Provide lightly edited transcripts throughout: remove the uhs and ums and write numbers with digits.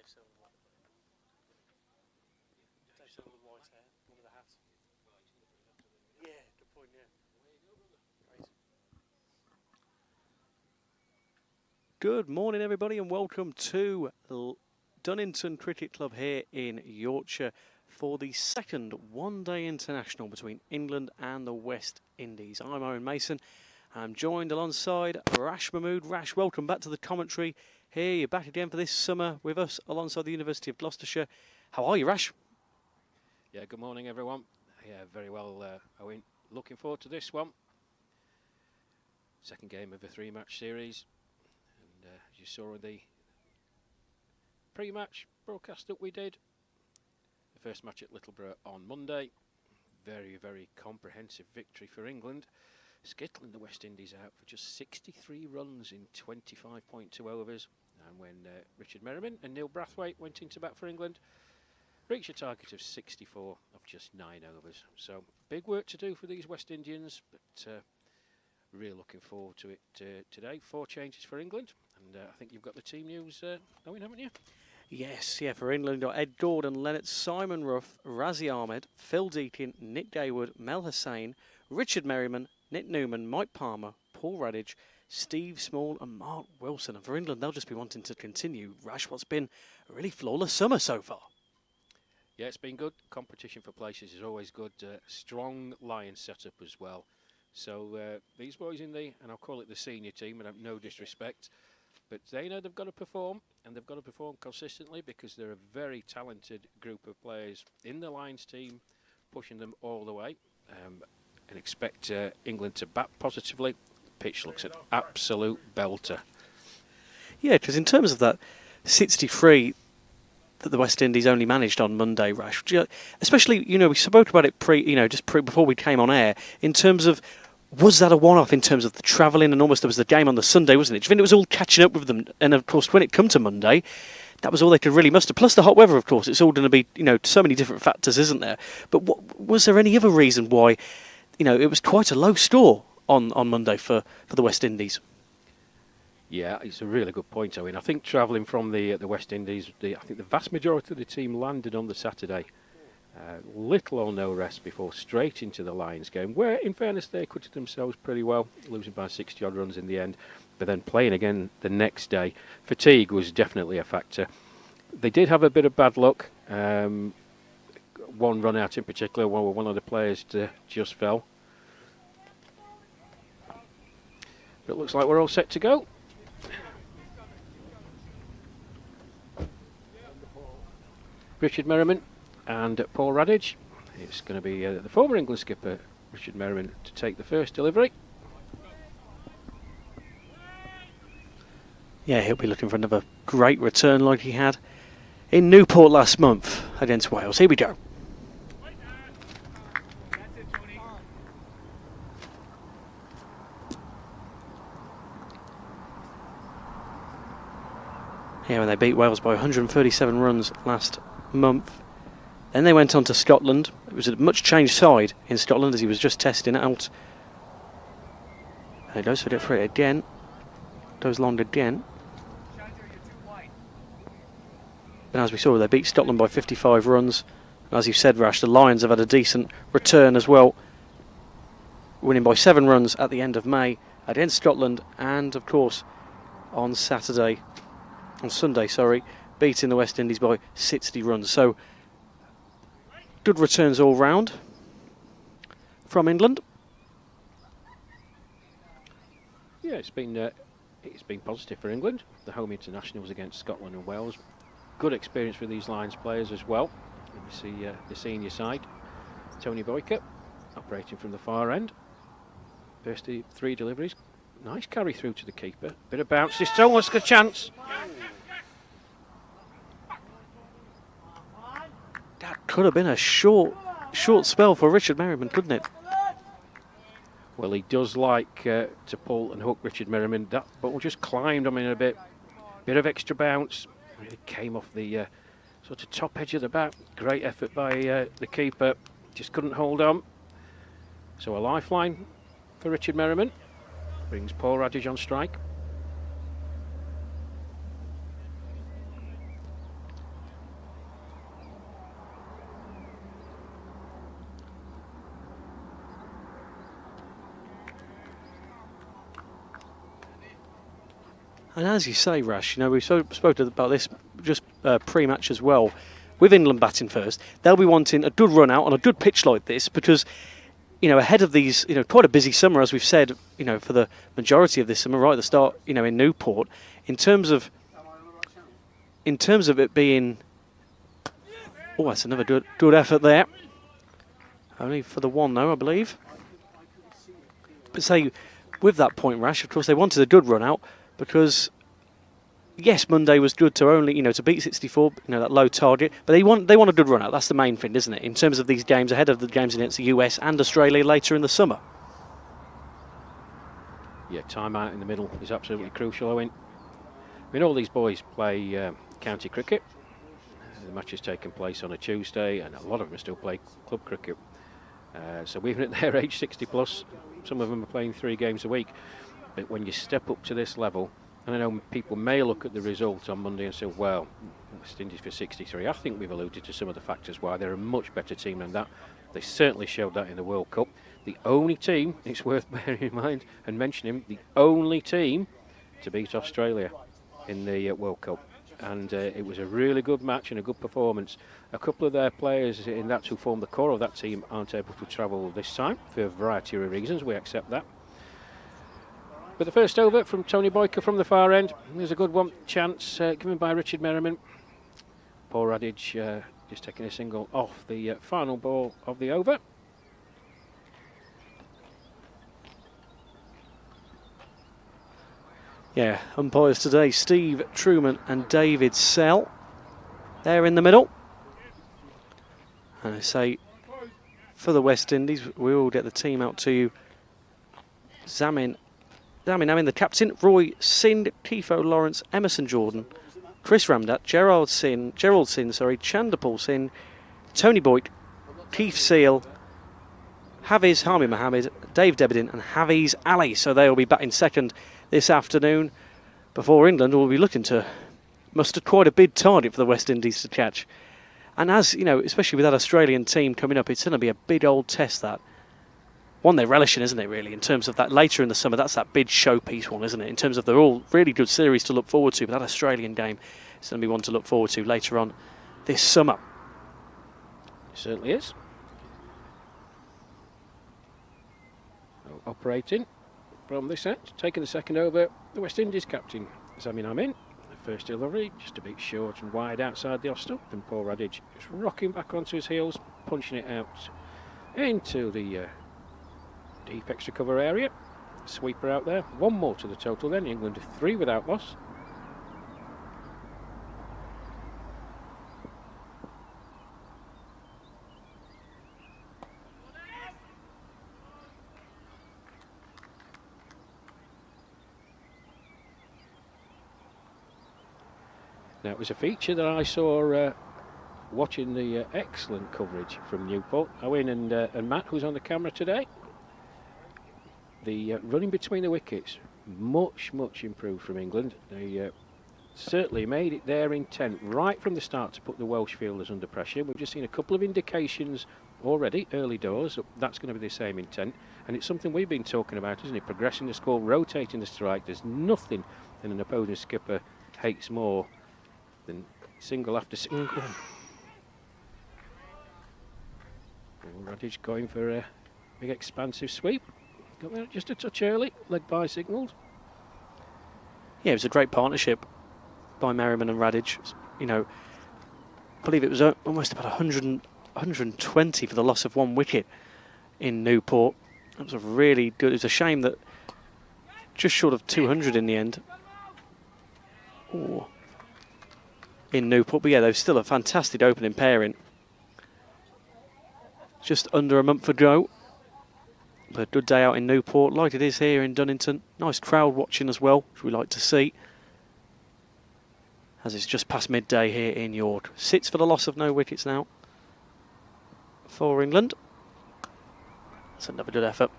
Silver with white hair, one with a hat. Yeah, good point, yeah. Great. Good morning, everybody, and welcome to Dunningon Cricket Club here in Yorkshire for the second one-day international between England and the West Indies. I'm Owen Mason. I'm joined alongside Rash Mahmood. Rash, welcome back to the commentary. Here, you're back again for this summer with us alongside the University of Gloucestershire. How are you, Rash? Yeah, good morning, everyone. Yeah, very well, Owen. Looking forward to this one. Second game of a three-match series. And as you saw in the pre-match broadcast that we did, the first match at Littleborough on Monday, very, very comprehensive victory for England, skittling the West Indies out for just 63 runs in 25.2 overs. And when Richard Merriman and Neil Brathwaite went into bat for England, reached a target of 64 of just 9 overs. So big work to do for these West Indians, but really looking forward to it today. 4 changes for England, and I think you've got the team news, Owen, haven't you? Yes, yeah, for England, you've got Ed Gordon, Leonard, Simon Ruff, Razi Ahmed, Phil Deakin, Nick Daywood, Mel Hussain, Richard Merriman, Nick Newman, Mike Palmer, Paul Radage, Steve Small and Mark Wilson. And for England, they'll just be wanting to continue, Rash, what's been a really flawless summer so far. Yeah, it's been good. Competition for places is always good. Strong Lions setup as well. So these boys in the, and I'll call it the senior team, and I have no disrespect, but they know they've got to perform, and they've got to perform consistently because they're a very talented group of players in the Lions team, pushing them all the way. And expect England to bat positively. The pitch looks an absolute belter. Yeah, because in terms of that 63 that the West Indies only managed on Monday, Rash, especially, we spoke about it before we came on air, in terms of, was that a one-off in terms of the travelling, and almost there was the game on the Sunday, wasn't it? Do you think it was all catching up with them? And of course, when it come to Monday, that was all they could really muster. Plus the hot weather, of course. It's all going to be, so many different factors, isn't there? But was there any other reason why, it was quite a low score on Monday for the West Indies? Yeah, it's a really good point, Owen. I think travelling from the West Indies, I think the vast majority of the team landed on the Saturday. Little or no rest before straight into the Lions game, where, in fairness, they acquitted themselves pretty well, losing by 60-odd runs in the end. But then playing again the next day, fatigue was definitely a factor. They did have a bit of bad luck. One run out in particular, one of the players just fell. But it looks like we're all set to go. Richard Merriman and Paul Radage. It's going to be the former England skipper, Richard Merriman, to take the first delivery. Yeah, he'll be looking for another great return like he had in Newport last month against Wales. Here we go. Yeah, when they beat Wales by 137 runs last month. Then they went on to Scotland. It was a much changed side in Scotland as he was just testing it out. And he goes for it again. Goes long again. And as we saw, they beat Scotland by 55 runs. And as you said, Rash, the Lions have had a decent return as well, winning by 7 runs at the end of May against Scotland, and of course on Sunday, beating the West Indies by 60 runs. So good returns all round from England. Yeah, it's been positive for England. The home internationals against Scotland and Wales. Good experience for these Lions players as well. And we see the senior side, Tony Boycott operating from the far end. First 3 deliveries. Nice carry through to the keeper. Bit of bounce. This almost a chance. That could have been a short spell for Richard Merriman, couldn't it? Well, he does like to pull and hook Richard Merriman. That ball just climbed him in a bit of extra bounce. Really came off the sort of top edge of the bat. Great effort by the keeper. Just couldn't hold on. So a lifeline for Richard Merriman. Brings Paul Radage on strike. And as you say, Rash, we spoke about this just pre-match as well. With England batting first, they'll be wanting a good run out on a good pitch like this because, ahead of these, quite a busy summer, as we've said, for the majority of this summer, right at the start, in Newport, in terms of it being, that's another good effort there. Only for the one, though, I believe. But say, with that point, Rash, of course, they wanted a good run out because, yes, Monday was good to only, to beat 64, that low target, but they want a good run out. That's the main thing, isn't it? In terms of these games, ahead of the games against the US and Australia later in the summer. Yeah, time out in the middle is absolutely crucial, I mean, all these boys play county cricket. The match is taking place on a Tuesday, and a lot of them still play club cricket. So even at their age 60 plus, some of them are playing 3 games a week. But when you step up to this level, and I know people may look at the result on Monday and say, well, West Indies for 63. I think we've alluded to some of the factors why they're a much better team than that. They certainly showed that in the World Cup. The only team, it's worth bearing in mind and mentioning, the only team to beat Australia in the World Cup. And it was a really good match and a good performance. A couple of their players in that who form the core of that team aren't able to travel this time for a variety of reasons. We accept that. But the first over from Tony Boyker from the far end. There's a good one. Chance given by Richard Merriman. Paul Radage just taking a single off the final ball of the over. Yeah, umpires today, Steve Truman and David Sell. They're in the middle. And I say, for the West Indies, we will get the team out to you. Zamin Amin, the captain, Roy Singh, Kifo Lawrence, Emerson Jordan, Chris Ramdat, Gerald Singh, Chandapal Singh, Tony Boyd, Keith Seal, Hafiz Hami Mohammed, Dave Debedin and Hafiz Ali. So they will be batting second this afternoon before England will be looking to muster quite a big target for the West Indies to catch. And as, especially with that Australian team coming up, it's going to be a big old test, that. One they're relishing, isn't it, really, in terms of that later in the summer. That's that big showpiece one, isn't it, in terms of they're all really good series to look forward to, but that Australian game is going to be one to look forward to later on this summer. It certainly is. So operating from this end, taking the second over, the West Indies captain, Zamin Amin. The first delivery, just a bit short and wide outside the off stump, and Paul Radage just rocking back onto his heels, punching it out into the deep extra cover area. Sweeper out there. One more to the total then. England 3 without loss. Now it was a feature that I saw watching the excellent coverage from Newport. Owen and Matt, who's on the camera today. The running between the wickets, much improved from England. They certainly made it their intent right from the start to put the Welsh fielders under pressure. We've just seen a couple of indications already, early doors, that's going to be the same intent. And it's something we've been talking about, isn't it? Progressing the score, rotating the strike. There's nothing that an opposing skipper hates more than single after single. Radage going for a big expansive sweep. Got there just a touch early, leg by signalled. Yeah, it was a great partnership by Merriman and Radage. I believe it was almost about 120 for the loss of one wicket in Newport. It was a really good. It was a shame that just short of 200 in the end. In Newport, but yeah, they were still a fantastic opening pairing. Just under a month ago. But a good day out in Newport, like it is here in Dunnington. Nice crowd watching as well, which we like to see. As it's just past midday here in York. Sits for the loss of no wickets now for England. That's another good effort.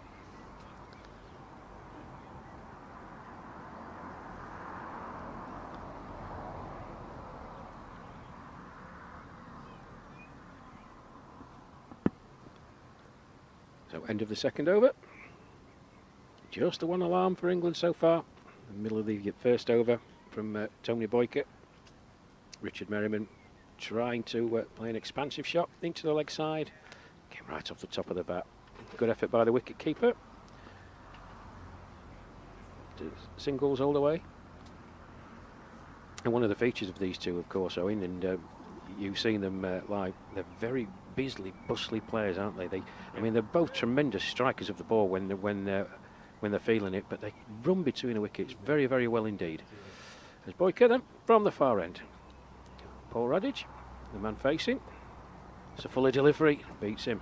So end of the second over. Just the one alarm for England so far. In the middle of the first over from Tony Boycott. Richard Merriman trying to play an expansive shot into the leg side. Came right off the top of the bat. Good effort by the wicket keeper. Singles all the way. And one of the features of these two, of course, Owen, and you've seen them live, they're very busy, bustly players, aren't they? I mean, they're both tremendous strikers of the ball when they're feeling it, but they run between the wickets very, very well indeed. There's Boycott then, from the far end. Paul Radage, the man facing. It's a fuller delivery, beats him.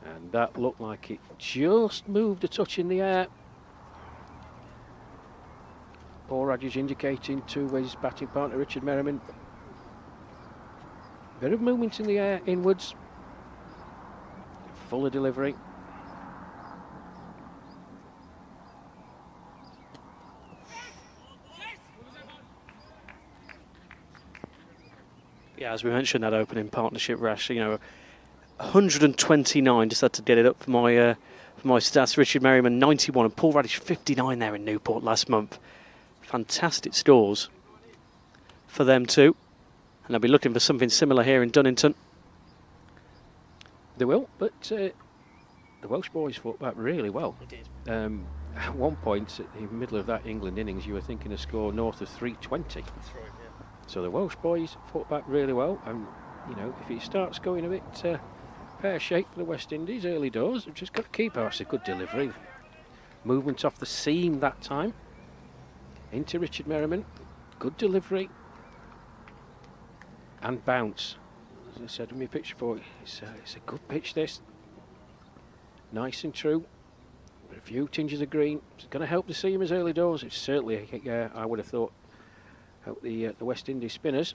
And that looked like it just moved a touch in the air. Paul Radage indicating to his batting partner Richard Merriman. Bit of movement in the air inwards. Fuller delivery. Yeah, as we mentioned, that opening partnership, Rash, 129, just had to get it up for my stats. Richard Merriman 91 and Paul Radage 59 there in Newport last month. Fantastic scores for them too, and they'll be looking for something similar here in Dunnington. They will, but the Welsh boys fought back really well. They did. At one point, in the middle of that England innings, you were thinking a score north of 320. That's right, yeah. So the Welsh boys fought back really well, and if it starts going a bit pear-shaped for the West Indies early doors, we've just got to keep. That's a good delivery. Movement off the seam that time. Into Richard Merriman. Good delivery. And bounce. As I said in my pitch report, it's a good pitch this. Nice and true. With a few tinges of green. It's going to help the seamers early doors. It's certainly, I would have thought, help the West Indies spinners.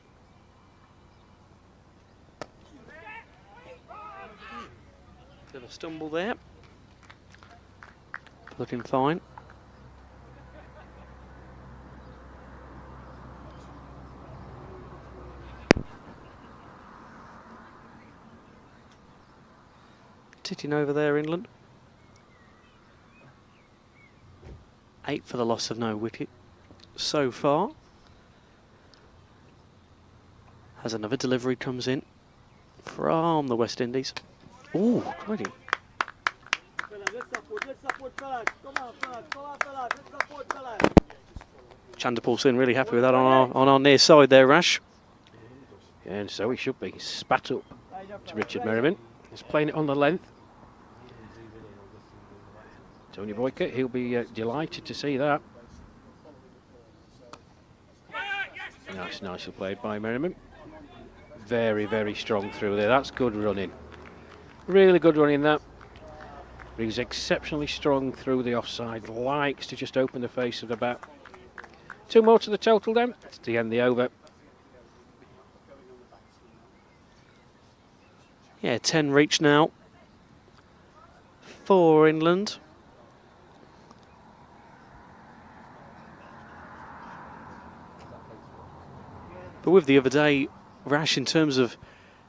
Bit of a stumble there. Looking fine. Titting over there, England. 8 for the loss of no wicket so far. As another delivery comes in from the West Indies. Ooh, crikey. Chanderpaul Singh really happy with that on our near side there, Rash. And so he should be. Spat up to Richard Merriman. He's playing it on the length. Tony Boycott, he'll be delighted to see that. Nicely played by Merriman. Very, very strong through there. That's good running. Really good running that. But he's exceptionally strong through the offside. Likes to just open the face of the bat. 2 more to the total then. It's to end the over. Yeah, 10 reach now for England. But with the other day, Rash, in terms of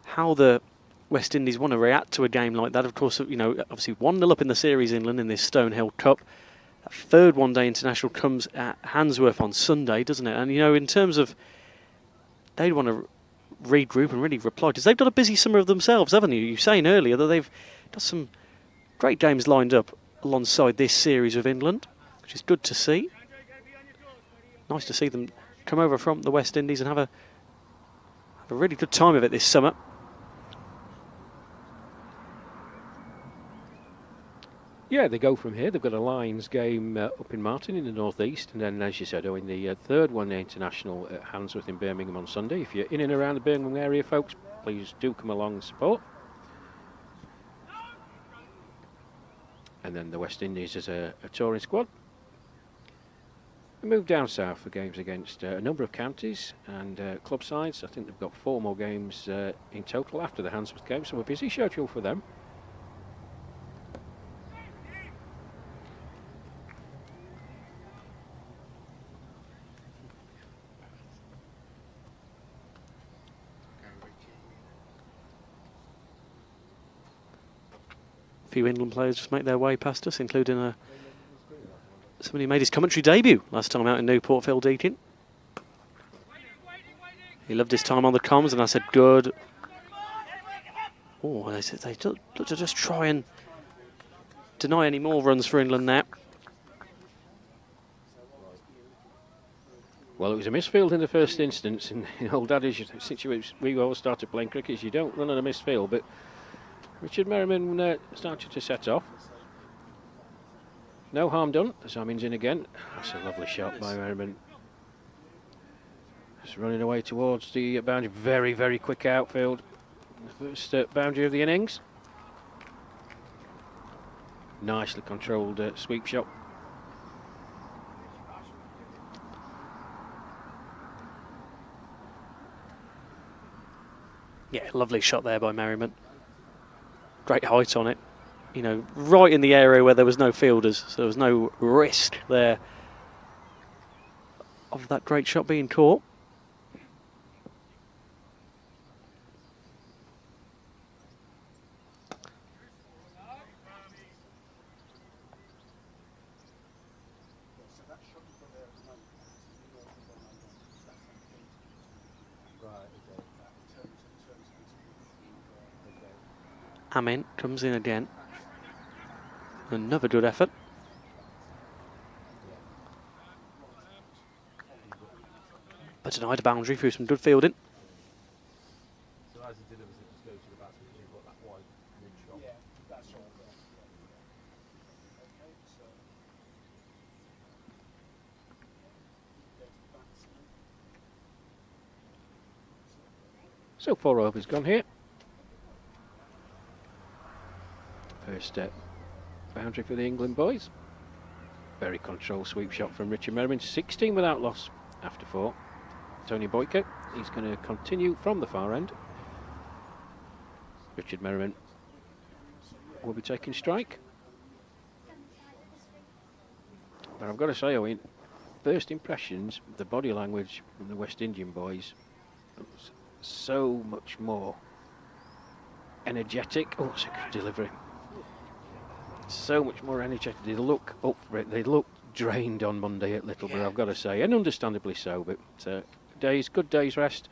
how the West Indies want to react to a game like that, of course, obviously 1-0 up in the series, England, in this Stonehill Cup. That third one-day international comes at Handsworth on Sunday, doesn't it? And, in terms of, they'd want to regroup and really reply, because they've got a busy summer of themselves, haven't you? You were saying earlier that they've got some great games lined up alongside this series of England, which is good to see. Nice to see them come over from the West Indies and have a really good time of it this summer. Yeah, they go from here. They've got a Lions game up in Martin in the northeast, and then, as you said, in the third one-day international at Handsworth in Birmingham on Sunday. If you're in and around the Birmingham area, folks, please do come along and support. And then the West Indies as a touring squad. They move down south for games against a number of counties and club sides. I think they've got 4 more games in total after the Handsworth game, so a busy schedule for them. few England players just make their way past us, including somebody who made his commentary debut last time out in Newport, Phil Deakin. He loved his time on the comms, and I said, good. Oh, they look to just try and deny any more runs for England now. Well, it was a misfield in the first instance, and in old adage, since we all started playing cricket, you don't run on a misfield, but Richard Merriman started to set off. No harm done, as Amin's in again. That's a lovely shot by Merriman. Just running away towards the boundary, very, very quick outfield. First boundary of the innings. Nicely controlled sweep shot. Yeah, lovely shot there by Merriman. Great height on it. You know, right in the area where there was no fielders, so there was no risk there of that great shot being caught. Amin comes in again. Another good effort. But denied a boundary through some good fielding. So 4 overs gone here. First boundary for the England boys. Very controlled sweep shot from Richard Merriman. 16 without loss after 4. Tony Boyko, he's going to continue from the far end. Richard Merriman will be taking strike. But I've got to say, Owen, first impressions, the body language from the West Indian boys, was so much more energetic. Oh, it's a good delivery. So much more energetic. They look up for it. They look drained on Monday at Littleborough, yeah. I've got to say, and understandably so. But good day's rest.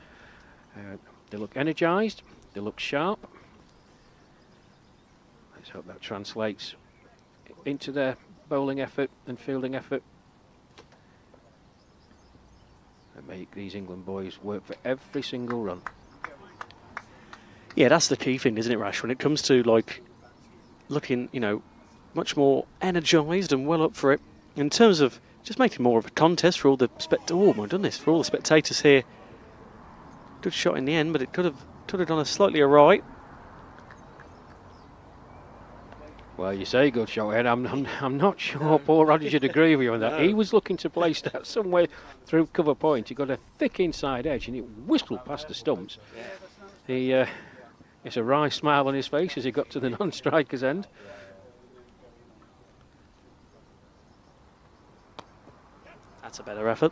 They look energised. They look sharp. Let's hope that translates into their bowling effort and fielding effort, and make these England boys work for every single run. Yeah, that's the key thing, isn't it, Rash? When it comes to like looking, you know, much more energised and well up for it. In terms of just making more of a contest for all the oh my goodness, for all the spectators here. Good shot in the end, but it could have gone a slightly awry. Well, you say good shot, Ed. I'm not sure Paul Rodgers would agree with you on that. He was looking to place that somewhere through cover point. He got a thick inside edge and it whistled past the stumps. It's a wry smile on his face as he got to the non-striker's end. That's a better effort.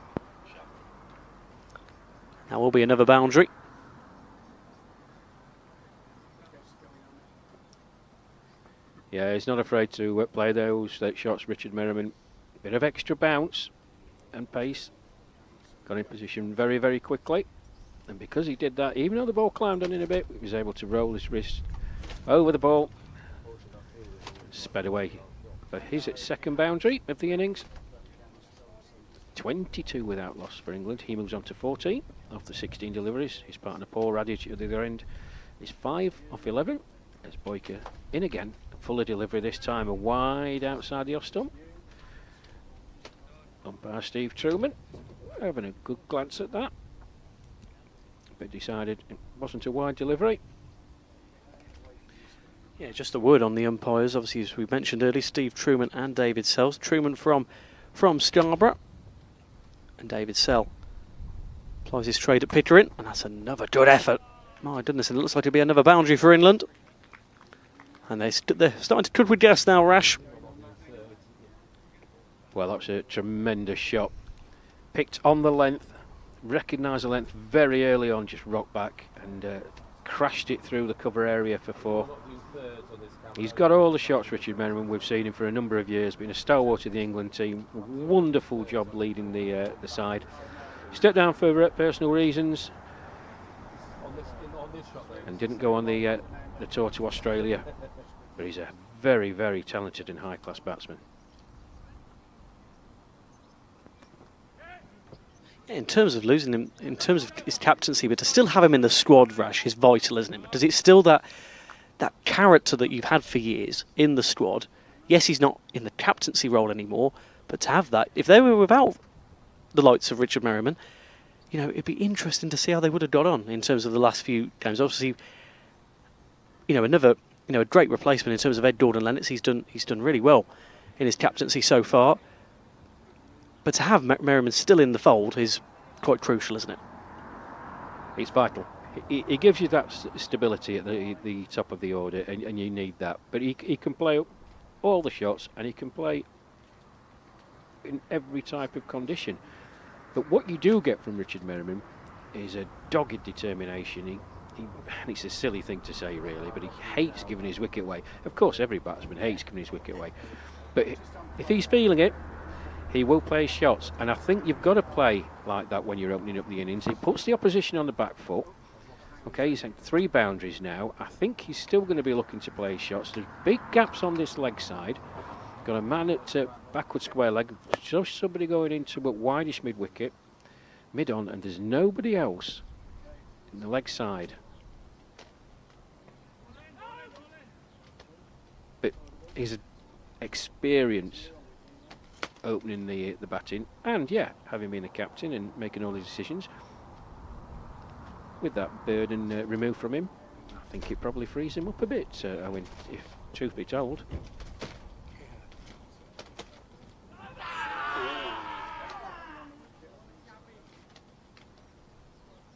That will be another boundary. Yeah, he's not afraid to play those shots, Richard Merriman. Bit of extra bounce and pace. Got in position very, very quickly. And because he did that, even though the ball climbed on in a bit, he was able to roll his wrist over the ball. Sped away for his second boundary of the innings. 22 without loss for England. He moves on to 14 off the 16 deliveries. His partner Paul Radich at the other end is 5 off 11. As Boyko in again. Fuller delivery this time, a wide outside the off stump. Umpire Steve Truman having a good glance at that, but decided it wasn't a wide delivery. Yeah, just a word on the umpires. Obviously, as we mentioned earlier, Steve Truman and David Sells. Truman from Scarborough, and David Sell applies his trade at Pickering, and that's another good effort. My goodness, and it looks like it'll be another boundary for England. And they're starting to could we guess now, Rash? Well, that's a tremendous shot. Picked on the length, recognised the length very early on, just rocked back and crashed it through the cover area for 4. He's got all the shots, Richard Merriman. We've seen him for a number of years, been a stalwart of the England team. Wonderful job leading the side. Stepped down for personal reasons and didn't go on the tour to Australia. But he's a very, very talented and high-class batsman. In terms of losing him, in terms of his captaincy, but to still have him in the squad, Rash, is vital, isn't it? Because it's still that character that you've had for years in the squad. Yes, he's not in the captaincy role anymore, but to have that, if they were without the likes of Richard Merriman, it'd be interesting to see how they would have got on in terms of the last few games. Obviously, a great replacement in terms of Ed Gordon-Lennox. He's done really well in his captaincy so far. But to have Merriman still in the fold is quite crucial, isn't it? It's vital. He gives you that stability at the top of the order, and you need that. But he can play all the shots, and he can play in every type of condition. But what you do get from Richard Merriman is a dogged determination. And it's a silly thing to say, really, but he hates giving his wicket away. Of course, every batsman hates giving his wicket away. But if he's feeling it, he will play his shots. And I think you've got to play like that when you're opening up the innings. It puts the opposition on the back foot. Okay, he's had 3 boundaries now. I think he's still going to be looking to play his shots. There's big gaps on this leg side. Got a man at backward square leg. Just somebody going into a wideish mid-wicket. Mid-on, and there's nobody else in the leg side. But he's an experience opening the batting, and having been a captain and making all these decisions. With that burden removed from him, I think it probably frees him up a bit, Owen, if truth be told.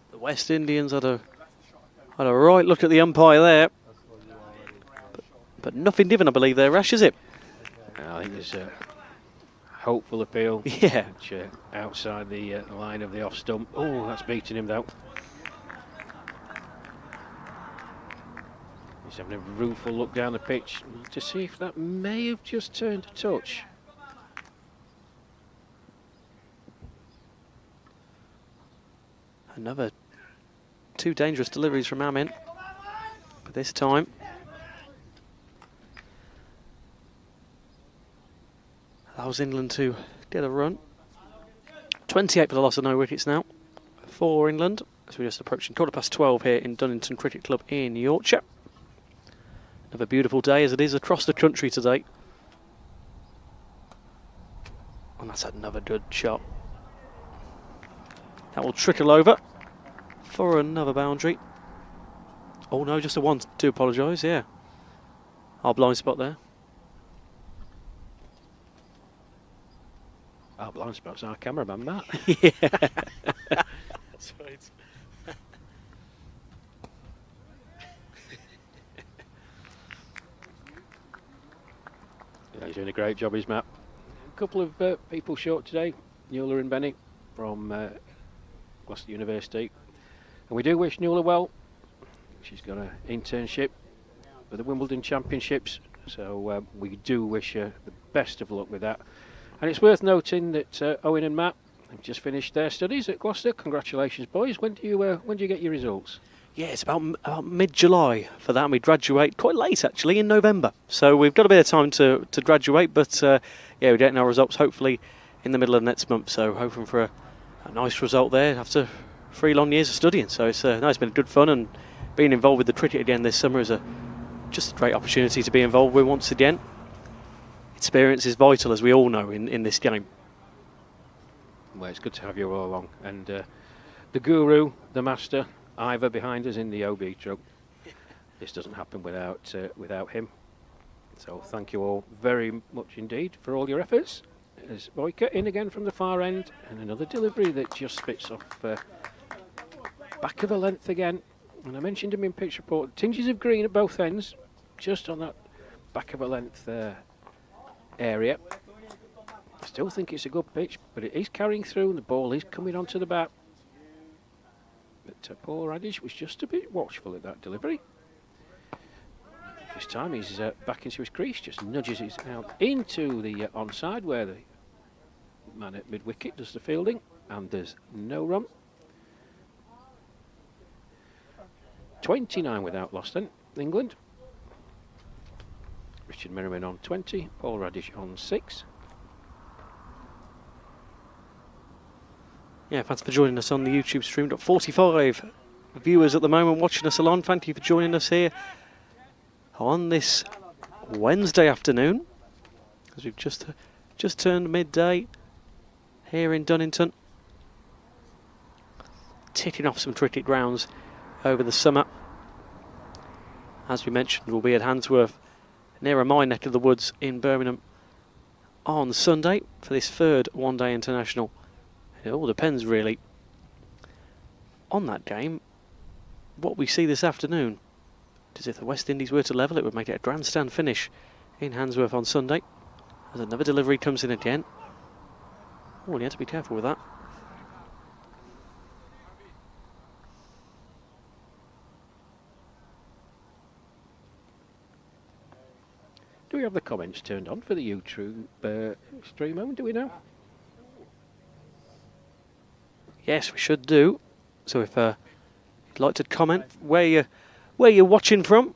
The West Indians had a right look at the umpire there. But nothing given, I believe, there, Rash, is it? I think there's a hopeful appeal. Yeah. Which, outside the line of the off stump. Oh, that's beating him, though. He's having a rueful look down the pitch to see if that may have just turned a touch. Another 2 dangerous deliveries from Amin. But this time, allows England to get a run. 28 for the loss of no wickets now for England, as we're just approaching 12:15 here in Dunningon Cricket Club in Yorkshire. Another beautiful day, as it is across the country today. And that's another good shot. That will trickle over for another boundary. Oh no, just a 1, do apologise, yeah. Our blind spot there. Our blind spot's our cameraman, Matt. Yeah. That's right. He's doing a great job, he's Matt. A couple of people short today, Nuala and Benny from Gloucester University. And we do wish Nuala well. She's got an internship for the Wimbledon Championships, so we do wish her the best of luck with that. And it's worth noting that Owen and Matt have just finished their studies at Gloucester. Congratulations, boys. When do you get your results? Yeah, it's about mid-July for that, and we graduate quite late, actually, in November. So we've got a bit of time to graduate, but we're getting our results hopefully in the middle of next month. So hoping for a nice result there after 3 long years of studying. So it's been good fun, and being involved with the cricket again this summer is just a great opportunity to be involved with once again. Experience is vital, as we all know, in this game. Well, it's good to have you all along. And the guru, the master, Ivor behind us in the OB truck. This doesn't happen without him. So thank you all very much indeed for all your efforts. As Boyka in again from the far end, and another delivery that just spits off back of a length again. And I mentioned him in pitch report, tinges of green at both ends, just on that back of a length area. I still think it's a good pitch, but it is carrying through and the ball is coming onto the bat. But Paul Radish was just a bit watchful at that delivery. This time he's back into his crease, just nudges it out into the onside where the man at mid-wicket does the fielding, and there's no run. 29 without loss then, England. Richard Merriman on 20, Paul Radish on 6. Yeah, thanks for joining us on the YouTube stream. Got 45 viewers at the moment watching us along. Thank you for joining us here on this Wednesday afternoon, as we've just turned midday here in Dunnington. Ticking off some cricket grounds over the summer. As we mentioned, we'll be at Handsworth, near my neck of the woods in Birmingham, on Sunday for this third one-day international. It all depends really on that game, what we see this afternoon. Because if the West Indies were to level, it would make it a grandstand finish in Handsworth on Sunday. As another delivery comes in again. Oh, you have to be careful with that. Do we have the comments turned on for the YouTube stream moment, do we know? Yes, we should do. So if you'd like to comment where you're watching from,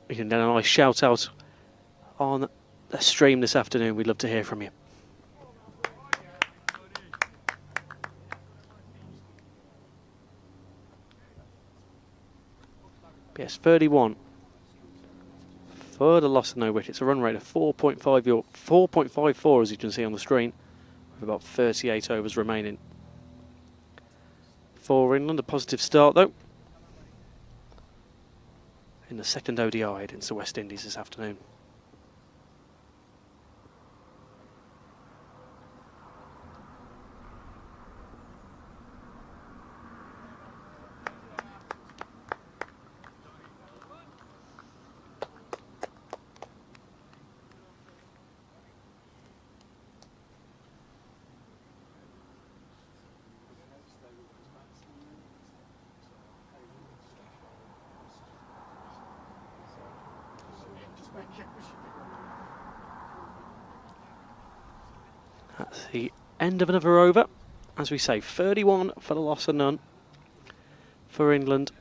you can get a nice shout out on the stream this afternoon. We'd love to hear from you. Yes, 31 for the loss of no wickets. A run rate of 4.54 as you can see on the screen, with about 38 overs remaining. For England, a positive start though in the second ODI against the West Indies this afternoon. That's the end of another over. As we say, 31 for the loss of none for England.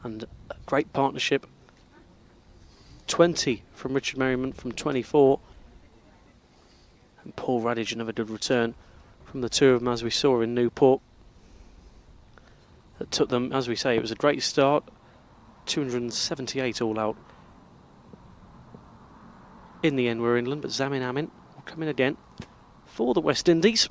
And a great partnership. 20 from Richard Merriman from 24. And Paul Radish, another good return from the two of them, as we saw in Newport. That took them, as we say, it was a great start. 278 all out. In the end were England, but Zamin Amin will come in again for the West Indies.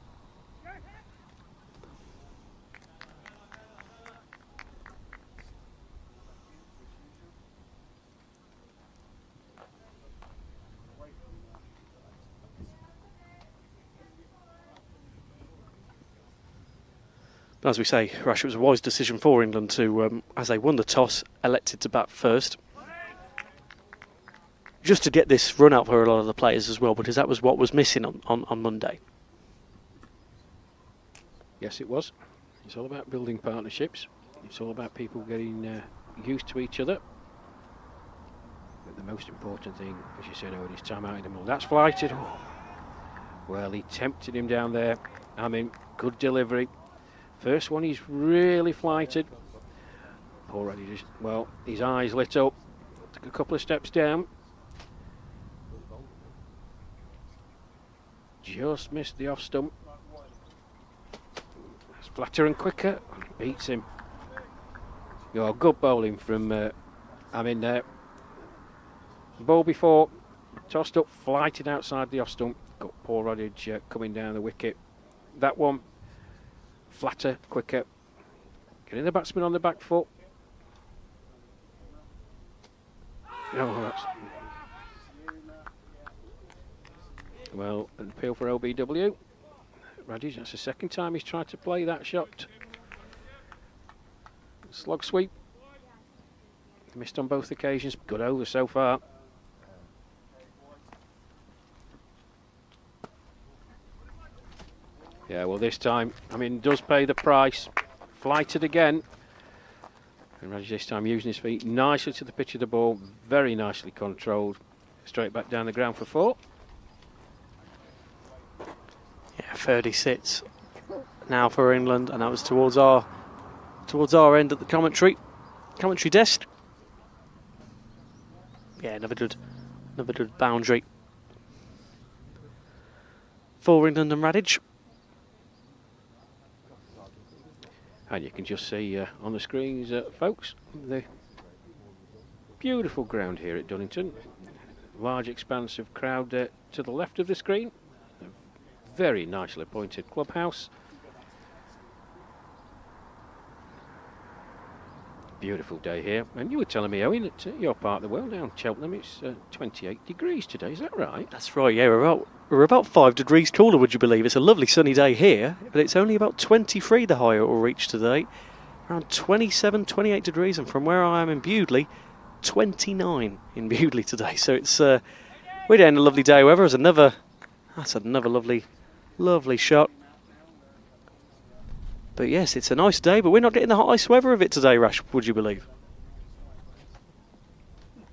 But as we say, Rash, it was a wise decision for England to, as they won the toss, elected to bat first. Just to get this run out for a lot of the players as well, because that was what was missing on Monday. Yes, it was. It's all about building partnerships. It's all about people getting used to each other. But the most important thing, as you said, is time out in the middle. That's flighted. Oh. Well, he tempted him down there. I mean, good delivery. First one, he's really flighted. Already just, well, his eyes lit up. Took a couple of steps down. Just missed the off stump. It's flatter and quicker. Beats him. Oh, good bowling from Amin there. Ball before, tossed up, flighted outside the off stump. Got Paul Radish coming down the wicket. That one, flatter, quicker. Getting the batsman on the back foot. Oh, that's... Well, an appeal for LBW. Radish, that's the second time he's tried to play that shot. Slog sweep. Missed on both occasions. Good over so far. Yeah, well, this time, I mean, does pay the price. Flighted again. And Radic this time using his feet nicely to the pitch of the ball, very nicely controlled. Straight back down the ground for 4. Yeah, 36 now for England, and that was towards our end at the commentary desk. Yeah, another good boundary for England and Radic. And you can just see on the screens, folks, the beautiful ground here at Dunnington. Large expanse of crowd to the left of the screen. A very nicely appointed clubhouse. Beautiful day here. And you were telling me, Owen, at your part of the world down Cheltenham, it's 28 degrees today. Is that right? That's right. Yeah, we're about 5 degrees cooler. Would you believe? It's a lovely sunny day here, but it's only about 23 the high it will reach today. Around 27, 28 degrees, and from where I am in Bewdley, 29 in Bewdley today. So it's we're getting a lovely day. However, that's another lovely shot. But yes, it's a nice day, but we're not getting the hot ice weather of it today, Rash, would you believe?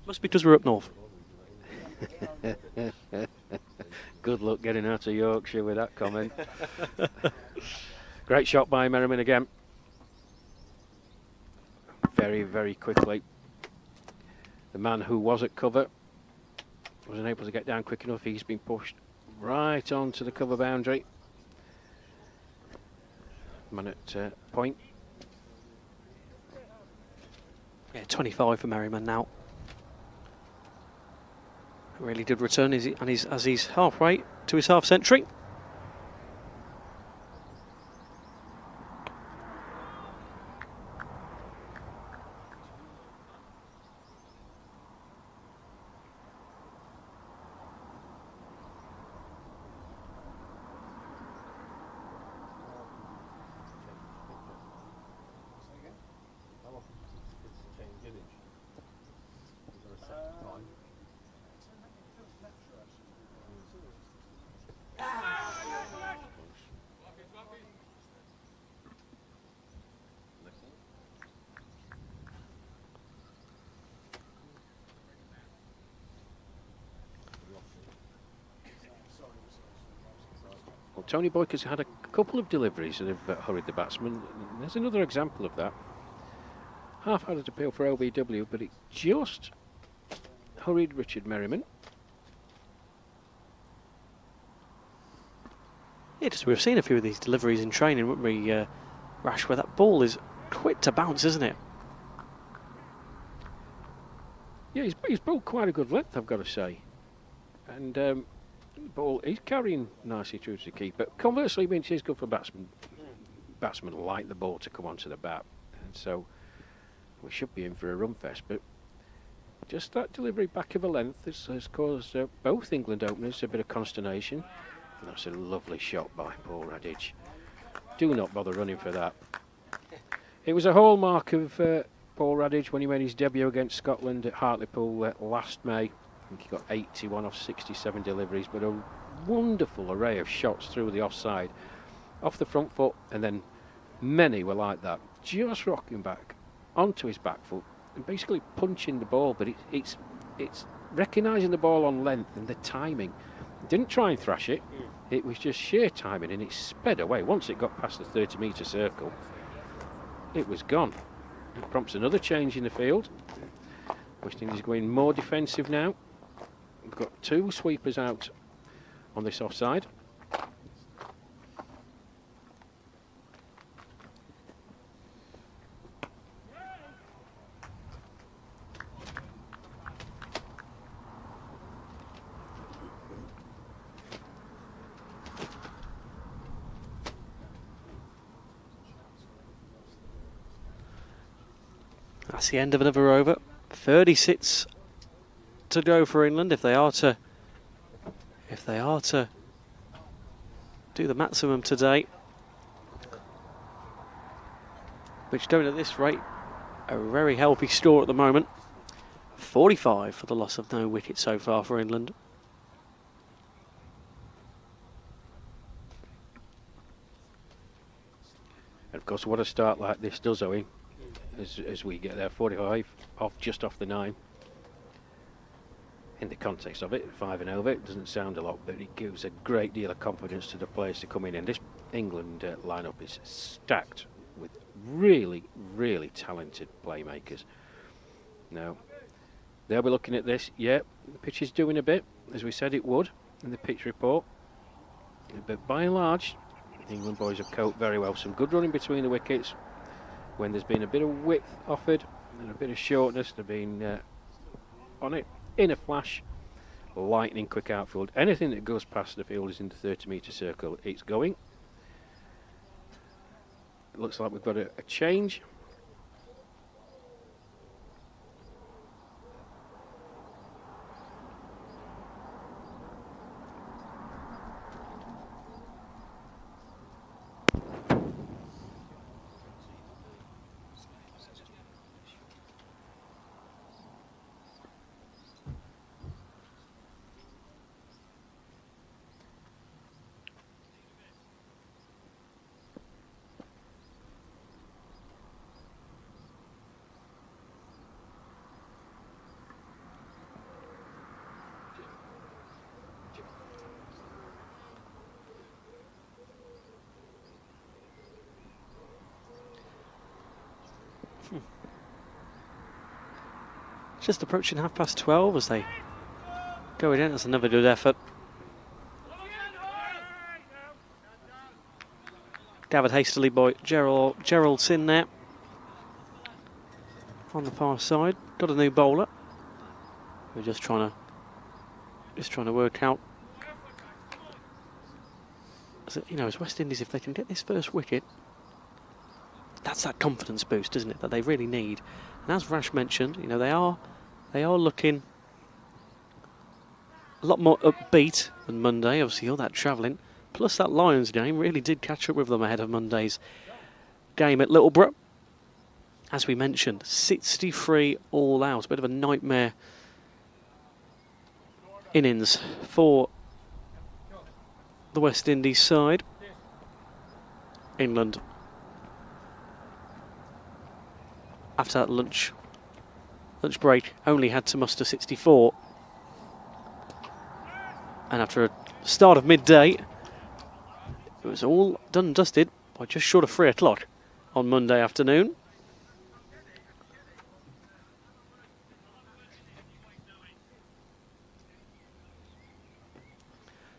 Must be because we're up north. Good luck getting out of Yorkshire with that comment. Great shot by Merriman again. Very, very quickly. The man who was at cover wasn't able to get down quick enough. He's been pushed right onto the cover boundary. Man at point. Yeah, 25 for Merriman now. Really good return as he's halfway to his half century. Well, Tony Boyker's had a couple of deliveries that have hurried the batsman. There's another example of that. Half-handed appeal for LBW, but it just hurried Richard Merriman. Yeah, just we've seen a few of these deliveries in training, wouldn't we, Rash, where that ball is quick to bounce, isn't it? Yeah, he's bowled quite a good length, I've got to say. And the ball is carrying nicely through to the keeper. Conversely, it is good for batsmen. Batsmen like the ball to come onto the bat. And so we should be in for a run fest. But just that delivery back of a length has caused both England openers a bit of consternation. And that's a lovely shot by Paul Radic. Do not bother running for that. It was a hallmark of Paul Radic when he made his debut against Scotland at Hartlepool last May. I think he got 81 off 67 deliveries, but a wonderful array of shots through the offside, off the front foot, and then many were like that, just rocking back onto his back foot and basically punching the ball. But it's recognising the ball on length and the timing. Didn't try and thrash it. It was just sheer timing, and it sped away. Once it got past the 30-metre circle, it was gone. It prompts another change in the field. West Indies going more defensive now. We've got 2 sweepers out on this offside. That's the end of another over. 36 to go for England if they are to do the maximum today, which going at this rate, a very healthy score at the moment. 45 for the loss of no wicket so far for England. And of course, what a start like this does, Owen. as we get there, 45 just off the 9. In the context of it, 5 and over, it doesn't sound a lot, but it gives a great deal of confidence to the players to come in. And this England lineup is stacked with really, really talented playmakers. Now, they'll be looking at this. Yeah, the pitch is doing a bit, as we said it would in the pitch report. But by and large, the England boys have coped very well. Some good running between the wickets. When there's been a bit of width offered and a bit of shortness, they've been on it in a flash. Lightning quick outfield. Anything that goes past the field is in the 30-metre circle. It's going. It looks like we've got a change. Just approaching 12:30 as they go in. That's another good effort. Gathered hastily by Gerald's in there on the far side. Got a new bowler. We're just trying to work out. As West Indies, if they can get this first wicket, that's that confidence boost, isn't it, that they really need. And as Rash mentioned, they are looking a lot more upbeat than Monday. Obviously, all that travelling, plus that Lions game really did catch up with them ahead of Monday's game at Littleborough. As we mentioned, 63 all out, a bit of a nightmare innings for the West Indies side. England, after that lunch break, only had to muster 64. And after a start of midday, it was all done and dusted by just short of 3 o'clock on Monday afternoon.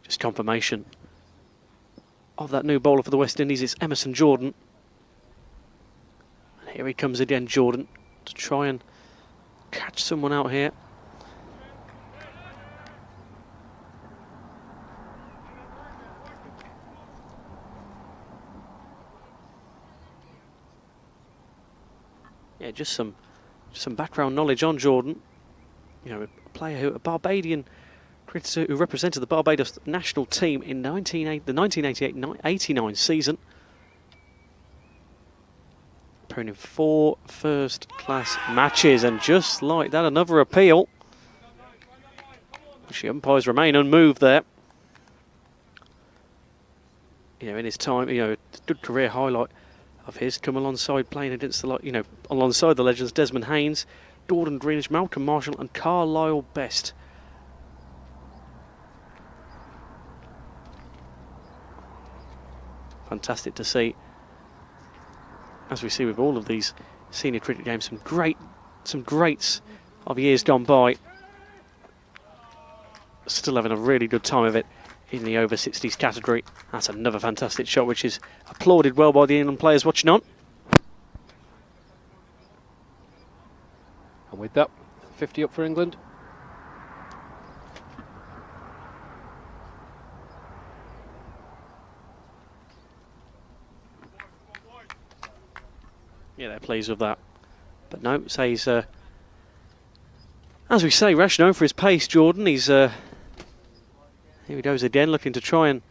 Just confirmation of that new bowler for the West Indies is Emerson Jordan. And here he comes again, Jordan, to try and catch someone out here. Yeah, just some background knowledge on Jordan. A player a Barbadian cricketer who represented the Barbados national team in the 1988-89 season. Appearing in 4 first-class matches, and just like that, another appeal. The umpires remain unmoved there. In his time, a good career highlight of his come alongside playing against alongside the legends Desmond Haynes, Gordon Greenidge, Malcolm Marshall, and Carlisle Best. Fantastic to see, as we see with all of these senior cricket games, some greats of years gone by still having a really good time of it in the over 60s category. That's another fantastic shot, which is applauded well by the England players watching on. And with that, 50 up for England. Yeah, they're pleased with that. But no, says, as we say, Rash known for his pace, Jordan. He's here he goes again, looking to try and...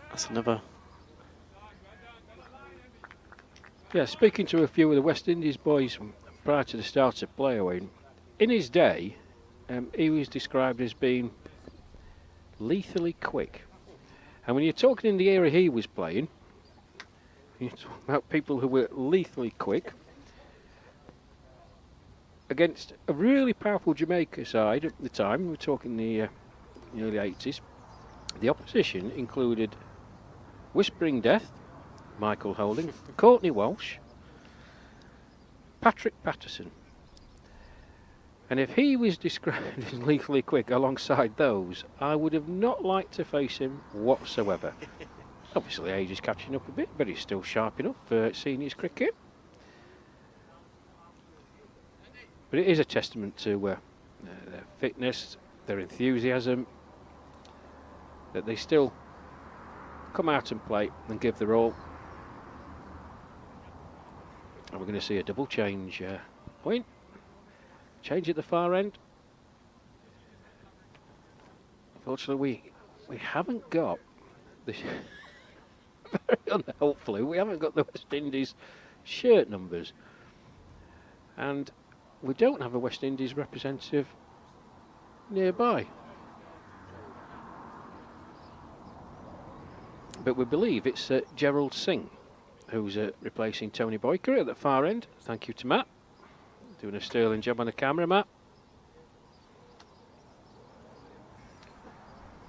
That's another... Yeah, speaking to a few of the West Indies boys prior to the start of play away, in his day, he was described as being lethally quick. And when you're talking in the era he was playing, You talk about people who were lethally quick against a really powerful Jamaica side at the time. We're talking the early 80s. The opposition included Whispering Death, Michael Holding, Courtney Walsh, Patrick Patterson. And if he was described as lethally quick alongside those, I would have not liked to face him whatsoever. Obviously age is catching up a bit, but he's still sharp enough for seniors cricket. But it is a testament to their fitness, their enthusiasm, that they still come out and play and give their all. And we're going to see a double change point. Change at the far end. Unfortunately, we haven't got the very unhelpfully, we haven't got the West Indies shirt numbers, and we don't have a West Indies representative nearby. But we believe it's Gerald Singh who's replacing Tony Boyker at the far end. Thank you to Matt. Doing a sterling job on the camera, Matt.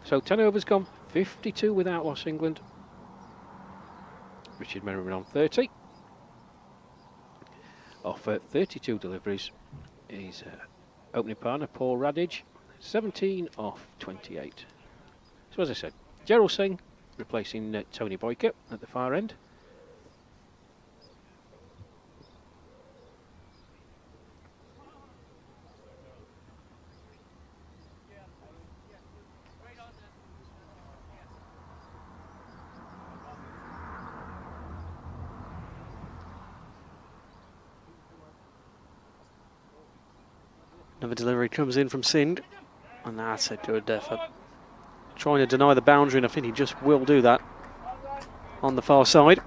So 10 overs gone, 52 without loss, England. Richard Merriman on 30. Off 32 deliveries is opening partner Paul Radage, 17 off 28. So as I said, Gerald Singh replacing Tony Boyker at the far end. Another delivery comes in from Sindh, and that's a good effort. Trying to deny the boundary, and I think he just will do that on the far side.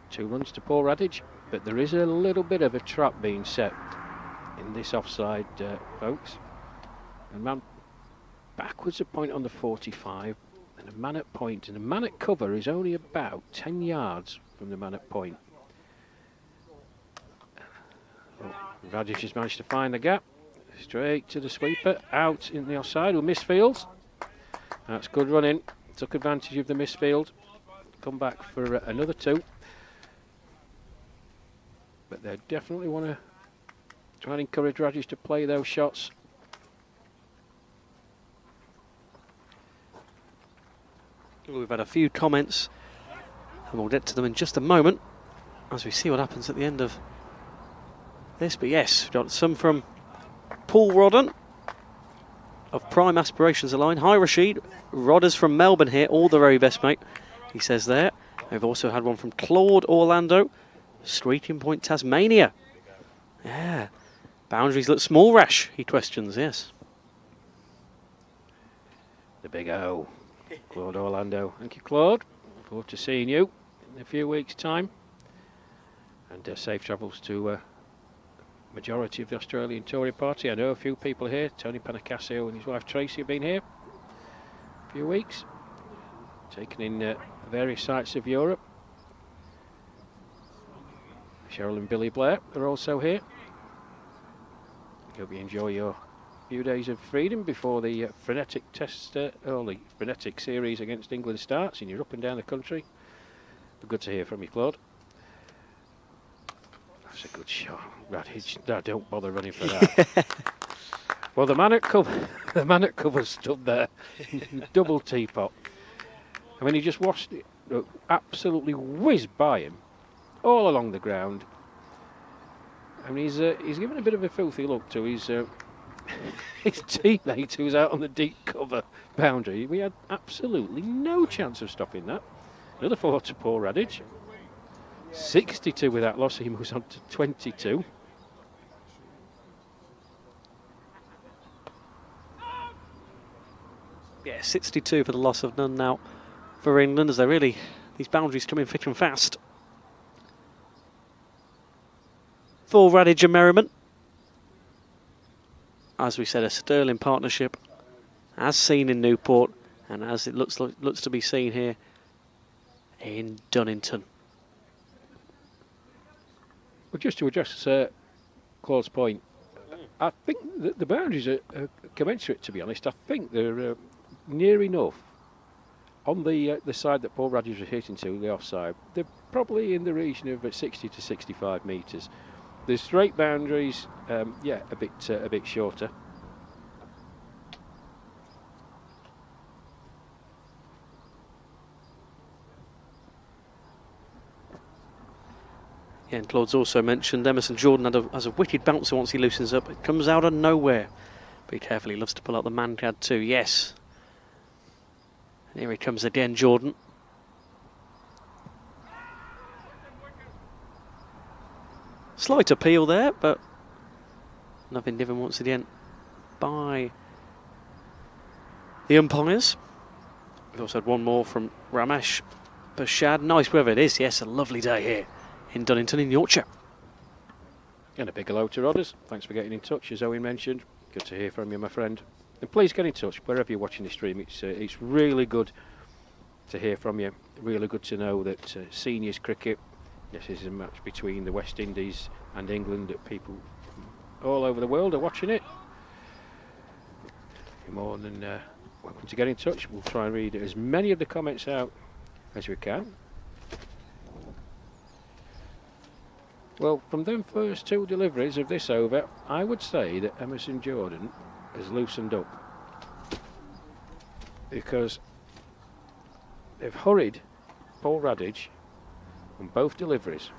Two runs to Paul Radage, but there is a little bit of a trap being set in this offside, folks. A man backwards a point on the 45, and a man at point, and a man at cover is only about 10 yards from the man at point. Radage has managed to find the gap, straight to the sweeper, out in the offside with misfields. That's good running, took advantage of the misfield, come back for another two. But they definitely want to try and encourage Radage to play those shots. We've had a few comments, and we'll get to them in just a moment as we see what happens at the end of this. But yes, we've got some from Paul Rodden of Prime Aspirations Align. Hi Rashid, Rodders from Melbourne here, all the very best mate, he says there. We've also had one from Claude Orlando, Streaking Point Tasmania. Yeah, boundaries look small, Rash, he questions, yes. The big O, Claude Orlando. Thank you, Claude. Look forward to seeing you in a few weeks' time. And safe travels to majority of the Australian touring party. I know a few people here. Tony Panacasio and his wife Tracy have been here a few weeks, taking in various sites of Europe. Cheryl and Billy Blair are also here. Hope you enjoy your few days of freedom before the frenetic test, or the frenetic series against England starts, and you're up and down the country. But good to hear from you, Claude. That's a good shot, Radage. No, don't bother running for that. Well, the man at cover stood there, double teapot. I mean, he just watched it absolutely whiz by him, all along the ground. I mean, he's given a bit of a filthy look to his teammate who's out on the deep cover boundary. We had absolutely no chance of stopping that. Another 4 to Paul Radage. 62 without loss, he moves on to 22. Yeah, 62 for the loss of none now for England, as these boundaries come in thick and fast. For Radage and Merriman, as we said, a sterling partnership, as seen in Newport, And as it looks to be seen here in Dunnington. Well, just to address Claude's point, I think that the boundaries are commensurate, to be honest. I think they're near enough on the side that Paul Radish was hitting to, the offside. They're probably in the region of 60 to 65 metres. The straight boundaries, yeah, a bit shorter. Yeah, and Claude's also mentioned Emerson Jordan has a wicked bouncer once he loosens up. It comes out of nowhere. Be careful, he loves to pull out the man cad too. Yes. And here he comes again, Jordan. Slight appeal there, but nothing given once again by the umpires. We've also had one more from Ramesh Bashad. Nice weather it is, yes, a lovely day here in Dunnington in Yorkshire. And a big hello to Rodders. Thanks for getting in touch, as Owen mentioned. Good to hear from you, my friend. And please get in touch wherever you're watching the stream. It's really good to hear from you. Really good to know that seniors cricket, this is a match between the West Indies and England, that people all over the world are watching it. You're more than welcome to get in touch. We'll try and read as many of the comments out as we can. Well, from them first two deliveries of this over, I would say that Emerson Jordan has loosened up, because they've hurried Paul Radish on both deliveries.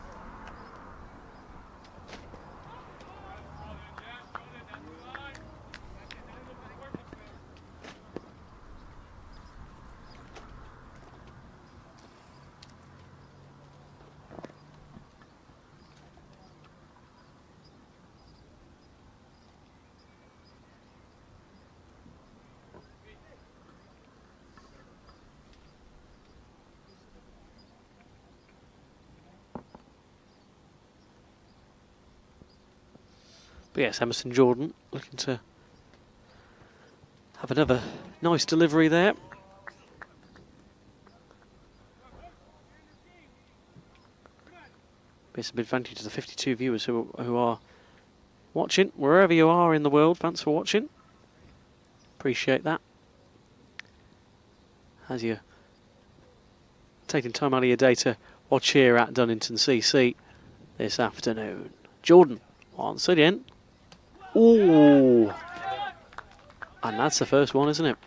But yes, Emerson Jordan looking to have another nice delivery there. Be some advantage to the 52 viewers who are watching, wherever you are in the world. Thanks for watching. Appreciate that. As you're taking time out of your day to watch here at Dunnington CC this afternoon. Jordan, once again. Ooh. And that's the first one, isn't it?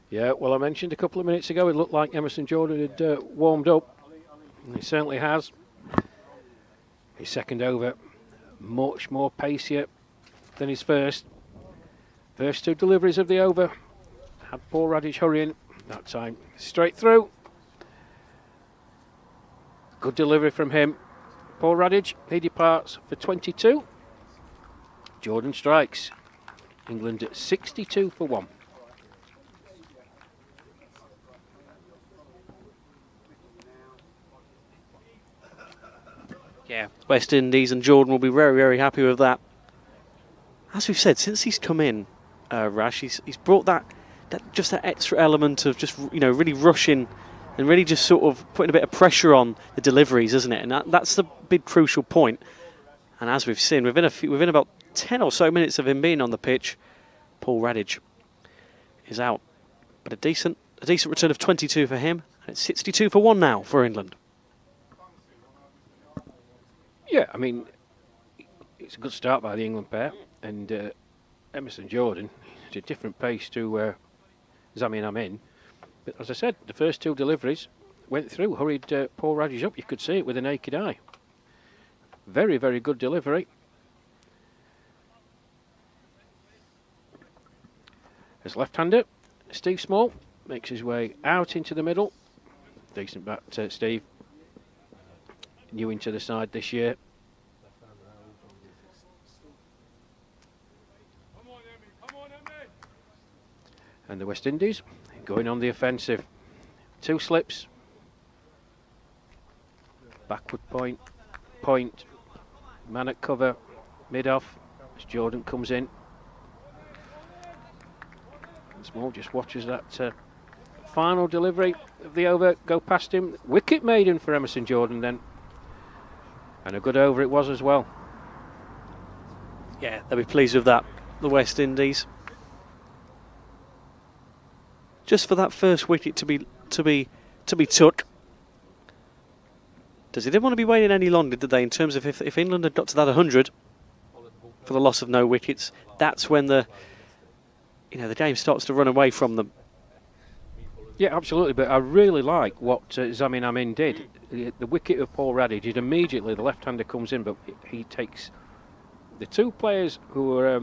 Yeah, well, I mentioned a couple of minutes ago it looked like Emerson Jordan had warmed up, and he certainly has. His second over, much more pacier than his first. First two deliveries of the over had Paul Radish hurrying, that time straight through. Good delivery from him. Paul Radish, he departs for 22. Jordan strikes. England at 62 for 1. Yeah, West Indies and Jordan will be very, very happy with that. As we've said, since he's come in, Rash, he's brought that extra element of just, you know, really rushing and really just sort of putting a bit of pressure on the deliveries, isn't it? And that's the big crucial point. And as we've seen, within about 10 or so minutes of him being on the pitch, Paul Radish is out. But a decent return of 22 for him, and it's 62 for 1 now for England. Yeah, I mean, it's a good start by the England pair, and Emerson Jordan at a different pace to Zamin Amin. But as I said, the first two deliveries went through, hurried Paul Radish up. You could see it with the naked eye. Very, very good delivery. As left-hander, Steve Small makes his way out into the middle. Decent bat, Steve. New into the side this year. And the West Indies going on the offensive. Two slips. Backward point. Man at cover. Mid-off as Jordan comes in. And Small just watches that final delivery of the over go past him. Wicket maiden for Emerson Jordan then. And a good over it was as well. Yeah, they'll be pleased with that, the West Indies. Just for that first wicket to be took. They didn't want to be waiting any longer, did they? In terms of if England had got to that 100 for the loss of no wickets, that's when the game starts to run away from them. Yeah, absolutely. But I really like what Zamin Amin did. The wicket of Paul Raddy did immediately. The left-hander comes in, but he takes the two players who are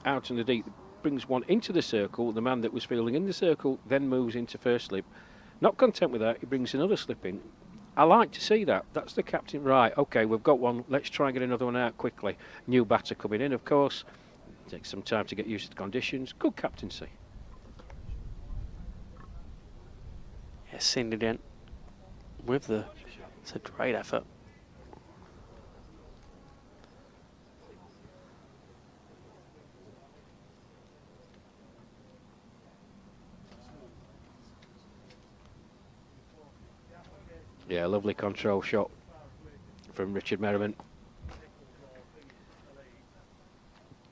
out in the deep, brings one into the circle. The man that was fielding in the circle then moves into first slip. Not content with that, he brings another slip in. I like to see that. That's the captain. Right, OK, we've got one. Let's try and get another one out quickly. New batter coming in, of course. Takes some time to get used to the conditions. Good captaincy. Yes, Cindy Dent with it's a great effort. Yeah, lovely control shot from Richard Merriman.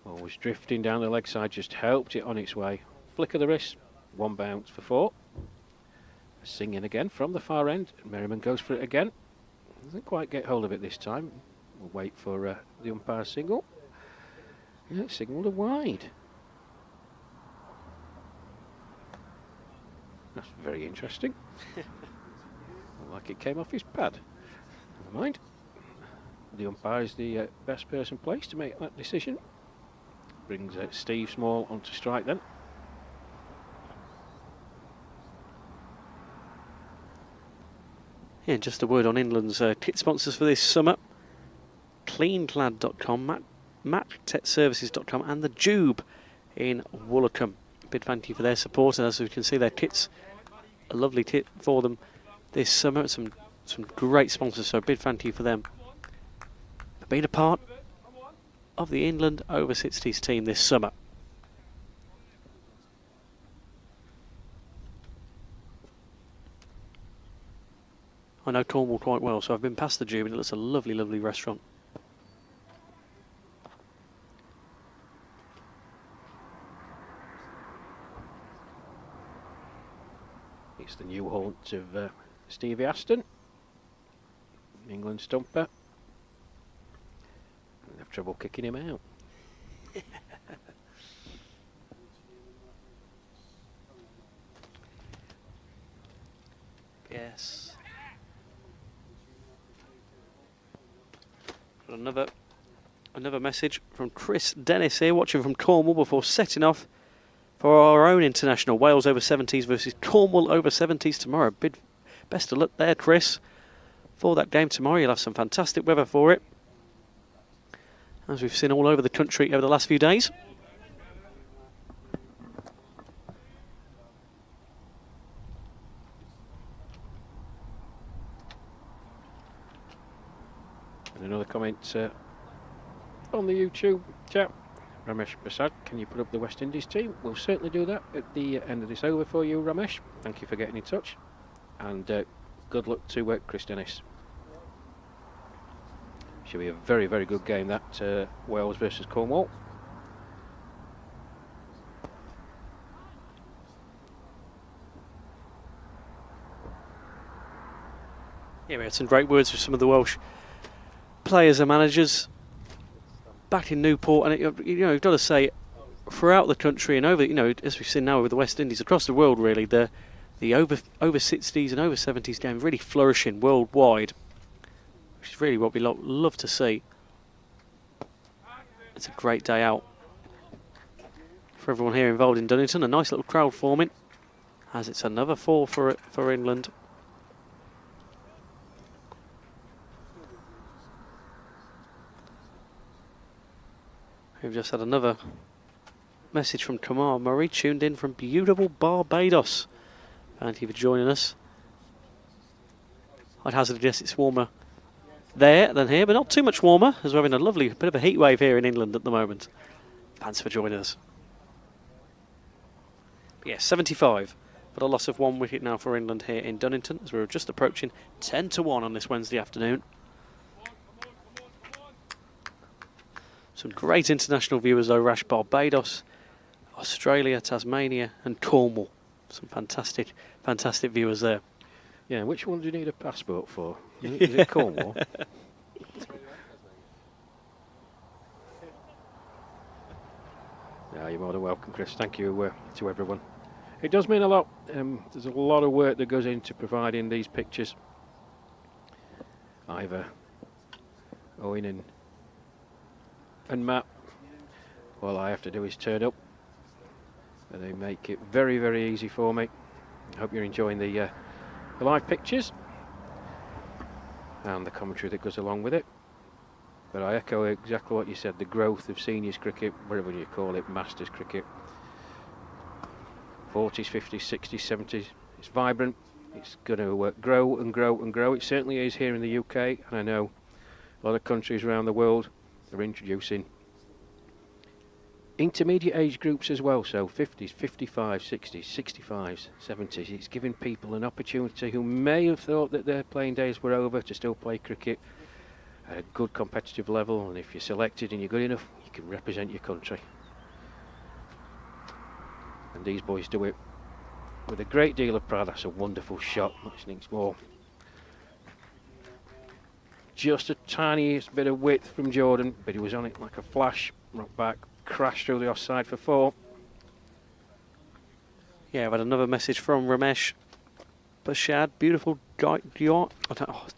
Always drifting down the leg side, just helped it on its way. Flick of the wrist, one bounce for 4. Singing again from the far end. Merriman goes for it again. Doesn't quite get hold of it this time. We'll wait for the umpire's signal. Yeah, signalled a wide. That's very interesting. Like it came off his pad. Never mind. The umpire is the best person placed to make that decision. Brings Steve Small onto strike then. Yeah, just a word on England's kit sponsors for this summer. Cleanclad.com, MatTechServices.com and the Jube in Woolacombe. Big thank you for their support, and as we can see, their kit's a lovely kit for them this summer. Some great sponsors, so a big thank you for them for being a part of the England over 60s team this summer. I know Cornwall quite well, so I've been past the Jube and it looks a lovely, lovely restaurant. It's the new haunt of Stevie Aston, England stumper. They have trouble kicking him out. Yes. Got another message from Chris Dennis here, watching from Cornwall before setting off for our own international Wales over 70s versus Cornwall over 70s tomorrow. Best of luck there, Chris, for that game tomorrow. You'll have some fantastic weather for it, as we've seen all over the country over the last few days. And another comment on the YouTube chat. Ramesh Prasad, can you put up the West Indies team? We'll certainly do that at the end of this over for you, Ramesh. Thank you for getting in touch. And good luck to Chris Dennis. Should be a very, very good game, that Wales versus Cornwall. Yeah, we had some great words with some of the Welsh players and managers back in Newport, and you've got to say, throughout the country and over, as we've seen now with the West Indies across the world, really, the over 60s and over 70s game really flourishing worldwide, which is really what we love to see. It's a great day out for everyone here involved in Dunningon. A nice little crowd forming, as it's another 4 for England. We've just had another message from Kamar Murray, tuned in from beautiful Barbados. Thank you for joining us. I'd hazard a guess it's warmer there than here, but not too much warmer, as we're having a lovely bit of a heat wave here in England at the moment. Thanks for joining us. But yeah, 75 for the loss of 1 wicket now for England here in Dunnington, as we're just approaching 10-1 on this Wednesday afternoon. Some great international viewers though, Rash. Barbados, Australia, Tasmania and Cornwall. Some fantastic viewers there. Yeah, which one do you need a passport for? Is it Cornwall? Yeah, you're more than welcome, Chris. Thank you to everyone. It does mean a lot. There's a lot of work that goes into providing these pictures. Either Owen and Matt, all I have to do is turn up, and they make it very, very easy for me. I hope you're enjoying the live pictures and the commentary that goes along with it. But I echo exactly what you said, the growth of seniors cricket, whatever you call it, masters cricket, 40s, 50s, 60s, 70s, it's vibrant, it's going to grow and grow and grow. It certainly is here in the UK, and I know a lot of countries around the world are introducing intermediate age groups as well, so 50s, 55s, 60s, 65s, 70s. It's giving people an opportunity who may have thought that their playing days were over to still play cricket at a good competitive level, and if you're selected and you're good enough, you can represent your country. And these boys do it with a great deal of pride. That's a wonderful shot. Much needs more. Just a tiniest bit of width from Jordan, but he was on it like a flash. Rock back, crashed through the offside for 4. Yeah, I've had another message from Ramesh Bashad, beautiful I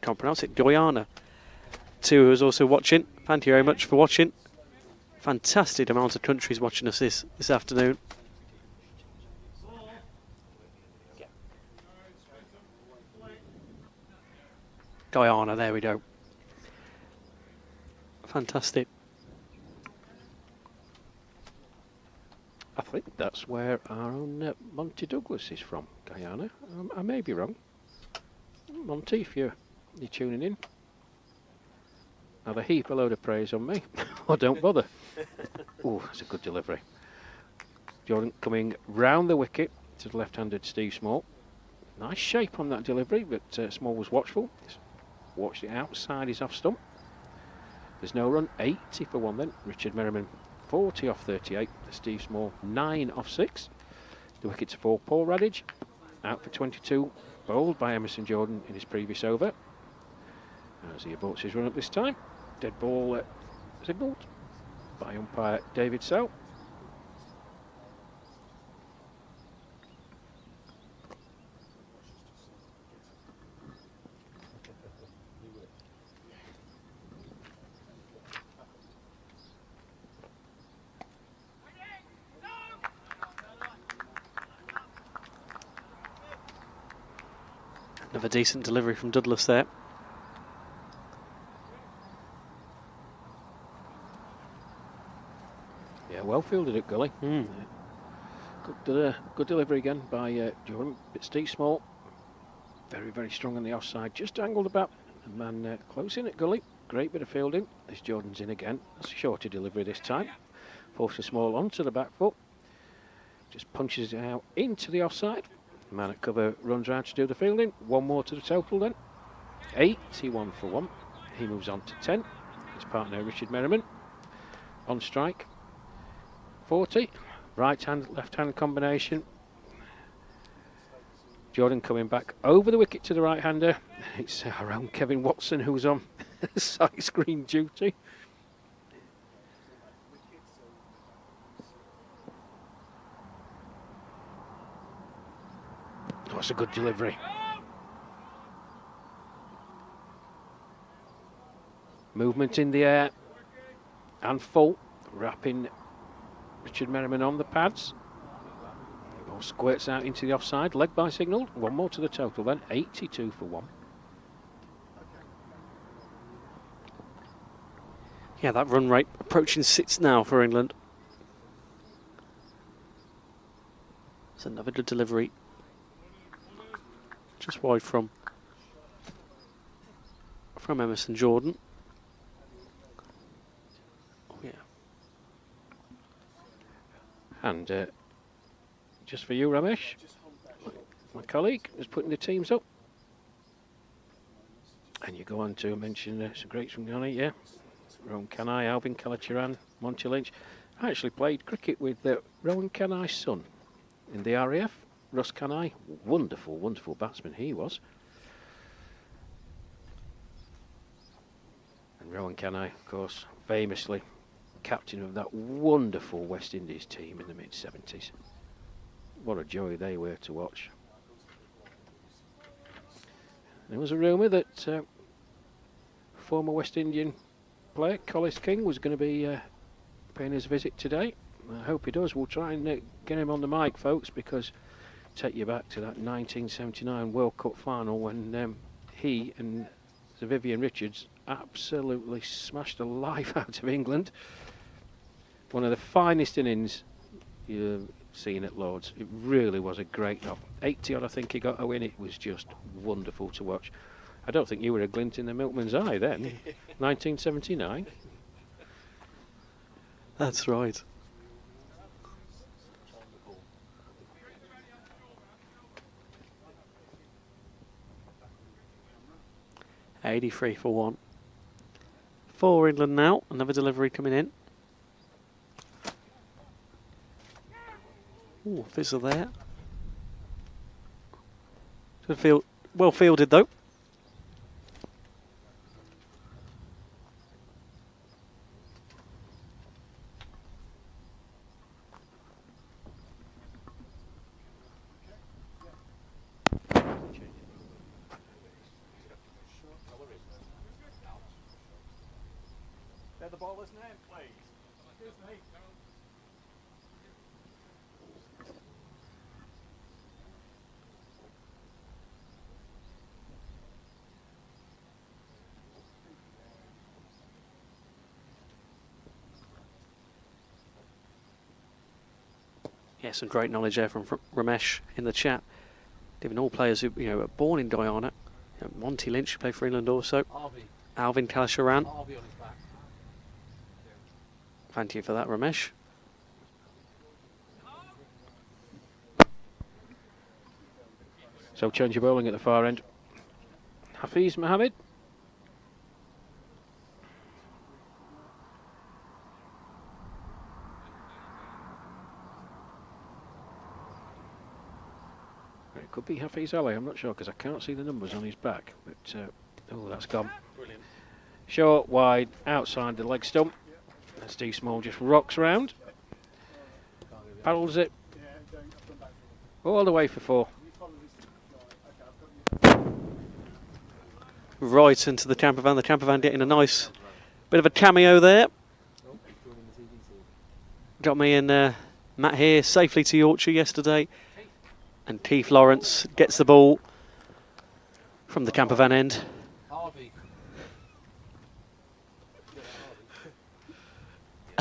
can't pronounce it, Guyana, too, who's also watching. Thank you very much for watching. Fantastic amount of countries watching us this afternoon. Guyana, there we go. Fantastic. I think that's where our own Monty Douglas is from, Guyana. I may be wrong. Monty, if you're tuning in, have a heap a load of praise on me, or don't bother. Oh, that's a good delivery. Jordan coming round the wicket to the left-handed Steve Small. Nice shape on that delivery, but Small was watchful. Watched it outside his off stump. There's no run. 80 for 1 then. Richard Merriman 40 off 38. Steve Small 9 off 6. The wickets for Paul Radage. Out for 22. Bowled by Emerson Jordan in his previous over. As he aborts his run up this time. Dead ball signalled by umpire David Sell. Another decent delivery from Douglas there. Yeah, well fielded at gully. Good delivery again by Jordan. But Steve Small, very, very strong on the offside. Just angled about. The man close in at gully. Great bit of fielding. As Jordan's in again. That's a shorter delivery this time. Forces Small onto the back foot. Just punches it out into the offside. The man at cover runs round to do the fielding. 1 more to the total then. 81 for 1. He moves on to 10. His partner Richard Merriman on strike. 40. Right hand, left hand combination. Jordan coming back over the wicket to the right hander. It's our own Kevin Watson who's on side screen duty. That's a good delivery. Movement in the air and full, wrapping Richard Merriman on the pads. The ball squirts out into the offside, leg by signalled. 1 more to the total then, 82 for 1. Yeah, that run rate approaching 6 now for England. It's another good delivery. Just wide from from Emerson Jordan. Oh, yeah. And just for you, Ramesh, my colleague is putting the teams up. And you go on to mention some greats from Ghana, yeah. Rowan Kanai, Alvin Kalachiran, Monty Lynch. I actually played cricket with Rowan Kanai's son in the RAF, Russ Kanai. Wonderful, wonderful batsman he was. And Rowan Kanai, of course, famously captain of that wonderful West Indies team in the mid-70s. What a joy they were to watch. There was a rumour that former West Indian player Collis King was going to be paying his visit today. I hope he does. We'll try and get him on the mic, folks, because take you back to that 1979 World Cup final when he and Sir Vivian Richards absolutely smashed the life out of England. One of the finest innings you've seen at Lord's. It really was a great knock. 80 odd, I think he got a win. It was just wonderful to watch. I don't think you were a glint in the milkman's eye then. 1979. That's right. $83 for 1. For England now. Another delivery coming in. Ooh, fizzle there. Good well fielded though. The bowler's name, please. Excuse me. Yeah, some great knowledge there from Ramesh in the chat. Giving all players who are born in Guyana. Monty Lynch played for England also. Alvin Kalacharan. Thank you for that, Ramesh. So change your bowling at the far end. Hafiz Mohammed. It could be Hafiz Ali, I'm not sure because I can't see the numbers on his back. But oh, that's gone. Brilliant. Short, wide, outside the leg stump. Steve Small just rocks round. Paddles it all the way for 4. Right into the camper van. The camper van getting a nice bit of a cameo there. Got me and Matt here safely to Yorkshire yesterday. And Keith Lawrence gets the ball from the camper van end.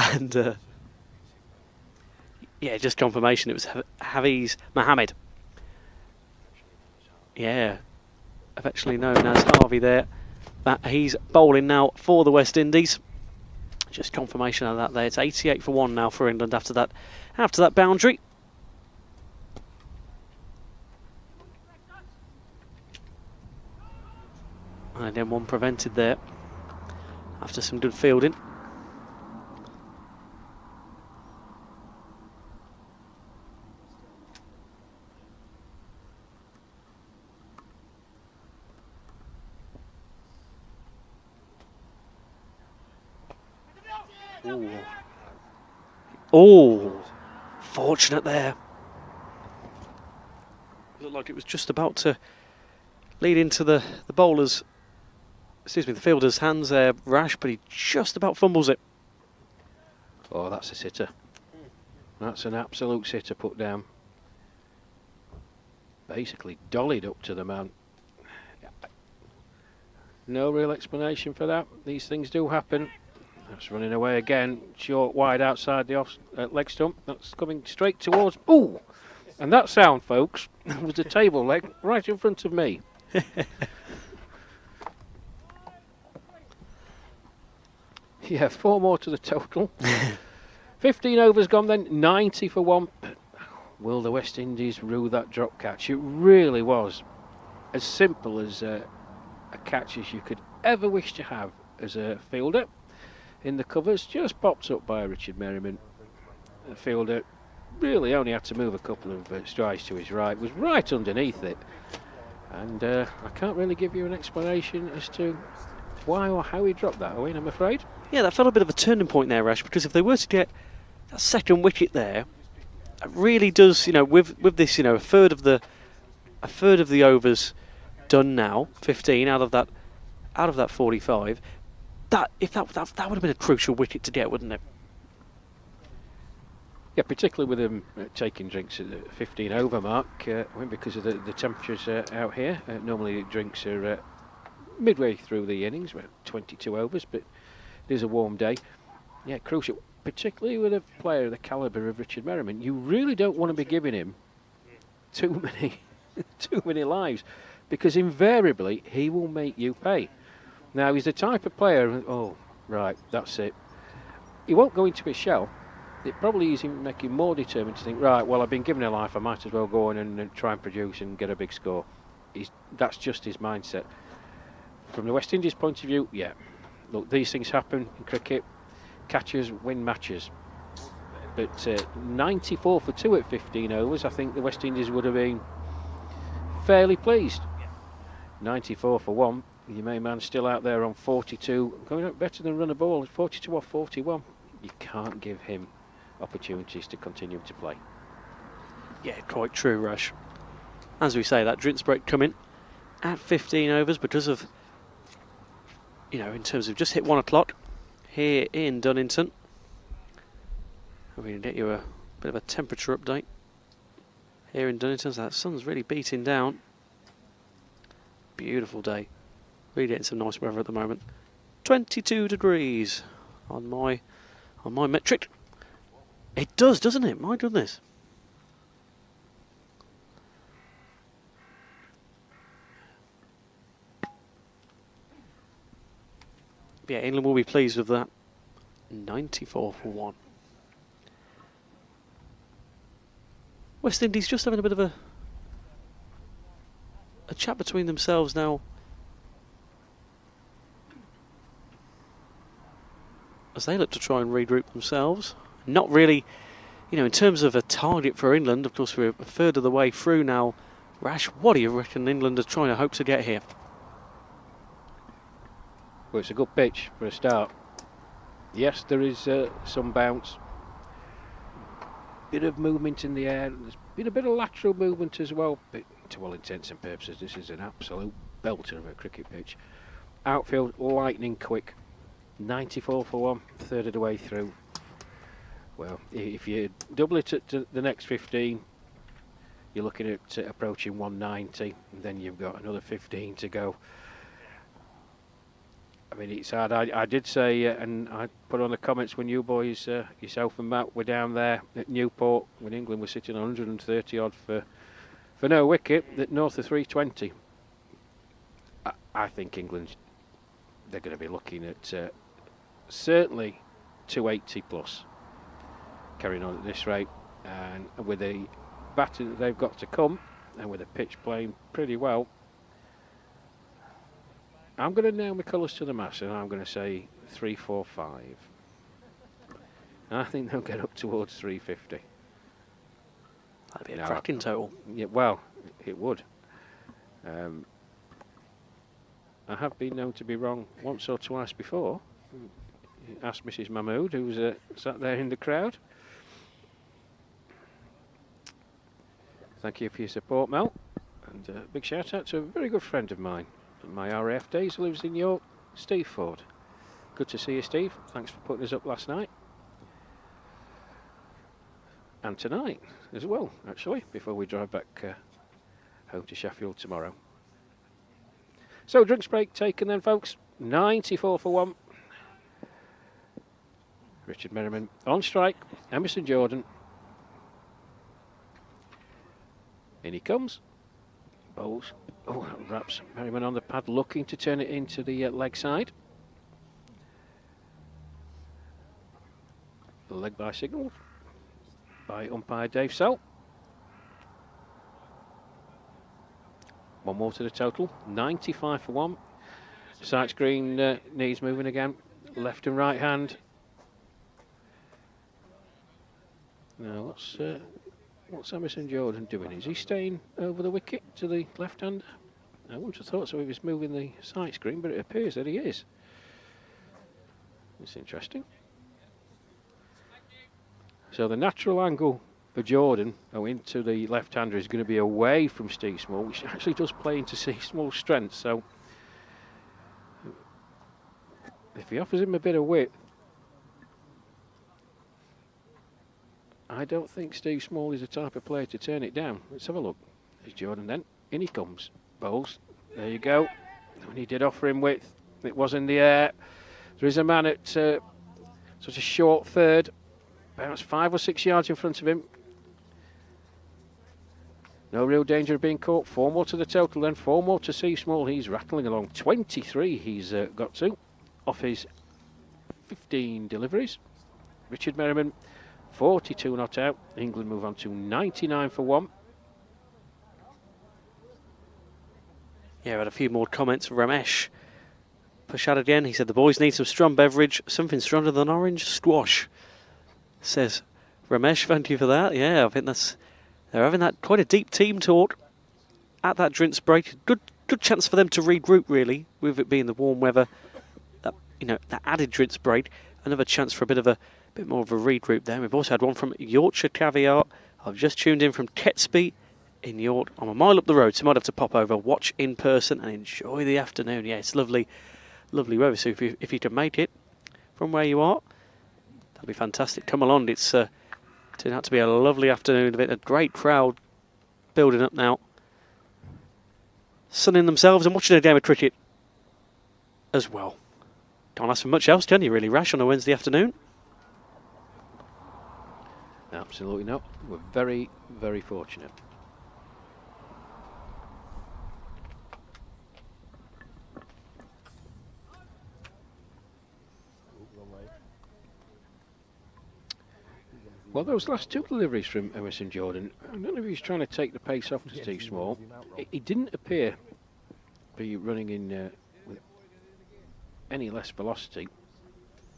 And yeah, just confirmation it was Hafiz Mohammed. Yeah, affectionately known as Harvey there. But he's bowling now for the West Indies. Just confirmation of that there. It's 88 for 1 now for England after that boundary. And then one prevented there after some good fielding. Oh, fortunate there. Looked like it was just about to lead into the bowler's, the fielder's hands there, Rash, but he just about fumbles it. Oh, that's a sitter. That's an absolute sitter put down. Basically dollied up to the man. No real explanation for that. These things do happen. That's running away again. Short, wide outside the off leg stump. That's coming straight towards. Ooh! And that sound, folks, was the table leg right in front of me. Yeah, 4 more to the total. 15 overs gone then, 90 for 1. But will the West Indies rue that drop catch? It really was as simple as a catch as you could ever wish to have as a fielder. In the covers, just popped up by Richard Merriman. The fielder really only had to move a couple of strides to his right, was right underneath it. And I can't really give you an explanation as to why or how he dropped that, Owen, I'm afraid. Yeah, that felt a bit of a turning point there, Rash, because if they were to get that second wicket there, it really does, with this, a third of the overs done now, 15 out of that 45. That would have been a crucial wicket to get, wouldn't it? Yeah, particularly with them taking drinks at the 15 over mark, because of the temperatures out here. Normally drinks are midway through the innings, about 22 overs, but it is a warm day. Yeah, crucial, particularly with a player of the calibre of Richard Merriman. You really don't want to be giving him too many lives, because invariably he will make you pay. Now, he's the type of player, oh, right, that's it. He won't go into his shell. It probably is him making more determined to think, right, well, I've been given a life, I might as well go on and try and produce and get a big score. That's just his mindset. From the West Indies point of view, yeah, look, these things happen in cricket. Catchers win matches. But 94 for 2 at 15 overs, I think the West Indies would have been fairly pleased. 94 for 1. Your main man still out there on 42, going out better than run a ball, 42 or 41. You can't give him opportunities to continue to play. Yeah, quite true, Rush. As we say, that drinks break coming at 15 overs because of, in terms of just hit 1 o'clock here in Dunnington. We're going to get you a bit of a temperature update here in Dunnington. So that sun's really beating down. Beautiful day. Really getting some nice weather at the moment. 22 degrees on my metric. It does, doesn't it? My goodness. Yeah, England will be pleased with that. 94 for 1. West Indies just having a bit of a chat between themselves now. As they look to try and regroup themselves. Not really, in terms of a target for England, of course we're a third of the way through now. Rash, what do you reckon England are trying to hope to get here? Well, it's a good pitch for a start. Yes, there is some bounce. Bit of movement in the air. There's been a bit of lateral movement as well. But to all intents and purposes, this is an absolute belter of a cricket pitch. Outfield lightning quick. 94 for 1, third of the way through. Well, if you double it to the next 15, you're looking at approaching 190, and then you've got another 15 to go. I mean, it's hard. I did say, and I put on the comments when you boys, yourself and Matt, were down there at Newport, when England was sitting on 130 odd for no wicket, that north of 320. I think England, they're going to be looking at certainly 280 plus, carrying on at this rate, and with the batting that they've got to come, and with the pitch playing pretty well, I'm going to nail my colours to the mast, and I'm going to say 345. I think they'll get up towards 350. That'd be a cracking total. Yeah, well, it would. I have been known to be wrong once or twice before. Ask Mrs. Mahmood, who's sat there in the crowd. Thank you for your support, Mel. And a big shout out to a very good friend of mine from my RAF days who lives in York, Steve Ford. Good to see you, Steve. Thanks for putting us up last night. And tonight as well, actually, before we drive back home to Sheffield tomorrow. So, drinks break taken then, folks. 94 for 1. Richard Merriman on strike. Emerson Jordan. In he comes. Bowls. Oh, wraps Merriman on the pad, looking to turn it into the leg side. leg by signal by umpire Dave Sell. One more to the total, 95 for one. Sight screen needs moving again, left and right hand. Now what's Emerson Jordan doing? Is he staying over the wicket to the left hander? I wouldn't have thought so if he's moving the sight screen, but it appears that he is. It's interesting. So the natural angle for Jordan into the left-hander is going to be away from Steve Small, which actually does play into Steve Small's strength. So if he offers him a bit of width, I don't think Steve Small is the type of player to turn it down. Let's have a look. There's Jordan then. In he comes. Bowls. There you go. When he did offer him width, it was in the air. There is a man at such a short third, about 5 or 6 yards in front of him. No real danger of being caught. 4 more to the total then. 4 more to Steve Small. He's rattling along. 23 he's got to off his 15 deliveries. Richard Merriman, 42 not out. England move on to 99 for one. Yeah, we had a few more comments. Ramesh push out again. He said the boys need some strong beverage, something stronger than orange squash. Says Ramesh, thank you for that. Yeah, I think they're having that quite a deep team talk at that drinks break. Good chance for them to regroup really, with it being the warm weather. That added drinks break. Another chance for a bit more of a regroup there. We've also had one from Yorkshire Caviar. I've just tuned in from Ketsby in York. I'm a mile up the road, so I might have to pop over, watch in person and enjoy the afternoon. Yeah, it's lovely weather. So if you can make it from where you are, that'd be fantastic. Come along. It's turned out to be a lovely afternoon. A great crowd building up now, sunning themselves and watching a game of cricket as well. Can't ask for much else, can you really, Rash, on a Wednesday afternoon? Absolutely not. We're very, very fortunate. Well, those last 2 deliveries from Emerson Jordan, I don't know if he's trying to take the pace off to Steve Small. He didn't appear to be running in with any less velocity,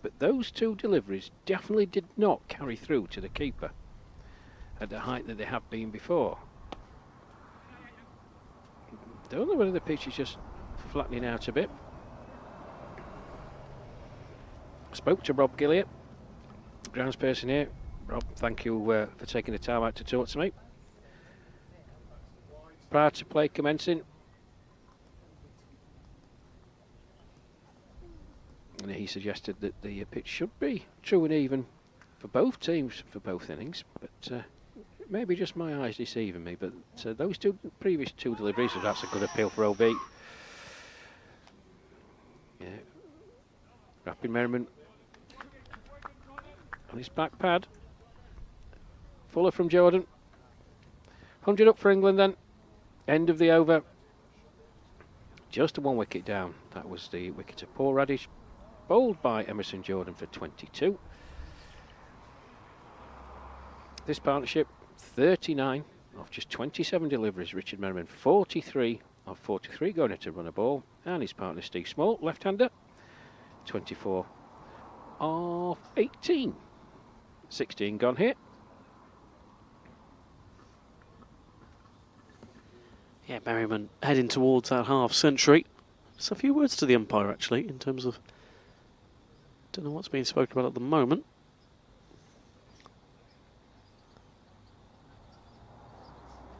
but those 2 deliveries definitely did not carry through to the keeper at the height that they have been before. Don't know whether the pitch is just flattening out a bit. I spoke to Rob Gilliott, groundsperson here. Rob, thank you for taking the time out to talk to me. Prior to play commencing, and he suggested that the pitch should be true and even for both teams for both innings, but maybe just my eyes deceiving me. But those previous 2 deliveries, that's a good appeal for OB. Yeah, Rapid Merriman on his back pad. Fuller from Jordan. 100 up for England then. End of the over. Just a 1 wicket down. That was the wicket of Paul Radish, bowled by Emerson Jordan for 22. This partnership, 39 of just 27 deliveries. Richard Merriman, 43 of 43 going to run a ball. And his partner Steve Small, left-hander, 24 of 18. 16 gone here. Yeah, Merriman heading towards that half century. Just a few words to the umpire actually, in terms of, don't know what's being spoken about at the moment.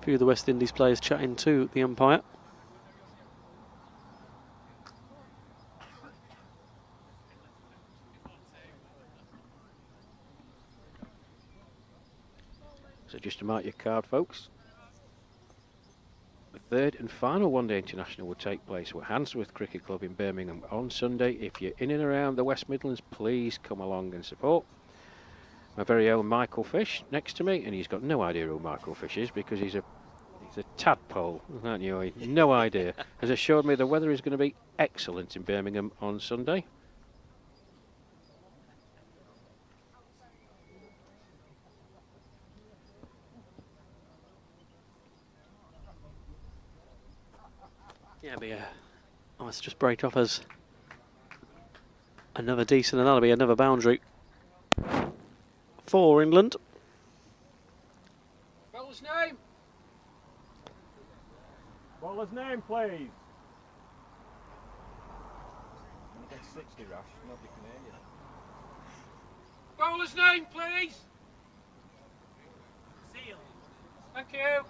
A few of the West Indies players chatting to the umpire. So just to mark your card, folks. The 3rd and final one-day international will take place at Handsworth Cricket Club in Birmingham on Sunday. If you're in and around the West Midlands, please come along and support. My very own Michael Fish next to me, and he's got no idea who Michael Fish is because he's a tadpole, aren't you? No idea. Has assured me the weather is going to be excellent in Birmingham on Sunday. Yeah, but yeah. Let's just break off as another decent, and that'll be another boundary for England. Bowler's name. Bowler's name, please. You get 60, Rash. Nobody can hear you. Bowler's name, please. Seal. Thank you.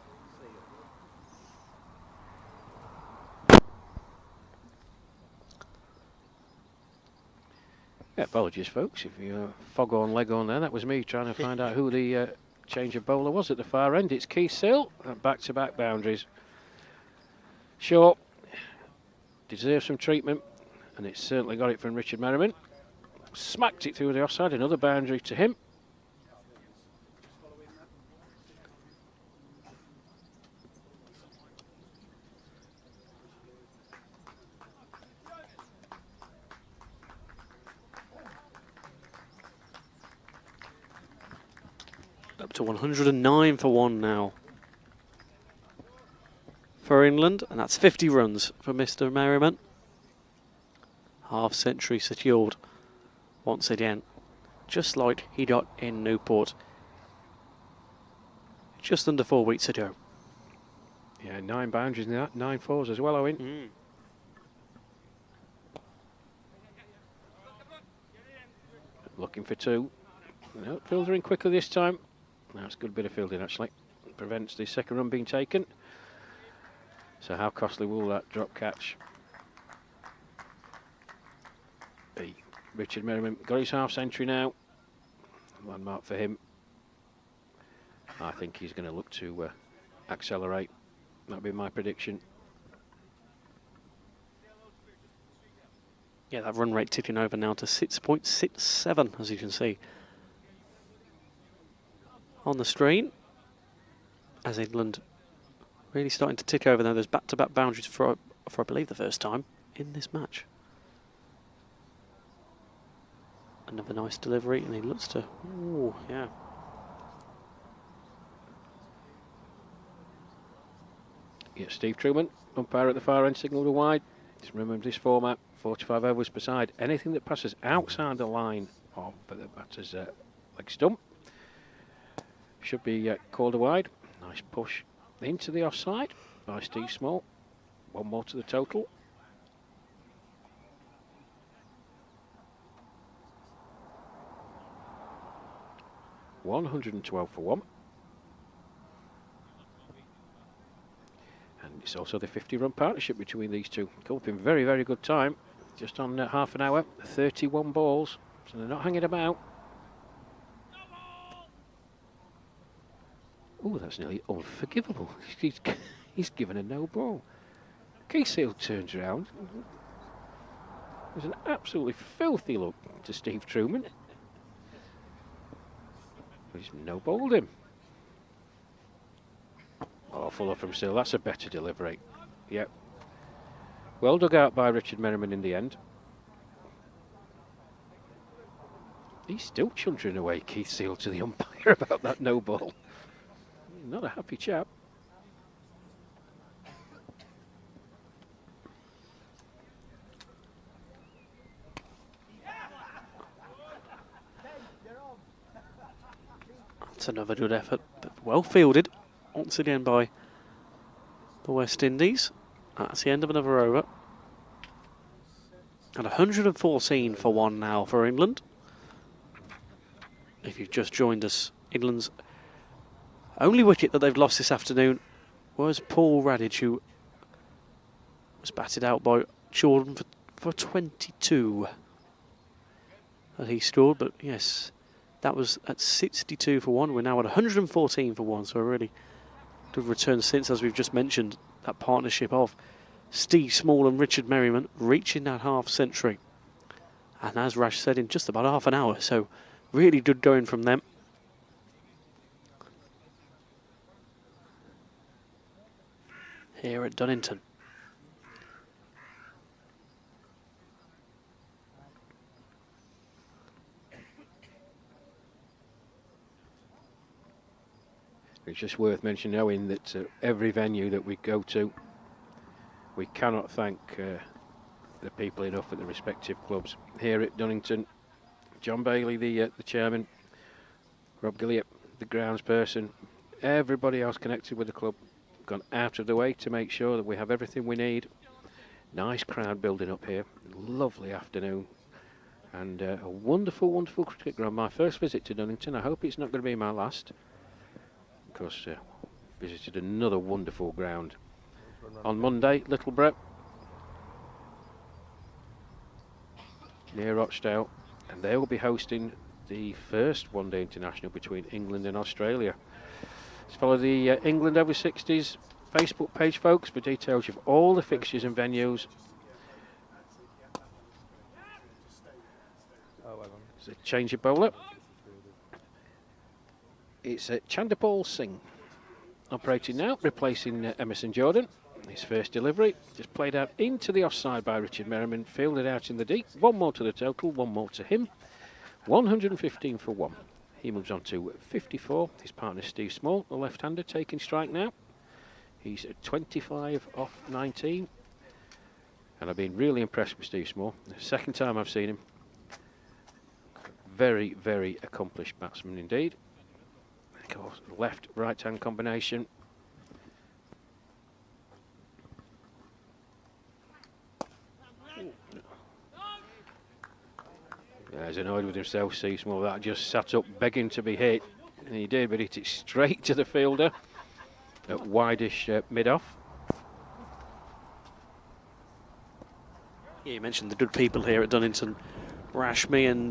Yeah, apologies, folks, if you fog on, leg on there. That was me trying to find out who the change of bowler was at the far end. It's Keith Sill, back-to-back boundaries. Sure, deserves some treatment, and it's certainly got it from Richard Merriman. Smacked it through the offside, another boundary to him. Up to 109 for 1 now for England, and that's 50 runs for Mr. Merriman. Half century secured once again, just like he got in Newport just under 4 weeks ago. Yeah, 9 boundaries in that, 9 fours as well, Owen. Looking for 2. No, fielding quicker this time. That's a good bit of fielding, actually. Prevents the second run being taken. So how costly will that drop catch be? Richard Merriman got his half century now. Landmark for him. I think he's going to look to accelerate. That'll be my prediction. Yeah, that run rate ticking over now to 6.67, as you can see on the screen. As England really starting to tick over now. There's back-to-back boundaries for I believe the first time in this match. Another nice delivery, and he looks to, oh yeah. Yeah, Steve Truman, umpire at the far end, signalled a wide. Just remember this format, 45 overs per side. Anything that passes outside the line of the batter's leg stump should be called a wide. Nice push into the offside by Steve Small. 1 more to the total. $112 for 1. And it's also the 50-run partnership between these two. Come up in very, very good time. Just on half an hour, 31 balls. So they're not hanging about. Oh, that's nearly unforgivable. He's given a no ball. Keysale turns around. There's an absolutely filthy look to Steve Truman. He's no balled him. Oh, Fuller from Sill. That's a better delivery. Yep. Well dug out by Richard Merriman in the end. He's still chuntering away Keith Seal to the umpire about that no ball. Not a happy chap. That's another good effort, but well fielded once again by the West Indies. That's the end of another over. And 114 for 1 now for England. If you've just joined us, England's only wicket that they've lost this afternoon was Paul Radich, who was batted out by Jordan for 22 that he scored. But yes, that was at 62 for 1. We're now at 114 for 1, so a really good return since, as we've just mentioned, that partnership of Steve Small and Richard Merriman reaching that half century. And as Rash said, in just about half an hour, so really good going from them. Here at Dunnington. It's just worth mentioning, Owen, that every venue that we go to, we cannot thank the people enough at the respective clubs here at Dunnington. John Bailey, the chairman, Rob Gilliott, the groundsperson, everybody else connected with the club, gone out of the way to make sure that we have everything we need. Nice crowd building up here, lovely afternoon, and a wonderful, wonderful cricket ground. My first visit to Dunnington, I hope it's not going to be my last, because visited another wonderful ground on Monday, Littleborough, near Rochdale, and they will be hosting the first one-day international between England and Australia. Let's follow the England Over 60s Facebook page, folks, for details of all the fixtures and venues. It's a change of bowler. It's Chandapal Singh operating now, replacing Emerson Jordan. His first delivery just played out into the offside by Richard Merriman, fielded out in the deep. One more to the total, one more to him. 115 for one. He moves on to 54. His partner Steve Small, the left-hander, taking strike now. He's at 25 off 19. And I've been really impressed with Steve Small. The second time I've seen him. Very, very accomplished batsman indeed. Of course, left-right-hand combination. Yeah, he's annoyed with himself, Steve Small. That just sat up begging to be hit. And he did, but hit it straight to the fielder at wideish mid-off. Yeah, you mentioned the good people here at Dunnington. Rash, me and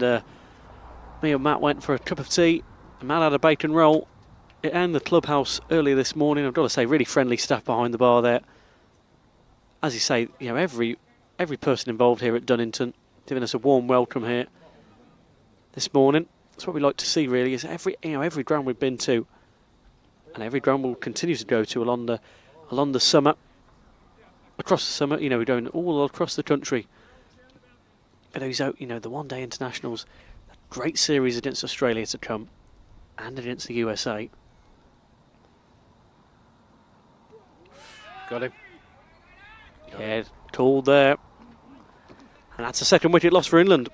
Matt went for a cup of tea. Matt had a bacon roll. And the clubhouse earlier this morning. I've got to say, really friendly staff behind the bar there. As you say, you know, every person involved here at Dunnington giving us a warm welcome here this morning. That's what we like to see, really, is every ground we've been to, and every ground we'll continue to go to along the summer, across the summer. You know, we're going all across the country. For those, you know, the one-day internationals, a great series against Australia to come, and against the USA. Got him. Yeah, called there. And that's a second wicket loss for England.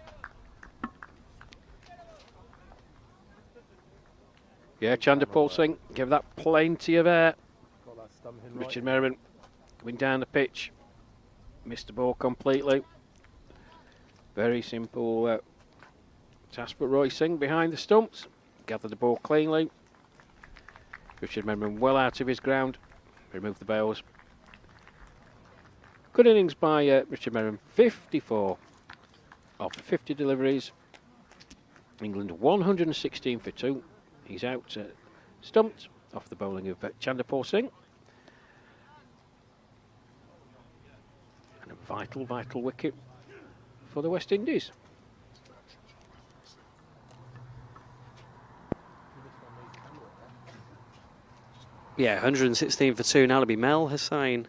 Yeah, Chandapal Singh, give that plenty of air. Richard Merriman coming down the pitch. Missed the ball completely. Very simple task for Roy Singh behind the stumps. Gathered the ball cleanly. Richard Merriman well out of his ground. Removed the bails. Good innings by Richard Merriman. 54 of the 50 deliveries. England 116 for 2. He's out stumped off the bowling of Chandapal Singh. And a vital, vital wicket for the West Indies. Yeah, 116 for 2. Now it'll be Mel Hussain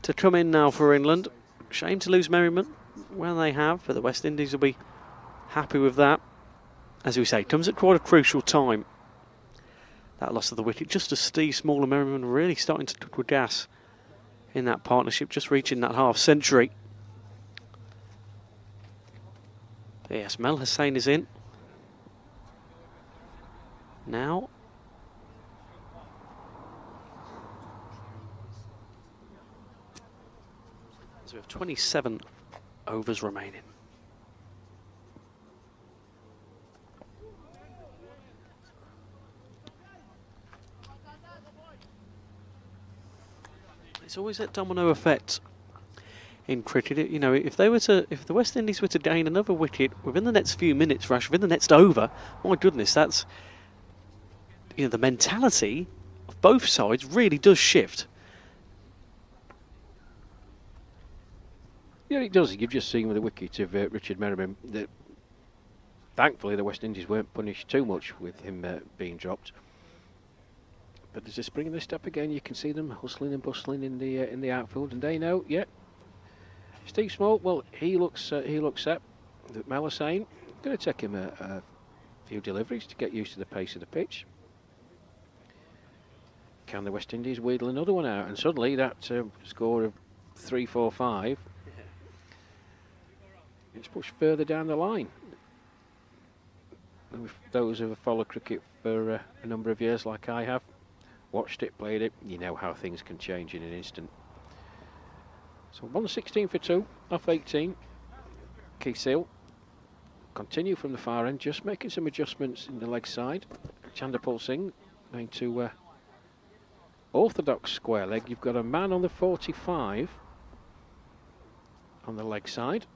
to come in now for England. Shame to lose Merriman when they have, but the West Indies will be happy with that. As we say, comes at quite a crucial time. That loss of the wicket, just as Steve Small and Merriman were really starting to cook with gas in that partnership, just reaching that half century. Yes, Mel Hussain is in. Now. So we have 27 overs remaining. It's always that domino effect in cricket. You know, if the West Indies were to gain another wicket within the next few minutes, Rash, within the next over, my goodness, that's, you know, the mentality of both sides really does shift. Yeah, it does. You've just seen with the wicket of Richard Merriman that thankfully the West Indies weren't punished too much with him being dropped. But there's a spring in the step again. You can see them hustling and bustling in the outfield, and they know, yeah. Steve Small, well, he looks set. That Mel is saying, going to take him a few deliveries to get used to the pace of the pitch. can the West Indies wheedle another one out? And suddenly that score of 3-4-5 is pushed further down the line. With those who have followed cricket for a number of years, like I have, watched it, played it, you know how things can change in an instant. So 116 for 2 off 18. Keith Seal continue from the far end, just making some adjustments in the leg side. Chandapal Singh going to orthodox square leg. You've got a man on the 45 on the leg side.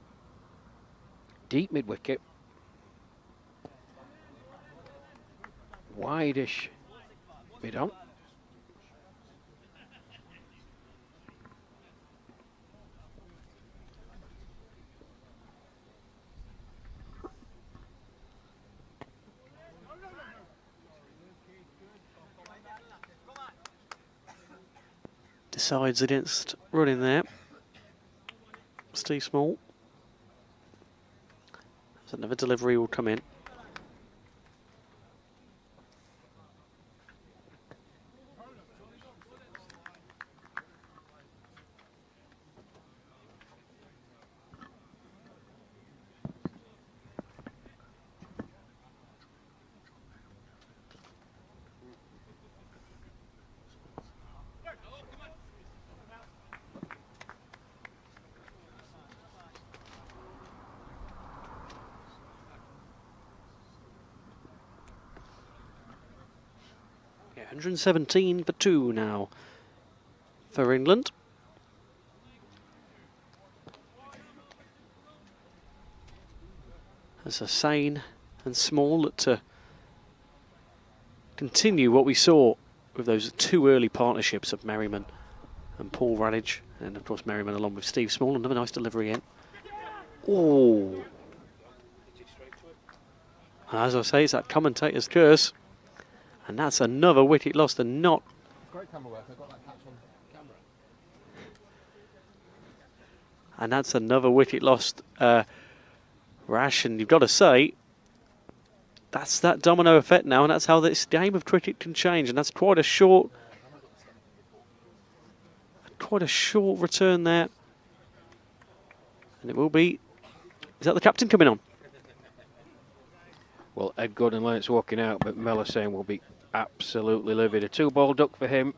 Deep mid wicket. Wide-ish mid on. Decides against running there. Steve Small. So another delivery will come in. Yeah, 117 for 2 now for England. As Hussain and Small to continue what we saw with those 2 early partnerships of Merriman and Paul Radage, and of course Merriman along with Steve Small. Another nice delivery in. Oh! As I say, it's that commentator's curse. And that's another wicket lost and not. Great camera work. I got that catch on camera. And that's another wicket lost, Rash. And you've got to say, that's that domino effect now, and that's how this game of cricket can change. And that's quite a short return there. And it will be. Is that the captain coming on? Well, Ed Gordon-Lennox walking out, but Melisane will be absolutely livid. A 2-ball duck for him.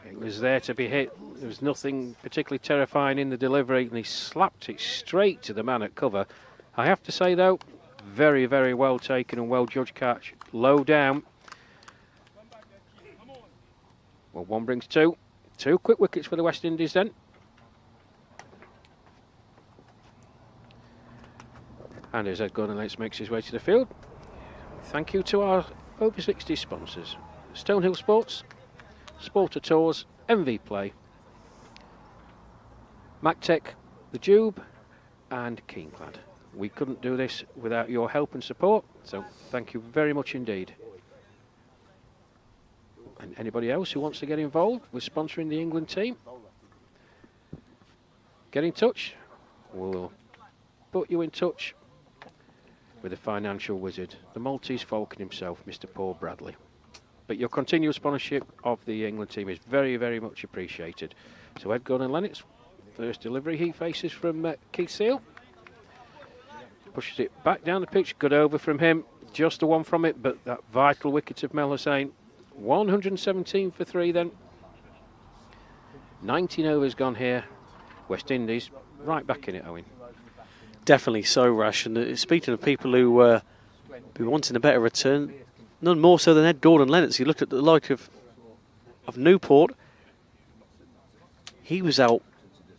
It was there to be hit. There was nothing particularly terrifying in the delivery, and he slapped it straight to the man at cover. I have to say, though, very, very well taken and well judged catch. Low down. Well, 1 brings 2. 2 quick wickets for the West Indies then. And as Ed Gordon-Lennox makes his way to the field, thank you to our over 60 sponsors: Stonehill Sports, Sporter Tours, MV Play, MacTech, The Jube, and Keenclad. We couldn't do this without your help and support, so thank you very much indeed. And anybody else who wants to get involved with sponsoring the England team, get in touch. We'll put you in touch with the financial wizard, the Maltese Falcon himself, Mr. Paul Bradley. But your continual sponsorship of the England team is very, very much appreciated. So Ed Gordon-Lennox, first delivery he faces from Keith Seal. Pushes it back down the pitch, good over from him. Just the one from it, but that vital wicket of Mel Hussain. 117 for 3 then. 19 overs gone here. West Indies right back in it, Owen. Definitely so, Rash. And speaking of people who be wanting a better return, none more so than Ed Gordon-Lennox. You look at the like of Newport. He was out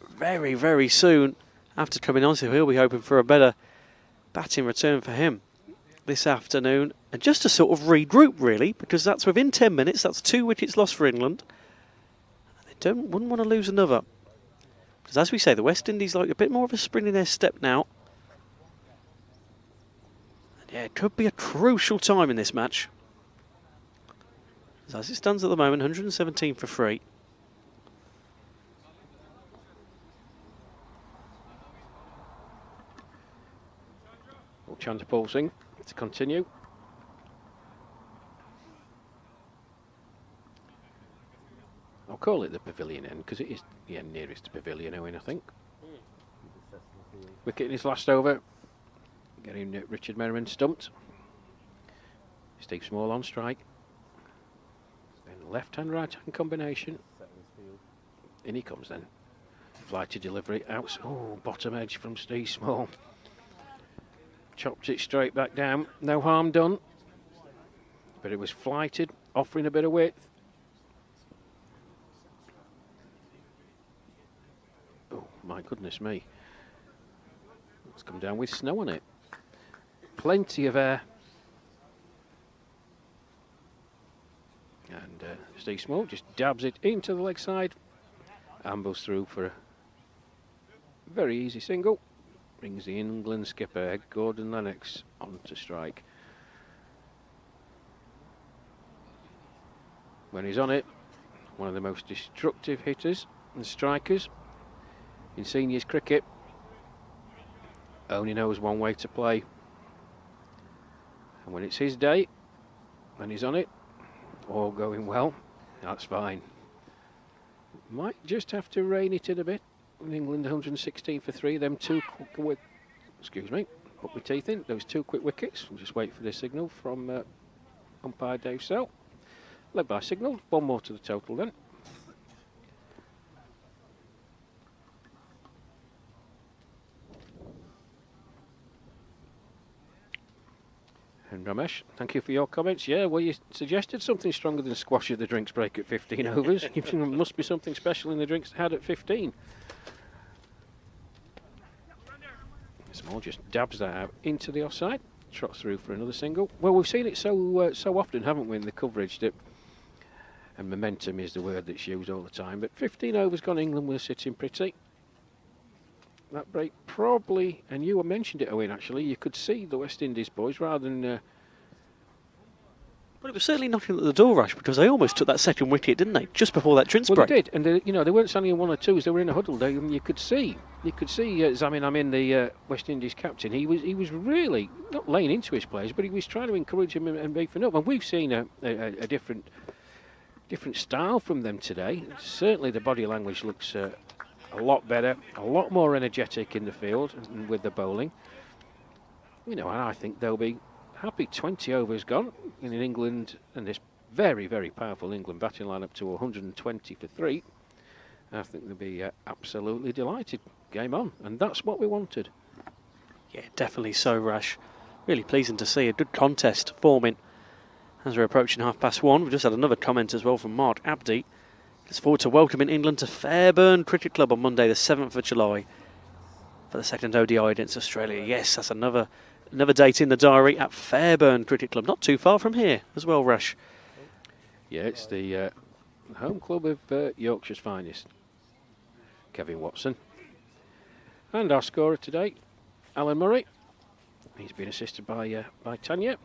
very, very soon after coming on, so he'll be hoping for a better batting return for him this afternoon. And just to sort of regroup, really, because that's within 10 minutes. That's 2 wickets lost for England. They wouldn't want to lose another. Because as we say, the West Indies like a bit more of a spring in their step now. And yeah, it could be a crucial time in this match. As it stands at the moment, 117 for 3. Well, Chandapal Singh to continue. call it the pavilion end because it is the end nearest to pavilion end, I think. Wicket in his last over. Getting Richard Merriman stumped. Steve Small on strike. Then left-hand, right-hand combination. In he comes then. Fly to delivery out. Oh, bottom edge from Steve Small. Chopped it straight back down. No harm done. But it was flighted, offering a bit of width. Oh, my goodness me. It's come down with snow on it. Plenty of air. And Steve Small just dabs it into the leg side. Ambles through for a very easy single. Brings the England skipper, Gordon Lennox, on to strike. When he's on it, one of the most destructive hitters and strikers in seniors cricket. Only knows one way to play. And when it's his day, when he's on it, all going well, that's fine. Might just have to rein it in a bit. In England 116 for 3, them two quick excuse me, put my teeth in, those 2 quick wickets. We'll just wait for the signal from umpire Dave Sell. Led by signal, 1 more to the total then. And Ramesh, thank you for your comments. Yeah, well, you suggested something stronger than squash at the drinks break at 15 overs. There must be something special in the drinks had at 15. Small just dabs that out into the offside, trots through for another single. Well, we've seen it so often, haven't we, in the coverage that, and momentum is the word that's used all the time. But 15 overs gone, England were sitting pretty. That break probably, and you mentioned it, Owen, actually, you could see the West Indies boys rather than... Well, it was certainly knocking at the door, Rush, because they almost took that second wicket, didn't they? Just before that drinks break. Well, they did, and they weren't standing in 1 or 2s, they were in a huddle. You could see Zamin Amin, the West Indies captain. He was really not laying into his players, but he was trying to encourage him and beefing up. And we've seen a different style from them today. Certainly the body language looks a lot better, a lot more energetic in the field and with the bowling. And I think they'll be happy. 20 overs gone in England, and this very, very powerful England batting line up to 120 for 3. I think they'll be absolutely delighted. Game on, and that's what we wanted. Yeah, definitely so, Rash. Really pleasing to see a good contest forming as we're approaching 1:30. We've just had another comment as well from Mark Abdi. Looks forward to welcoming England to Fairburn Cricket Club on Monday the 7th of July for the second ODI against Australia. Yes, that's another date in the diary at Fairburn Cricket Club, not too far from here as well, Rash. Yeah, it's the home club of Yorkshire's finest, Kevin Watson. And our scorer today, Alan Murray. He's been assisted by Tanya.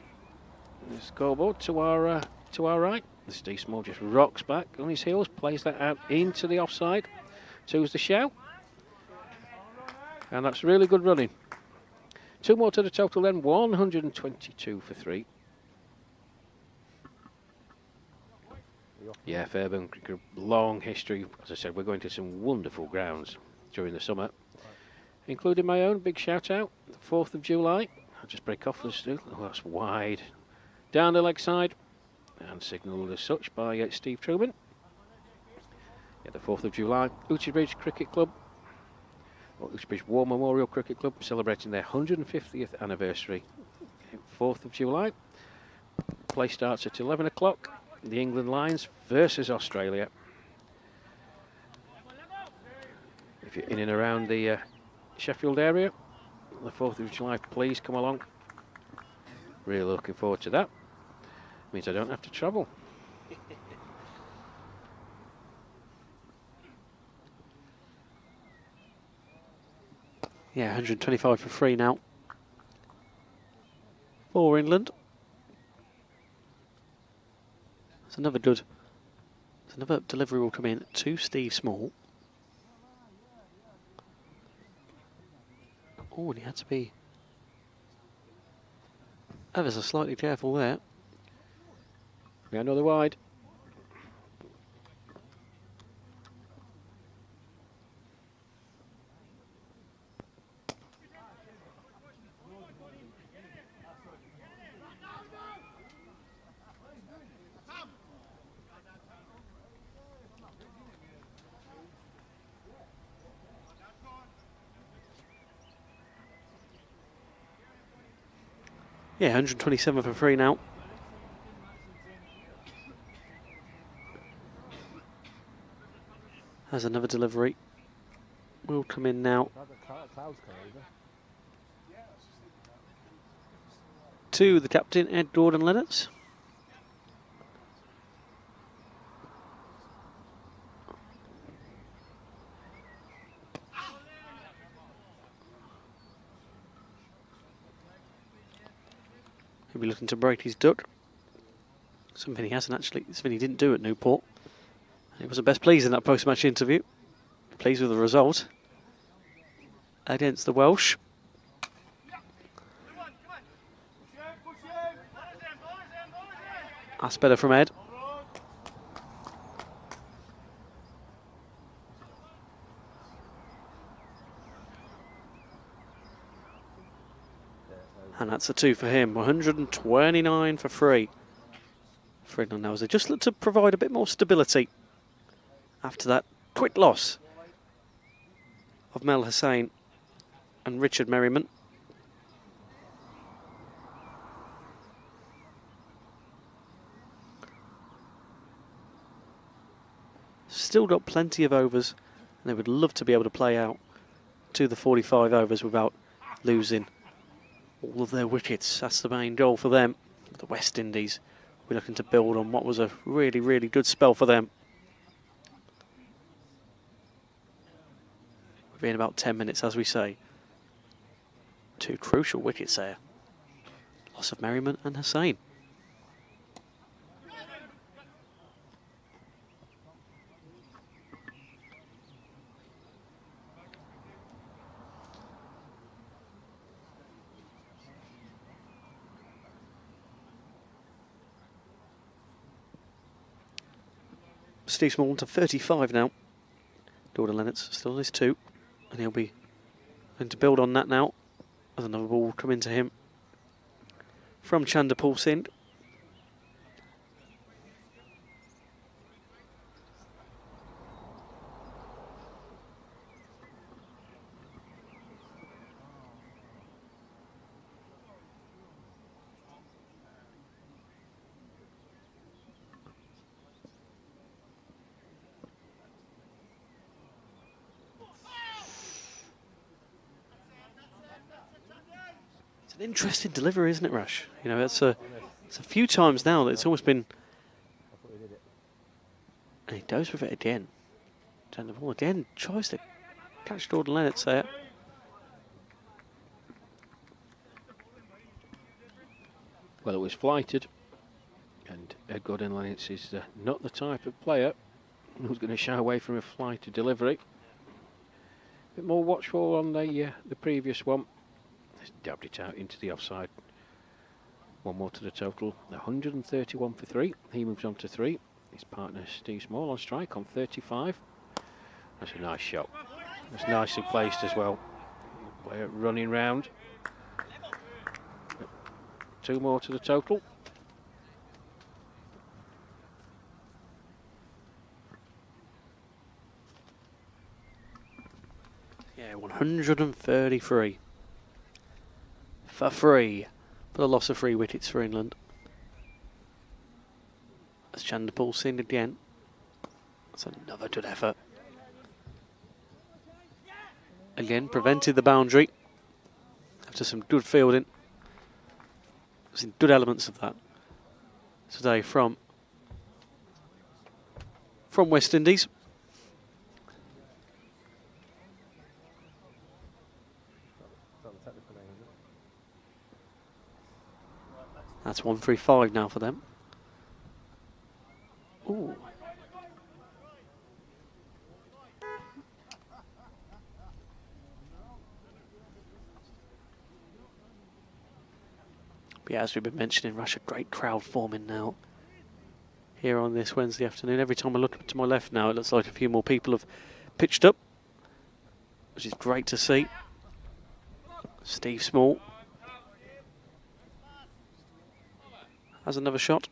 The scoreboard to our right. Steve Small just rocks back on his heels, plays that out into the offside. 2's the shout. And that's really good running. 2 more to the total then, 122 for 3. Yeah, Fairburn, long history. As I said, we're going to some wonderful grounds during the summer, including my own. Big shout out, the 4th of July. I'll just break off this. Oh, that's wide. Down the leg side, and signalled as such by Steve Truman. Yeah, the 4th of July, Uxbridge Cricket Club, or Uxbridge War Memorial Cricket Club, celebrating their 150th anniversary. 4th of July. Play starts at 11 o'clock. The England Lions versus Australia. If you're in and around the Sheffield area, the 4th of July, please come along. Really looking forward to that. Means I don't have to travel. Yeah, 125 for 3 now for England. It's another delivery will come in to Steve Small. Oh, and he had to be ever so slightly careful there. We got another wide. Yeah, 127 for free now. Has another delivery. Will come in now. To the captain, Ed Gordon-Lennox. He'll be looking to break his duck. Something he hasn't actually, something he didn't do at Newport. He wasn't best pleased in that post-match interview. Pleased with the result against the Welsh. That's better from Ed. And that's a 2 for him. 129 for free. For England now, as they just look to provide a bit more stability after that quick loss of Mel Hussain and Richard Merriman. Still got plenty of overs, and they would love to be able to play out to the 45 overs without losing all of their wickets. That's the main goal for them. The West Indies, we're looking to build on what was a really, really good spell for them. Within about 10 minutes, as we say. 2 crucial wickets there. Loss of Merriman and Hussain. Steve Small to 35 now. Gordon-Lennox still on his 2, and he'll be going to build on that now as another ball will come into him from Chanderpaul Singh. An interesting delivery, isn't it, Rush? You know, it's a few times now that it's almost been. And he goes with it again. Turn the ball again, tries to catch Gordon-Lennox there. Well, it was flighted, and Ed Gordon-Lennox is not the type of player who's going to shy away from a flighted delivery. A bit more watchful on the previous one. Dabbed it out into the offside. One more to the total. 131 for 3. He moves on to 3. His partner Steve Small on strike on 35. That's a nice shot. That's nicely placed as well. Player running round. 2 more to the total. Yeah, 133. For free, for the loss of 3 wickets for England. As Chanderpaul Singh again. That's another good effort. Again, prevented the boundary after some good fielding. Some good elements of that today from West Indies. That's 135 now for them. Ooh. But yeah, as we've been mentioning, Russia, great crowd forming now here on this Wednesday afternoon. Every time I look to my left now, it looks like a few more people have pitched up, which is great to see. Steve Small has another shot.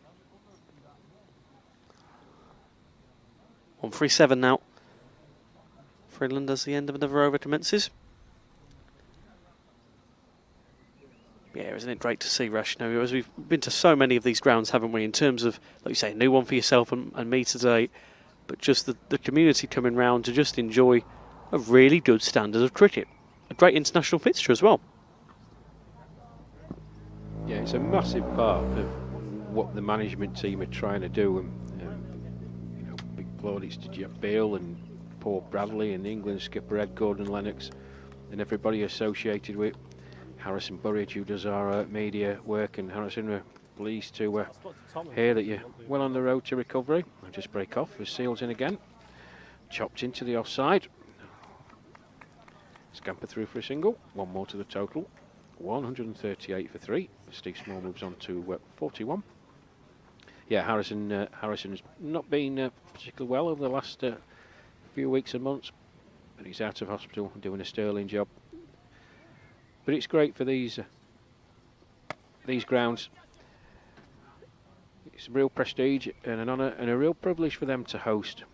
137 now. For England as the end of another over commences. Yeah, isn't it great to see, Rash? You know, as we've been to so many of these grounds, haven't we, in terms of, like you say, a new one for yourself and me today, but just the community coming round to just enjoy a really good standard of cricket. A great international fixture as well. Yeah, it's a massive part of what the management team are trying to do. And you know, big plaudits to Jeff Beale and Paul Bradley and England skipper Ed Gordon-Lennox and everybody associated with Harrison Burridge, who does our media work. And Harrison, we're pleased to hear that you're well on the road to recovery. I'll just break off as Seals in again. Chopped into the offside. Scamper through for a single. One more to the total. 138 for 3. Steve Small moves on to 41. Yeah, Harrison's not been particularly well over the last few weeks and months, but he's out of hospital doing a sterling job. But it's great for these grounds. It's a real prestige and an honour and a real privilege for them to host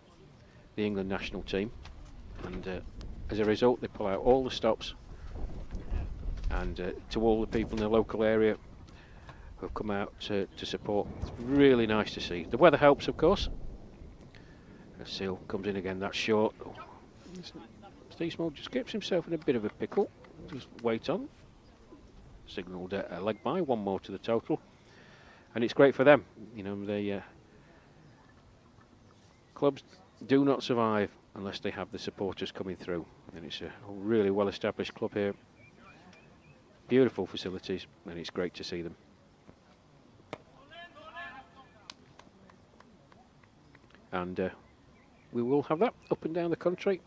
the England national team. And as a result, they pull out all the stops. And to all the people in the local area who have come out to support, it's really nice to see. The weather helps, of course. As Seal comes in again, that's short. Steve Small just gets himself in a bit of a pickle. Just wait on. Signalled a leg by, one more to the total. And it's great for them. You know, the clubs do not survive unless they have the supporters coming through. And it's a really well-established club here. Beautiful facilities, and it's great to see them. And we will have that up and down the country.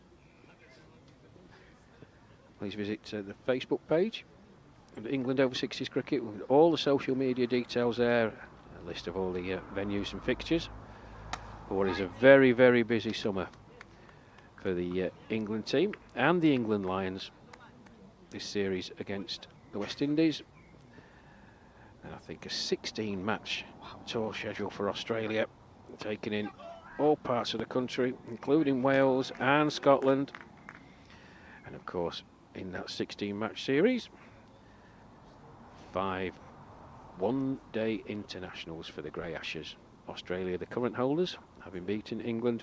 Please visit the Facebook page of England Over 60s Cricket with all the social media details there, a list of all the venues and fixtures for what is a very, very busy summer for the England team and the England Lions. This series against the West Indies. And I think a 16-match tour schedule for Australia, taking in all parts of the country, including Wales and Scotland. And of course, in that 16-match series, 5 one-day internationals for the Grey Ashes. Australia, the current holders, having beaten England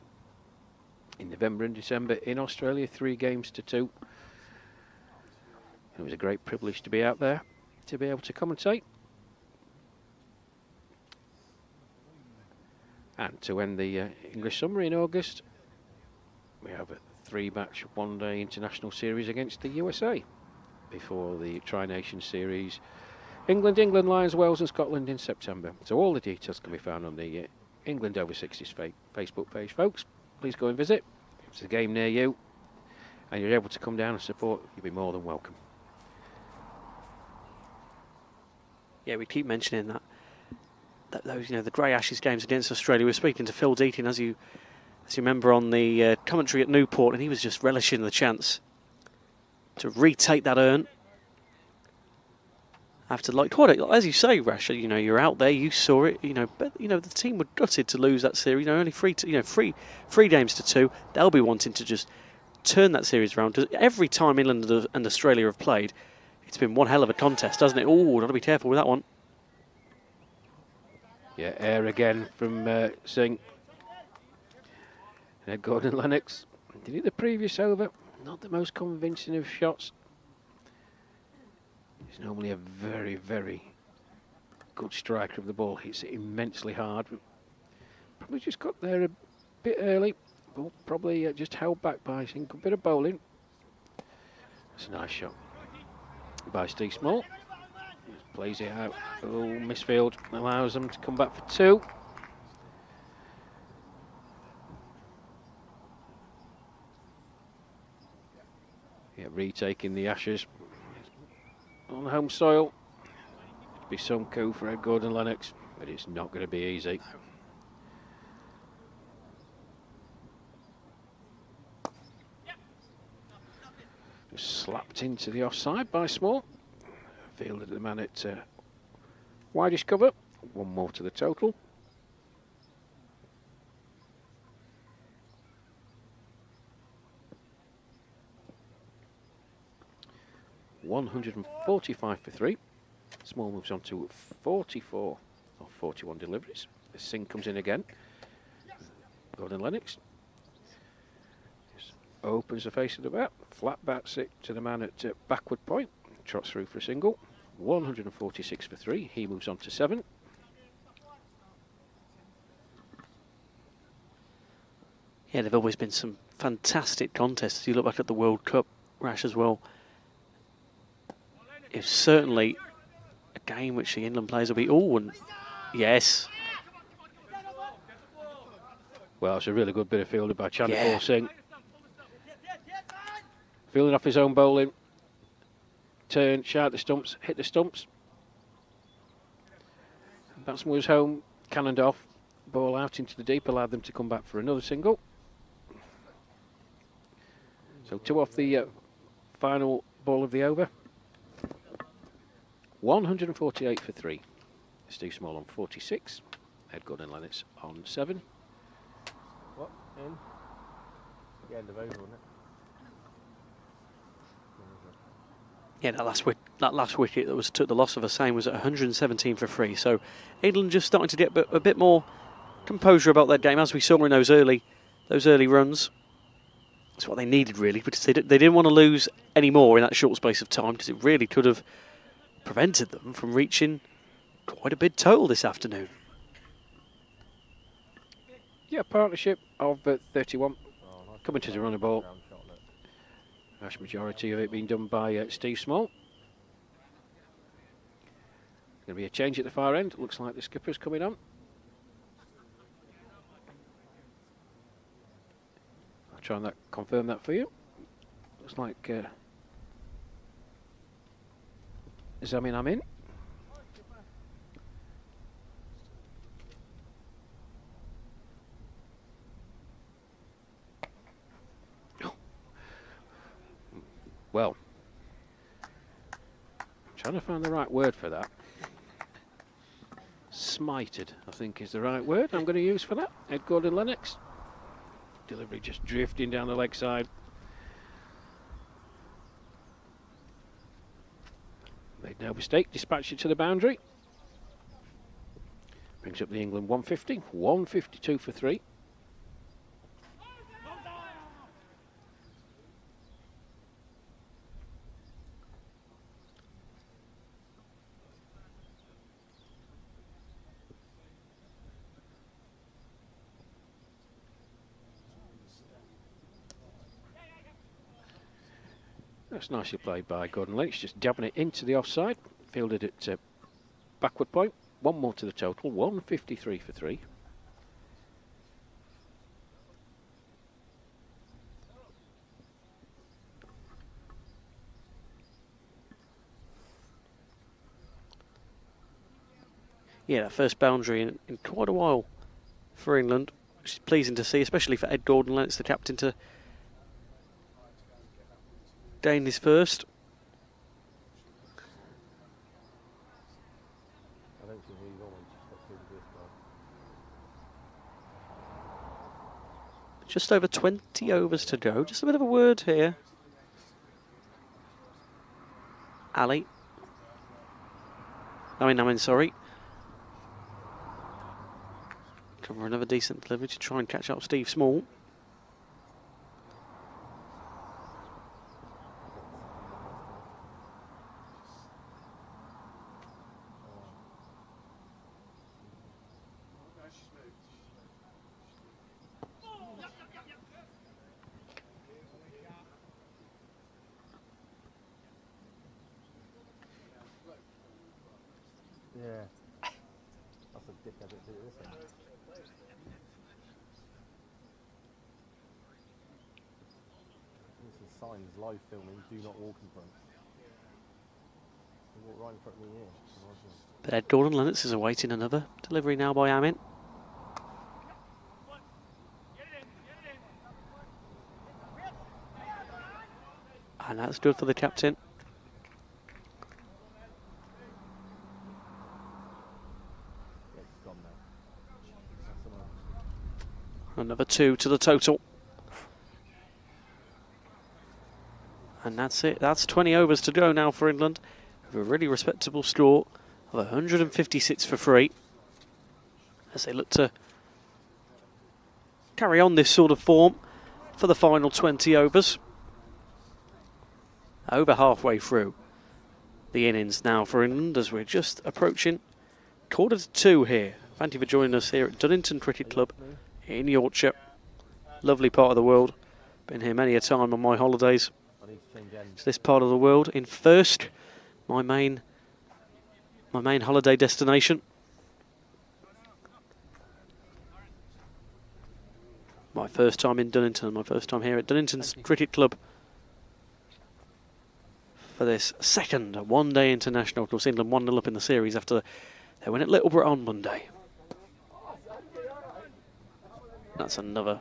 in November and December in Australia, 3 games to 2. It was a great privilege to be out there, to be able to commentate. And to end the English summer in August, we have a 3-match one-day international series against the USA before the Tri-Nation series. England, Lions, Wales and Scotland in September. So all the details can be found on the England Over 60s Facebook page, folks. Please go and visit. If there's a game near you and you're able to come down and support, you'll be more than welcome. Yeah, we keep mentioning that those, you know, the Grey Ashes games against Australia. We were speaking to Phil Deaton, as you remember, on the commentary at Newport, and he was just relishing the chance to retake that urn after, like, quite as you say, Rash. You know, you're out there, you saw it. You know, but you know the team were gutted to lose that series. You know, only three games to 2. They'll be wanting to just turn that series around. Because every time England and Australia have played, it's been one hell of a contest, hasn't it? Oh, got to be careful with that one. Yeah, air again from Singh. Ed Gordon-Lennox did it the previous over. Not the most convincing of shots. He's normally a very, very good striker of the ball. Hits it immensely hard. Probably just got there a bit early. But probably just held back by Singh. A bit of bowling. That's a nice shot by Steve Small. Just plays it out. Oh, misfield allows them to come back for 2. Yeah, retaking the Ashes on home soil. It'd be some coup for Ed Gordon-Lennox, but it's not going to be easy. Just slapped into the offside by Small. Fielded the man at widest cover. 1 more to the total. $145 for 3. Small moves on to 44 or 41 deliveries. Singh comes in again. Gordon Lennox just opens the face of the bat, flat bats it to the man at backward point, trots through for a single. 146 for 3. He moves on to 7. Yeah, there've always been some fantastic contests. You look back at the World Cup, Rash, as well. It's certainly a game which the England players will be all. And yes. Well, it's a really good bit of fielding by Chandimal Yeah. Singh. Fielding off his own bowling. Turn, shout the stumps, hit the stumps. Batsman was home, cannoned off. Ball out into the deep, allowed them to come back for another single. So 2 off the final ball of the over. 148 for 3. Steve Small on 46. Ed Gordon Lennox on 7. What? In? The end of over, wasn't it? Yeah, that last wicket that took the loss of Hussain was at 117 for 3. So England just starting to get a bit more composure about that game, as we saw in those early runs. That's what they needed, really, because they didn't want to lose any more in that short space of time, because it really could have prevented them from reaching quite a big total this afternoon. Yeah, partnership of 31. Oh, nice. Coming to the runner ball. Ground shot, look. Vast majority of it being done by Steve Small. Going to be a change at the far end. Looks like the skipper's coming on. I'll try and confirm that for you. Looks like Zamin Amin. Well, I'm trying to find the right word for that. Smited, I think, is the right word I'm going to use for that. Ed Gordon Lennox. Delivery just drifting down the leg side. Made no mistake, dispatched it to the boundary. Brings up the England 150, 152 for 3. That's nicely played by Gordon Lennox, just jabbing it into the offside. Fielded at backward point. 1 more to the total, 153 for 3. Yeah, that first boundary in quite a while for England, which is pleasing to see, especially for Ed Gordon Lennox, the captain, to gain his first. I don't think he's on Just over 20 overs to go. Just a bit of a word here. Ali. I mean, sorry. Cover another decent delivery to try and catch up Steve Small. Yeah. That's a dickhead that did this thing. This is signs live filming, do not walk in front. You walk right in front of me here. But Ed Gordon Lennox is awaiting another delivery now by Amin. And that's good for the captain. Yeah, it's gone now. Another 2 to the total. And that's it. That's 20 overs to go now for England, with a really respectable score of 156 for 3 as they look to carry on this sort of form for the final 20 overs. Over halfway through the innings now for England as we're just approaching 1:45 here. Thank you for joining us here at Dunningon Cricket Club in Yorkshire. Lovely part of the world. Been here many a time on my holidays. It's this part of the world in First, my main holiday destination. My first time in Dunningon, my first time here at Dunningon Cricket Club for this second one-day international. Of course, England 1-0 up in the series after they went at Littleborough on Monday. That's another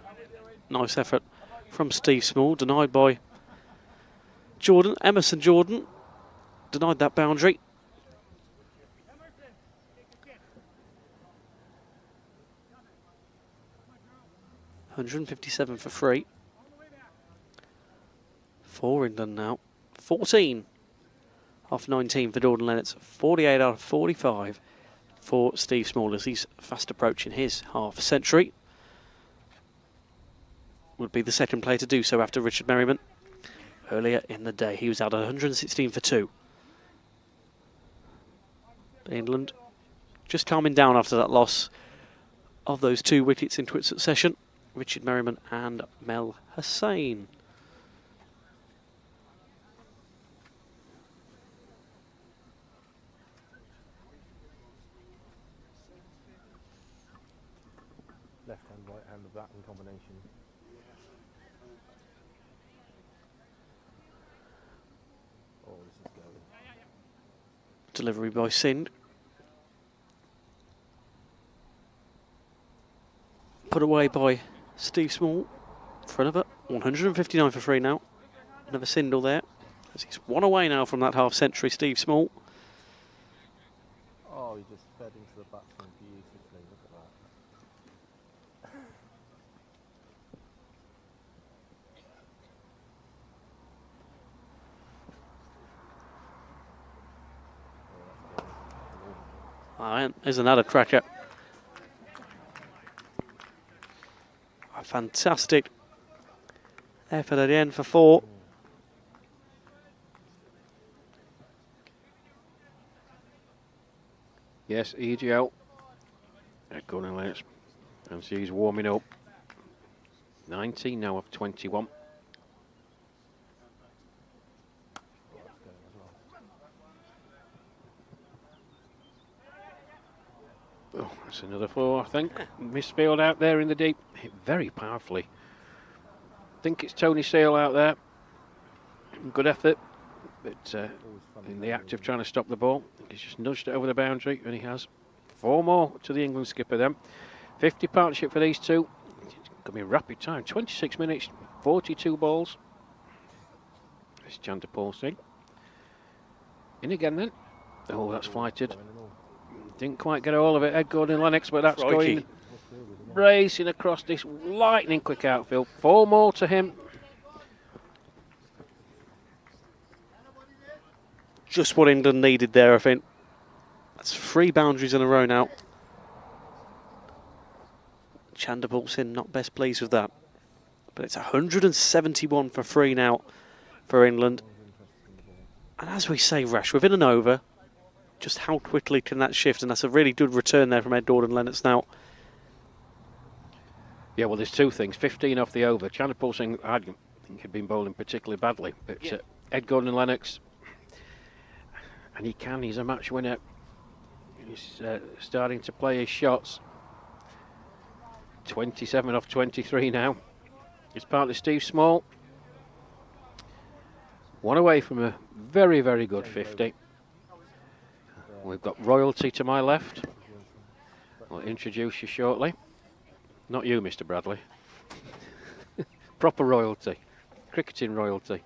nice effort from Steve Small, denied by Jordan. Emerson Jordan denied that boundary. $157 for 3. For England now. 14 off 19 for Jordan Lennox. 48 out of 45 for Steve Small as he's fast approaching his half century. Would be the second player to do so after Richard Merriman. Earlier in the day, he was out at 116 for 2. England just calming down after that loss of those 2 wickets in quick succession. Richard Merriman and Mel Hussain. Left hand, right hand of that in combination. Oh, this is going. Delivery by Singh. Put away by Steve Small. Front of it. 159 for 3 now. Another Sindel there. As he's 1 away now from that half century, Steve Small. Oh, he just fed into the batsman beautifully. Look at that. There's another cracker. A fantastic effort at the end for 4. Yes, EGL. Going Lennox. And she's warming up. 19 now of 21. Oh, that's another 4, I think. Misfield out there in the deep. Hit very powerfully. I think it's Tony Sale out there. Good effort. But in the act of trying to stop the ball, he's just nudged it over the boundary, and he has 4 more to the England skipper then. 50 partnership for these two. It's going to be a rapid time. 26 minutes, 42 balls. It's Chanderpaul Singh. In again then. Oh, that's flighted. Didn't quite get all of it, Ed Gordon Lennox, but that's going racing across this lightning quick outfield. 4 more to him. Just what England needed there, I think. That's 3 boundaries in a row now. Chanderpaul Singh not best pleased with that. But it's 171 for 3 now for England. And as we say, Rash, within an over, just how quickly can that shift? And that's a really good return there from Ed Gordon Lennox now. Yeah, well, there's 2 things. 15 off the over. Chanderpaul Singh, I think he'd been bowling particularly badly. But Ed Gordon Lennox, and he's a match winner. He's starting to play his shots. 27 off 23 now. It's partly Steve Small. 1 away from a very, very good 50. We've got royalty to my left. I'll introduce you shortly. Not you, Mr. Bradley. Proper royalty. Cricketing royalty.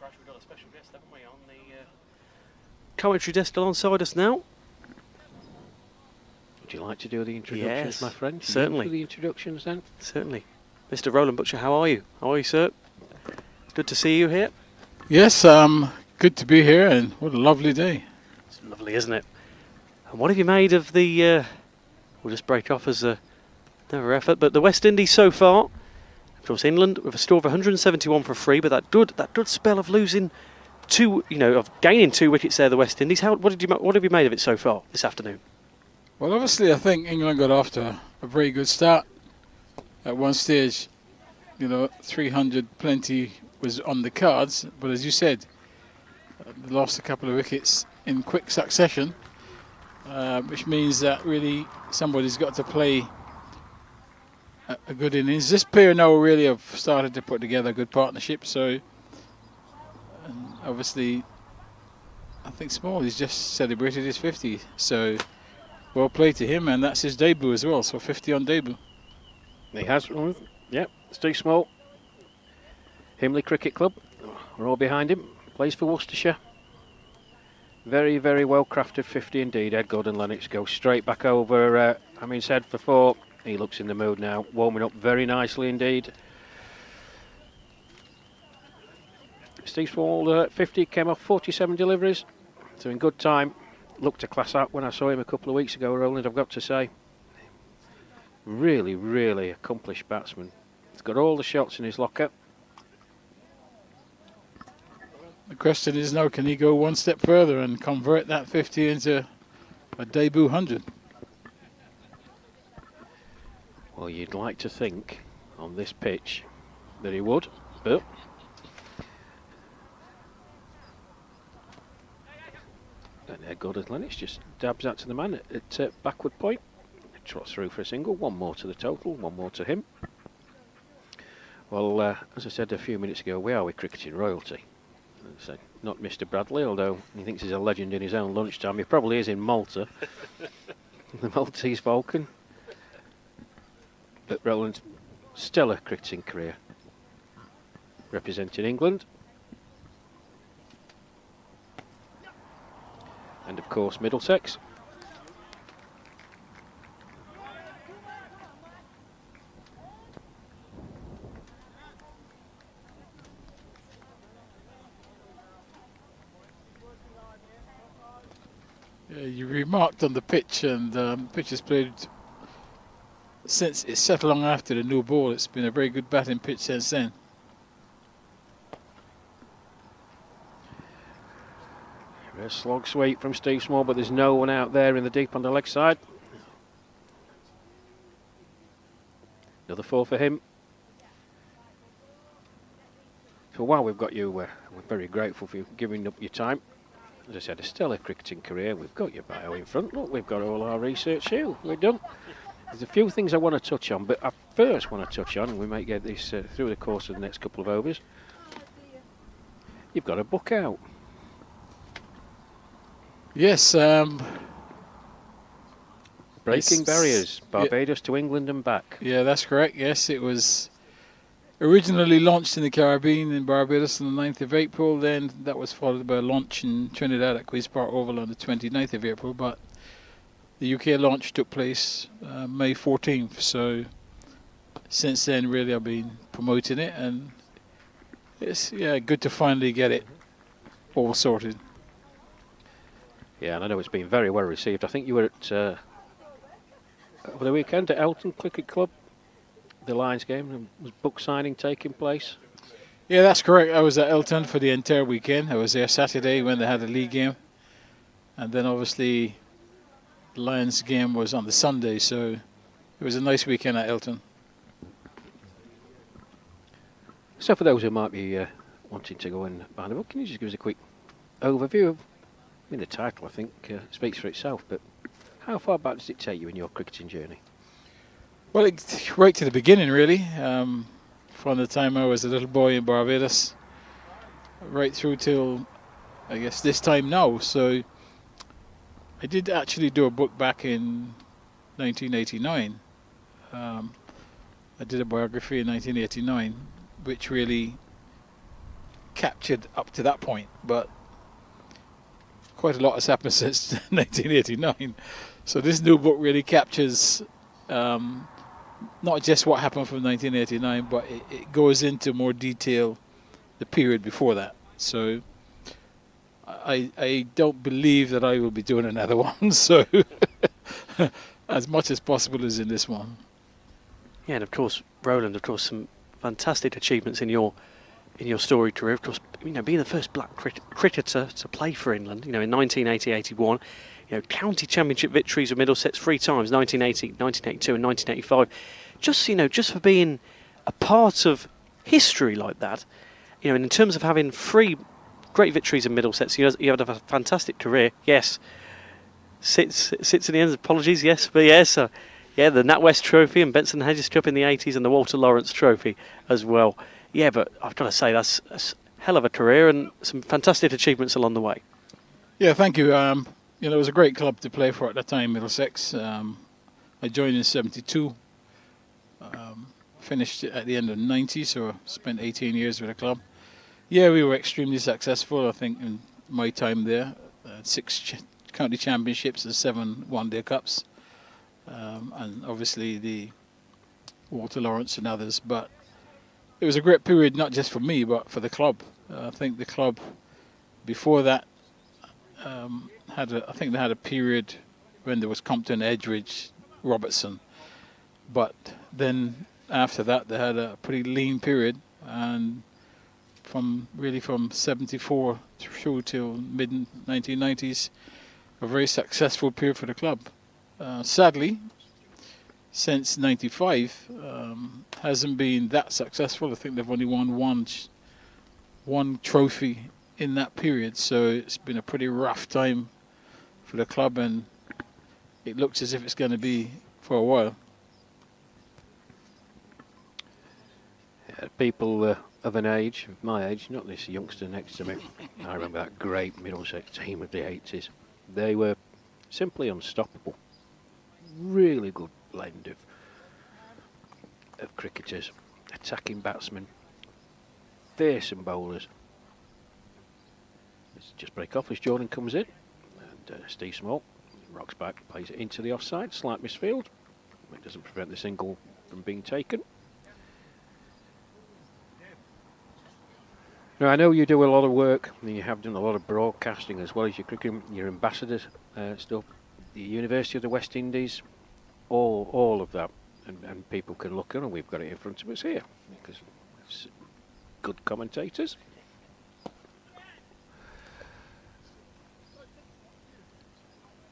Rash, we've got a special guest, haven't we, on the commentary desk alongside us now. Would you like to do the introductions, Yes, my friend? certainly. Do the introductions then. Certainly. Mr. Roland Butcher, how are you? How are you, sir? Good to see you here. Yes, good to be here, and what a lovely day. It's lovely, isn't it? And what have you made of the... we'll just break off as another effort, but the West Indies so far, of course, England with a score of 171 for free, but that good spell of losing of gaining 2 wickets there, the West Indies. What have you made of it so far this afternoon? Well, obviously, I think England got off to a very good start. At one stage, 300 plenty was on the cards, but as you said, they lost a couple of wickets in quick succession, which means that really somebody's got to play a good innings. This pair now really have started to put together a good partnership, so and obviously I think Small has just celebrated his 50, so well played to him, and that's his debut as well, so 50 on debut. He has, yep, Steve Small, Himley Cricket Club, we're all behind him, plays for Worcestershire. Very, very well crafted 50 indeed. Ed Gordon Lennox goes straight back over Amin's head for 4. He looks in the mood now, warming up very nicely indeed. Steve Small 50 came off 47 deliveries, so in good time. Looked a class out when I saw him a couple of weeks ago, Roland, I've got to say. Really, really accomplished batsman. He's got all the shots in his locker. The question is now, can he go one step further and convert that 50 into a debut 100? Well, you'd like to think on this pitch that he would, but and Gordon Lennox just dabs that to the man at backward point. Trots through for a single, one more to the total, one more to him. Well, as I said a few minutes ago, we are with cricketing royalty. So not Mr. Bradley, although he thinks he's a legend in his own lunchtime. He probably is in Malta, the Maltese Falcon. But Roland's stellar cricketing career, representing England. And of course Middlesex. You remarked on the pitch, and the pitch has played since it's set long after the new ball. It's been a very good batting pitch since then. A slog sweep from Steve Small, but there's no one out there in the deep on the leg side. Another 4 for him. So while we've got you, we're very grateful for you giving up your time. As I said, a stellar cricketing career. We've got your bio in front. Look, we've got all our research here. We're done. There's a few things I want to touch on, but I first want to touch on, and we might get this through the course of the next couple of overs. You've got a book out. Yes. Breaking Barriers, Barbados to England and back. Yeah, that's correct. Yes, it was originally launched in the Caribbean in Barbados on the 9th of April. Then that was followed by a launch in Trinidad at Queen's Park Oval on the 29th of April. But the UK launch took place May 14th. So since then, really, I've been promoting it, and it's good to finally get it all sorted. Yeah, and I know it's been very well received. I think you were at over the weekend at Elton Cricket Club, the Lions game, and was book signing taking place. Yeah, that's correct. I was at Elton for the entire weekend. I was there Saturday when they had a league game, and then obviously the Lions game was on the Sunday, so it was a nice weekend at Elton. So for those who might be wanting to go and buy the book, can you just give us a quick overview of, the title I think speaks for itself, but how far back does it take you in your cricketing journey? Well, right to the beginning, really. From the time I was a little boy in Barbados, right through till, I guess, this time now. So I did actually do a book back in 1989. I did a biography in 1989, which really captured up to that point, but quite a lot has happened since 1989. So this new book really captures not just what happened from 1989, but it goes into more detail the period before that. So I don't believe that I will be doing another one. So as much as possible is in this one. Yeah, and of course, Roland, of course, some fantastic achievements in your story career. Of course, being the first black cricketer to play for England, in 1980-81, county championship victories with Middlesex 3 times, 1980, 1982 and 1985. Just for being a part of history like that, and in terms of having 3 great victories in Middlesex, you had a fantastic career. Yes, sits in the end. Apologies, yes, but yes, the NatWest Trophy and Benson Hedges Cup in the 80s and the Walter Lawrence Trophy as well. Yeah, but I've got to say that's a hell of a career and some fantastic achievements along the way. Yeah, thank you. It was a great club to play for at that time, Middlesex. I joined in '72, finished at the end of '90, so I spent 18 years with the club. Yeah, we were extremely successful, I think, in my time there. 6 county championships and 7 one-day cups. And obviously the Walter Lawrence and others. But it was a great period, not just for me, but for the club. I think the club before that they had a period when there was Compton, Edgeridge, Robertson. But then after that, they had a pretty lean period, and from 74 through till mid 1990s, a very successful period for the club. Sadly, since '95, hasn't been that successful. I think they've only won one trophy in that period, so it's been a pretty rough time for the club, and it looks as if it's going to be for a while. People of an age, my age, not this youngster next to me, I remember that great Middlesex team of the 80s. They were simply unstoppable. Really good blend of cricketers, attacking batsmen, fearsome bowlers. Let's just break off as Jordan comes in, and Steve Small rocks back, plays it into the offside, slight misfield. It doesn't prevent the single from being taken. Now, I know you do a lot of work, and you have done a lot of broadcasting as well as your cricket, your ambassadors stuff, the University of the West Indies, all of that, and people can look at, and we've got it in front of us here, because it's good commentators.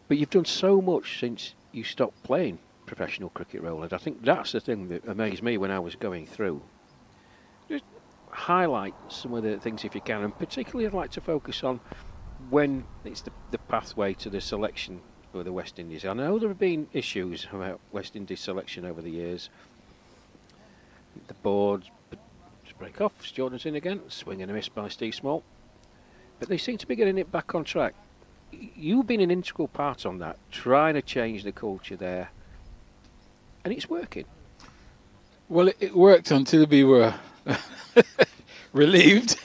But you've done so much since you stopped playing professional cricket, Roland. I think that's the thing that amazed me when I was going through. Just highlight some of the things if you can, and particularly I'd like to focus on when it's the pathway to the selection for the West Indies. I know there have been issues about West Indies selection over the years. The board, just break off, Jordan's in again, swing and a miss by Steve Small. But they seem to be getting it back on track. You've been an integral part on that, trying to change the culture there, and it's working. Well, it worked until we were relieved,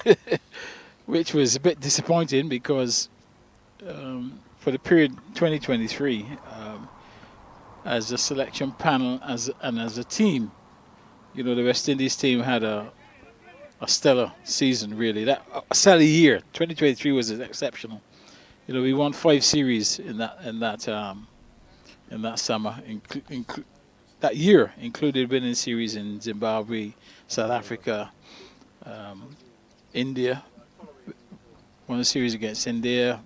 which was a bit disappointing because for the period 2023, as a selection panel as a team, the West Indies team had a stellar season, really. That a stellar year. 2023 was exceptional. We won 5 series in that summer. That year included winning series in Zimbabwe, South Africa, India. Won a series against India.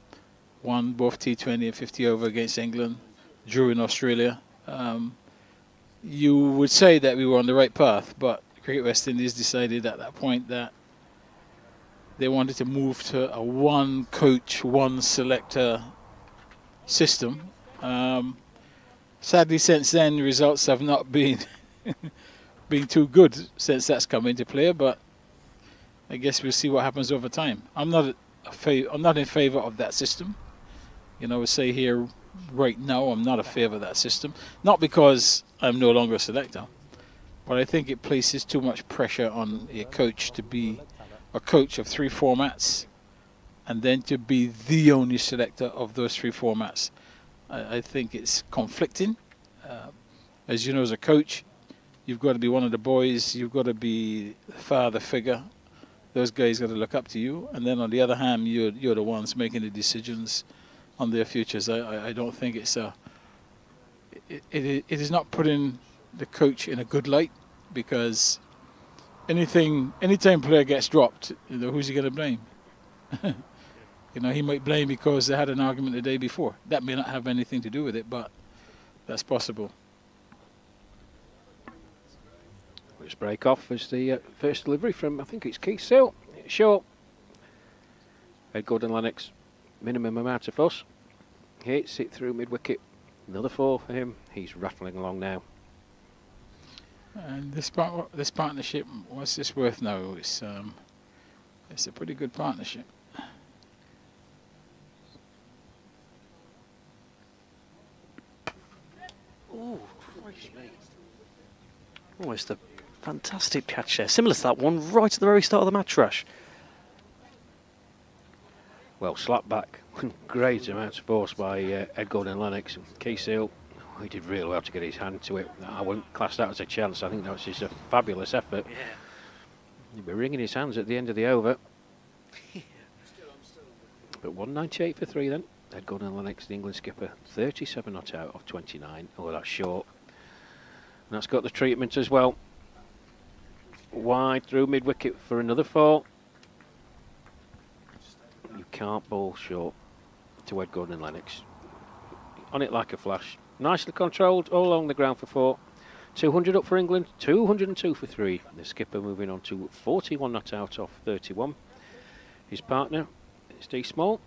Won both T20 and 50 over against England. Drew in Australia. You would say that we were on the right path, but Cricket West Indies decided at that point that they wanted to move to a one coach, one selector system. Sadly, since then, the results have not been too good since that's come into play. But I guess we'll see what happens over time. I'm not in favour of that system. I would say here right now, I'm not a favour of that system. Not because I'm no longer a selector, but I think it places too much pressure on a coach to be a coach of 3 formats, and then to be the only selector of those 3 formats. I think it's conflicting. As you know, as a coach, you've got to be one of the boys, you've got to be the father figure. Those guys got to look up to you, and then on the other hand, you're the ones making the decisions on their futures. I don't think it's it is not putting the coach in a good light, because anytime player gets dropped, who's he going to blame? He might blame because they had an argument the day before. That may not have anything to do with it, but that's possible. Let's break off as the first delivery from, I think it's Keith Sill. It's short. Ed Gordon Lennox, minimum amount of fuss. Hits it through mid-wicket. Another 4 for him. He's rattling along now. And this partnership, what's this worth now? It's a pretty good partnership. Oh, almost a fantastic catch there. Similar to that one right at the very start of the match, Rash. Well, slapped back. Great amount of force by Ed Gordon Lennox. Keith Hill, he did really well to get his hand to it. I wouldn't class that as a chance. I think that was just a fabulous effort. Yeah. He'd be wringing his hands at the end of the over. But 198 for 3 then. Ed Gordon Lennox, the England skipper, 37 not out of 29. Oh, that's short. And that's got the treatment as well. Wide through mid-wicket for another 4. You can't bowl short to Ed Gordon Lennox. On it like a flash. Nicely controlled, all along the ground for 4. 200 up for England, 202 for 3. The skipper moving on to 41 not out off 31. His partner, Steve Small.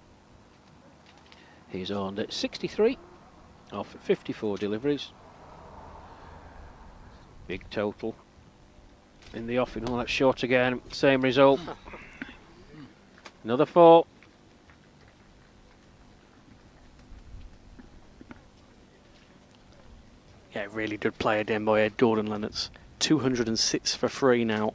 He's on at 63 off 54 deliveries. Big total. In the offing, all that short again. Same result. Another 4. Yeah, really good play again by Ed Gordon Lennox. 206 for 3 now.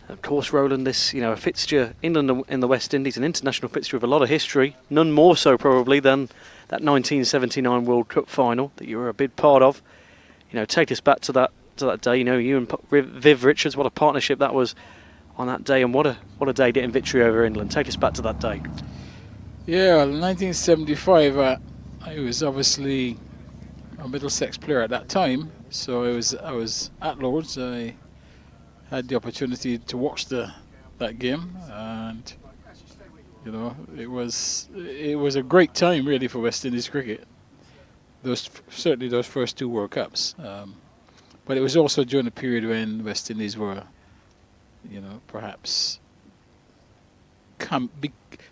And of course, Roland, this, a fixture, England in the West Indies, an international fixture with a lot of history. None more so probably than that 1979 World Cup final that you were a big part of. Take us back to that day. You and Viv Richards, what a partnership that was on that day, and what a day getting victory over England. Take us back to that day. Yeah, 1975. I was obviously a Middlesex player at that time, so I was at Lord's. I had the opportunity to watch that game, and it was a great time really for West Indies cricket. Certainly those first 2 World Cups, but it was also during a period when West Indies were, perhaps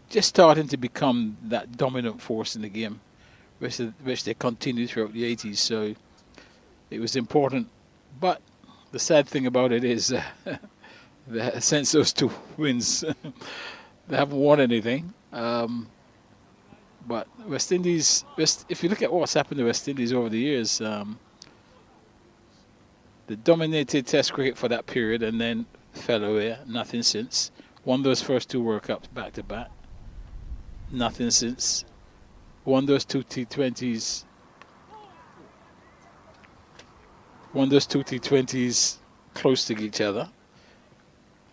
just starting to become that dominant force in the game, which they continued throughout the 80s. So it was important, but the sad thing about it is that since those 2 wins, they haven't won anything. But West Indies, if you look at what's happened to West Indies over the years, they dominated Test cricket for that period and then fell away. Nothing since. Won those first 2 World Cups back to back. Nothing since. Won those 2 T20s. Won those 2 T20s close to each other,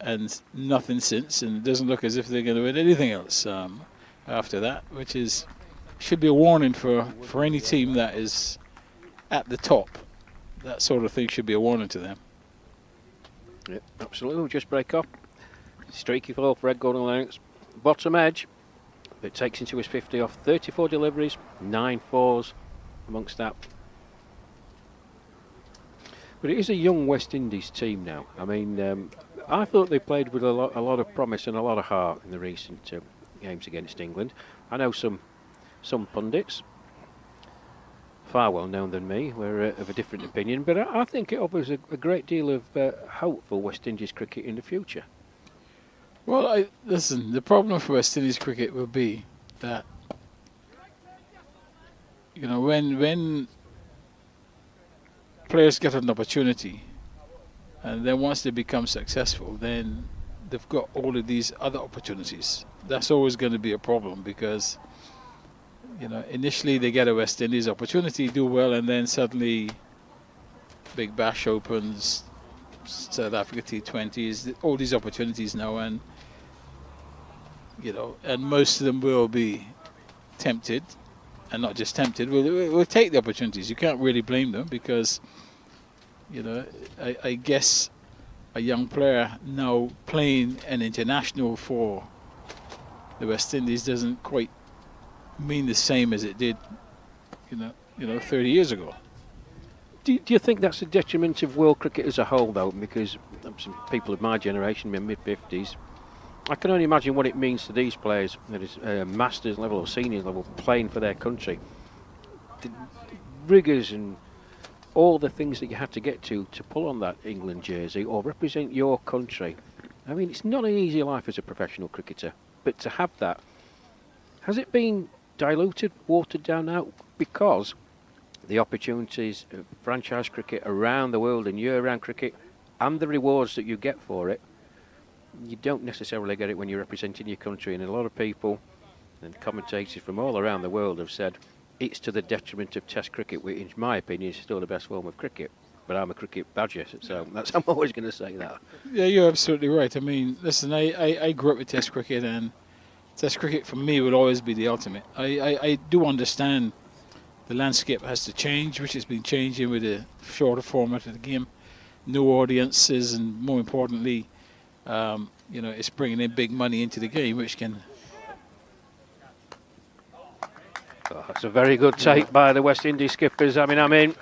and nothing since. And it doesn't look as if they're going to win anything else after that, which should be a warning for any team that is at the top. That sort of thing should be a warning to them. Yep, absolutely. We'll just break up. Streaky 4 for Ed Gordon Lennox. Bottom edge, but takes into his 50 off 34 deliveries, 9 4s amongst that. But it is a young West Indies team now. I mean, I thought they played with a lot of promise and a lot of heart in the recent games against England. I know some pundits, far well known than me, were of a different opinion, but I think it offers a great deal of hope for West Indies cricket in the future. Well, listen, the problem for West Indies cricket will be that, when players get an opportunity, and then once they become successful, then they've got all of these other opportunities. That's always going to be a problem because, initially they get a West Indies opportunity, do well, and then suddenly Big Bash opens, South Africa T20s, all these opportunities now, and and most of them will be tempted, and not just tempted, will take the opportunities. You can't really blame them because, I guess a young player now playing an international for the West Indies doesn't quite mean the same as it did, 30 years ago. Do you think that's a detriment of world cricket as a whole, though? Because some people of my generation, in mid-50s, I can only imagine what it means to these players that is masters level or seniors level playing for their country. The rigours and all the things that you have to get to pull on that England jersey or represent your country. I mean, it's not an easy life as a professional cricketer, but to have that, has it been diluted, watered down now? Because the opportunities of franchise cricket around the world and year-round cricket and the rewards that you get for it, you don't necessarily get it when you're representing your country. And a lot of people and commentators from all around the world have said it's to the detriment of Test cricket, which in my opinion is still the best form of cricket. But I'm a cricket badger, so I'm always going to say that. Yeah, you're absolutely right. I mean, listen, I grew up with Test cricket, and Test cricket for me will always be the ultimate. I do understand the landscape has to change, which has been changing with the shorter format of the game, new audiences, and more importantly, it's bringing in big money into the game, which can... Oh, that's a very good take by the West Indies skippers. I mean,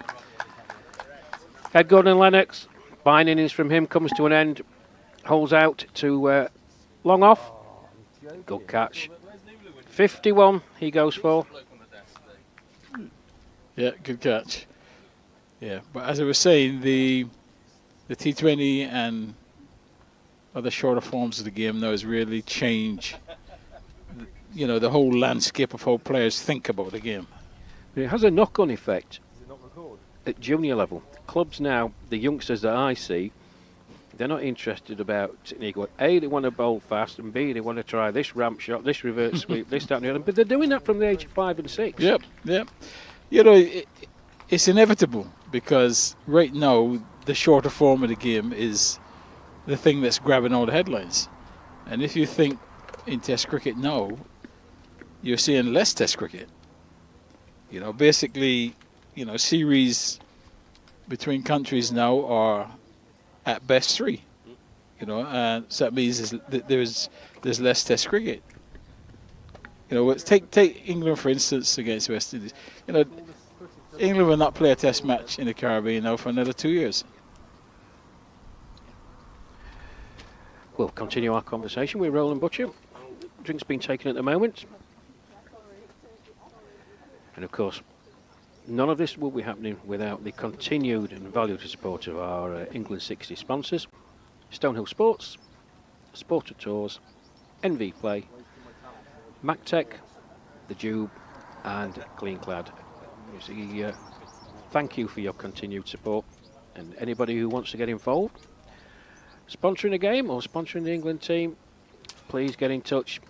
Ed Gordon-Lennox, buying innings from him comes to an end, holds out to long off. Good catch. 51 he goes for. Yeah, good catch. Yeah, but as I was saying, the T20 and other shorter forms of the game now has really changed, the whole landscape of how players think about the game. It has a knock-on effect at junior level. Clubs now, the youngsters that I see, they're not interested about technique. A, they want to bowl fast, and B, they want to try this ramp shot, this reverse sweep, this, that, and the other. But they're doing that from the age of 5 and 6. Yep. It's inevitable because right now the shorter form of the game is the thing that's grabbing all the headlines. And if you think in Test cricket now, you're seeing less Test cricket. Basically, series between countries now are at best 3. So that means there's less Test cricket. Take England for instance against West Indies. England will not play a Test match in the Caribbean now for another 2 years. We'll continue our conversation with Roland Butcher. Drink's been taken at the moment. And of course, none of this will be happening without the continued and valued support of our England 60 sponsors. Stonehill Sports, Sporter Tours, NV Play, MacTech, The Jube and Cleanclad. Thank you for your continued support, and anybody who wants to get involved, sponsoring a game or sponsoring the England team, please get in touch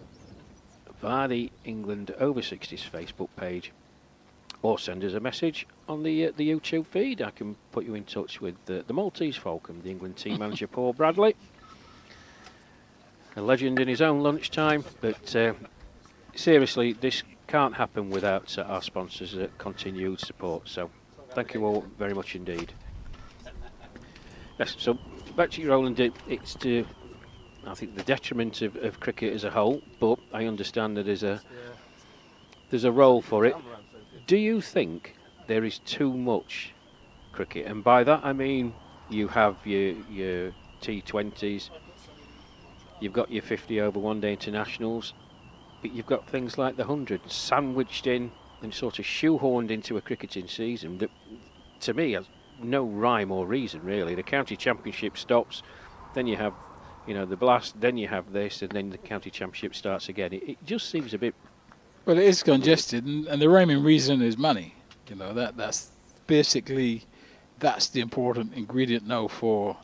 via the England Over 60s Facebook page or send us a message on the YouTube feed. I can put you in touch with the Maltese Falcon, the England team manager Paul Bradley, a legend in his own lunchtime, but seriously, this can't happen without our sponsors' continued support. So thank you all very much indeed. Yes, so back to you, Roland. It's to, I think, the detriment of cricket as a whole, but I understand that there's a role for it. Do you think there is too much cricket? And by that I mean you have your T20s, you've got your 50 over one day internationals, but you've got things like the 100 sandwiched in and sort of shoehorned into a cricketing season that, to me, has no rhyme or reason really. The county championship stops, then you have, the blast, then you have this, and then the county championship starts again. It just seems a bit... Well, it is congested, and the rhyming reason is money. That's basically, that's the important ingredient now for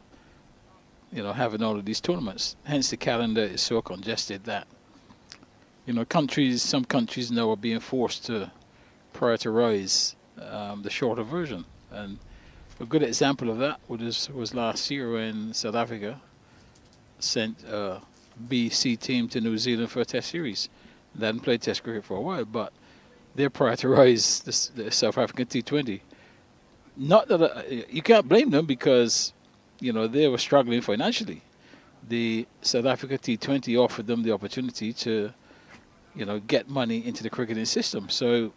having all of these tournaments. Hence, the calendar is so congested that some countries now are being forced to prioritize the shorter version. And a good example of that was last year when South Africa sent a BC team to New Zealand for a test series. They hadn't played test cricket for a while, but they prioritized the South African T20. Not that you can't blame them, because they were struggling financially. The South Africa T20 offered them the opportunity to get money into the cricketing system. So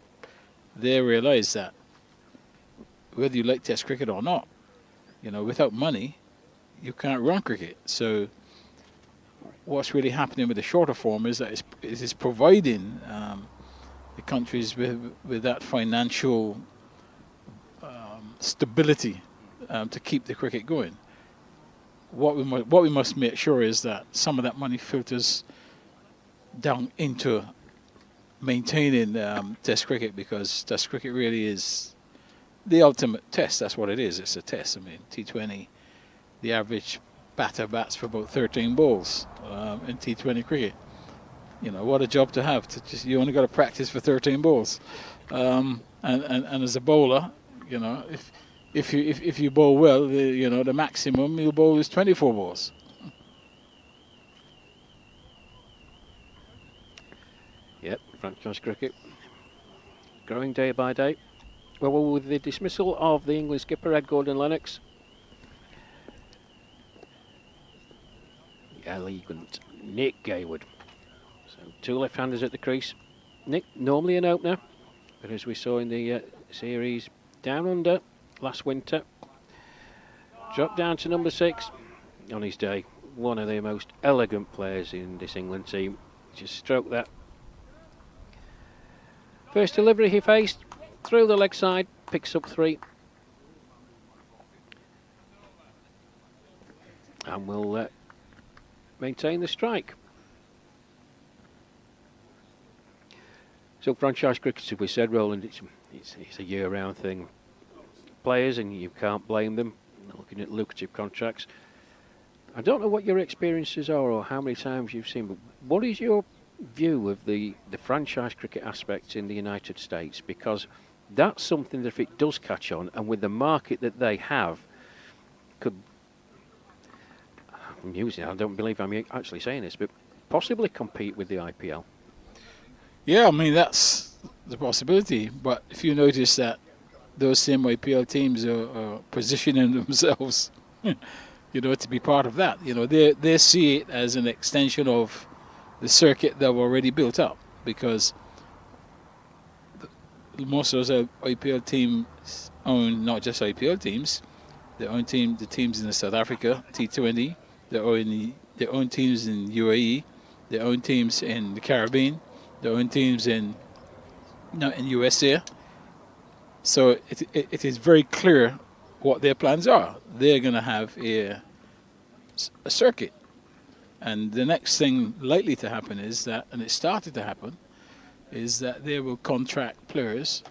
they realized that whether you like test cricket or not, without money, you can't run cricket. So what's really happening with the shorter form is that it's providing the countries with that financial stability to keep the cricket going. What we must make sure is that some of that money filters down into maintaining test cricket, because test cricket really is the ultimate test. That's what it is. It's a test. I mean, T20, the average batter bats for about 13 balls in T20 cricket. What a job to have. You only got to practice for 13 balls, and as a bowler, if you bowl well, the maximum you bowl is 24 balls. Yep, franchise cricket growing day by day. Well, with the dismissal of the England skipper Ed Gordon-Lennox, elegant Nick Gaywood. So 2 left-handers at the crease. Nick, normally an opener, but as we saw in the series down under last winter, dropped down to number 6 on his day. One of the most elegant players in this England team. Just stroked that. First delivery he faced, through the leg side, picks up 3. And will maintain the strike. So franchise cricket, as we said, Roland, it's a year-round thing. Players, and you can't blame them, looking at lucrative contracts. I don't know what your experiences are or how many times you've seen, but what is your view of the franchise cricket aspect in the United States? Because that's something that if it does catch on, and with the market that they have, I don't believe I'm actually saying this, but possibly compete with the IPL. Yeah, I mean, that's the possibility. But if you notice that those same IPL teams are positioning themselves, to be part of that. They see it as an extension of the circuit they've already built up, because most of those IPL teams own not just IPL teams, they own the teams in the South Africa T20, they own teams in UAE, they own teams in the Caribbean, they own teams in USA. So it is very clear what their plans are. They're going to have a circuit. And the next thing likely to happen is that, and it started to happen, is that they will contract players,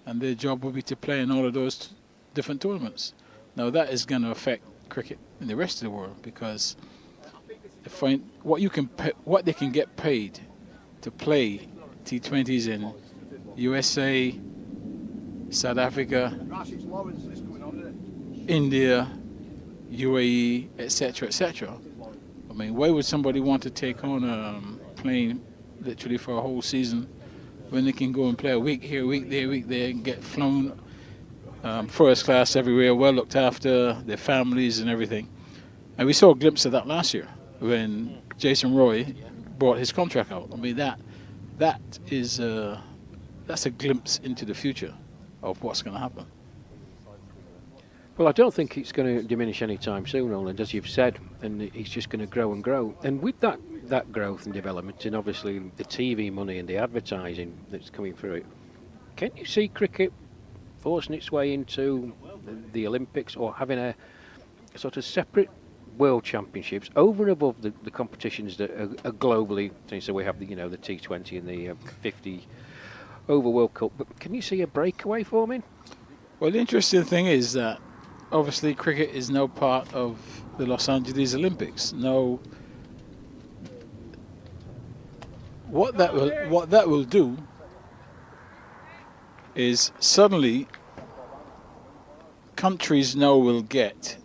and their job will be to play in all of those different tournaments. Now that is going to affect cricket in the rest of the world, because what they can get paid to play T20s in USA, South Africa, India, UAE, etc., etc. I mean, why would somebody want to take on a plane literally for a whole season when they can go and play a week here, week there, and get flown first class everywhere, well looked after, their families and everything? And we saw a glimpse of that last year when Jason Roy brought his contract out. I mean, that's a glimpse into the future of what's going to happen. Well, I don't think it's going to diminish any time soon, Roland, as you've said, and it's just going to grow and grow. And with that growth and development, and obviously the TV money and the advertising that's coming through it, can you see cricket forcing its way into the Olympics, or having a sort of separate World Championships over and above the competitions that are globally? So we have the T20 and the 50 over World Cup. But can you see a breakaway forming? Well, the interesting thing is that obviously cricket is now part of the Los Angeles Olympics. Now, what that will do is suddenly countries now will get,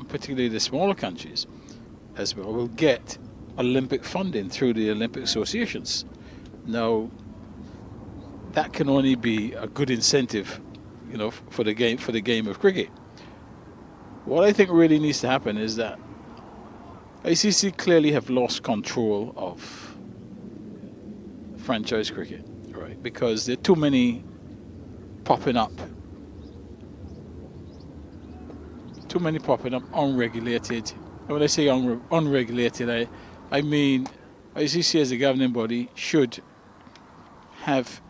particularly the smaller countries as well, will get Olympic funding through the Olympic associations. Now, that can only be a good incentive, for the game of cricket. What I think really needs to happen is that ICC clearly have lost control of franchise cricket, right? Because there are too many popping up. Too many popping up unregulated. And when I say unregulated, I mean ICC as a governing body should have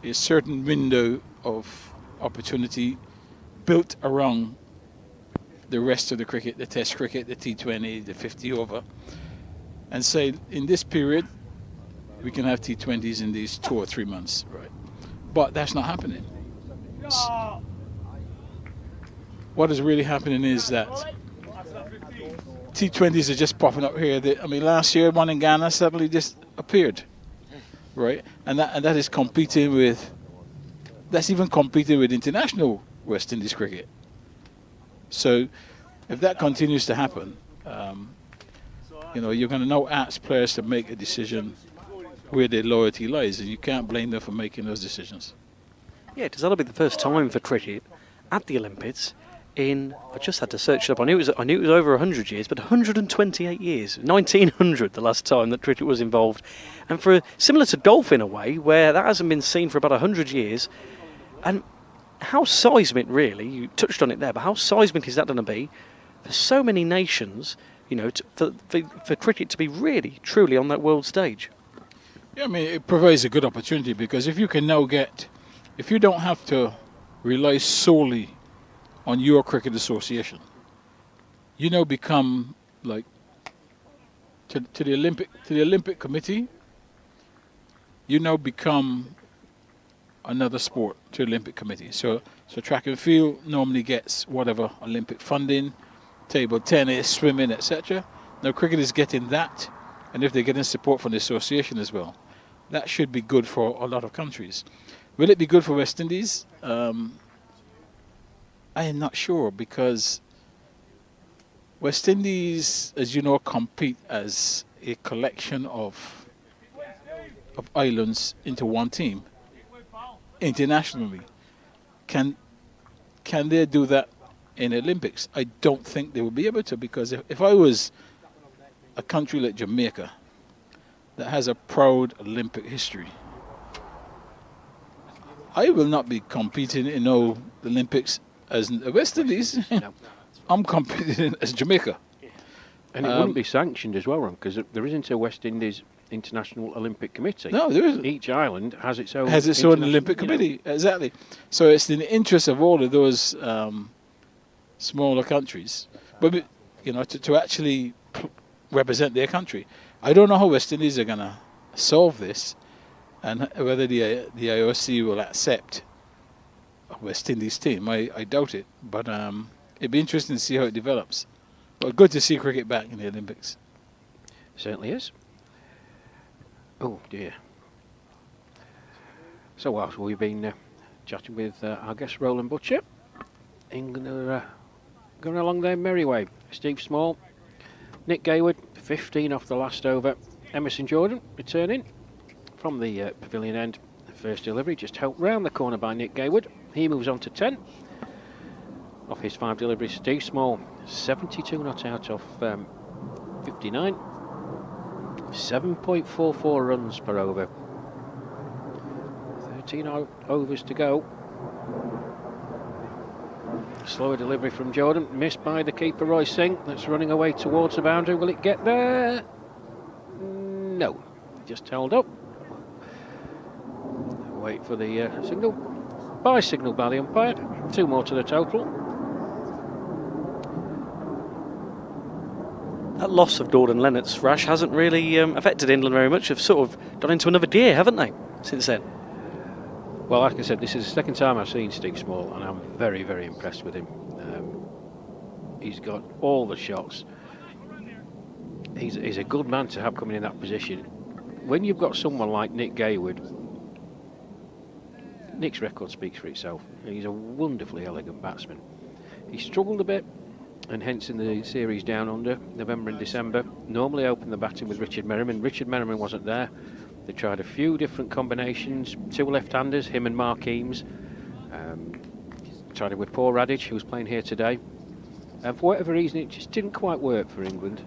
a certain window of opportunity built around the rest of the cricket, the Test cricket, the T20, the 50 over, and say in this period we can have T20s in these 2 or 3 months, right? But that's not happening. What is really happening is that T20s are just popping up here. Last year one in Ghana suddenly just appeared, right? And that is competing with. That's even competing with international West Indies cricket. So, if that continues to happen, you're going to now ask players to make a decision where their loyalty lies, and you can't blame them for making those decisions. Yeah, because that'll be the first time for cricket at the Olympics in, I just had to search it up, I knew it was over 100 years, but 128 years. 1900 the last time that cricket was involved. And similar to golf in a way, where that hasn't been seen for about 100 years. And how seismic, really, you touched on it there, but how seismic is that going to be for so many nations, for cricket to be really, truly on that world stage? Yeah, it provides a good opportunity, because if you don't have to rely solely on your cricket association, you now become like to the Olympic Committee, you now become another sport to the Olympic Committee. So track and field normally gets whatever Olympic funding, table tennis, swimming, etc. Now cricket is getting that, and if they're getting support from the association as well, that should be good for a lot of countries. Will it be good for West Indies? I am not sure, because West Indies, as you know, compete as a collection of islands into one team internationally. Can they do that in the Olympics? I don't think they will be able to, because if I was a country like Jamaica that has a proud Olympic history, I will not be competing in the Olympics as the West Indies. No. I'm competing as Jamaica. And it wouldn't be sanctioned as well, Ron, because there isn't a West Indies International Olympic Committee. No, there isn't. Each island has its own Olympic committee. Exactly. So it's in the interest of all of those smaller countries, but to actually represent their country. I don't know how West Indies are going to solve this, and whether the IOC will accept a West Indies team. I doubt it, but it'd be interesting to see how it develops. But good to see cricket back in the Olympics. Certainly is. Oh dear. So whilst we've been chatting with our guest Roland Butcher, England are going along their merry way. Steve Small, Nick Gayward, 15 off the last over. Emerson Jordan returning from the pavilion end. The first delivery just helped round the corner by Nick Gayward. He moves on to 10. Off his 5 deliveries, Steve Small, 72 not out off 59. 7.44 runs per over. 13 overs to go. Slower delivery from Jordan, missed by the keeper Roy Singh. That's running away towards the boundary. Will it get there? No, just held up. Wait for the signal. By signal by the umpire. 2 more to the total. That loss of Gordon Lennox, Rash, hasn't really affected England very much. They've sort of gone into another gear, haven't they, since then? Well, like I said, this is the second time I've seen Steve Small, and I'm very, very impressed with him. He's got all the shots. He's a good man to have coming in that position. When you've got someone like Nick Gaywood, Nick's record speaks for itself. He's a wonderfully elegant batsman. He struggled a bit, and hence in the series down under, November and December, normally opened the batting with Richard Merriman. Richard Merriman wasn't there. They tried a few different combinations, 2 left-handers, him and Mark Eames. Tried it with Paul Radich, who was playing here today. And for whatever reason, it just didn't quite work for England.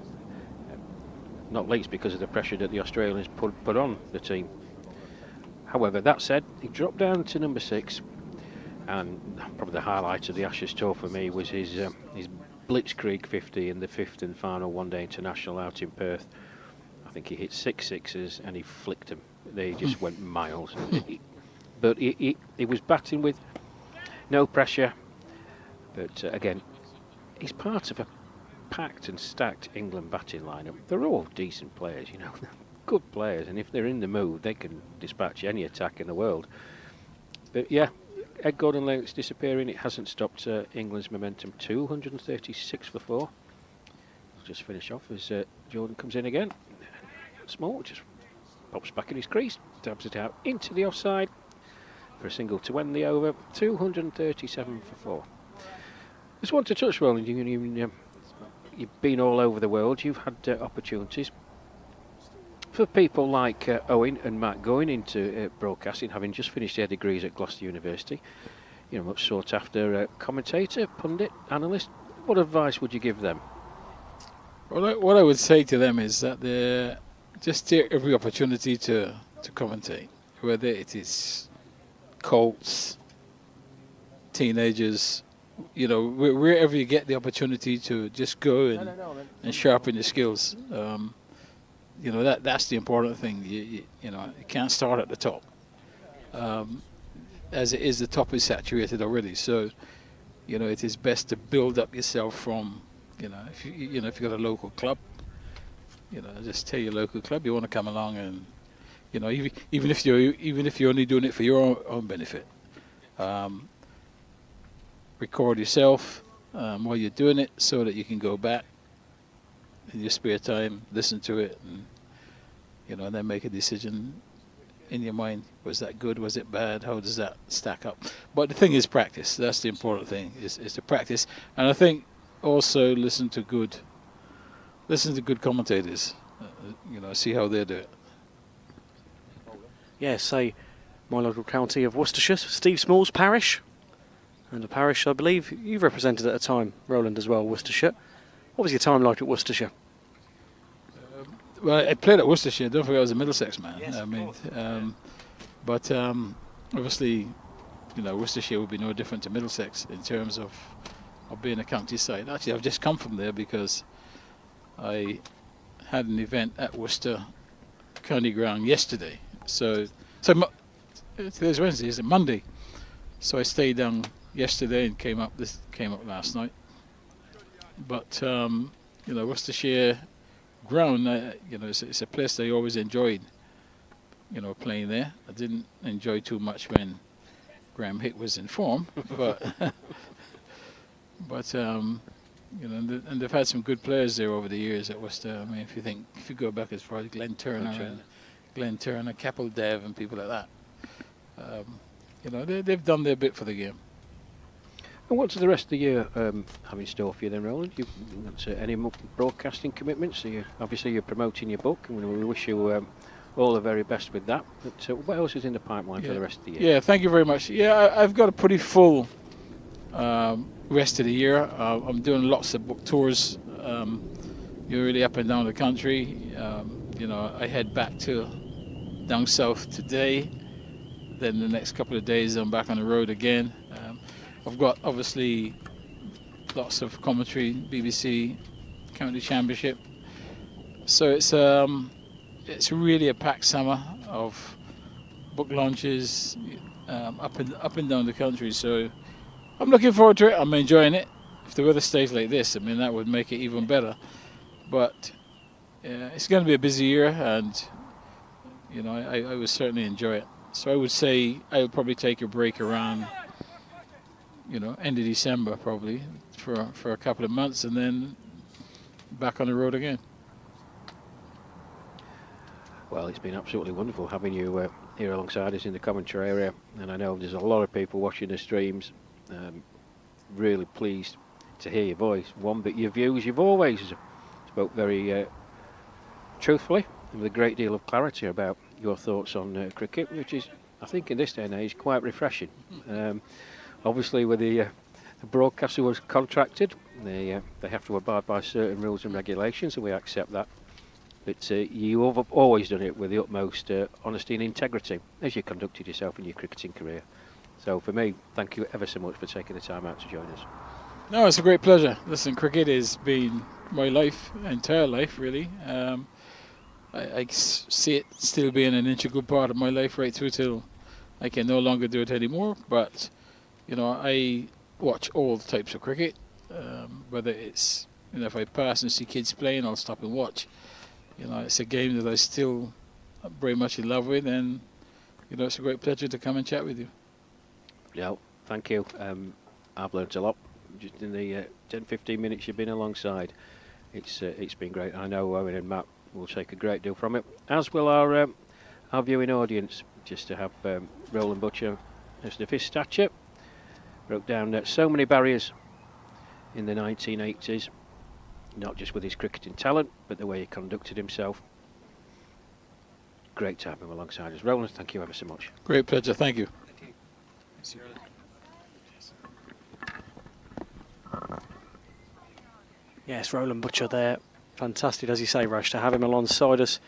Not least because of the pressure that the Australians put on the team. However, that said, he dropped down to number 6, and probably the highlight of the Ashes tour for me was his blitzkrieg 50 in the 5th and final one-day international out in Perth. I think he hit 6 sixes and he flicked them. They just went miles. But he was batting with no pressure. But again, he's part of a packed and stacked England batting lineup. They're all decent players, you know, good players, and if they're in the mood, they can dispatch any attack in the world. But yeah, Ed Gordon-Levitt's disappearing. It hasn't stopped England's momentum. 236 for 4. We'll just finish off as Jordan comes in again. Small just pops back in his crease, dabs it out into the offside for a single to end the over. 237 for 4. Just want to touch, Roland, you've been all over the world. You've had opportunities. For people like Owen and Matt going into broadcasting, having just finished their degrees at Gloucester University, you know, much sought after commentator, pundit, analyst, what advice would you give them? Well, what I would say to them is that they just take every opportunity to commentate, whether it is colts, teenagers, you know, wherever you get the opportunity to just go and sharpen your skills. You know, that's the important thing. You know, you can't start at the top. As it is, the top is saturated already. So, you know, it is best to build up yourself from, you know, if you've got a local club, you know, just tell your local club you want to come along, and, you know, even if you're only doing it for your own benefit, record yourself while you're doing it, so that you can go back in your spare time, listen to it, and, you know, and then make a decision in your mind. Was that good? Was it bad? How does that stack up? But the thing is practice. That's the important thing, is to practice. And I think also listen to good commentators. You know, see how they do it. Yeah, say my local county of Worcestershire, Steve Small's parish. And a parish I believe you've represented at a time, Roland, as well, Worcestershire. What was your time like at Worcestershire? Well, I played at Worcestershire. Don't forget I was a Middlesex man. Yes, I mean, but obviously, you know, Worcestershire would be no different to Middlesex in terms of being a county side. Actually, I've just come from there because I had an event at Worcester County Ground yesterday. So today's Wednesday, is it Monday? So I stayed down yesterday and came up last night. But you know, Worcestershire Ground, you know, it's a place I always enjoyed, you know, playing there. I didn't enjoy too much when Graham Hick was in form, but you know, and they've had some good players there over the years at Worcester. I mean, if you go back as far as Glenn Turner, Capel Dev, and people like that, you know, they've done their bit for the game. And what does the rest of the year have in store for you then, Roland? You've got any more broadcasting commitments? So obviously you're promoting your book, and we wish you all the very best with that. But what else is in the pipeline for the rest of the year? Yeah, thank you very much. Yeah, I've got a pretty full rest of the year. I'm doing lots of book tours. You're really up and down the country. You know, I head back down south today. Then the next couple of days I'm back on the road again. I've got obviously lots of commentary, BBC County Championship. So it's really a packed summer of book launches up and down the country. So I'm looking forward to it. I'm enjoying it. If the weather stays like this, I mean, that would make it even better. But it's going to be a busy year, and you know, I would certainly enjoy it. So I would say I would probably take a break around end of December probably for a couple of months, and then back on the road again. Well, it's been absolutely wonderful having you here alongside us in the commentary area, and I know there's a lot of people watching the streams. Really pleased to hear your voice. One, but your views, you've always spoke very truthfully and with a great deal of clarity about your thoughts on cricket, which is, I think, in this day and age, quite refreshing. Obviously, with the broadcaster was contracted, they have to abide by certain rules and regulations, and we accept that. But you have always done it with the utmost honesty and integrity as you conducted yourself in your cricketing career. So for me, thank you ever so much for taking the time out to join us. No, it's a great pleasure. Listen, cricket has been my life, entire life, really. I see it still being an integral part of my life right through till I can no longer do it anymore. But, I watch all types of cricket. Whether it's, if I pass and see kids playing, I'll stop and watch. It's a game that I still very much in love with, and, it's a great pleasure to come and chat with you. Yeah, thank you. I've learnt a lot just in the 10-15 minutes you've been alongside. It's been great. I know Owen and Matt will take a great deal from it, as will our viewing audience. Just to have Roland Butcher as of his stature, broke down so many barriers in the 1980s, not just with his cricketing talent, but the way he conducted himself. Great to have him alongside us. Roland, thank you ever so much. Great pleasure. Thank you. Yes, Roland Butcher there. Fantastic, as you say, Rash, to have him alongside us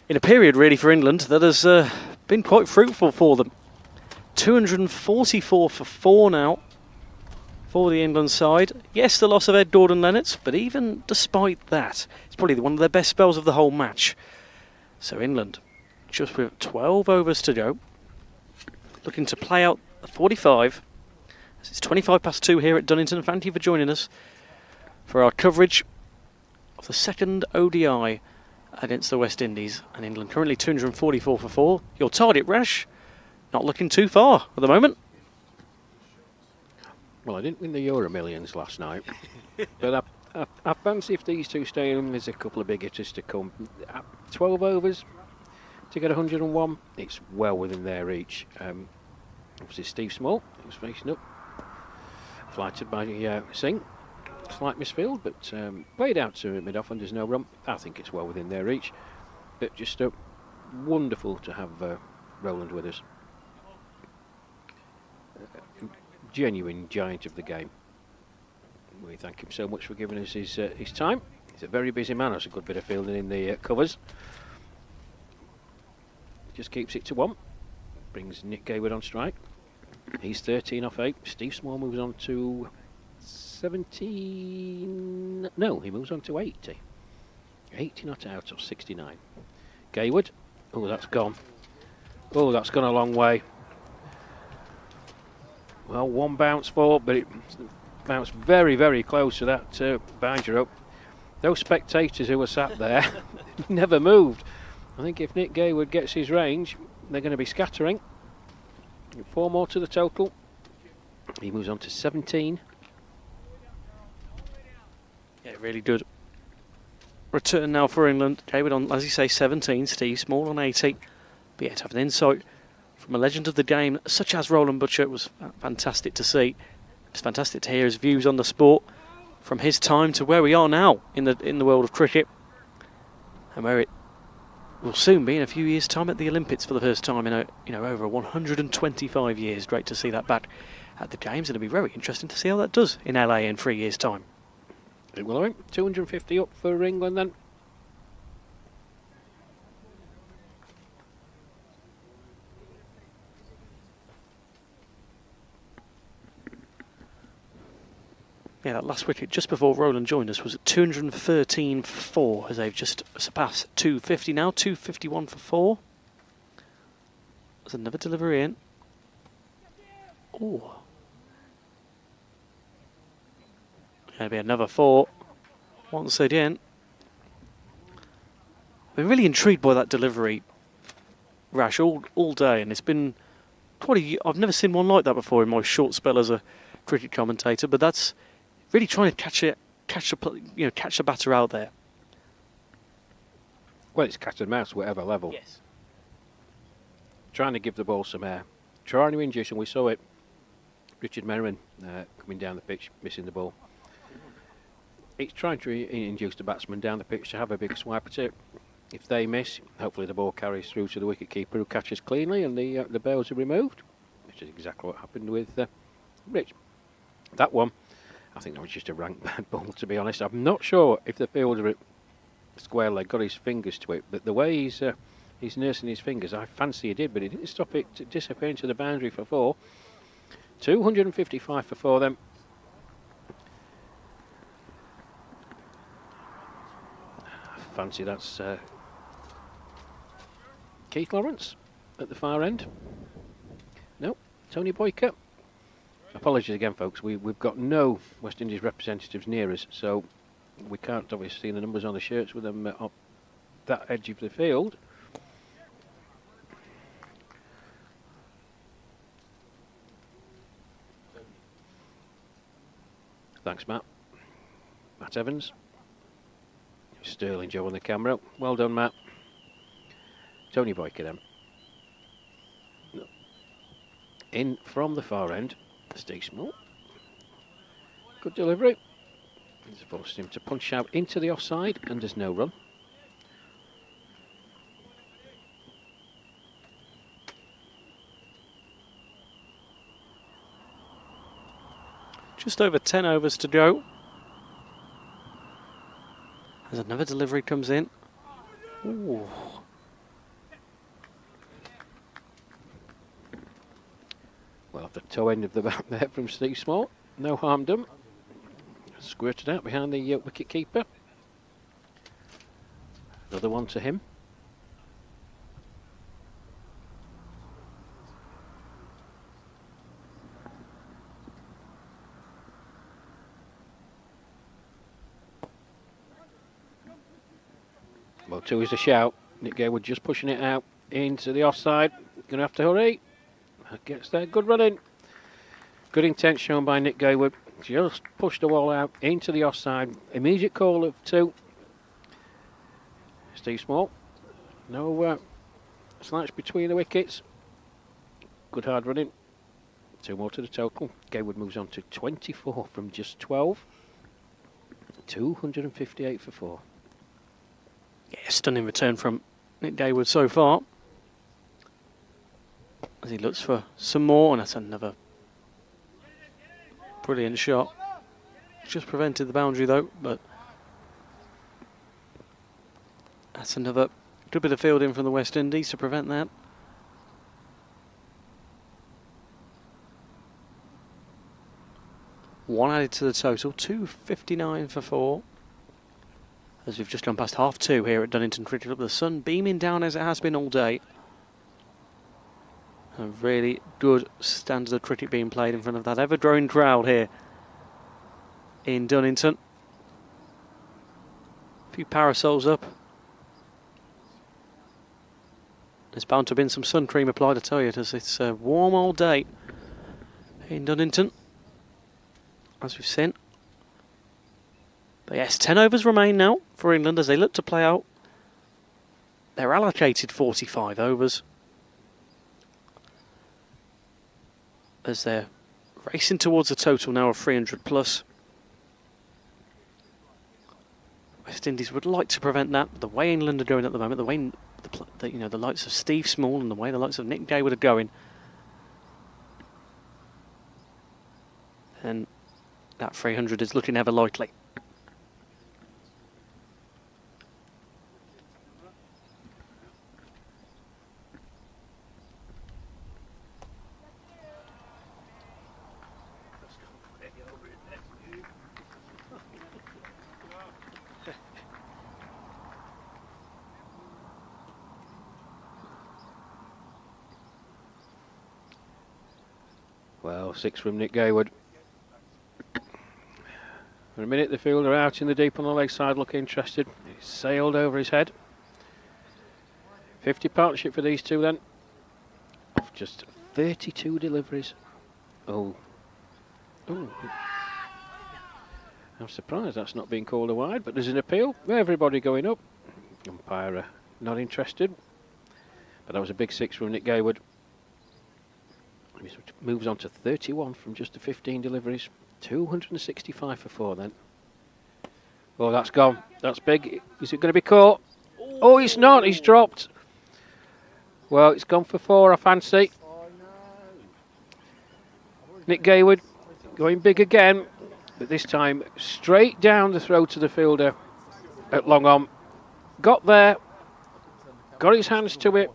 in a period, really, for England that has been quite fruitful for them. 244 for 4 now for the England side. Yes, the loss of Ed Gordon-Lennox, but even despite that, it's probably one of their best spells of the whole match. So England, just with 12 overs to go, looking to play out the 45. It's 25 past 2 here at Dunningon. Thank you for joining us for our coverage of the second ODI against the West Indies and England. Currently 244 for 4. Your target, Rash, not looking too far at the moment. Well, I didn't win the Euro Millions last night, but I fancy if these two stay in, there's a couple of big hitters to come. 12 overs to get 101, it's well within their reach. Obviously Steve Small, who's facing up, flighted by Singh. Slight misfield, but played out to mid-off and there's no run. I think it's well within their reach. But just wonderful to have Roland with us. Genuine giant of the game. We thank him so much for giving us his time. He's a very busy man. Has a good bit of fielding in the covers. Just keeps it to 1. Brings Nick Gayward on strike. He's 13 off 8. Steve Small moves on to 17. No, he moves on to 80. 80 not out of 69. Gayward. Oh, that's gone. Oh, that's gone a long way. Well, one bounce for, but it bounced very, very close to that binder up. Those spectators who were sat there never moved. I think if Nick Gayward gets his range, they're going to be scattering. 4 more to the total. He moves on to 17. Yeah, really good return now for England. Gayward on, as you say, 17. Steve Small on 80. But yeah, to have an insight from a legend of the game such as Roland Butcher, it was fantastic to see. It's fantastic to hear his views on the sport from his time to where we are now in the world of cricket, and where it will soon be in a few years' time at the Olympics for the first time in over 125 years. Great to see that back at the games, and it'll be very interesting to see how that does in LA in 3 years' time. It will. 250 up for England then. Yeah, that last wicket just before Roland joined us was at 213 for 4, as they've just surpassed 250 now, 251 for 4. There's another delivery in. Oh. Going to be another 4 once again. I've been really intrigued by that delivery, Rash, all day, and it's been I've never seen one like that before in my short spell as a cricket commentator. But that's really trying to catch the batter out there. Well, it's cat and mouse, whatever level. Yes. Trying to give the ball some air. Trying to induce, and we saw it. Richard Merriman coming down the pitch, missing the ball. It's trying to induce the batsman down the pitch to have a big swipe at it. If they miss, hopefully the ball carries through to the wicketkeeper who catches cleanly and the bails are removed, which is exactly what happened with Rich. That one, I think that was just a rank bad ball, to be honest. I'm not sure if the fielder at square leg got his fingers to it, but the way he's nursing his fingers, I fancy he did, but he didn't stop it disappearing to the boundary for 4. 255 for 4 then. Fancy that's Keith Lawrence at the far end. No, Tony Boycott. Apologies again, folks. We've got no West Indies representatives near us, so we can't obviously see the numbers on the shirts with them up that edge of the field. Thanks, Matt. Matt Evans. Sterling Joe on the camera. Well done, Matt. Tony Boyker then. In from the far end, Steve Small. Good delivery. He's forced him to punch out into the offside, and there's no run. Just over 10 overs to go. As another delivery comes in. Ooh. Well, off the toe end of the bat there from Steve Small. No harm done. Squirted out behind the wicket keeper. Another one to him. Well, 2 is a shout. Nick Gaywood just pushing it out into the offside. Going to have to hurry. Gets there. Good running. Good intent shown by Nick Gaywood. Just pushed the ball out into the offside. Immediate call of 2. Steve Small. No slouch between the wickets. Good hard running. 2 more to the total. Gaywood moves on to 24 from just 12. 258 for 4. Yeah, stunning return from Nick Gaywood so far. As he looks for some more, and that's another brilliant shot. Just prevented the boundary though, but that's another good bit of fielding from the West Indies to prevent that. One added to the total, 259 for 4. As we've just gone past half 2 here at Dunningon Cricket Club, the sun beaming down as it has been all day. A really good standard of cricket being played in front of that ever-growing crowd here in Dunnington. A few parasols up. There's bound to have been some sun cream applied, I tell you, as it's a warm old day in Dunnington, as we've seen. But yes, 10 overs remain now for England as they look to play out their allocated 45 overs. As they're racing towards a total now of 300 plus. West Indies would like to prevent that, but the way England are going at the moment, the way the likes of Steve Small and the way the likes of Nick Gaywood are going, and that 300 is looking ever likely. Well, 6 from Nick Gaywood. For a minute, the fielder out in the deep on the leg side, looking interested. He sailed over his head. 50 partnership for these two then. Off just 32 deliveries. Oh. Oh. I'm surprised that's not being called a wide, but there's an appeal. Everybody going up. Umpire not interested. But that was a big six from Nick Gayward. He moves on to 31 from just the 15 deliveries. 265 for 4 then. Oh, that's gone. That's big. Is it going to be caught? Oh, it's not. He's dropped. Well, it's gone for 4, I fancy. Nick Gayward going big again, but this time straight down the throat of the fielder at long on. Got there, got his hands to it,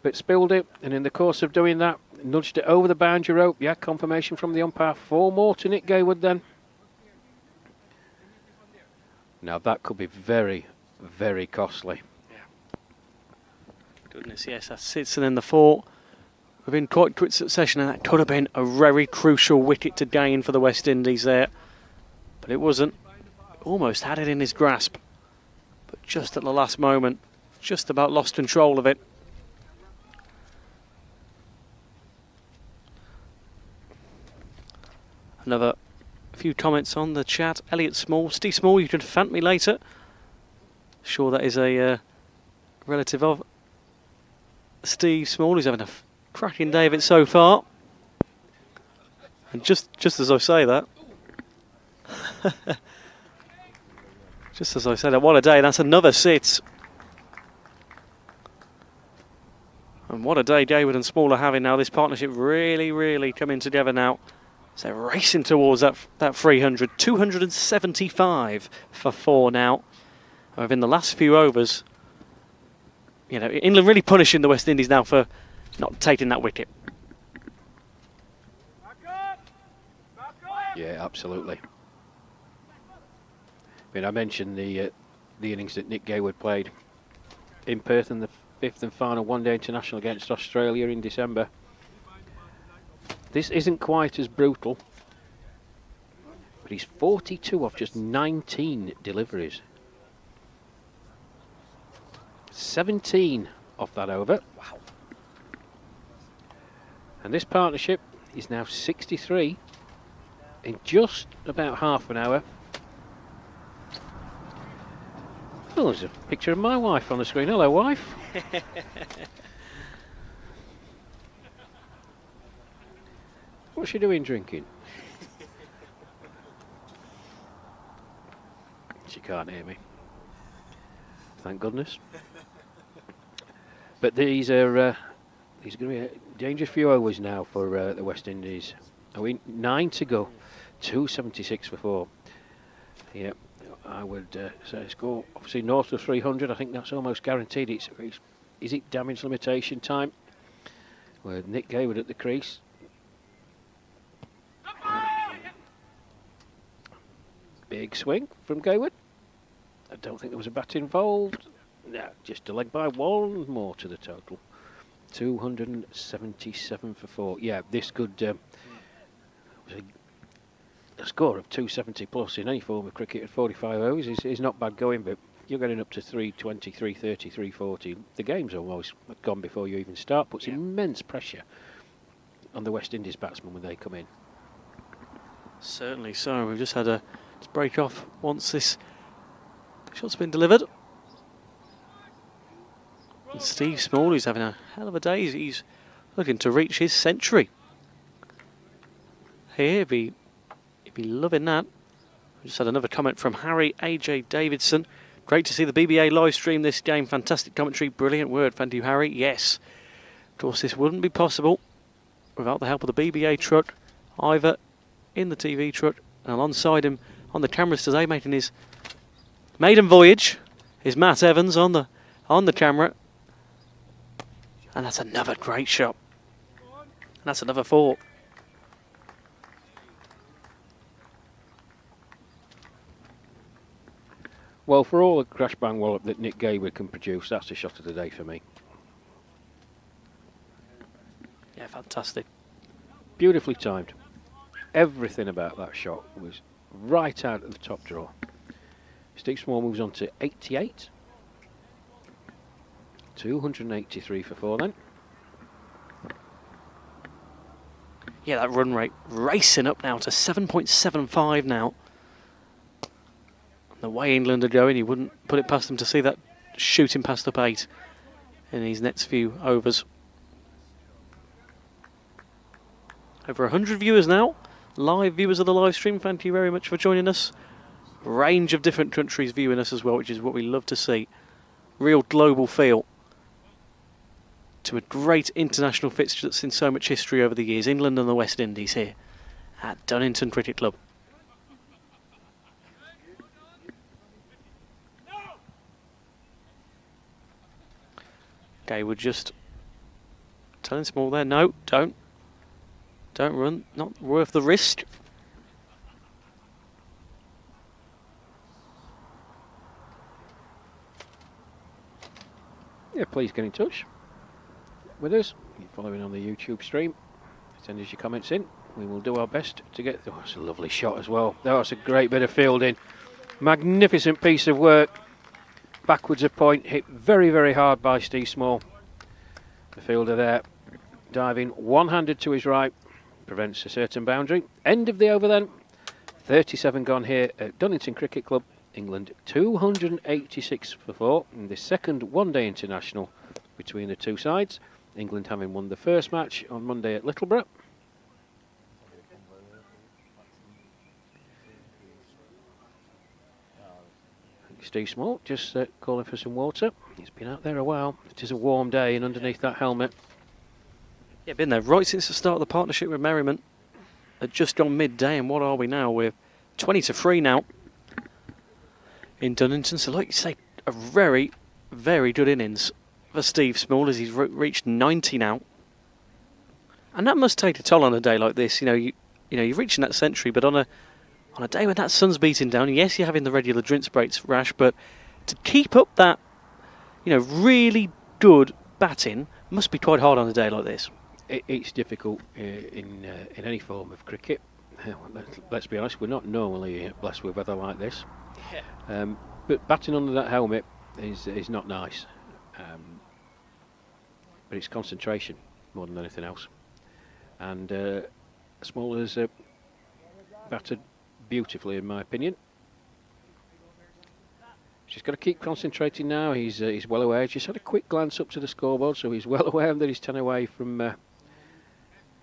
but spilled it, and in the course of doing that, nudged it over the boundary rope. Yeah, confirmation from the umpire. 4 more to Nick Gayward then. Now that could be very, very costly. Goodness, yes, that sits and then the 4 within quite quick succession, and that could have been a very crucial wicket to gain for the West Indies there. But it wasn't. Almost had it in his grasp, but just at the last moment, just about lost control of it. Another few comments on the chat. Elliot Small, Steve Small, you can fant me later. Sure, that is a relative of Steve Small. He's having a cracking day of it so far. And just as I say that, just as I say that, what a day! That's another sit. And what a day Gayward and Small are having now. This partnership really, really coming together now. So they're racing towards that 300. 275 for 4 now. Within the last few overs, you know, England really punishing the West Indies now for not taking that wicket. Yeah, absolutely. I mean, I mentioned the innings that Nick Gayward played in Perth in the 5th and final one-day international against Australia in December. This isn't quite as brutal, but he's 42 off just 19 deliveries. 17 off that over. Wow. And this partnership is now 63 in just about half an hour. Oh, there's a picture of my wife on the screen. Hello, wife. What's she doing drinking? She can't hear me. Thank goodness. But these are going to be a dangerous few overs now for the West Indies. 9 to go. 276 for 4. Yeah, I would say score obviously north of 300. I think that's almost guaranteed. Is it damage limitation time? With Nick Gayward at the crease. Big swing from Gayward. I don't think there was a bat involved. No, just a leg by 1 more to the total. 277 for 4. Yeah, this could a score of 270 plus in any form of cricket at 45 overs is not bad going, but you're getting up to 320, 330, 340. The game's almost gone before you even start. Puts immense pressure on the West Indies batsmen when they come in. Certainly so. We've just had a break off once this shot's been delivered. And Steve Small, who's having a hell of a day. He's looking to reach his century. He'd be loving that. We just had another comment from Harry AJ Davidson. Great to see the BBA live stream this game. Fantastic commentary. Brilliant word. Thank you, Harry. Yes. Of course, this wouldn't be possible without the help of the BBA truck, either in the TV truck and alongside him on the cameras today, making his maiden voyage, is Matt Evans on the camera. And that's another great shot. And that's another 4. Well, for all the crash bang wallop that Nick Gayward can produce, that's the shot of the day for me. Yeah, fantastic. Beautifully timed. Everything about that shot was right out of the top drawer. Steve Small moves on to 88. 283 for 4 then. Yeah, that run rate racing up now to 7.75 now. The way England are going, he wouldn't put it past them to see that shooting past up 8 in these next few overs. Over 100 viewers now, live viewers of the live stream. Thank you very much for joining us. Range of different countries viewing us as well, which is what we love to see. Real global feel to a great international fixture that's seen so much history over the years. England and the West Indies here at Dunningon Cricket Club. Okay, we're just telling Small there, no, don't run, not worth the risk. Yeah, please get in touch with us. You're following on the YouTube stream. Send us your comments in. We will do our best to get... Oh, it's a lovely shot as well. That's a great bit of fielding. Magnificent piece of work. Backwards a point, hit very, very hard by Steve Small. The fielder there, diving one-handed to his right, prevents a certain boundary. End of the over then. 37 gone here at Dunningon Cricket Club. England 286 for 4 in the second one-day international between the two sides. England having won the first match on Monday at Littleborough. Steve Small just calling for some water. He's been out there a while. It is a warm day and underneath that helmet. Yeah, been there right since the start of the partnership with Merriment. At just gone midday, and what are we now? We're 20-3 now in Dunningon. So like you say, a very, very good innings for Steve Small as he's reached 90 now. And that must take a toll on a day like this. You know, you're reaching that century, but on a day when that sun's beating down, yes, you're having the regular drinks breaks, Rash, but to keep up that, really good batting must be quite hard on a day like this. It's difficult in any form of cricket. Let's be honest, we're not normally blessed with weather like this. Yeah. But batting under that helmet is not nice. But it's concentration more than anything else. And Small has batted beautifully, in my opinion. She's got to keep concentrating now. He's well aware. Just had a quick glance up to the scoreboard, so he's well aware that he's 10 away from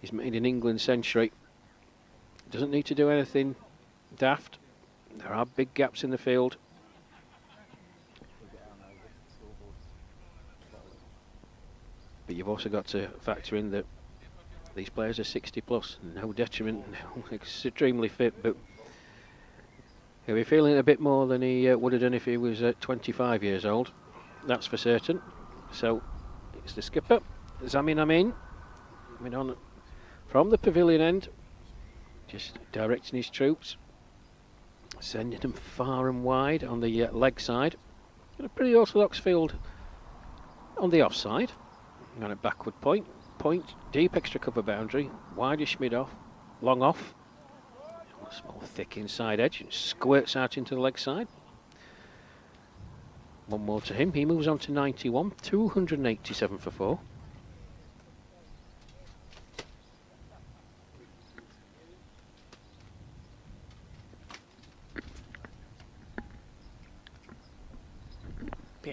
his made in England century. Doesn't need to do anything daft. There are big gaps in the field. But you've also got to factor in that these players are 60 plus, no detriment, extremely fit, but he'll be feeling a bit more than he would have done if he was 25 years old, that's for certain. So it's the skipper, Zamin Amin, coming on from the pavilion end, just directing his troops, sending them far and wide on the leg side. Got a pretty orthodox field on the offside, on a backward point, deep extra cover boundary, wideish mid off, long off. Small thick inside edge, and squirts out into the leg side. One more to him, he moves on to 91, 287 for 4.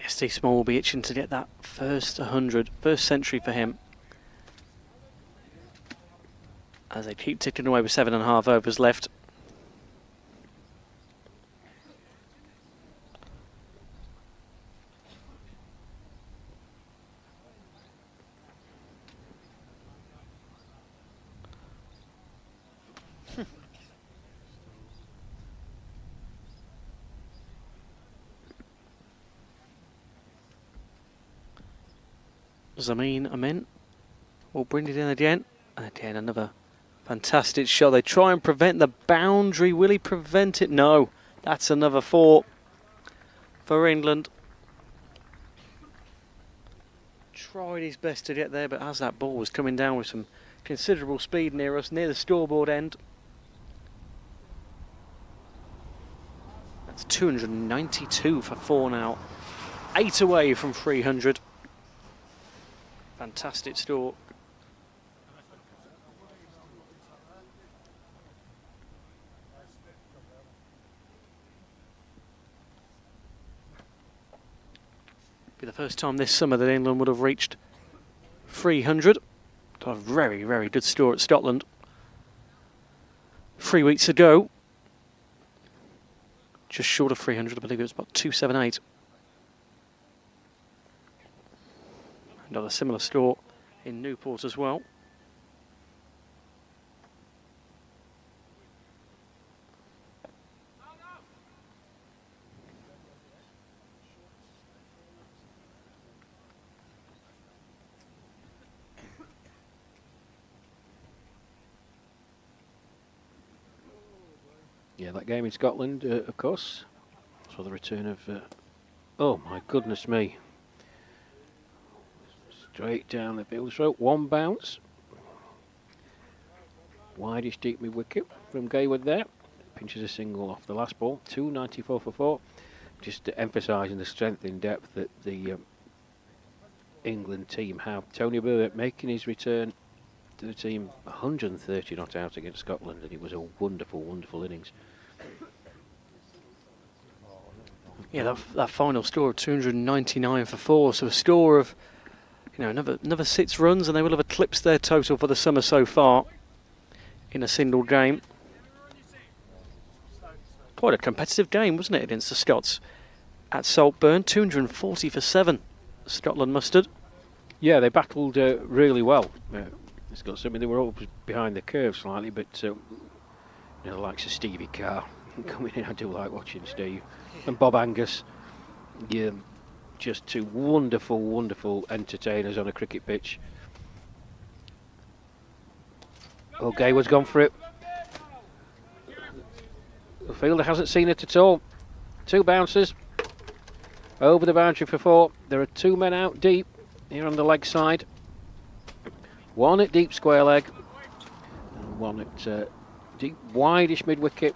Steve Small will be itching to get that first 100, first century for him. As they keep ticking away with 7.5 overs left. Zamin Amin will bring it in again. And again, another fantastic shot. They try and prevent the boundary. Will he prevent it? No. That's another 4 for England. Tried his best to get there, but as that ball was coming down with some considerable speed near us, near the scoreboard end. That's 292 for 4 now. 8 away from 300. Fantastic score. Be the first time this summer that England would have reached 300. A very, very good score at Scotland. 3 weeks ago, just short of 300, I believe it was about 278. Another similar score in Newport as well. Yeah, that game in Scotland, of course. So the return of... oh, my goodness me. Straight down the field stroke. One bounce. Wideish deep mid wicket from Gayward there. Pinches a single off the last ball. 294 for 4. Just emphasising the strength in depth that the England team have. Tony Burke making his return to the team, 130 not out against Scotland, and it was a wonderful, wonderful innings. Yeah, that final score of 299 for 4, so a score of, another 6 runs, and they will have eclipsed their total for the summer so far in a single game. Quite a competitive game, wasn't it, against the Scots at Saltburn? 240 for 7, Scotland mustered. Yeah, they battled really well. It's got something, they were all behind the curve slightly, but the likes of Stevie Carr coming in, I do like watching Steve, and Bob Angus. Yeah, just 2 wonderful, wonderful entertainers on a cricket pitch. Oh, Gayward's gone for it. The fielder hasn't seen it at all. 2 bounces over the boundary for 4. There are 2 men out deep here on the leg side. 1 at deep square leg, and 1 at deep wideish mid wicket.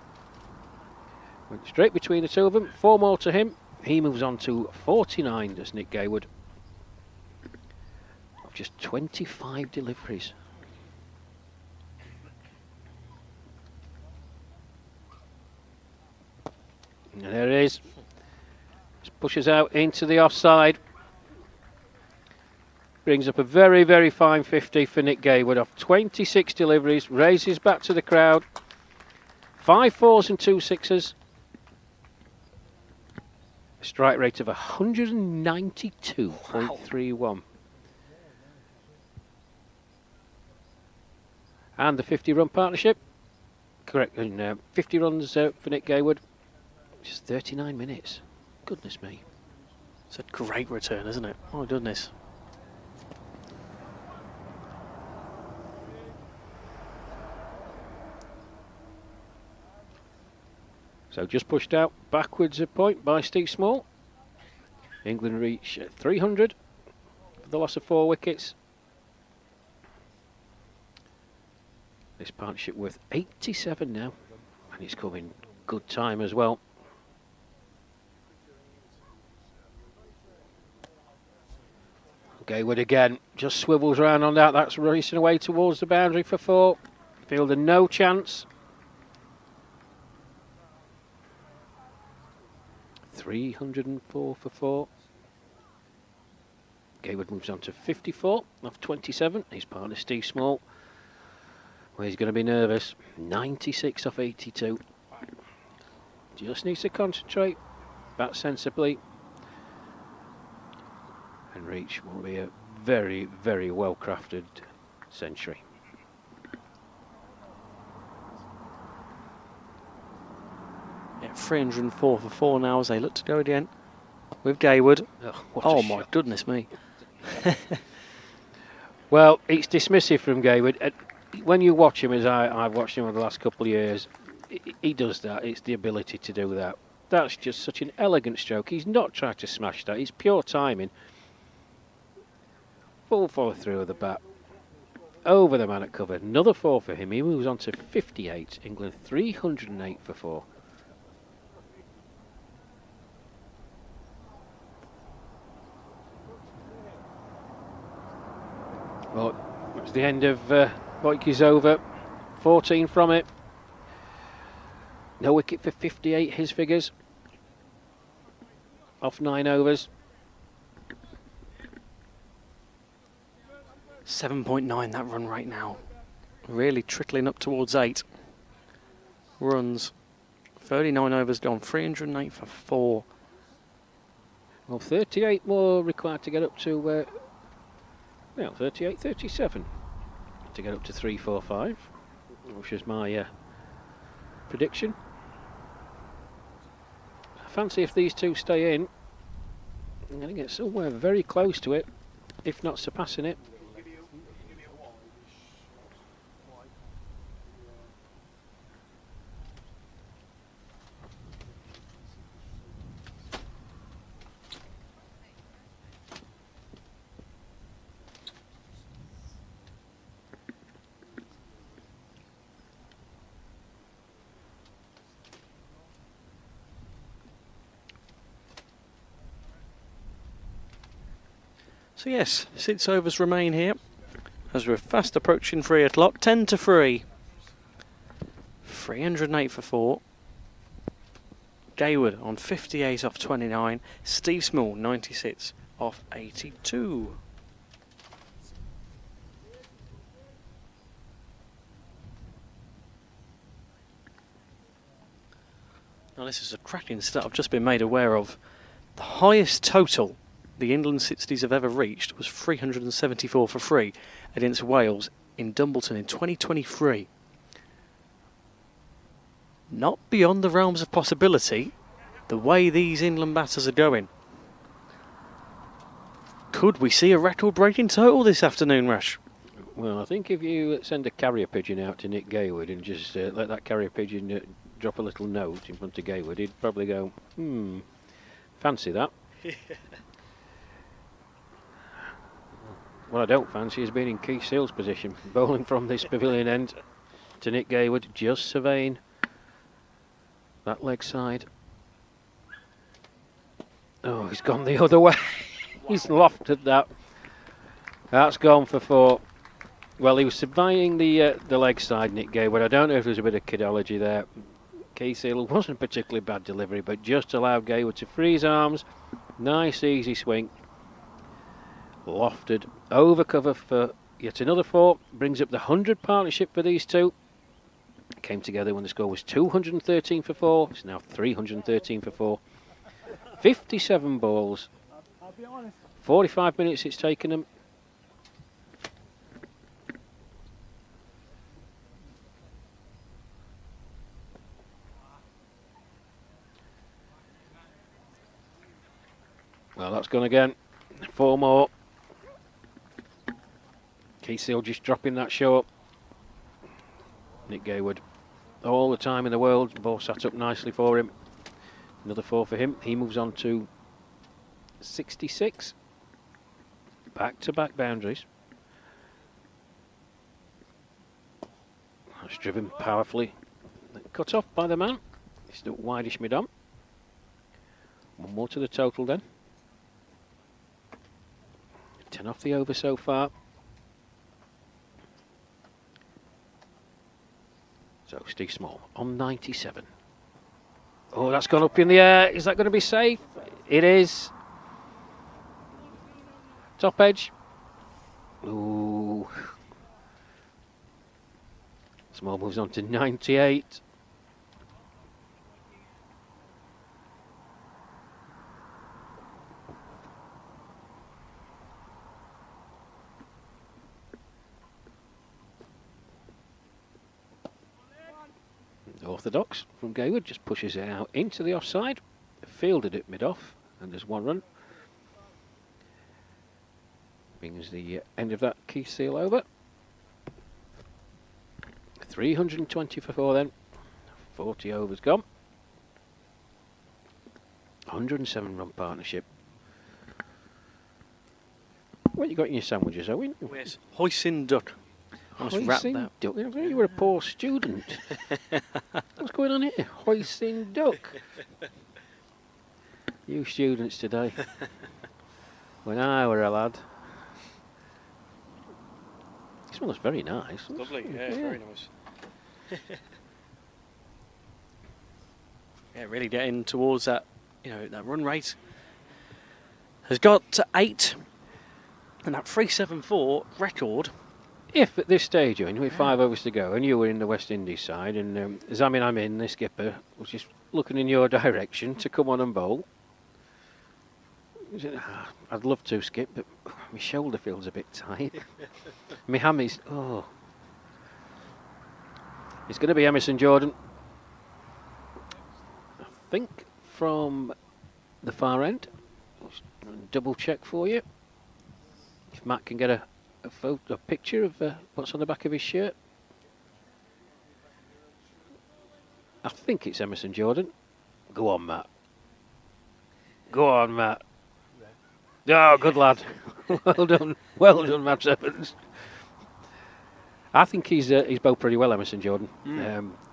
Went straight between the 2 of them. 4 more to him. He moves on to 49, does Nick Gayward, of just 25 deliveries. And there it is. Just pushes out into the offside. Brings up a very, very fine 50 for Nick Gayward off 26 deliveries. Raises back to the crowd. 5 4s and 2 6s. A strike rate of 192.31. Wow. And the 50-run partnership. Correct. And 50 runs for Nick Gayward. Just 39 minutes. Goodness me. It's a great return, isn't it? Oh, goodness. So just pushed out backwards a point by Steve Small. England reach 300 for the loss of 4 wickets. This partnership worth 87 now, and it's coming good time as well. Gayward again just swivels around on that. That's racing away towards the boundary for 4. Fielder no chance. 304 for 4. Gayward moves on to 54 off 27. His partner Steve Small, well, he's going to be nervous. 96 off 82. Just needs to concentrate, bat sensibly, and reach will be a very, very well crafted century. Yeah, 304 for 4 now as they look to go again with Gayward. Oh my goodness me. Well, it's dismissive from Gayward. When you watch him, as I've watched him over the last couple of years, he does that. It's the ability to do that. That's just such an elegant stroke. He's not trying to smash that. It's pure timing. Full follow through of the bat. Over the man at cover. Another 4 for him. He moves on to 58. England 308 for 4. Well, it's the end of Boyke's over. 14 from it. No wicket for 58, his figures. Off 9 overs. 7.9 that run rate now. Really trickling up towards 8 runs. 39 overs gone, 308 for 4. Well, 38 more required to get up to, well, 38, 37 to get up to 345, which is my prediction. I fancy if these two stay in, I'm going to get somewhere very close to it, if not surpassing it. So yes, 6 overs remain here as we're fast approaching 3 o'clock. 10 to 3. 308 for 4. Gayward on 58 off 29. Steve Small 96 off 82. Now this is a cracking stat I've just been made aware of. The highest total the England 60s have ever reached was 374 for 3 against Wales in Dumbleton in 2023. Not beyond the realms of possibility, the way these England batters are going. Could we see a record-breaking total this afternoon, Rash? Well, I think if you send a carrier pigeon out to Nick Gayward and just let that carrier pigeon drop a little note in front of Gayward, he'd probably go, fancy that. What I don't fancy is being in Keith Seale's position, bowling from this pavilion end to Nick Gayward, just surveying that leg side. Oh, he's gone the other way. He's lofted that. That's gone for 4. Well, he was surveying the leg side, Nick Gayward. I don't know if there's a bit of kidology there. Keith Seale wasn't a particularly bad delivery, but just allowed Gayward to free his arms. Nice, easy swing. Lofted over cover for yet another 4. Brings up the 100 partnership for these two. Came together when the score was 213 for 4. It's now 313 for 4. 57 balls. 45 minutes it's taken them. Well, that's gone again. 4 more. Keith Seale just dropping that short. Nick Gayward, all the time in the world. The ball sat up nicely for him. Another 4 for him. He moves on to 66. Back-to-back boundaries. That's driven powerfully. Cut off by the man. It's the wideish mid-on. 1 more to the total then. 10 off the over so far. So Steve Small on 97. Oh, that's gone up in the air. Is that going to be safe? It is. Top edge. Ooh. Small moves on to 98. Orthodox from Gayward just pushes it out into the offside. Fielded it mid-off, and there's 1 run. Brings the end of that Keith Seale over. 320 for 4 then. 40 overs gone. 107 run partnership. What you got in your sandwiches, Owen? Yes. Hoisin duck. Hoisin duck. You were a poor student. What's going on here? Hoisin duck. You students today. When I were a lad. It smells very nice. Lovely, yeah, very nice. Yeah, really getting towards that, that run rate. Has got to 8. And that 374 record. If at this stage, with 5 overs to go, and you were in the West Indies side, and Zamin Amin, the skipper, was just looking in your direction to come on and bowl. He said, I'd love to, Skip, but my shoulder feels a bit tight. My hammy's, It's going to be Emerson Jordan. I think from the far end. Double check for you. If Matt can get a picture of what's on the back of his shirt. I think it's Emerson Jordan. Go on, Matt. Go on, Matt. Oh, good lad. Well done. Well done, Matt Evans. I think he's bowled pretty well, Emerson Jordan.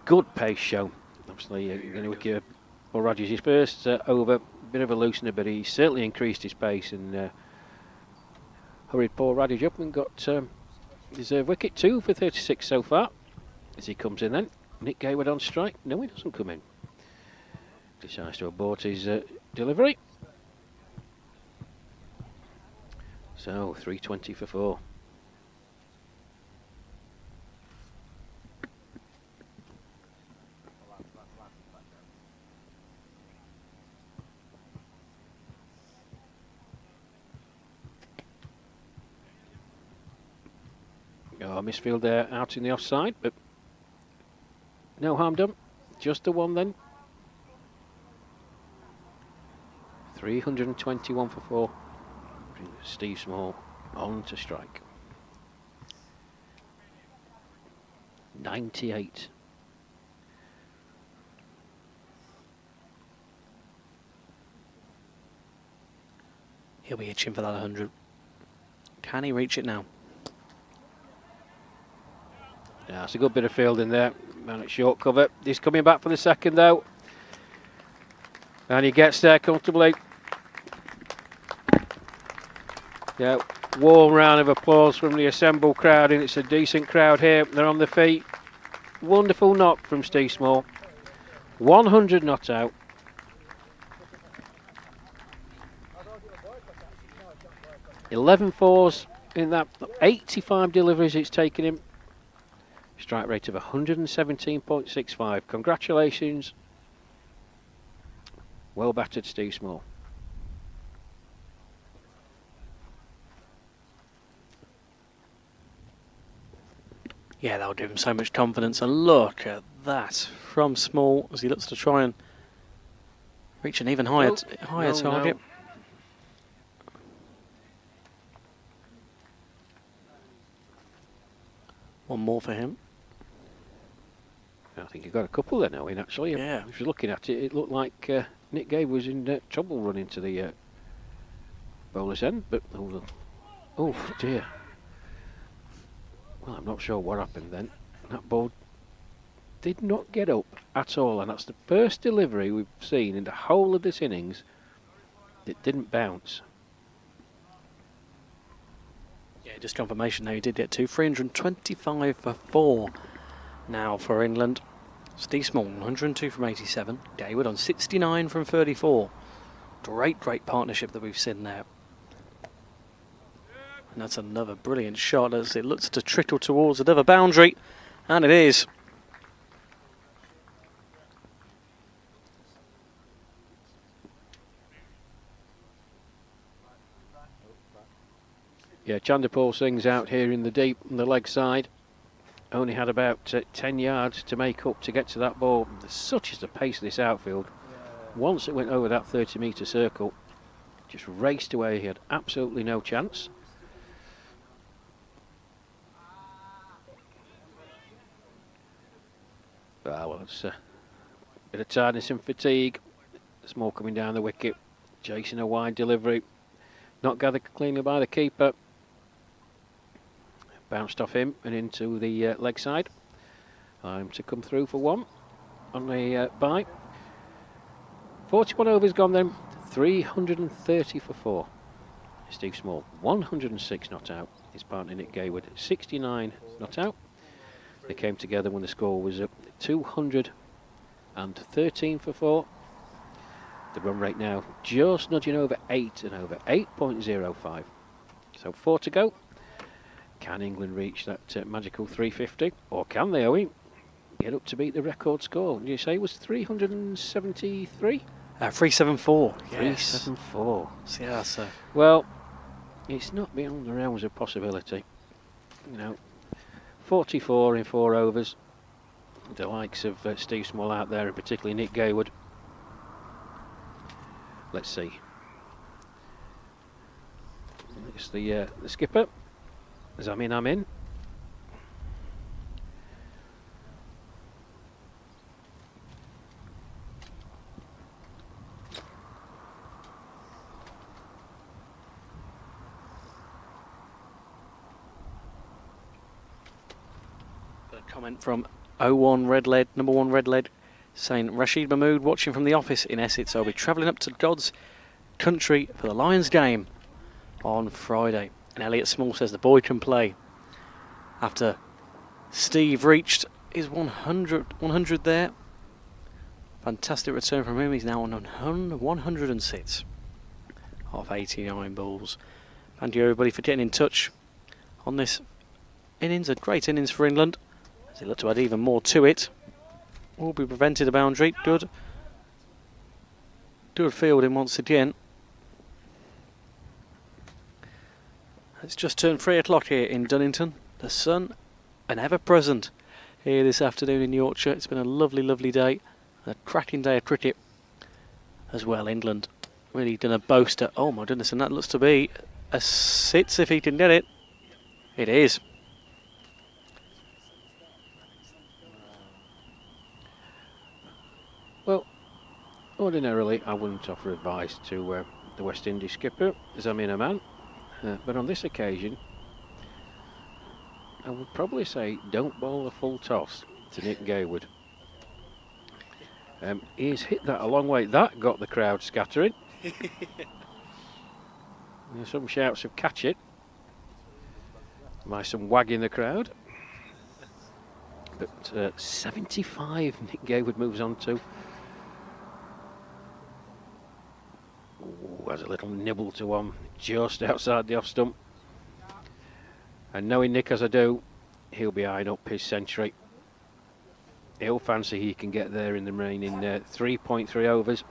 Good pace show. Obviously, you're going to wick your Paul Rogers his first over. Bit of a loosener, but he certainly increased his pace and hurried Paul Radish up and got deserved wicket 2 for 36 so far. As he comes in then, Nick Gayward on strike. No, he doesn't come in. Decides to abort his delivery. So 320 for 4. Misfield there out in the offside, but no harm done. Just the one then. 321 for 4. Steve Small on to strike. 98. He'll be itching for that 100. Can he reach it now? Yeah, it's a good bit of fielding there. Man at short cover. He's coming back for the second though. And he gets there comfortably. Yeah, warm round of applause from the assembled crowd, and it's a decent crowd here. They're on their feet. Wonderful knock from Steve Small. 100 not out. Eleven fours in that. 85 deliveries it's taken him. Strike rate of 117.65. Congratulations. Well battered, Steve Small. Yeah, that'll give him so much confidence. And look at that from Small as he looks to try and reach an even higher target. No. One more for him. I think he got a couple there now in actually. Yeah. If you're looking at it, it looked like Nick Gabe was in trouble running to the bowler's end, but oh dear. Well, I'm not sure what happened then. That ball did not get up at all, and that's the first delivery we've seen in the whole of this innings that didn't bounce. Yeah, just confirmation now he did get 325 for 4 now for England. Steve Small, 102 from 87. Gayward on 69 from 34. Great partnership that we've seen there. And that's another brilliant shot as it looks to trickle towards another boundary. And it is. Yeah, Chanderpaul Singh's out here in the deep on the leg side. Only had about 10 yards to make up to get to that ball. Such is the pace of this outfield. Once it went over that 30-metre circle, just raced away. He had absolutely no chance. Well, it's a bit of tiredness and fatigue. Small coming down the wicket, chasing a wide delivery. Not gathered cleanly by the keeper. Bounced off him and into the leg side. Time to come through for one on the bye. 41 overs gone then. 330 for 4. Steve Small, 106 not out. His partner Nick Gayward, 69 not out. They came together when the score was up 213 for 4. The run rate now just nudging over 8 and over 8.05. So 4 to go. Can England reach that magical 350, or can they, Owen, get up to beat the record score? Did you say it was 373? 374. 374. Yes. Yeah, so. Well, it's not beyond the realms of possibility. 44 in 4 overs. The likes of Steve Small out there, and particularly Nick Gaywood. Let's see. It's the skipper. I'm in. A comment from 01 Red Lead, number 1 Red Lead, saying Rashid Mahmood watching from the office in Essex. I'll be travelling up to God's country for the Lions game on Friday. And Elliot Small says the boy can play. After Steve reached his 100 there. Fantastic return from him. He's now on 106 off 89 balls. Thank you everybody for getting in touch on this innings. A great innings for England. As they look to add even more to it. Will be prevented a boundary. Good fielding once again. It's just turned 3 o'clock here in Dunnington. The sun, an ever-present here this afternoon in Yorkshire. It's been a lovely, lovely day. A cracking day of cricket as well. England really done a boaster. Oh my goodness, and that looks to be a 6 if he can get it. It is. Well, ordinarily I wouldn't offer advice to the West Indies skipper, Zamin Aman. But on this occasion, I would probably say don't bowl a full toss to Nick Gaywood. He's hit that a long way. That got the crowd scattering. There's some shouts of catch it. By some wagging the crowd. But 75 Nick Gaywood moves on to. Ooh, has a little nibble to one just outside the off stump. And knowing Nick as I do, he'll be eyeing up his century. He'll fancy he can get there in the remaining 3.3 overs.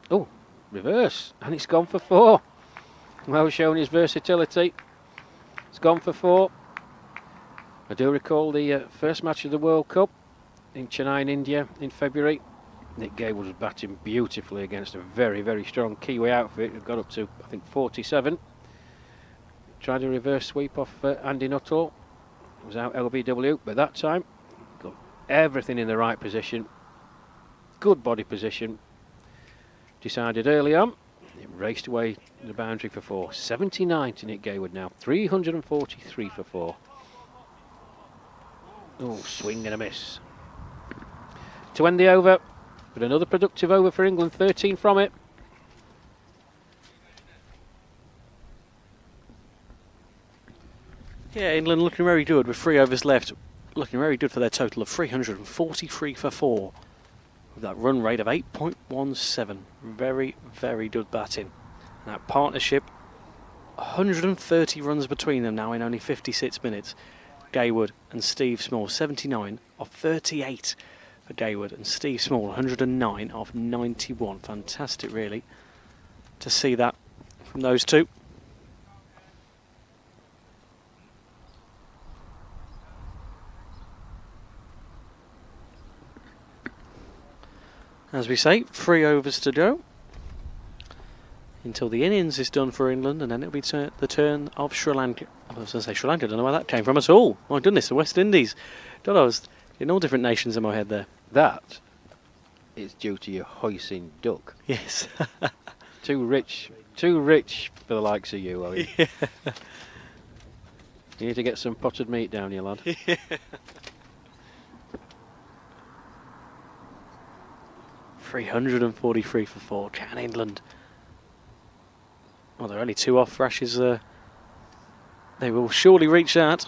Oh, reverse, and it's gone for 4. Well shown his versatility. It's gone for 4. I do recall the first match of the World Cup in Chennai in India in February. Nick Gaywood was batting beautifully against a very, very strong Kiwi outfit. It got up to, I think, 47. Tried a reverse sweep off Andy Nuttall. It was out LBW, but that time got everything in the right position. Good body position. Decided early on. It raced away the boundary for 4. 79 to Nick Gaywood now. 343 for 4. Oh, swing and a miss. To end the over, but another productive over for England. 13 from it. Yeah, England looking very good with 3 overs left. Looking very good for their total of 343 for 4. With that run rate of 8.17. Very, very good batting. And that partnership, 130 runs between them now in only 56 minutes. Gaywood and Steve Small, 79 of 38 for Gaywood. And Steve Small, 109 of 91. Fantastic, really, to see that from those two. As we say, 3 overs to go until the innings is done for England, and then it'll be the turn of Sri Lanka. I was going to say Sri Lanka, I don't know where that came from at all. My goodness, the West Indies. God, I was in all different nations in my head there. That is due to your hoisin duck. Yes. Too rich for the likes of you, Owen. Yeah. You need to get some potted meat down here, lad. Yeah. 343 for 4. Can England? Well, they're only 2 off Rash's. They will surely reach that,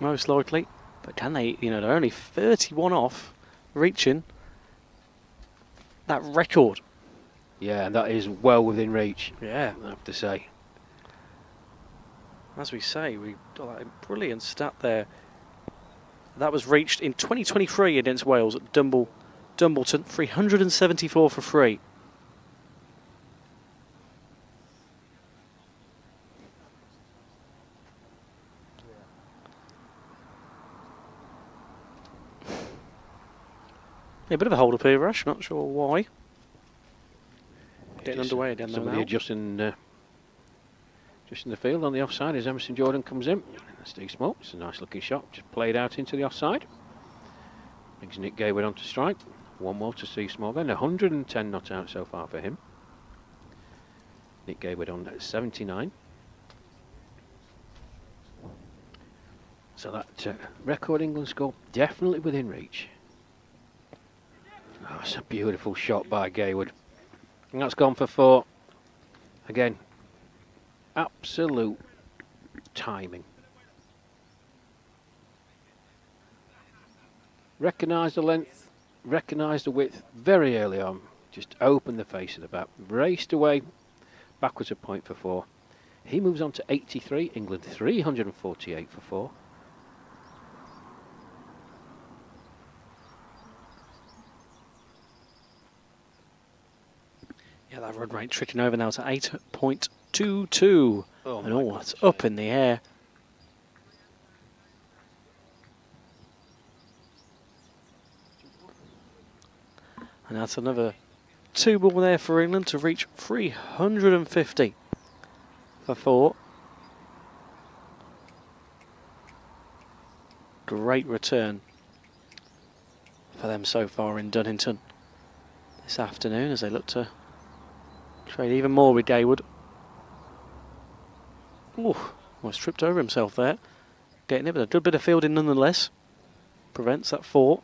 most likely. But can they? You know, they're only 31 off reaching that record Yeah, and that is well within reach, Yeah. I have to say. As we say, we got that brilliant stat there. That was reached in 2023 against Wales at Dumbleton, 374 for free. Yeah, a bit of a hold up here, Rash. Not sure why. Getting underway again though Somebody now. adjusting the field on the offside as Emerson Jordan comes in. Steve Small, it's a nice looking shot, just played out into the offside. Brings Nick Gayward on to strike. One more to Steve Small then, 110 not out so far for him. Nick Gayward on at 79. So that record England score definitely within reach. Oh, it's a beautiful shot by Gayward. And that's gone for 4. Again, absolute timing. Recognise the length, recognise the width very early on. Just opened the face of the bat. Raced away, backwards a point for 4. He moves on to 83, England 348 for 4. Yeah, that run rate tricking over now to 8.22. Oh, and all that's up in the air. And that's another 2 ball there for England to reach 350 for 4. Great return for them so far in Dunningon this afternoon as they look to trade even more with Gayward. Ooh, almost tripped over himself there. Getting it, but a good bit of fielding nonetheless. Prevents that 4.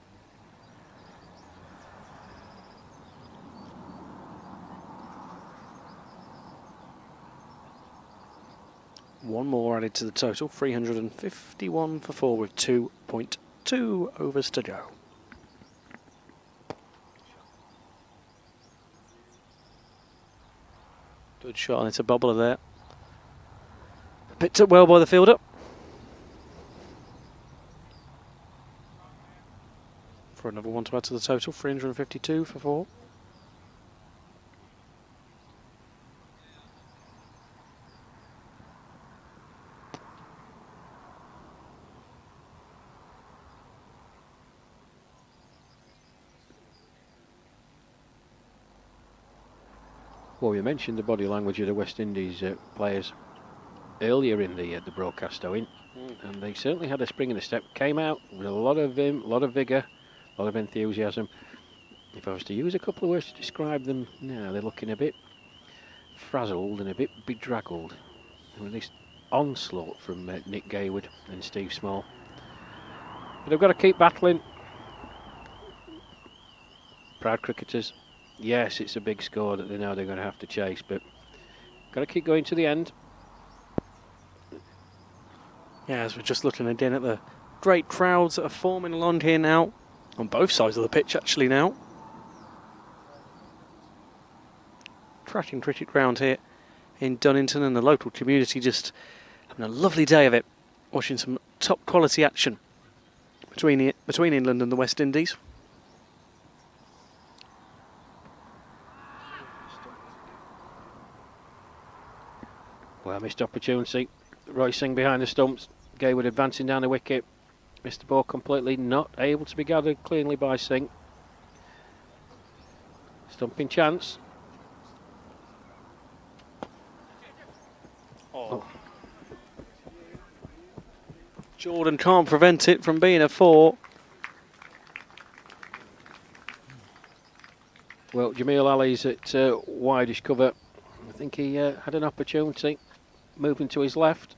One more added to the total, 351 for 4 with 2.2 overs to go. Good shot, and it's a bobbler there. Picked up well by the fielder. For another one to add to the total, 352 for 4. Well, we mentioned the body language of the West Indies players earlier in the broadcast, Owen, and they certainly had a spring in the step. Came out with a lot of vim, a lot of vigour, a lot of enthusiasm. If I was to use a couple of words to describe them now, they're looking a bit frazzled and a bit bedraggled with this onslaught from Nick Gayward and Steve Small. But they've got to keep battling. Proud cricketers. Yes, it's a big score that they know they're going to have to chase, but got to keep going to the end. Yeah, as we're just looking again at the great crowds that are forming along here now, on both sides of the pitch actually now. Cracking cricket ground here in Dunningon, and the local community just having a lovely day of it, watching some top quality action between England and the West Indies. Well, missed opportunity. Roy Singh behind the stumps. Gayward advancing down the wicket. Missed the ball completely. Not able to be gathered cleanly by Singh. Stumping chance. Oh. Jordan can't prevent it from being a 4. Well, Jamil Ali's at wideish cover. I think he had an opportunity. Moving to his left.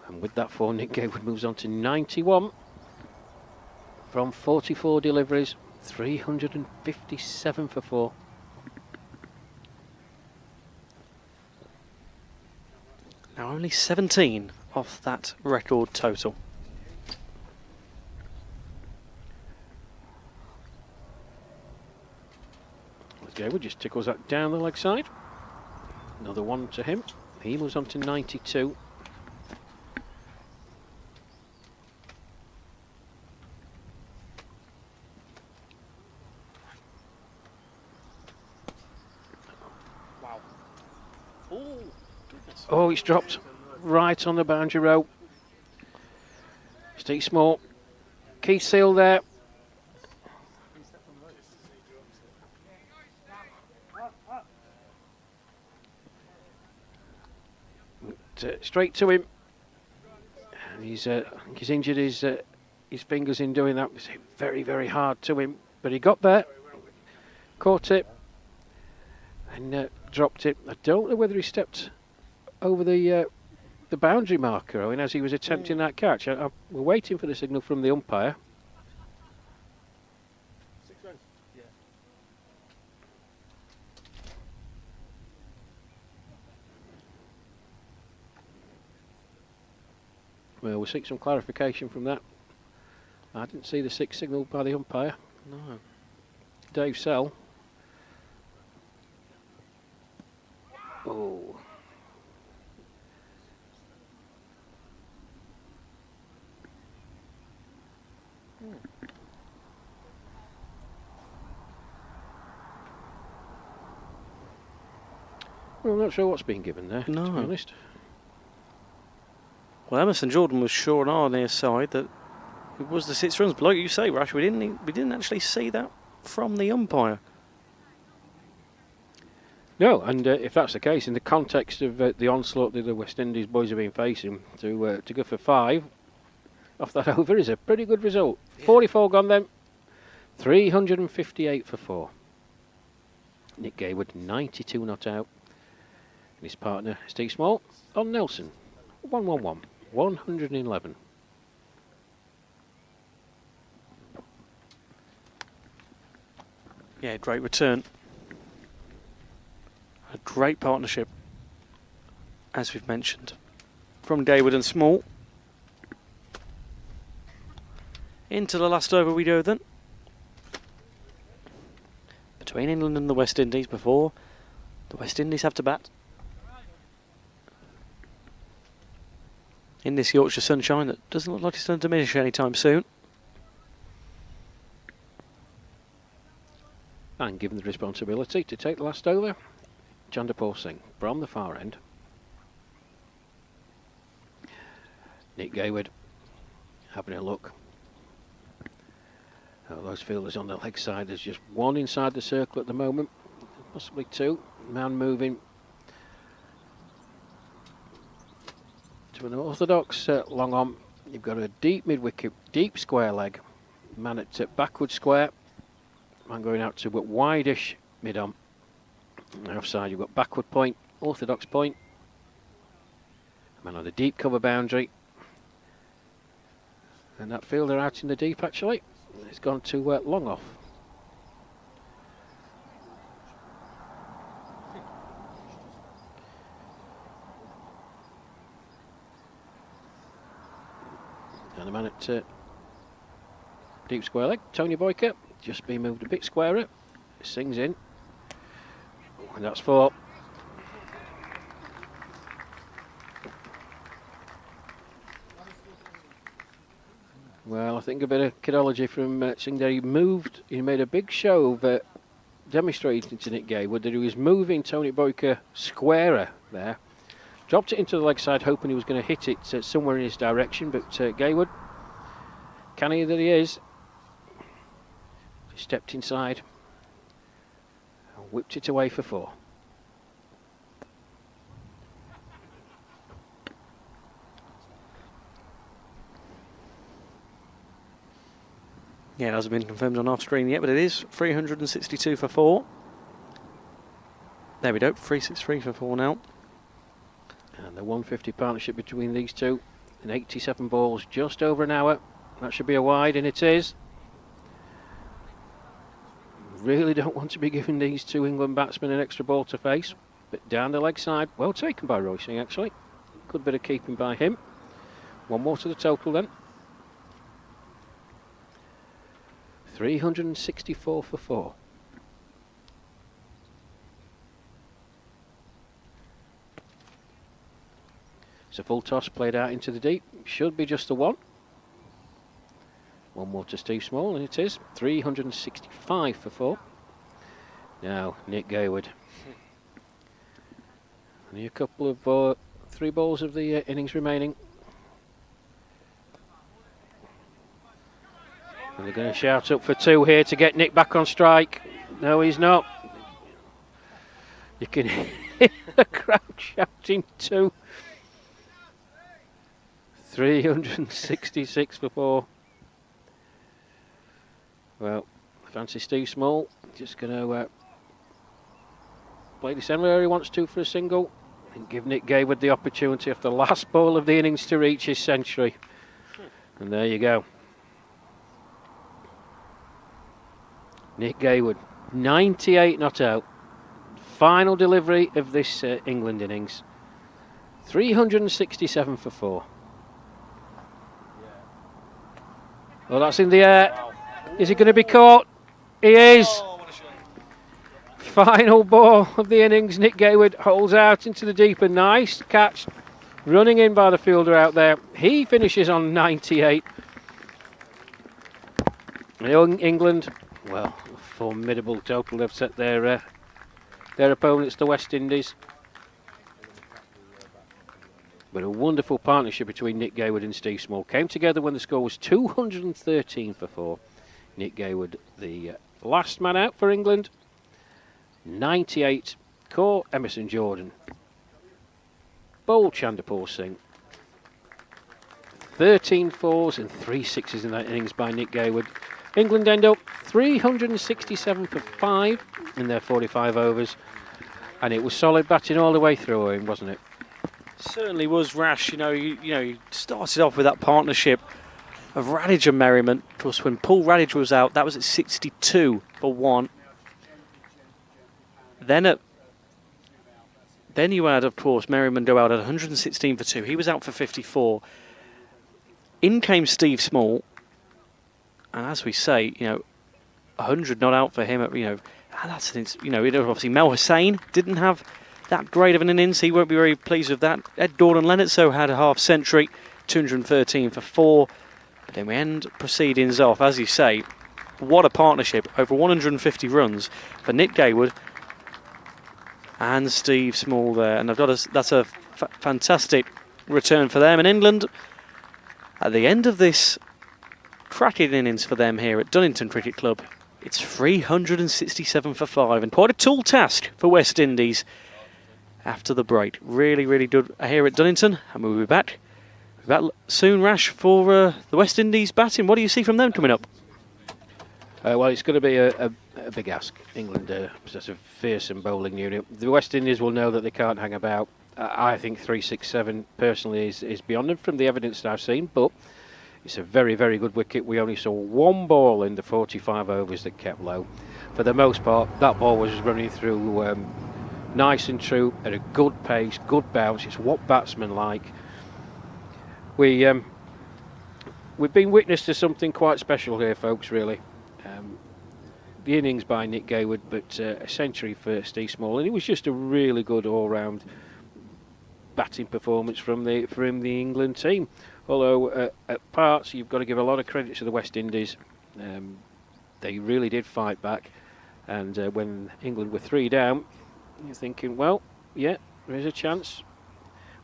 And with that 4, Nick Gayward moves on to 91. From 44 deliveries, 357 for 4. Now only 17 off that record total. Gaywood just tickles that down the leg side. Another one to him. He moves on to 92. Wow. Oh, goodness. Oh, it's dropped right on the boundary row. Steve Small. Keith Seal there. Straight to him. And I think he's injured his fingers in doing that. It was very, very hard to him, but he got there, caught it, and dropped it. I don't know whether he stepped over the boundary marker, Owen, as he was attempting that catch. We're waiting for the signal from the umpire. 6 runs. Yeah. Well, we'll seek some clarification from that. I didn't see the 6 signal by the umpire. No. Dave Sell. Oh. Well, I'm not sure what's been given there, to No. be honest. Well, Emerson Jordan was sure on our near side that it was the 6 runs. But like you say, Rash, we didn't actually see that from the umpire. No, and if that's the case, in the context of the onslaught that the West Indies boys have been facing, to go for 5 off that over is a pretty good result. Yeah. 44 gone then, 358 for 4. Nick Gaywood, 92 not out. And his partner, Steve Small, on Nelson, 111, 111. Yeah, great return. A great partnership, as we've mentioned, from Gaywood and Small. Into the last over we go then. Between England and the West Indies before the West Indies have to bat. In this Yorkshire sunshine that doesn't look like it's going to diminish anytime soon. And given the responsibility to take the last over, Chanderpaul Singh from the far end. Nick Gaywood having a look. Those fielders on the leg side, there's just one inside the circle at the moment, possibly 2. Man moving to an orthodox long on. You've got a deep mid-wicket, deep square leg. Man at backward square. Man going out to a wide-ish mid-on. Offside, you've got backward point, orthodox point. Man on the deep cover boundary. And that fielder out in the deep, actually, it's gone to long off. And the man at deep square leg, Tony Boyker, just been moved a bit squarer. Sings in. And that's 4. Well, I think a bit of kidology from Singh there. He made a big show of demonstrating to Nick Gaywood that he was moving Tony Boyker squarer there. Dropped it into the leg side, hoping he was going to hit it somewhere in his direction, but Gaywood, canny that he is, stepped inside and whipped it away for 4. Yeah, it hasn't been confirmed on off screen yet, but it is 362 for 4. There we go, 363 for 4 now. And the 150 partnership between these two, in 87 balls, just over an hour. That should be a wide, and it is. Really don't want to be giving these two England batsmen an extra ball to face, but down the leg side, well taken by Roy Singh actually. Good bit of keeping by him. One more to the total then. 364 for 4. It's a full toss played out into the deep. Should be just a one. One more to Steve Small, and it is 365 for 4. Now, Nick Gayward. Only a couple of 3 balls of the innings remaining. And they're going to shout up for 2 here to get Nick back on strike. No, he's not. You can hear the crowd shouting 2. 366 for 4. Well, fancy Steve Small. Just going to play this anywhere he wants to for a single and give Nick Gayward the opportunity after the last ball of the innings to reach his century. And there you go. Nick Gayward, 98 not out. Final delivery of this England innings. 367 for 4. Well, that's in the air. Is he going to be caught? He is. Final ball of the innings. Nick Gayward holds out into the deep. A nice catch. Running in by the fielder out there. He finishes on 98. England, well, a formidable total. They've set their opponents, the West Indies. But a wonderful partnership between Nick Gayward and Steve Small came together when the score was 213 for 4. Nick Gayward, the last man out for England. 98, caught Emerson Jordan. Bowled Chanderpaul Singh. 13 fours and 3 sixes in that innings by Nick Gayward. England end up 367 for 5 in their 45 overs. And it was solid batting all the way through him, wasn't it? Certainly was, Rash. You started off with that partnership of Radage and Merriman. Of course, when Paul Radage was out, that was at 62 for 1. Then you had, of course, Merriman go out at 116 for 2. He was out for 54. In came Steve Small, and as we say, 100 not out for him. That's obviously Mel Hussain didn't have that great of an innings. He won't be very pleased with that. Ed Gordon-Leonard had a half century, 213 for 4. But then we end proceedings off, as you say. What a partnership! Over 150 runs for Nick Gayward and Steve Small there, and that's a fantastic return for them. And England, at the end of this cracking innings for them here at Dunningon Cricket Club, it's 367 for 5, and quite a tall task for West Indies after the break. Really, really good here at Dunningon, and we'll be back soon, Rash, for the West Indies batting. What do you see from them coming up? Well, it's going to be a big ask. England possess a fearsome bowling unit. The West Indies will know that they can't hang about. I think 367 personally is beyond them from the evidence that I've seen, but it's a very, very good wicket. We only saw 1 ball in the 45 overs that kept low. For the most part, that ball was running through nice and true at a good pace, good bounce. It's what batsmen like. We've been witness to something quite special here, folks, really. The innings by Nick Gayward, but a century for Steve Small, and it was just a really good all-round batting performance from the England team. Although at parts, you've got to give a lot of credit to the West Indies. They really did fight back, and when England were 3 down, you're thinking, well, yeah, there is a chance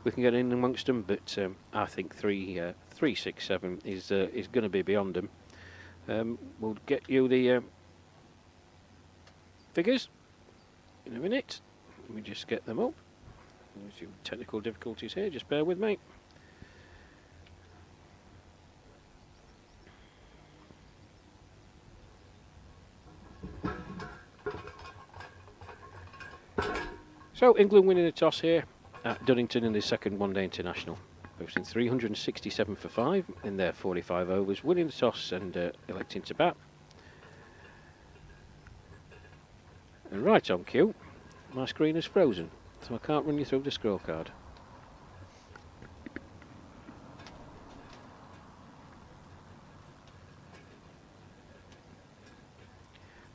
we can get in amongst them, but I think 367 is going to be beyond them. We'll get you the figures in a minute. Let me just get them up. There's a few technical difficulties here, just bear with me. So England winning the toss here at Dunningon in the second one-day international, posting 367 for 5 in their 45 overs, winning the toss and electing to bat. And right on cue, my screen is frozen, so I can't run you through the scorecard.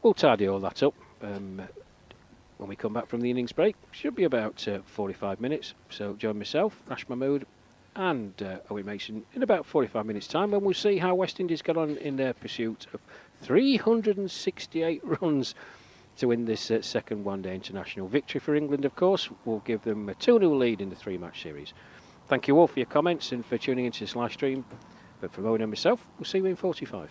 We'll tidy all that up when we come back from the innings break. Should be about 45 minutes, so join myself, Rash Mahmood, and Owen Mason in about 45 minutes' time, when we'll see how West Indies get on in their pursuit of 368 runs to win this second one-day international. Victory for England, of course, will give them a 2-0 lead in the three-match series. Thank you all for your comments and for tuning into this live stream. But from Owen and myself, we'll see you in 45.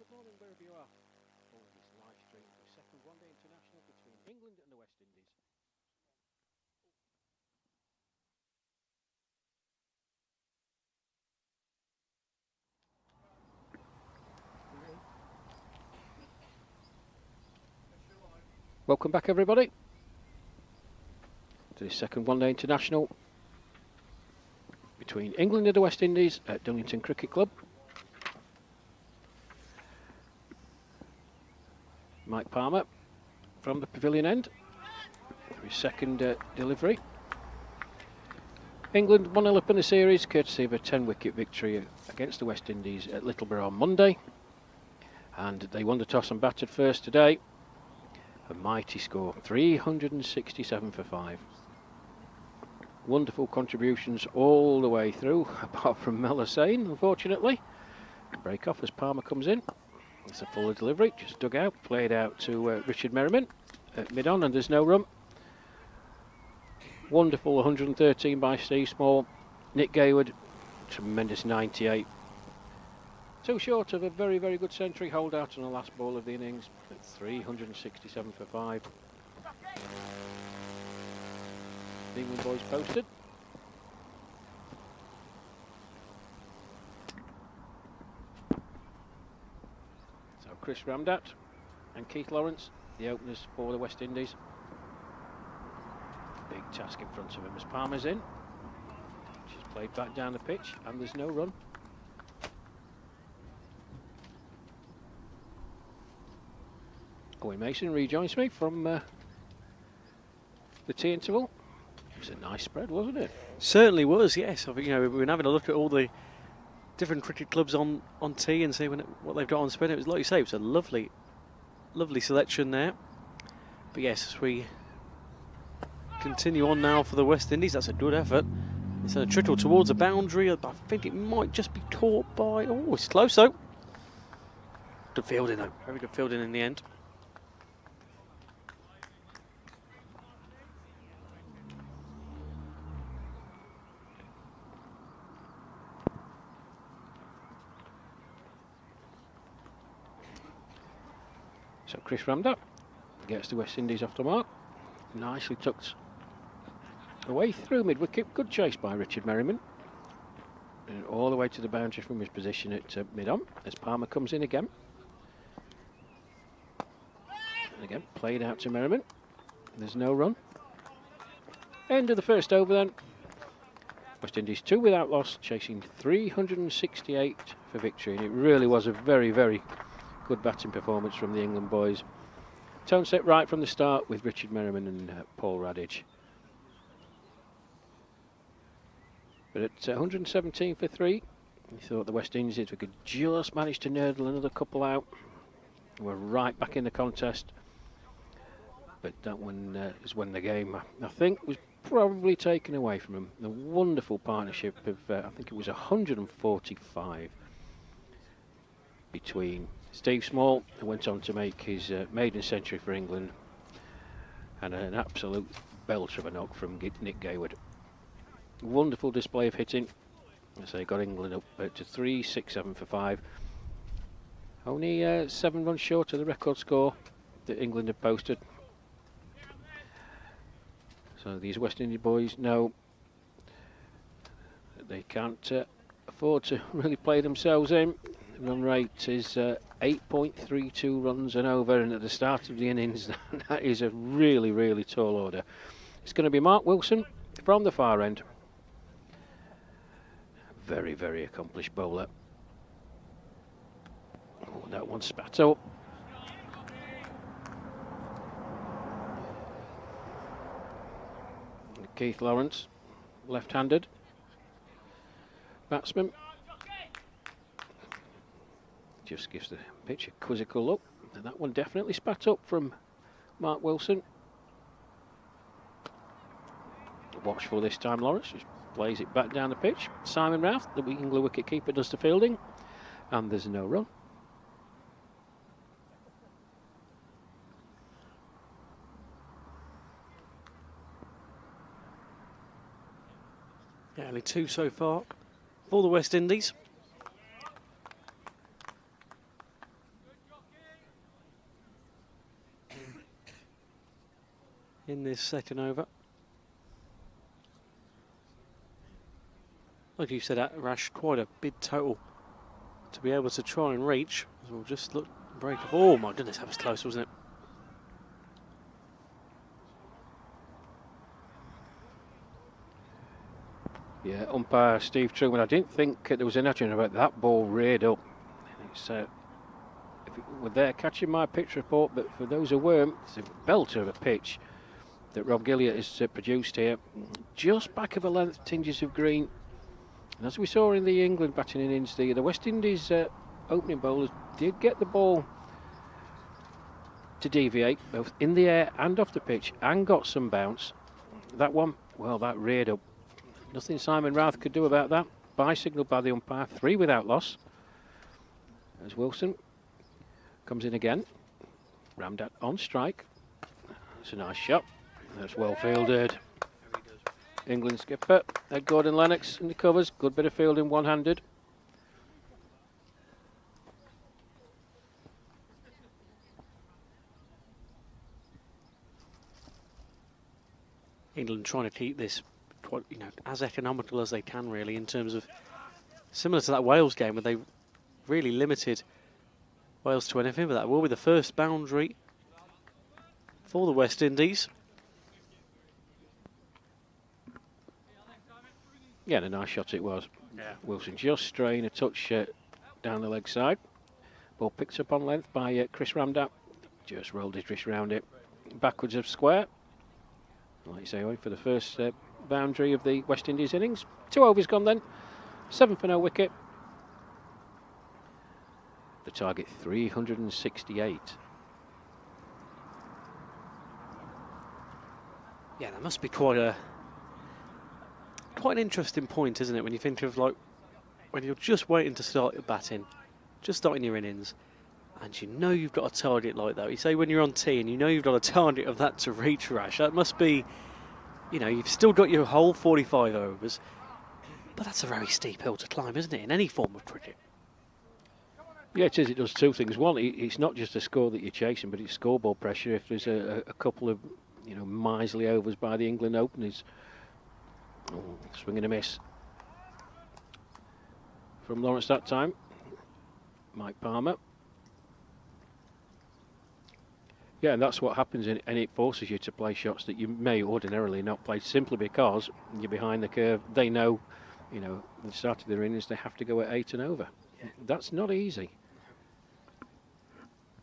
Good morning, wherever you are. For this live stream for the second one-day international between England and the West Indies. Welcome back, everybody, to this second one-day international between England and the West Indies at Dunningon Cricket Club. Mike Palmer from the pavilion end for his second delivery. England 1-0 up in the series, courtesy of a 10-wicket victory against the West Indies at Littleborough on Monday. And they won the toss and batted first today. A mighty score, 367 for 5. Wonderful contributions all the way through, apart from Mel Hussain, unfortunately. Break off as Palmer comes in. It's a fuller delivery, just dug out, played out to Richard Merriman at mid-on, and there's no run. Wonderful 113 by Steve Small. Nick Gayward, tremendous 98. Too short of a very, very good century hold out on the last ball of the innings at 367 for 5. The England boys posted. So Chris Ramdat and Keith Lawrence, the openers for the West Indies. Big task in front of him as Palmer's in. She's played back down the pitch and there's no run. Owen Mason rejoins me from the tea interval. It was a nice spread, wasn't it? Certainly was, yes. I think, we've been having a look at all the different cricket clubs on tea and see what they've got on spread. It was, like you say, it was a lovely selection there. But yes, as we continue on now for the West Indies, that's a good effort. It's a trickle towards a boundary. I think it might just be caught by... Oh, it's close though. Good fielding though. Very good fielding in the end. So Chris Ramdat gets the West Indies off the mark. Nicely tucked away through mid-wicket. Good chase by Richard Merriman. And all the way to the boundary from his position at mid-on as Palmer comes in again. And again, played out to Merriman. There's no run. End of the first over then. West Indies 2 without loss, chasing 368 for victory. And it really was a very, very good batting performance from the England boys. Tone set right from the start with Richard Merriman and Paul Radich. But at 117 for 3, we thought the West Indies, if we could just manage to nurdle another couple out, we're right back in the contest. But that one is when the game, I think, was probably taken away from them. The wonderful partnership of, I think it was 145 between Steve Small, who went on to make his maiden century for England, and an absolute belter of a knock from Nick Gayward. Wonderful display of hitting. As they got England up to 367 for 5. Only 7 runs short of the record score that England had posted. So these West Indies boys know that they can't afford to really play themselves in. The run rate is 8.32 runs and over, and at the start of the innings, that is a really, really tall order. It's going to be Mark Wilson from the far end. Very, very accomplished bowler. Oh, that one spat up. Keith Lawrence, left-handed batsman. Just gives the pitch a quizzical look. And that one definitely spat up from Mark Wilson. Watchful this time, Lawrence. Just plays it back down the pitch. Simon Routh, the England wicket keeper, does the fielding. And there's no run. Yeah, only 2 so far for the West Indies. in this second over. Like you said, Rash, quite a big total to be able to try and reach. We'll just look break. Oh my goodness, that was close, wasn't it? Yeah, umpire Steve Truman. I didn't think there was an action about that ball reared up. It's if it were there catching my pitch report, but for those who weren't, it's a belter of a pitch that Rob Gilliott has produced here. Just back of a length, tinges of green. And as we saw in the England batting innings, the West Indies opening bowlers did get the ball to deviate, both in the air and off the pitch, and got some bounce. That one, well, that reared up. Nothing Simon Routh could do about that. By signal by the umpire, 3 without loss. As Wilson comes in again. Ramdat on strike. It's a nice shot. That's well fielded. England skipper, Ed Gordon-Lennox in the covers. Good bit of fielding, one-handed. England trying to keep this quite, as economical as they can, really, in terms of similar to that Wales game where they really limited Wales to anything. But that will be the first boundary for the West Indies. Yeah, and a nice shot it was. Yeah. Wilson just straying a touch down the leg side. Ball picked up on length by Chris Ramdat. Just rolled his wrist round it. Backwards of square. Like you say, Owen, for the first boundary of the West Indies innings. 2 overs gone then. 7 for no wicket. The target 368. Yeah, that must be quite an interesting point, isn't it, when you think of when you're just waiting to start your batting, just starting your innings, and you've got a target like that. You say when you're on tee and you've got a target of that to reach, Rash, that must be, you've still got your whole 45 overs, but that's a very steep hill to climb, isn't it, in any form of cricket? Yeah, it is. It does 2 things. One, it's not just a score that you're chasing, but it's scoreboard pressure. If there's a couple of, miserly overs by the England openers, swing and a miss from Lawrence that time. Mike Palmer. Yeah, and that's what happens, and it forces you to play shots that you may ordinarily not play, simply because you're behind the curve. They know, at the start of their innings, they have to go at 8 and over. Yeah. That's not easy.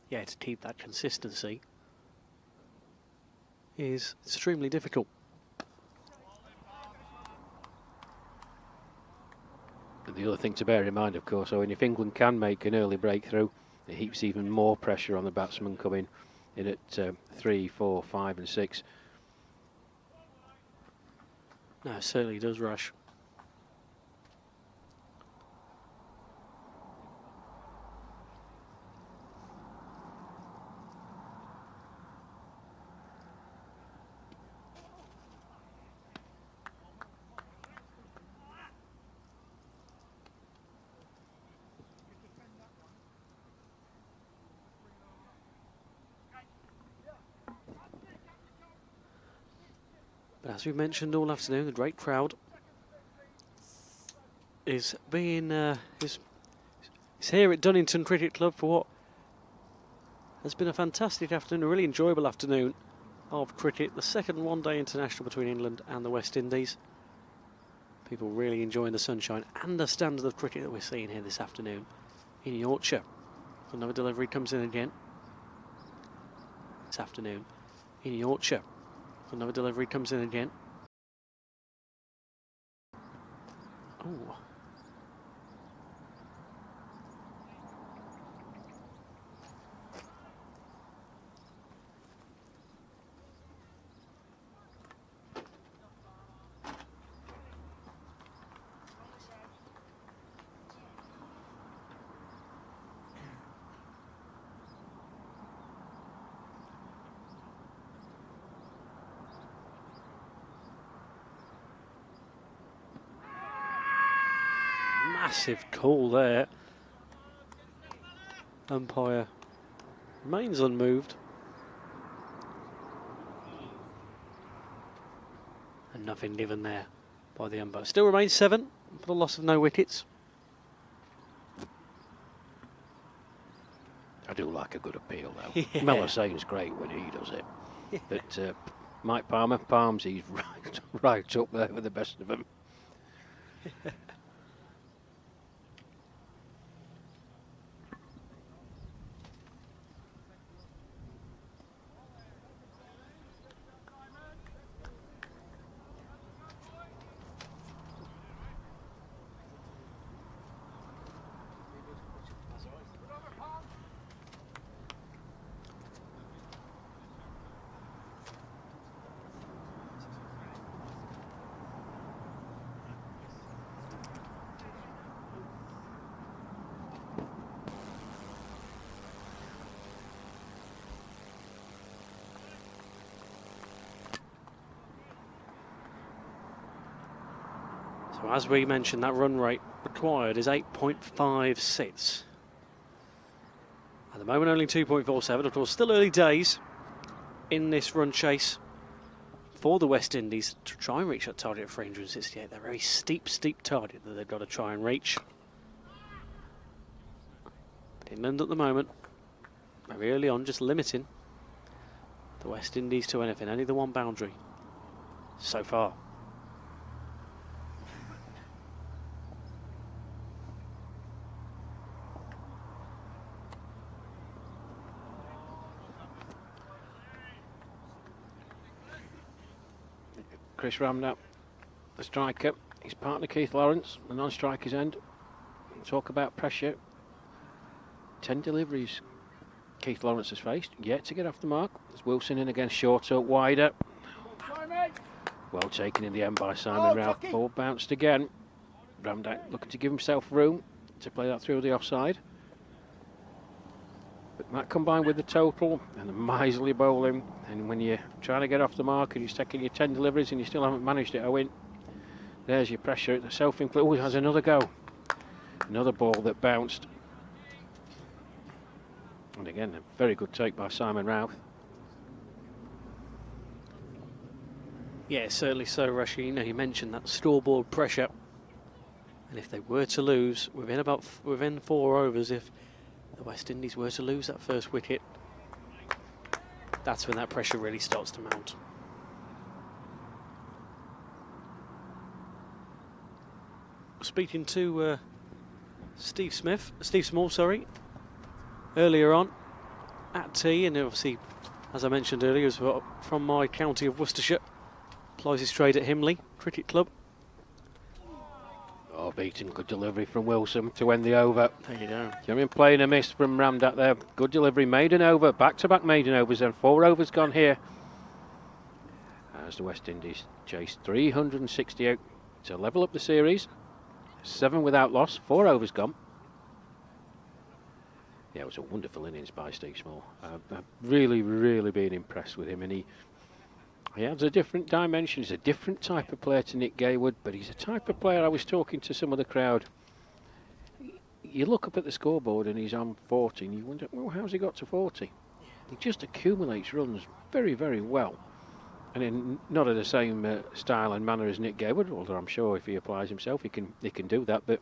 Yeah, to keep that consistency is extremely difficult. And the other thing to bear in mind, of course, if England can make an early breakthrough, it heaps even more pressure on the batsmen coming in at 3, 4, 5 and 6. No, it certainly does, Rush. But as we mentioned all afternoon, the great crowd is here at Dunningon Cricket Club for what has been a fantastic afternoon, a really enjoyable afternoon of cricket. The second one-day international between England and the West Indies. People really enjoying the sunshine and the standard of cricket that we're seeing here this afternoon in Yorkshire. Another delivery comes in again this afternoon in Yorkshire. Another delivery comes in again. Oh. Massive call there. Umpire remains unmoved. And nothing given there by the umpire. Still remains 7 for the loss of no wickets. I do like a good appeal though. Yeah. Melissane's great when he does it. But Mike Palmer, Palms, he's right up there with the best of them. So as we mentioned, that run rate required is 8.56. At the moment only 2.47. Of course, still early days in this run chase for the West Indies to try and reach that target of 368. They're a very steep target that they've got to try and reach. But England at the moment, very early on, just limiting the West Indies to anything, only the one boundary so far. Chris Ramnap, the striker, his partner Keith Lawrence, the non-striker's end. Talk about pressure. 10 deliveries Keith Lawrence has faced, yet to get off the mark. There's Wilson in again, shorter, wider. Well taken in the end by Simon Ralph. Ball bounced again. Ramnap looking to give himself room to play that through the offside. But that combined with the total and the miserly bowling, and when you're trying to get off the mark and you're taking your 10 deliveries and you still haven't managed it, Owen, there's your pressure. The self-inflicted. Oh, he has another go. Another ball that bounced. And again, a very good take by Simon Ralph. Yeah, certainly so, Rashi. You know, you mentioned that scoreboard pressure. And if they were to lose within 4 overs, if the West Indies were to lose that first wicket, that's when that pressure really starts to mount. Speaking to Steve Small, earlier on at tea, and obviously, as I mentioned earlier, as well, from my county of Worcestershire, plies his trade at Himley Cricket Club. Oh, beaten, good delivery from Wilson to end the over. There you go. Jeremy playing a miss from Ramdat there. Good delivery, maiden over, back-to-back maiden overs, and 4 overs gone here. As the West Indies chase 368 to level up the series. 7 without loss, 4 overs gone. Yeah, it was a wonderful innings by Steve Small. I've really been impressed with him, and he has a different dimension. He's a different type of player to Nick Gaywood, but he's a type of player. I was talking to some of the crowd. You look up at the scoreboard and he's on 40, and you wonder, well, how's he got to 40? He just accumulates runs very well. And in not of the same style and manner as Nick Gaywood, although I'm sure if he applies himself, he can do that. But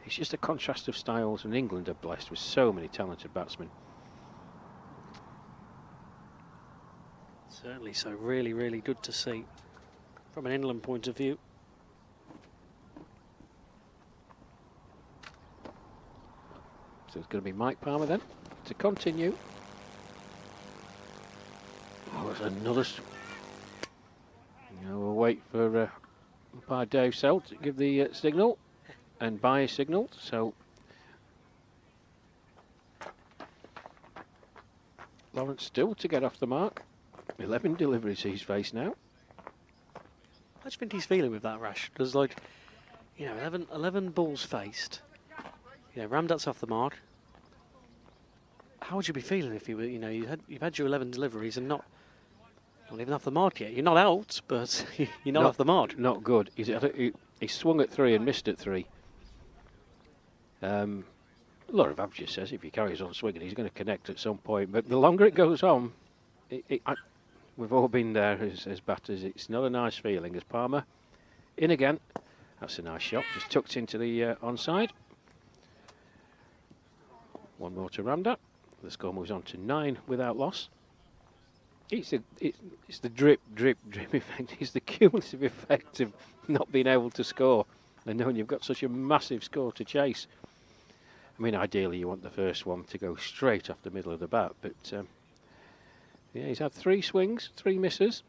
it's just a contrast of styles, and England are blessed with so many talented batsmen. Certainly so. Really good to see from an England point of view. So it's going to be Mike Palmer then to continue. Oh, there's another. We'll wait for umpire Dave Selt to give the signal, and by signal. So Lawrence still to get off the mark. 11 deliveries he's faced now. How do you think he's feeling with that, Rash? Because, like, you know, 11 balls faced. You know, Ramdat's off the mark. How would you be feeling if you were, you know, you've had your 11 deliveries and not even off the mark yet? You're not out, but you're not off the mark. Not good. He swung at 3 and missed at 3. Laura Vav just says if he carries on swinging, he's going to connect at some point. But the longer it goes on, we've all been there as batters. It's not a nice feeling. As Palmer in again. That's a nice shot, just tucked into the onside. One more to Ramda. The score moves on to 9 without loss. It's the drip, drip, drip effect. It's the cumulative effect of not being able to score and knowing you've got such a massive score to chase. I mean, ideally you want the first one to go straight off the middle of the bat, but yeah, he's had 3 swings, 3 misses.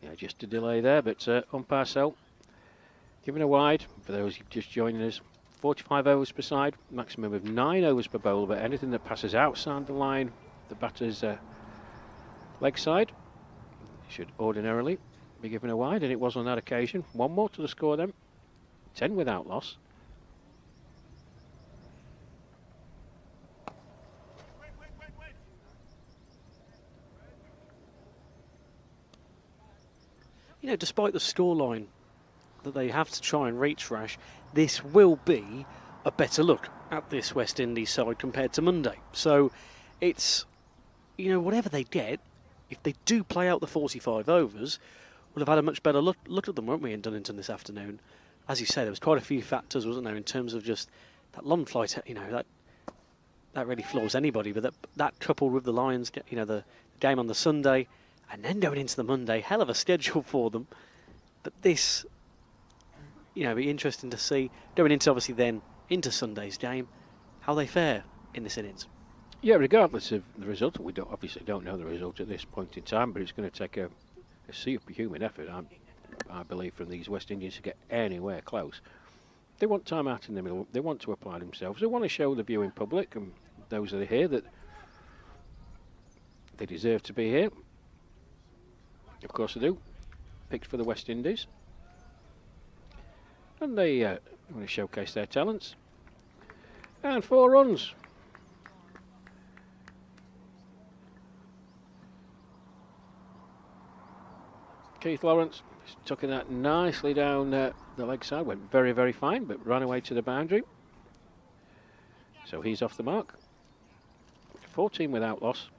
Yeah, just a delay there, but umpire Sell giving a wide for those just joining us. 45 overs per side, maximum of 9 overs per bowler, but anything that passes outside the line, the batter's leg side, should ordinarily be given a wide, and it was on that occasion. One more to the score then, 10 without loss. You know, despite the scoreline that they have to try and reach, Rash, this will be a better look at this West Indies side compared to Monday. So it's, you know, whatever they get, if they do play out the 45 overs, we'll have had a much better look at them, won't we, in Dunnington this afternoon? As you say, there was quite a few factors, wasn't there, in terms of just that long flight, you know, that really floors anybody, but that coupled with the Lions, you know, the game on the Sunday, and then going into the Monday, hell of a schedule for them. But this, you know, be interesting to see, going into obviously then into Sunday's game, how they fare in this innings. Yeah, regardless of the result, we obviously don't know the result at this point in time, but it's going to take a superhuman effort, I believe, from these West Indians to get anywhere close. They want time out in the middle, they want to apply themselves, they want to show the viewing public and those that are here that they deserve to be here. Of course they do. Picked for the West Indies. And they want to showcase their talents. And 4 runs. Keith Lawrence tucking that nicely down the leg side. Went very, very fine, but ran away to the boundary. So he's off the mark. 14 without loss.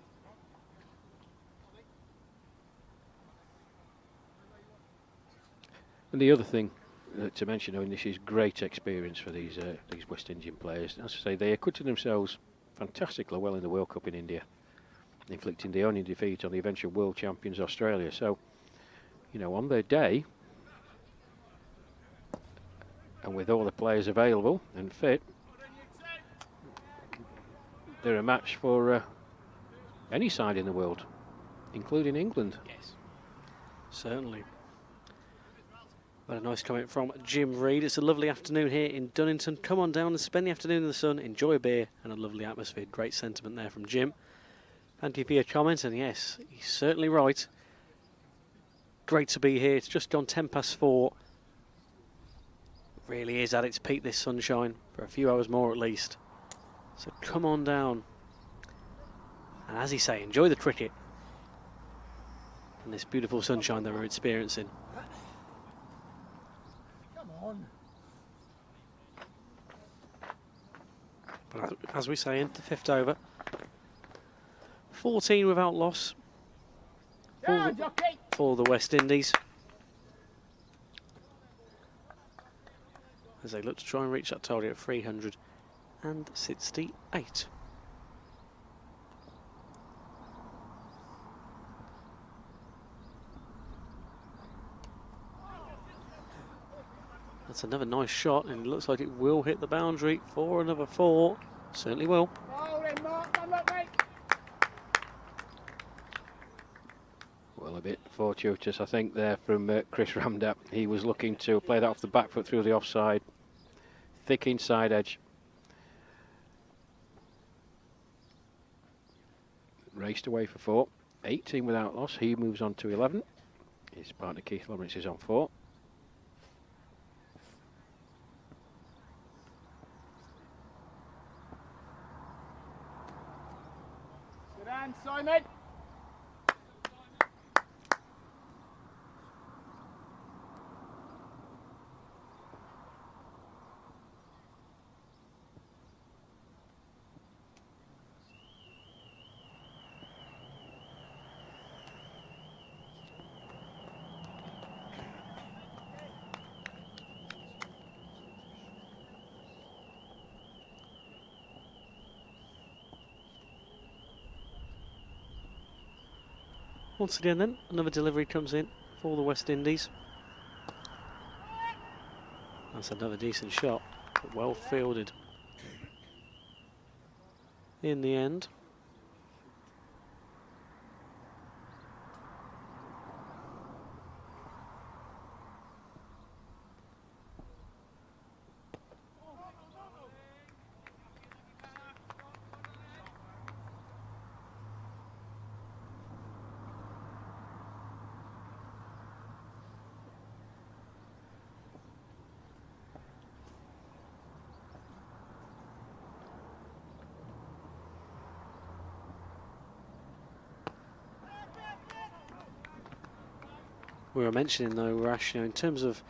And the other thing to mention, I mean, this is great experience for these West Indian players. As I say, they acquitted themselves fantastically well in the World Cup in India, inflicting the only defeat on the eventual world champions Australia. So, you know, on their day, and with all the players available and fit, they're a match for any side in the world, including England. Yes, certainly. Well, a nice comment from Jim Reed. It's a lovely afternoon here in Dunnington. Come on down and spend the afternoon in the sun, enjoy a beer and a lovely atmosphere. Great sentiment there from Jim. Thank you for your comment, and yes, he's certainly right. Great to be here. It's just gone 4:10. Really is at its peak, this sunshine, for a few hours more at least. So come on down. And as he say, enjoy the cricket and this beautiful sunshine that we're experiencing. But as we say, into the 5th over. 14 without loss for the West Indies, as they look to try and reach that target of 368. That's another nice shot, and it looks like it will hit the boundary for another 4. Certainly will. Well, a bit fortuitous, I think, there from Chris Ramda. He was looking to play that off the back foot through the offside. Thick inside edge. Raced away for 4. 18 without loss. He moves on to 11. His partner Keith Lawrence is on 4. Good hand, Simon. Once again then, another delivery comes in for the West Indies. That's another decent shot, but well fielded in the end. We were mentioning though, Rash, in terms of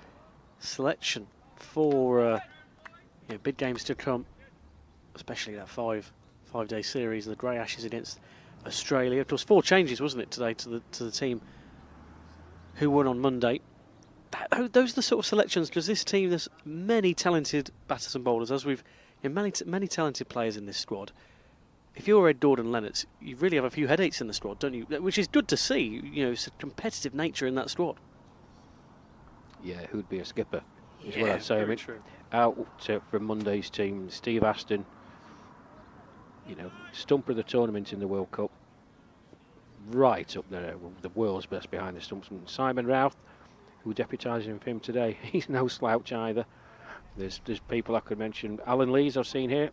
selection for big games to come, especially that five-day series, the Grey Ashes against Australia. Of course, 4 changes, wasn't it, today to the team who won on Monday. Those are the sort of selections, because this team, there's many talented batters and bowlers, as we've many talented players in this squad. If you're Ed Gordon-Lennox, you really have a few headaches in the squad, don't you? Which is good to see. It's a competitive nature in that squad. Yeah, who'd be a skipper? Is Yeah, what I'd say. very true. Out from Monday's team, Steve Aston, stumper of the tournament in the World Cup, right up there, the world's best behind the stumps. And Simon Routh, who deputising for him today, he's no slouch either. There's people I could mention. Alan Lees I've seen here,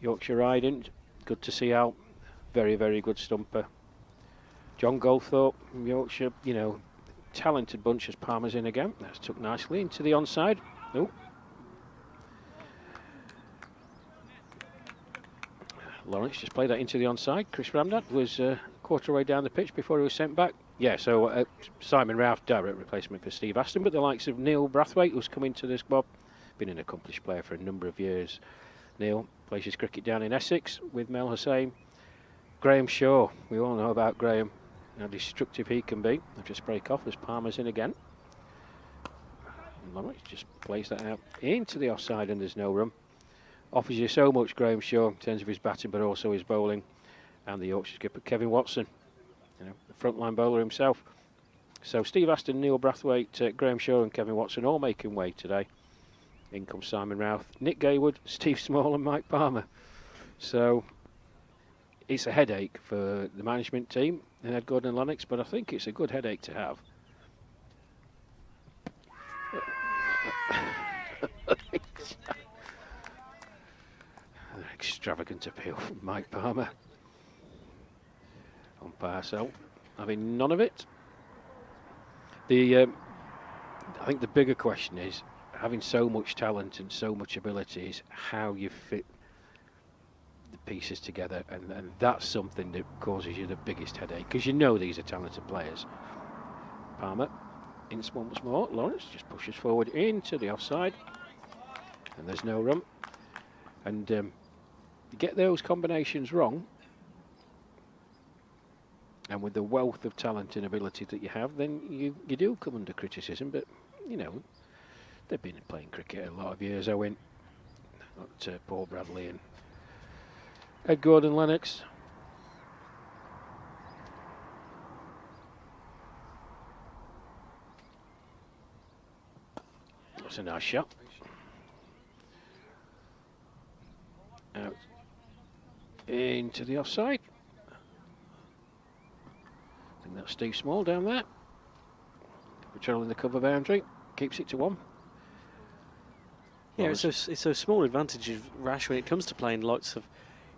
Yorkshire Riding, good to see out, very, very good stumper. John Goldthorpe from Yorkshire, talented bunch as Palmer's in again. That's took nicely into the onside. Oh. Lawrence just played that into the onside. Chris Ramdat was a quarter way down the pitch before he was sent back. Yeah, so Simon Routh, direct replacement for Steve Aston, but the likes of Neil Brathwaite, who's come into this club, been an accomplished player for a number of years. Neil plays his cricket down in Essex with Mel Hussain. Graham Shaw, we all know about Graham, how destructive he can be. They'll just break off as Palmer's in again. And Lawrence just plays that out into the offside and there's no run. Offers you so much, Graham Shaw, in terms of his batting but also his bowling. And the Yorkshire skipper Kevin Watson, the frontline bowler himself. So Steve Aston, Neil Brathwaite, Graham Shaw and Kevin Watson all making way today. In comes Simon Routh, Nick Gaywood, Steve Small and Mike Palmer. So it's a headache for the management team and Ed Gordon-Lennox, but I think it's a good headache to have. An extravagant appeal from Mike Palmer. Umpire Sell having none of it. I think the bigger question is, having so much talent and so much ability, is how you fit the pieces together, and that's something that causes you the biggest headache, because these are talented players. Palmer in once more. Lawrence just pushes forward into the offside, and there's no run. And you get those combinations wrong, and with the wealth of talent and ability that you have, then you do come under criticism. But they've been playing cricket a lot of years. Owen, not Paul Bradley and Ed Gordon-Lennox. That's a nice shot. Out into the offside. I think that's Steve Small down there. Patrolling the cover boundary. Keeps it to 1. Yeah, it's a small advantage of Rash when it comes to playing lots of,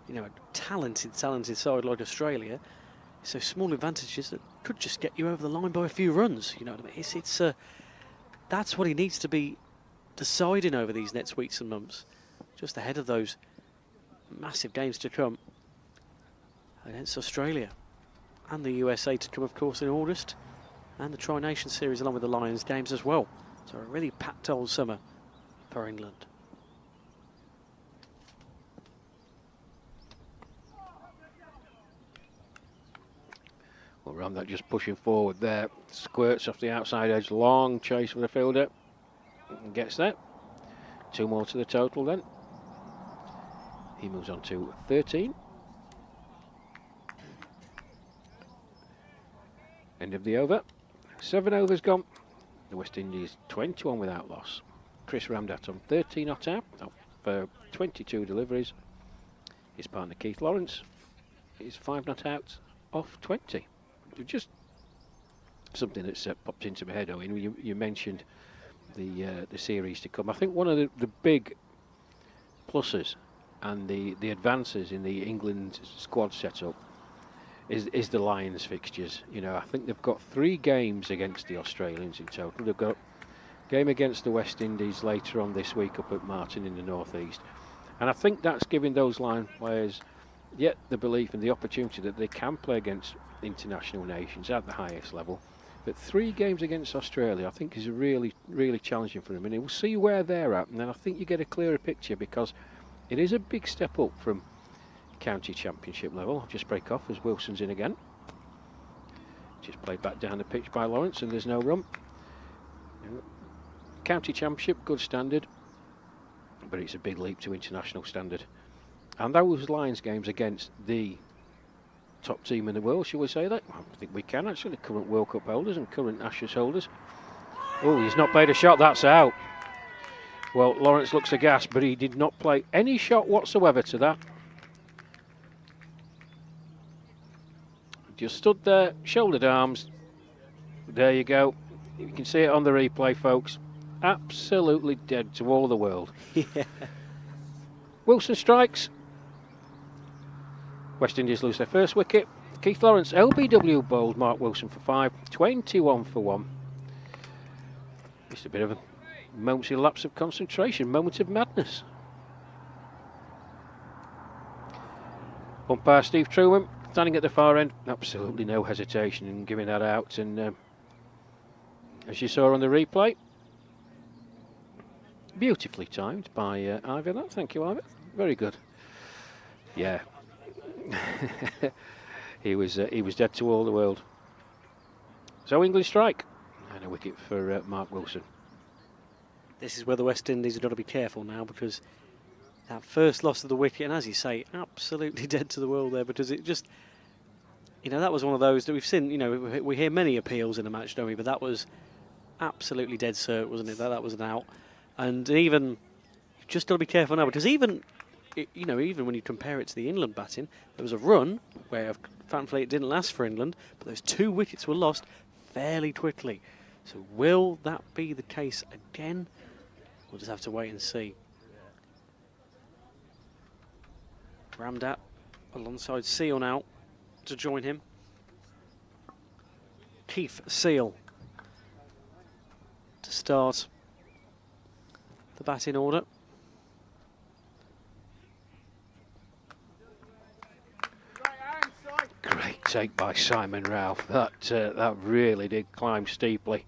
a talented side like Australia. So small advantages that could just get you over the line by a few runs. You know what I mean? It's that's what he needs to be deciding over these next weeks and months, just ahead of those massive games to come against Australia and the USA to come, of course, in August, and the Tri-Nation Series along with the Lions games as well. So a really packed old summer for England. Well, Ramdat just pushing forward there. Squirts off the outside edge. Long chase for the fielder. And gets that. 2 more to the total then. He moves on to 13. End of the over. 7 overs gone. The West Indies 21 without loss. Chris Ramdat on 13 not out of 22 deliveries. His partner Keith Lawrence is 5 not out off 20. Just something that's popped into my head, Owen. You mentioned the series to come. I think one of the big pluses and the advances in the England squad setup is the Lions fixtures. You know, I think they've got 3 games against the Australians in total. They've got a game against the West Indies later on this week up at Martin in the northeast, and I think that's giving those line players yet the belief and the opportunity that they can play against international nations at the highest level. But 3 games against Australia, I think, is really, really challenging for them, and we'll see where they're at, and then I think you get a clearer picture, because it is a big step up from county championship level. I'll just break off as Wilson's in again. Just played back down the pitch by Lawrence, and there's no run. County championship, good standard, but it's a big leap to international standard. And those Lions games against the top team in the world, shall we say that? I think we can actually, current World Cup holders and current Ashes holders. Oh, he's not played a shot, that's out. Well, Lawrence looks aghast, but he did not play any shot whatsoever to that. Just stood there, shouldered arms. There you go. You can see it on the replay, folks. Absolutely dead to all the world. Yeah. Wilson strikes. West Indies lose their first wicket. Keith Lawrence, LBW bowled Mark Wilson for 5, 21 for 1. Just a bit of a momentary lapse of concentration, moment of madness. Umpire Steve Truman standing at the far end, absolutely no hesitation in giving that out, and as you saw on the replay, beautifully timed by Ivor. Thank you, Ivor. Very good. Yeah. he was dead to all the world. So England strike and a wicket for Mark Wilson. This is where the West Indies have got to be careful now, because that first loss of the wicket, and as you say, absolutely dead to the world there, because it just, you know, that was one of those that we've seen, you know, we hear many appeals in a match, don't we, but that was absolutely dead cert, wasn't it? That was an out. And even, you've just got to be careful now, because even, you know, even when you compare it to the England batting, there was a run where, thankfully, it didn't last for England, but those 2 wickets were lost fairly quickly. So will that be the case again? We'll just have to wait and see. Ramdat alongside Seal now to join him. Keith Seal to start the batting order. Great take by Simon Ralph. That really did climb steeply.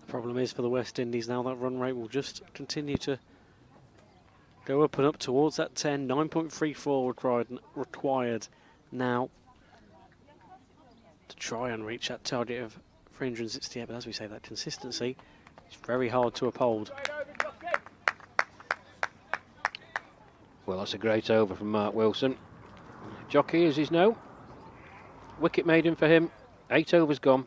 Problem is for the West Indies now, that run rate will just continue to go up and up towards that 10. 9.34 required now to try and reach that target of 368. But as we say, that consistency is very hard to uphold. Well, that's a great over from Mark Wilson. Jockey as he's known. Wicket maiden for him. 8 overs gone.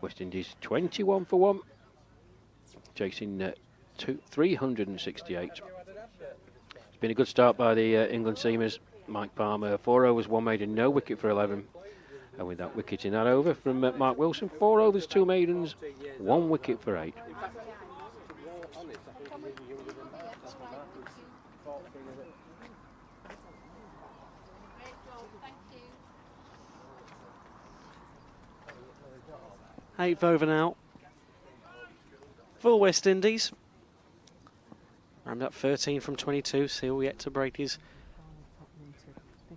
West Indies 21 for 1, chasing 368. It's been a good start by the England seamers. Mike Palmer, 4 overs, 1 maiden, no wicket for 11. And with that wicket in that over from Mark Wilson, 4 overs, 2 maidens, 1 wicket for 8. 8th over now for West Indies. Rammed up 13 from 22. Seal yet to break his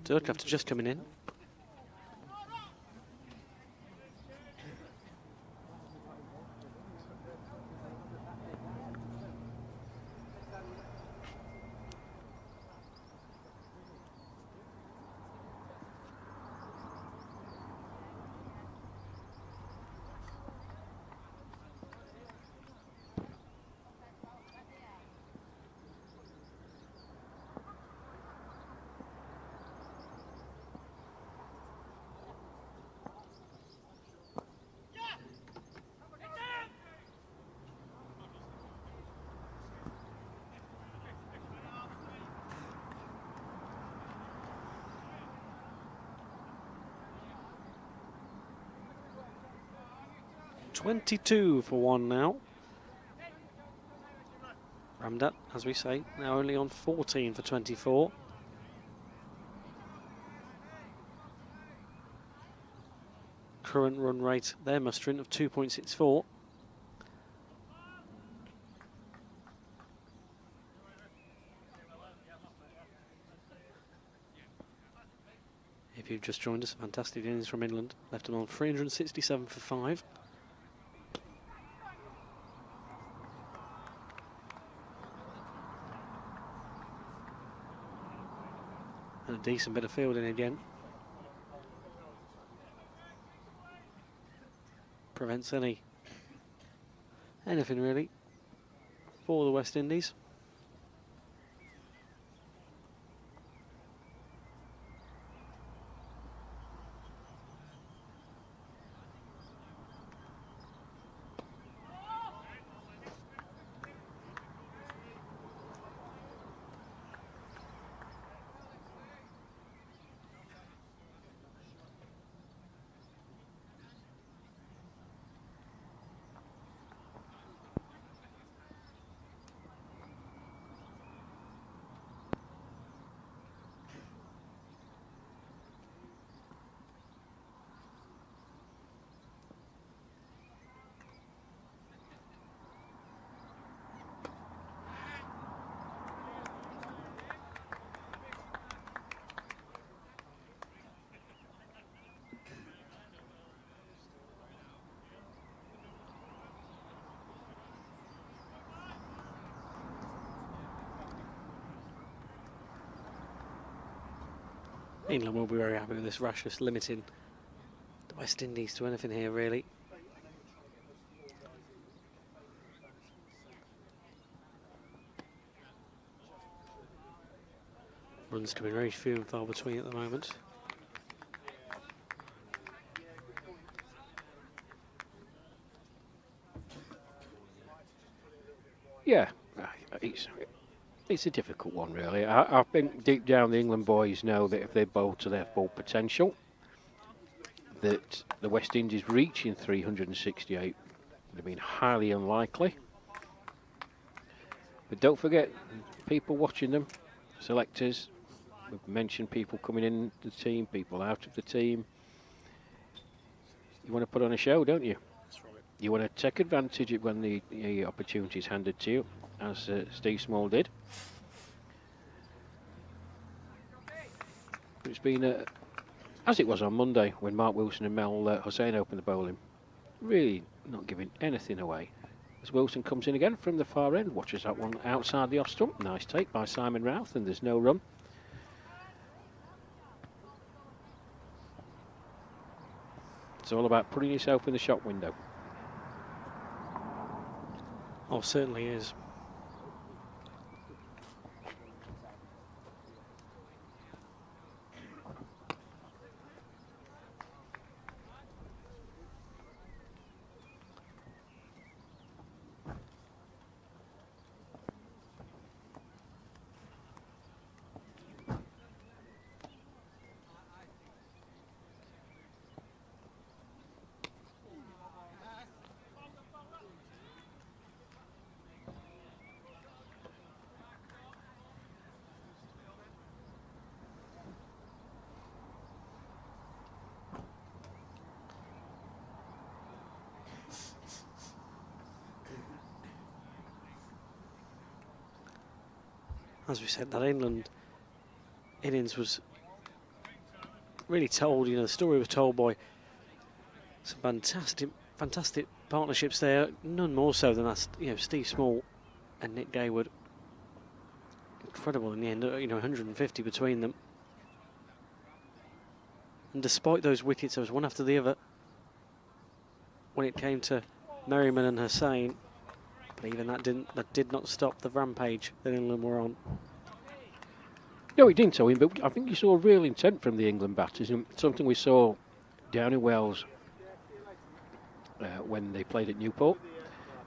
duck after just coming in. .22 for 1 now. Rammed up, as we say, now only on 14 for 24. Current run rate, they're mustering of 2.64. If you've just joined us, fantastic innings from England. Left them on 367 for 5. And a decent bit of fielding again. Prevents anything really for the West Indies. England will be very happy with this rush, just limiting the West Indies to anything here, really. Runs coming very few and far between at the moment. Yeah, it's a difficult one, really. I think deep down the England boys know that if they bowl to their full potential, that the West Indies reaching 368 would have been highly unlikely. But don't forget, people watching them, selectors, we've mentioned people coming in the team, people out of the team. You want to put on a show, don't you? That's right. You want to take advantage of when the opportunity is handed to you, as Steve Small did. It's been, as it was on Monday, when Mark Wilson and Mel Hussain opened the bowling, really not giving anything away. As Wilson comes in again from the far end, watches that one outside the off stump. Nice take by Simon Routh, and there's no run. It's all about putting yourself in the shop window. Oh, certainly is. as we said, that England innings was really told, the story was told by some fantastic partnerships there, none more so than that, Steve Small and Nick Dawood. Incredible in the end, 150 between them. And despite those wickets, there was one after the other when it came to Merriman and Hussain. But even that did not stop the rampage that England were on. No, it didn't, Owen, but I think you saw real intent from the England batters, and something we saw down in Wales when they played at Newport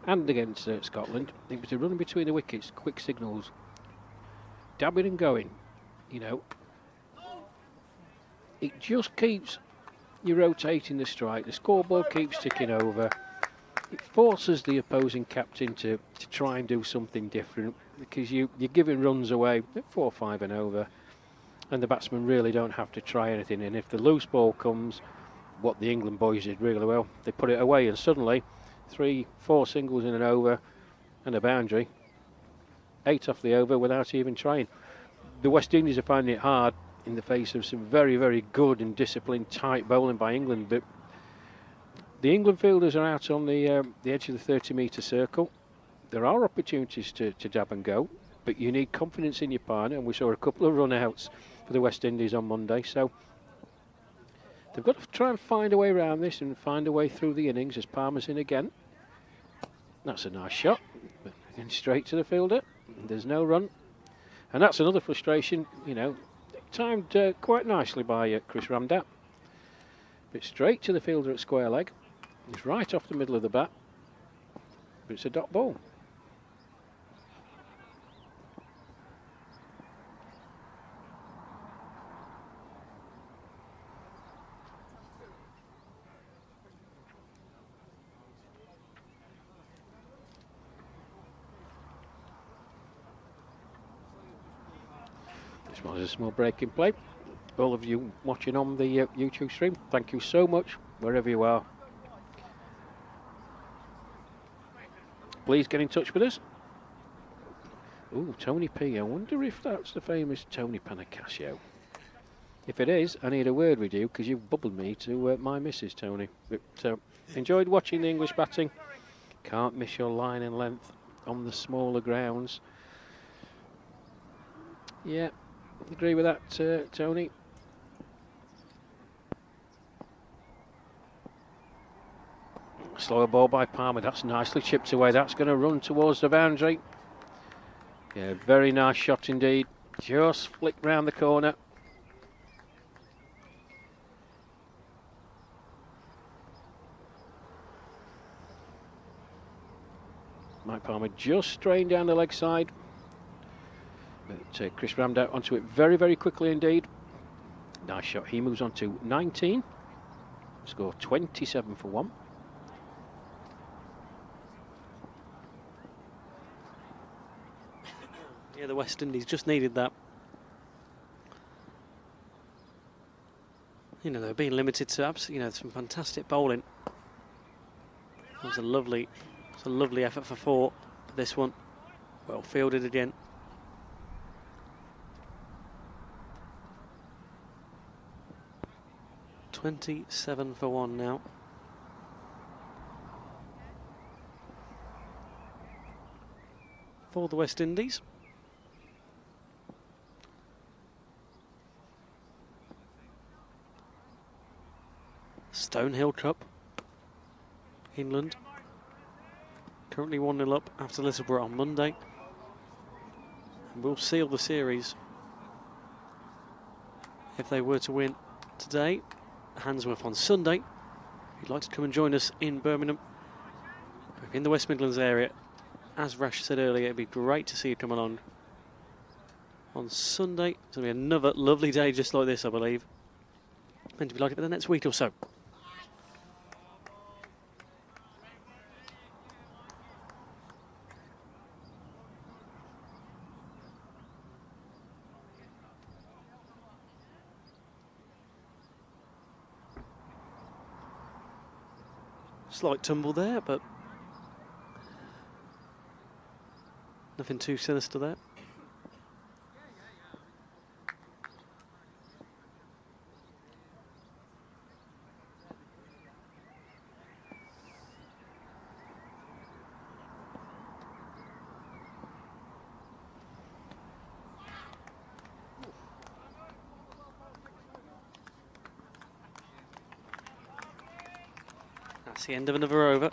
and against Scotland. It was a running between the wickets, quick signals, dabbing and going. It just keeps you rotating the strike. The scoreboard keeps ticking over. It forces the opposing captain to try and do something different, because you're giving runs away at 4-5 and over, and the batsmen really don't have to try anything. And if the loose ball comes, what the England boys did really well, they put it away, and suddenly 3-4 singles in an over and a boundary, 8 off the over without even trying. The West Indies are finding it hard in the face of some very, very good and disciplined tight bowling by England, but the England fielders are out on the edge of the 30-metre circle. There are opportunities to dab and go, but you need confidence in your partner, and we saw a couple of run-outs for the West Indies on Monday, so they've got to try and find a way around this and find a way through the innings as Palmer's in again. That's a nice shot, but again straight to the fielder. There's no run, and that's another frustration, timed quite nicely by Chris Ramdat. But straight to the fielder at square leg. It's right off the middle of the bat, but it's a dot ball. This was a small break in play. All of you watching on the YouTube stream, thank you so much, wherever you are. Please get in touch with us. Ooh, Tony P. I wonder if that's the famous Tony Panacascio. If it is, I need a word with you, because you've bubbled me to my missus, Tony. But enjoyed watching the English batting. Can't miss your line and length on the smaller grounds. Yeah, agree with that, Tony. Slower ball by Palmer. That's nicely chipped away. That's going to run towards the boundary. Yeah, very nice shot indeed. Just flicked round the corner. Mike Palmer just strained down the leg side. But Chris Ramdat onto it very, very quickly indeed. Nice shot. He moves on to 19. Score 27 for 1. Yeah, the West Indies just needed that. They're being limited to some fantastic bowling. It was a lovely effort for 4. This one, well fielded again. $27 for 1 now. For the West Indies. Stonehill Cup, England. Currently 1-0 up after Littleborough on Monday. And will seal the series if they were to win today. Handsworth on Sunday. If you'd like to come and join us in Birmingham, in the West Midlands area, as Rash said earlier, it'd be great to see you come along on Sunday. It's going to be another lovely day just like this, I believe. Meant to be like it for the next week or so. Slight tumble there, but nothing too sinister there. That's the end of another over.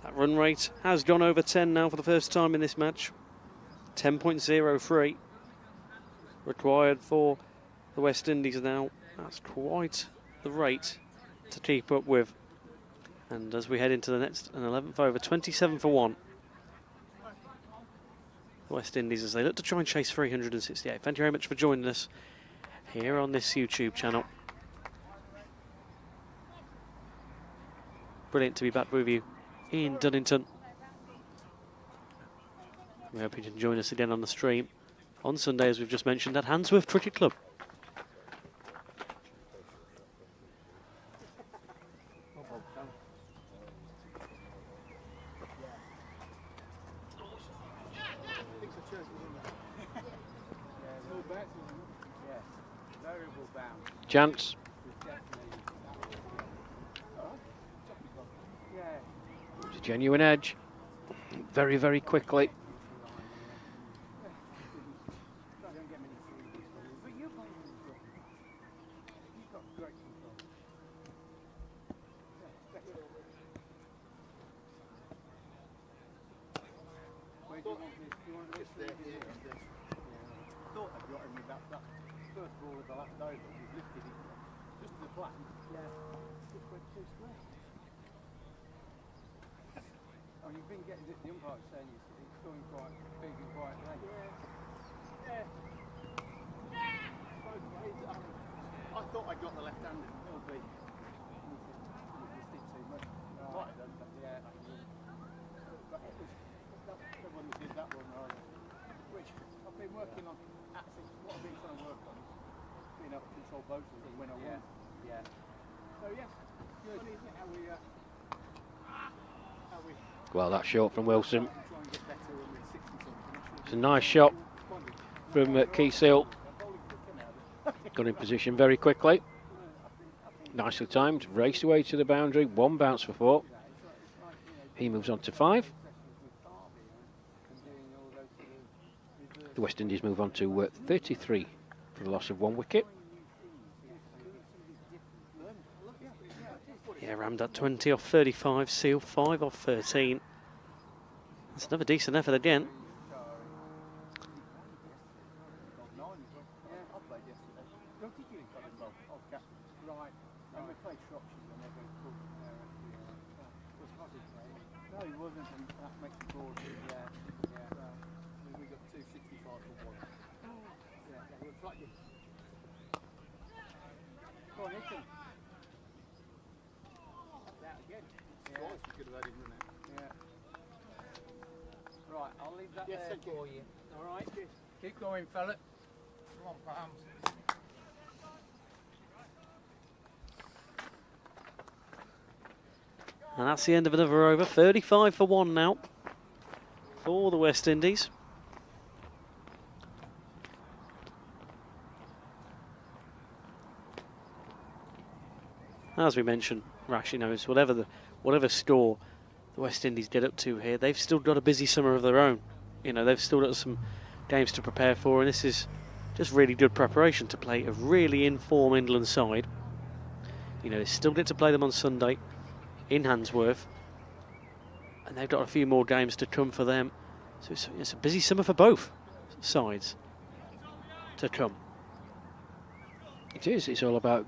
That run rate has gone over 10 now for the first time in this match. 10.03 required for the West Indies now. That's quite the rate to keep up with. And as we head into the next and 11th over, 27 for 1. The West Indies as they look to try and chase 368. Thank you very much for joining us here on this YouTube channel. Brilliant to be back with you in Dunnington. We hope you can join us again on the stream on Sunday, as we've just mentioned, at Handsworth Cricket Club. Chance. It's a genuine edge. Very, very quickly. You've been getting the umpire saying it's going quite big and quite late. I thought I got the left-handed. It'll be. Might have done, but yeah. But it was the one that did that one, which I've been working on. Actually, what I've been trying to work on is being able to control both of them when I want. Yeah. So yes, good. Funny, isn't it, how we. Well, that's short from Wilson. It's a nice shot from Keyseal. Got in position very quickly. Nicely timed. Raced away to the boundary. One bounce for 4. He moves on to 5. The West Indies move on to 33 for the loss of 1 wicket. Yeah, rammed at 20 off 35, Seal 5 off 13. That's another decent effort again. No, he wasn't, and that makes the board. We got 265 for 1. Yeah, looks like it. Go on, hit him. That again. Twice we could have had him run out. Yeah. Right, I'll leave that there for you. All right. Keep going, fella. Come on, Palms. And that's the end of another over. 35 for 1 now for the West Indies. As we mentioned, Rash, knows whatever score the West Indies get up to here, they've still got a busy summer of their own. They've still got some games to prepare for, and this is just really good preparation to play a really in-form England side. They still get to play them on Sunday in Handsworth, and they've got a few more games to come for them. So it's a busy summer for both sides to come. It is. It's all about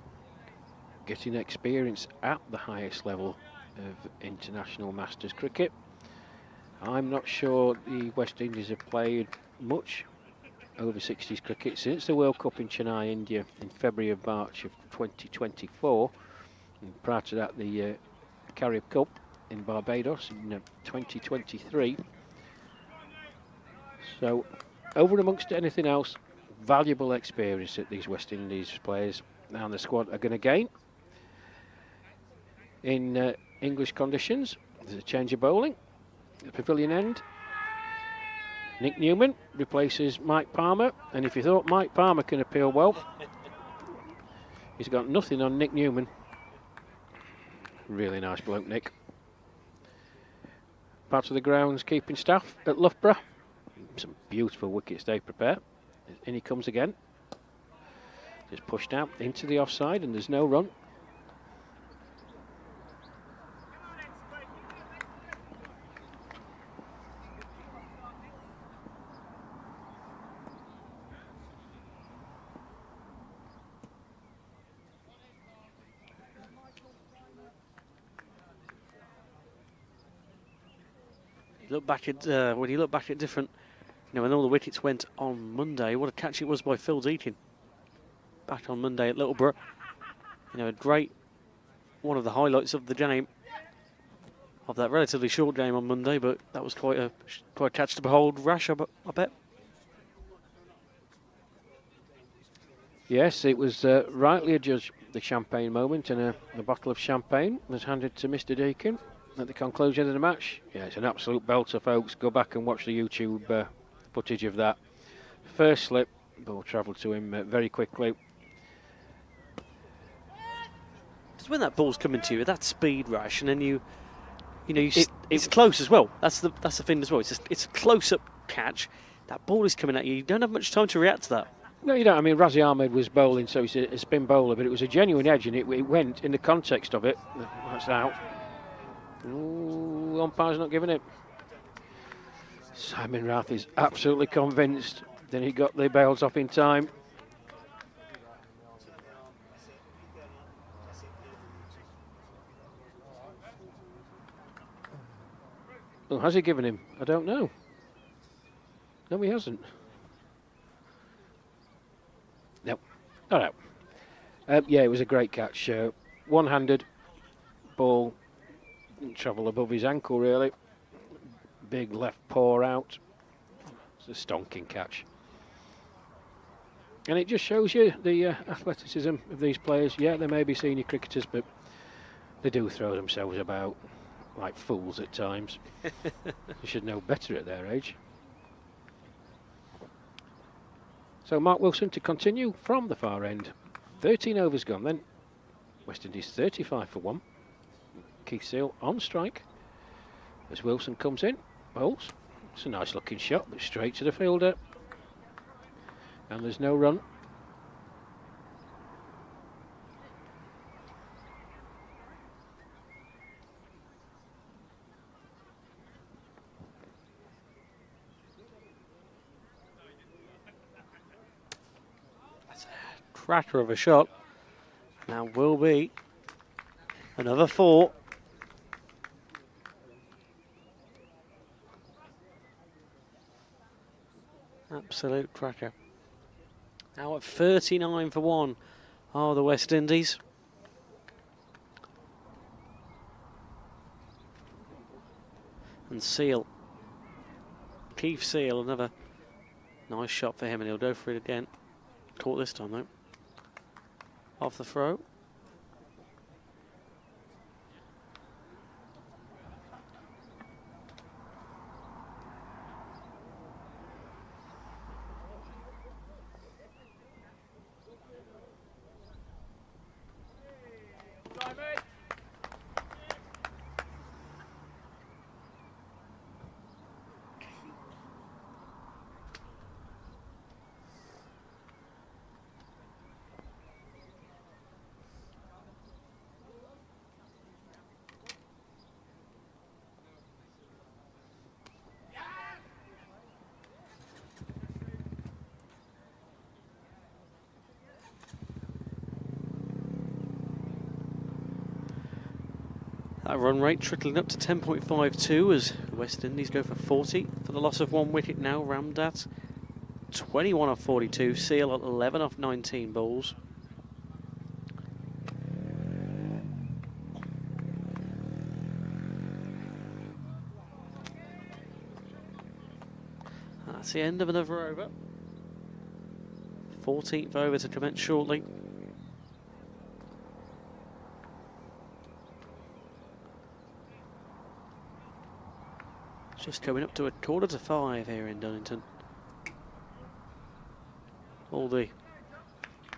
getting experience at the highest level of international masters cricket. I'm not sure the West Indies have played much over 60s cricket since the World Cup in Chennai, India in February of March of 2024. And prior to that, the Carib Cup in Barbados in 2023. So, over and amongst anything else, valuable experience that these West Indies players and the squad are going to gain. In English conditions, there's a change of bowling at the pavilion end. Nick Newman replaces Mike Palmer, and if you thought Mike Palmer can appeal well, he's got nothing on Nick Newman. Really nice bloke, Nick. Part of the grounds keeping staff at Loughborough. Some beautiful wickets they prepare. In he comes again. Just pushed out into the offside, and there's no run. Look back at when you look back at different, when all the wickets went on Monday, what a catch it was by Phil Deakin. Back on Monday at Littleborough, a great one of the highlights of the game, of that relatively short game on Monday. But that was quite a catch to behold, Rash. I bet. Yes, it was rightly adjudged the champagne moment, and a bottle of champagne was handed to Mr. Deakin at the conclusion of the match. Yeah, it's an absolute belter, folks. Go back and watch the YouTube footage of that. First slip, ball travelled to him very quickly. Because when that ball's coming to you at that speed, Rash, and then it's close as well. That's the thing as well. It's a close-up catch. That ball is coming at you. You don't have much time to react to that. No, you don't. I mean, Razi Ahmed was bowling, so he's a spin bowler, but it was a genuine edge, and it went in the context of it. That's out. Ooh, umpire's not giving it. Simon Rath is absolutely convinced that he got the bails off in time. Oh, has he given him? I don't know. No, he hasn't. No, not out. Yeah, it was a great catch. One-handed ball, didn't travel above his ankle really. Big left paw out. It's a stonking catch. And it just shows you the athleticism of these players. Yeah, they may be senior cricketers, but they do throw themselves about like fools at times. They should know better at their age. So Mark Wilson to continue from the far end. 13 overs gone then. West Indies 35 for 1. Keith Seal on strike as Wilson comes in, bowls. It's a nice looking shot, but straight to the fielder. And there's no run. Cracker of a shot. Now will be another 4. Absolute cracker. Now at 39 for 1 are the West Indies. And Seal. Keith Seal, another nice shot for him, and he'll go for it again. Caught this time though. Off the throw. That run rate trickling up to 10.52 as the West Indies go for 40 for the loss of 1 wicket now. Ramdat 21 off 42, Seal at 11 off 19 balls. That's the end of another over. 14th over to commence shortly. Just coming up to 4:45 here in Dunnington. All the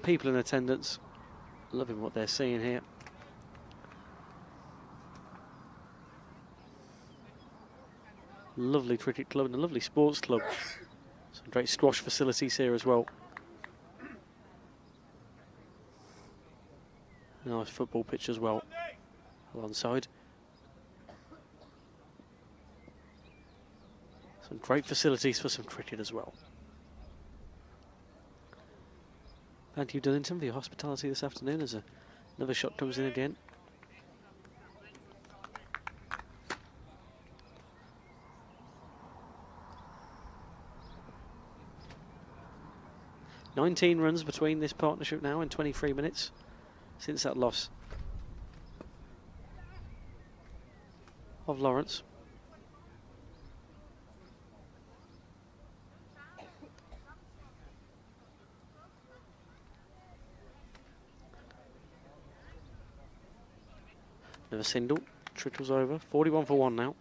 people in attendance loving what they're seeing here. Lovely cricket club and a lovely sports club. Some great squash facilities here as well. Nice football pitch as well alongside. Some great facilities for some cricket as well. Thank you, Dunnington, for your hospitality this afternoon as another shot comes in again. 19 runs between this partnership now in 23 minutes since that loss of Lawrence. Another single, trickles over, 41 for 1 now.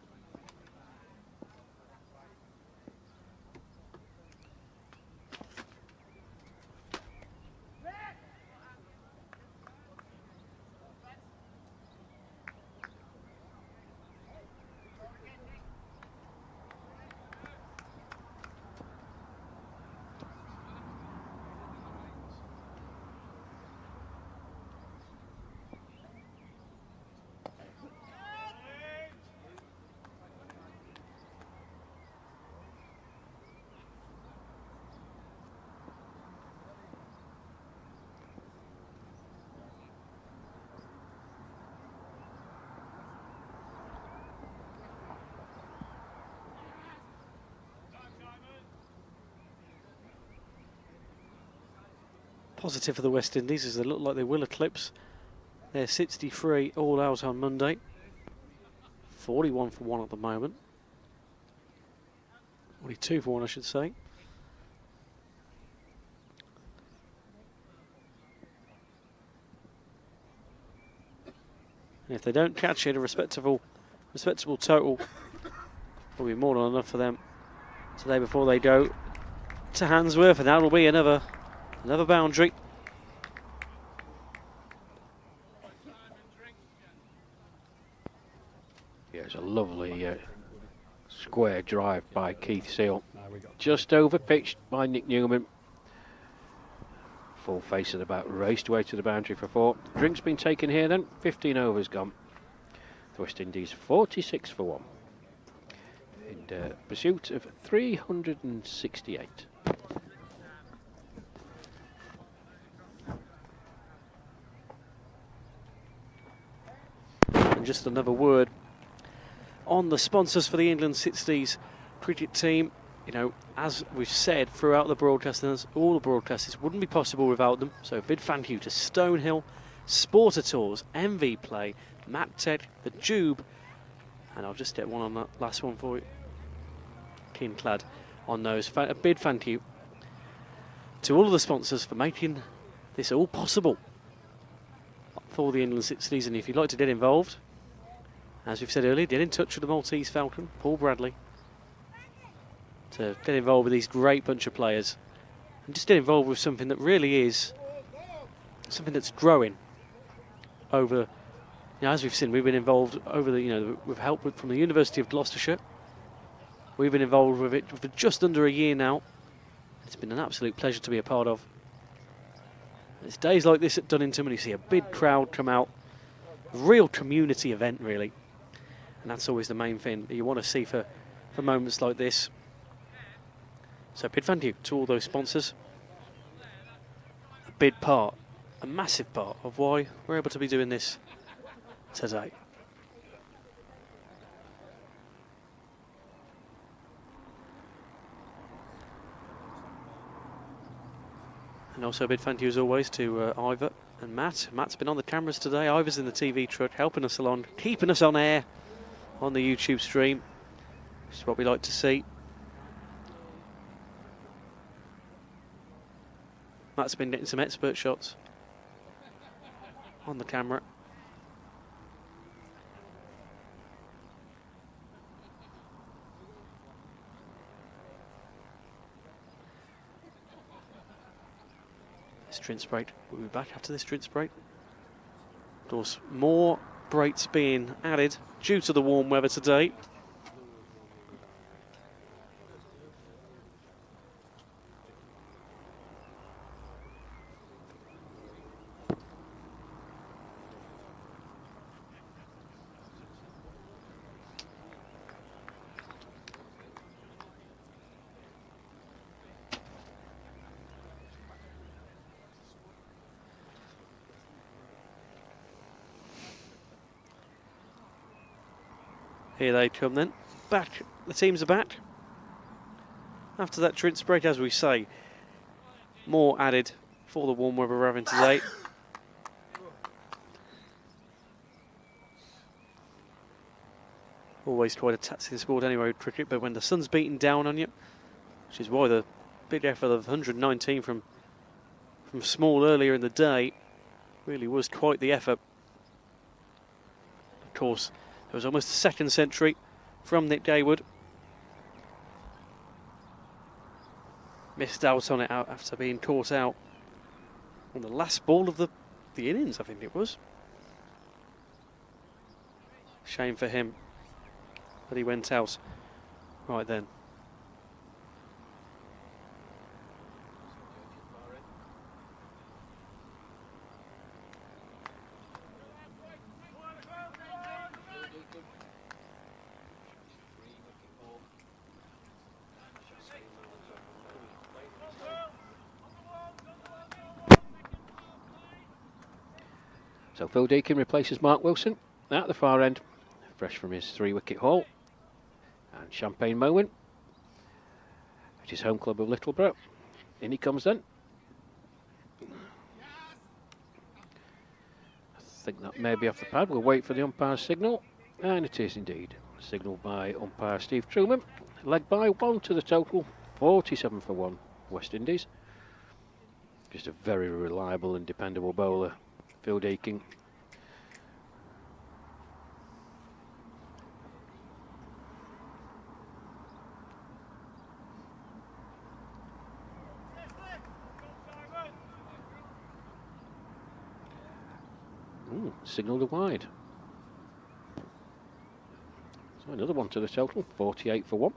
Positive for the West Indies as they look like they will eclipse their 63 all out on Monday. 41 for 1 at the moment. 42 for 1 I should say. And if they don't catch it, a respectable total will be more than enough for them today before they go to Handsworth, and that'll be another boundary. Yeah, it's a lovely square drive by Keith Seal. Just over pitched by Nick Newman. Full face of the bat, raced away to the boundary for 4. Drink's been taken here then, 15 overs gone. The West Indies 46 for 1. In pursuit of 368. And just another word on the sponsors for the England 60s cricket team. You know, as we've said throughout the broadcasters, all the broadcasters wouldn't be possible without them. So a big thank you to Stonehill, Sporter Tours, MV Play, Matt Ted, the Jube, and I'll just get one on that last one for you. Kinclad on those. A big thank you to all of the sponsors for making this all possible for the England 60s. And if you'd like to get involved, as we've said earlier, get in touch with the Maltese Falcon, Paul Bradley, to get involved with these great bunch of players and just get involved with something that really is something that's growing over, you know, as we've seen, we've been involved over the, you know, with help from the University of Gloucestershire. We've been involved with it for just under a year now. It's been an absolute pleasure to be a part of. It's days like this at Dunningon when you see a big crowd come out, a real community event really, and that's always the main thing that you want to see for moments like this. So big thank you to all those sponsors. A big part, a massive part of why we're able to be doing this today. And also a big thank you as always to Ivor and Matt. Matt's been on the cameras today, Ivor's in the TV truck helping us along, keeping us on air on the YouTube stream, which is what we like to see. Matt's been getting some expert shots on the camera. This drinks break. We'll be back after this drinks break. Of course, more breaks being added due to the warm weather today. Here they come then. Back, the teams are back. After that drinks break, as we say, more added for the warm weather we're having today. Always quite a taxing sport anyway with cricket, but when the sun's beating down on you, which is why the big effort of 119 from Small earlier in the day really was quite the effort. Of course, there was almost a second century from Nick Daywood. Missed out on it after being caught out on the last ball of the innings, I think it was. Shame for him that he went out right then. So Phil Deakin replaces Mark Wilson at the far end, fresh from his 3-wicket haul. And Champagne Moen at his home club of Littleborough. In he comes then. I think that may be off the pad. We'll wait for the umpire's signal. And it is indeed. Signalled by umpire Steve Truman. Led by 1 to the total. 47 for 1 West Indies. Just a very reliable and dependable bowler, Phil Deakin. Signalled a wide. So another 1 to the total, 48 for 1.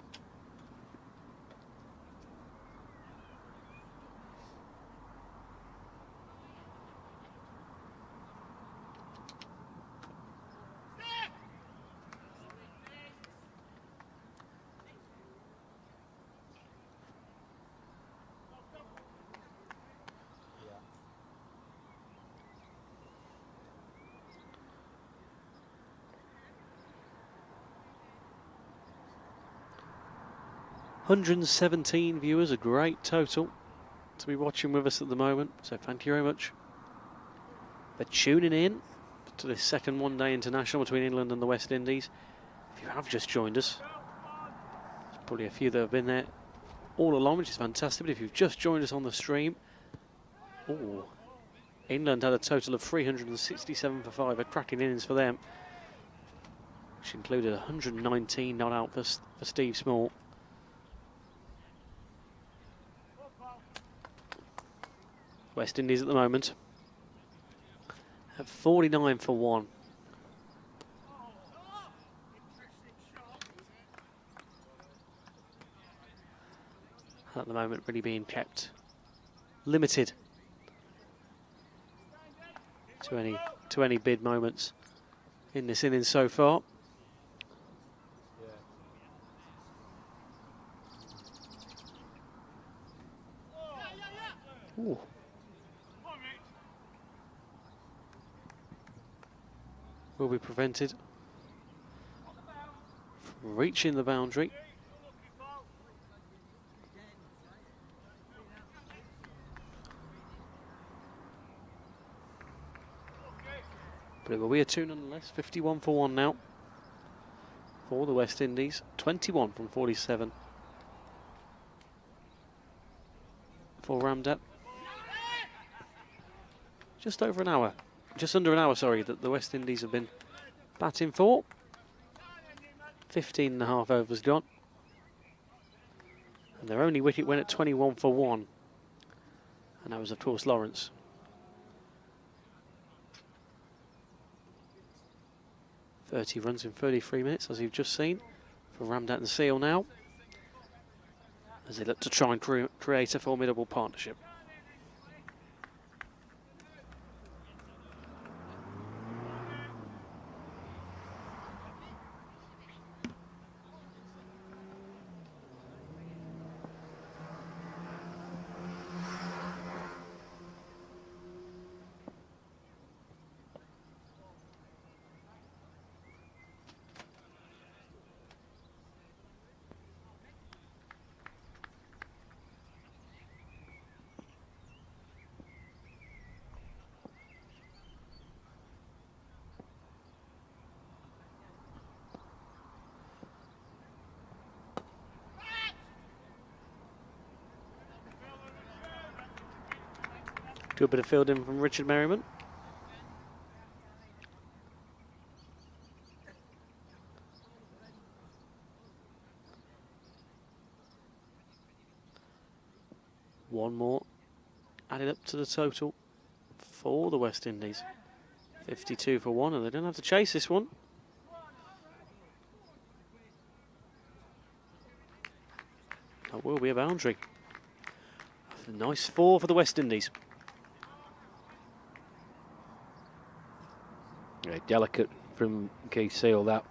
Yeah. 117 viewers, a great total to be watching with us at the moment. So thank you very much for tuning in to this second one-day international between England and the West Indies. If you have just joined us, there's probably a few that have been there all along, which is fantastic. But if you've just joined us on the stream, England had a total of 367 for 5, a cracking innings for them, which included 119 not out for Steve Small. West Indies at the moment at 49 for 1. At the moment really being kept limited to any bid moments in this innings so far. Ooh. Will be prevented from reaching the boundary. But it will be a 2 nonetheless. 51 for 1 now for the West Indies. 21 from 47 for Ramdat. Just over an hour. Just under an hour, sorry, that the West Indies have been batting for. 15 and a half overs gone. And their only wicket went at 21 for 1. And that was, of course, Lawrence. .30 runs in 33 minutes, as you've just seen, for Ramdat and Seal now, as they look to try and create a formidable partnership. Do a bit of fielding from Richard Merriman. One more added up to the total for the West Indies. 52 for one, and they don't have to chase this one. That will be a boundary. A nice 4 for the West Indies. Yeah, delicate from Keith Seal, that.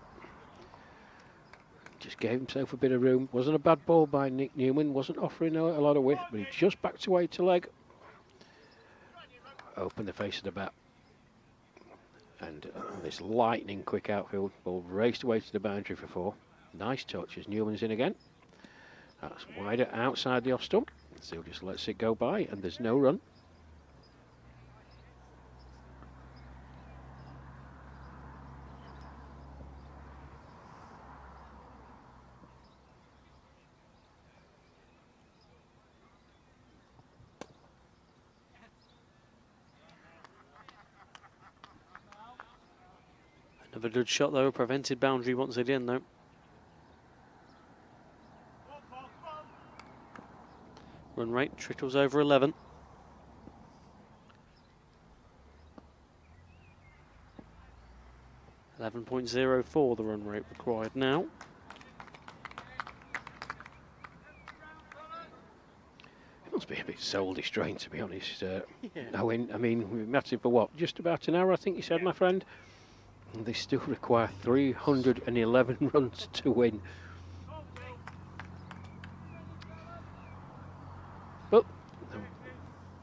Just gave himself a bit of room. Wasn't a bad ball by Nick Newman. Wasn't offering a lot of width, but he just backed away to leg. Opened the face of the bat. And this lightning quick outfield ball raced away to the boundary for 4. Nice touch as Newman's in again. That's wider outside the off stump. Seal just lets it go by, and there's no run. Another good shot though, prevented boundary once again though. Run rate trickles over 11. .04 the run rate required now. It must be a bit soul destroying, to be honest. I mean, we've met him for what? Just about an hour, I think you said, my friend. And they still require 311 runs to win. But they'll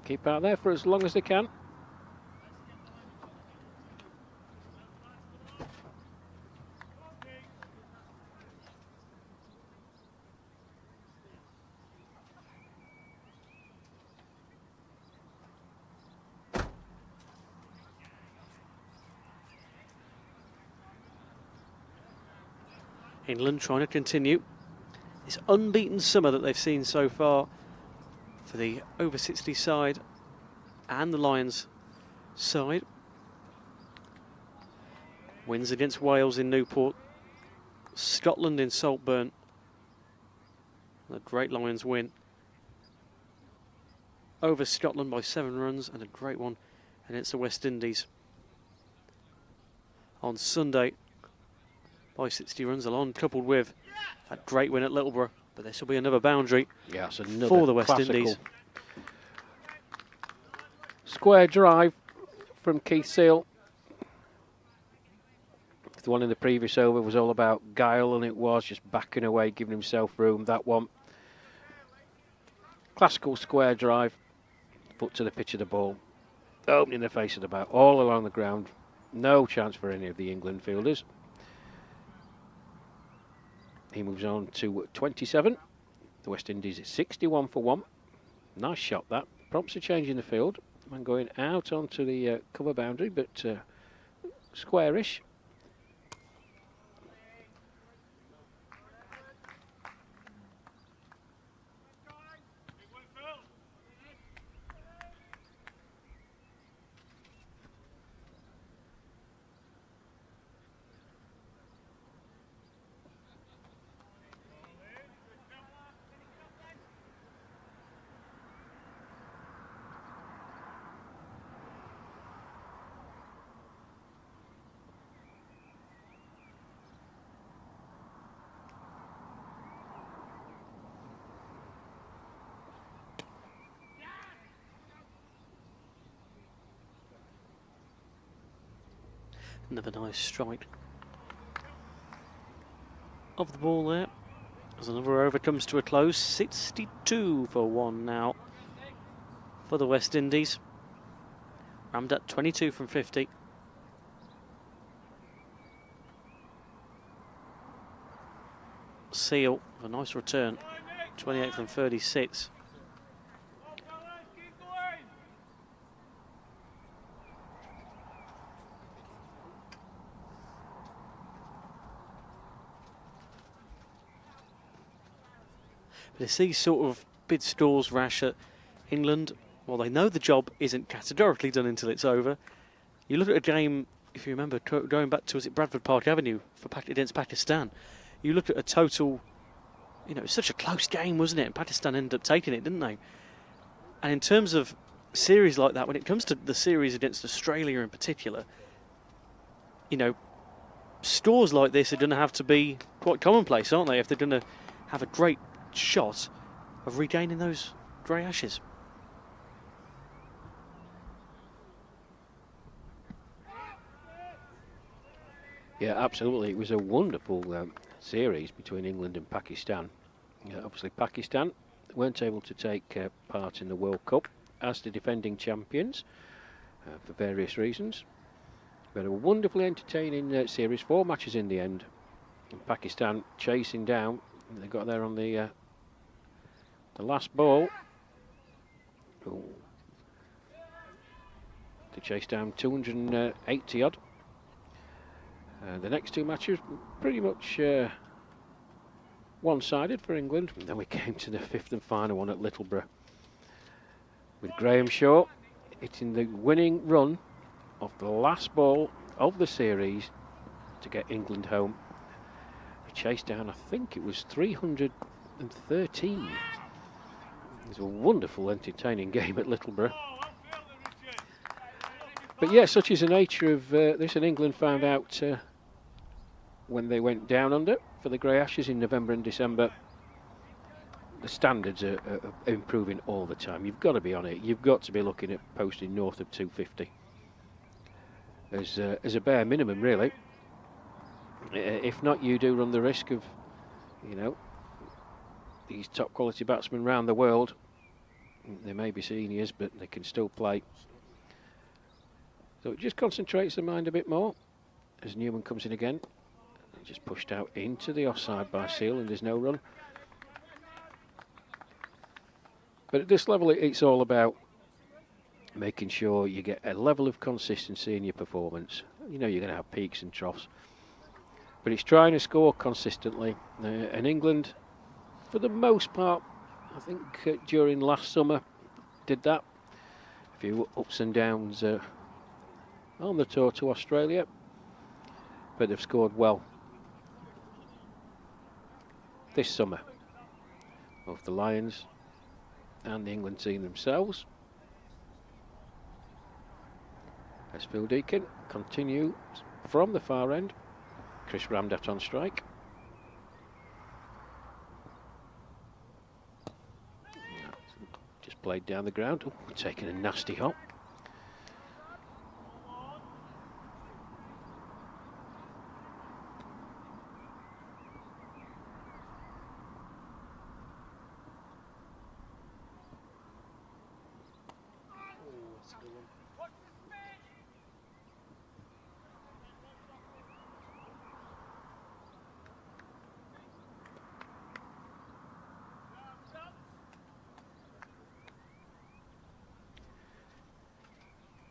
keep out there for as long as they can. England trying to continue this unbeaten summer that they've seen so far for the over 60 side and the Lions side. Wins against Wales in Newport, Scotland in Saltburn. A great Lions win over Scotland by 7 runs, and a great one against the West Indies on Sunday by 60 runs along, coupled with that great win at Littleborough. But this will be another boundary for the West Indies. Square drive from Keith Seal. The one in the previous over was all about guile, and it was just backing away, giving himself room. That one, classical square drive, foot to the pitch of the ball, opening the face of the bat, all along the ground. No chance for any of the England fielders. He moves on to 27. The West Indies is 61 for 1. Nice shot that. Prompts a change in the field. And going out onto the cover boundary, but squarish. Another nice strike of the ball there. As another over comes to a close, 62 for 1 now for the West Indies. Ramdat 22 from 50. Seal with a nice return, 28 from 36. But it's these sort of bid scores, Rash, at England Well, they know the job isn't categorically done until it's over. You look at a game, if you remember, going back to, was it Bradford Park Avenue against Pakistan? You looked at a total, it was such a close game, wasn't it? And Pakistan ended up taking it, didn't they? And in terms of series like that, when it comes to the series against Australia in particular, scores like this are going to have to be quite commonplace, aren't they? If they're going to have a great shot of regaining those grey ashes. Yeah, absolutely. It was a wonderful series between England and Pakistan. Obviously, Pakistan weren't able to take part in the World Cup as the defending champions for various reasons. We had a wonderfully entertaining series, 4 matches in the end. And Pakistan chasing down. They got there on the last ball. Ooh. They chased down 280 odd. The next 2 matches pretty much one-sided for England. And then we came to the 5th and final one at Littleborough, with Graham Shaw hitting the winning run of the last ball of the series to get England home. We chased down, I think it was 313. It was a wonderful, entertaining game at Littleborough. But yeah, such is the nature of this, and England found out when they went down under for the Grey Ashes in November and December. The standards are improving all the time. You've got to be on it. You've got to be looking at posting north of 250 as a bare minimum, really. If not, you do run the risk of, these top quality batsmen around the world. They may be seniors, but they can still play. So it just concentrates the mind a bit more as Newman comes in again. Just pushed out into the offside by Seal, and there's no run. But at this level, it's all about making sure you get a level of consistency in your performance. You're going to have peaks and troughs, but it's trying to score consistently. And England, for the most part, I think during last summer, did that. A few ups and downs on the tour to Australia, but they've scored well this summer, both the Lions and the England team themselves. As Phil Deacon continues from the far end, Chris Ramdat on strike. Just played down the ground. Ooh, taking a nasty hop.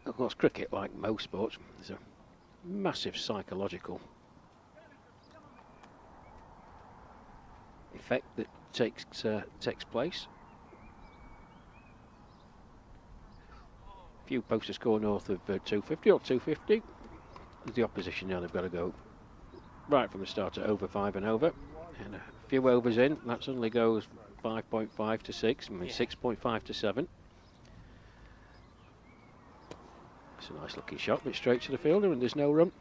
Of course, cricket, like most sports, is a massive psychological effect that takes place. If you post a score north of 250 or 250, the opposition now they've got to go right from the start to over 5 and over, and a few overs in, that suddenly goes 5.5 to 6, 6.5 to 7. It's a nice looking shot, but straight to the fielder, and there's no run.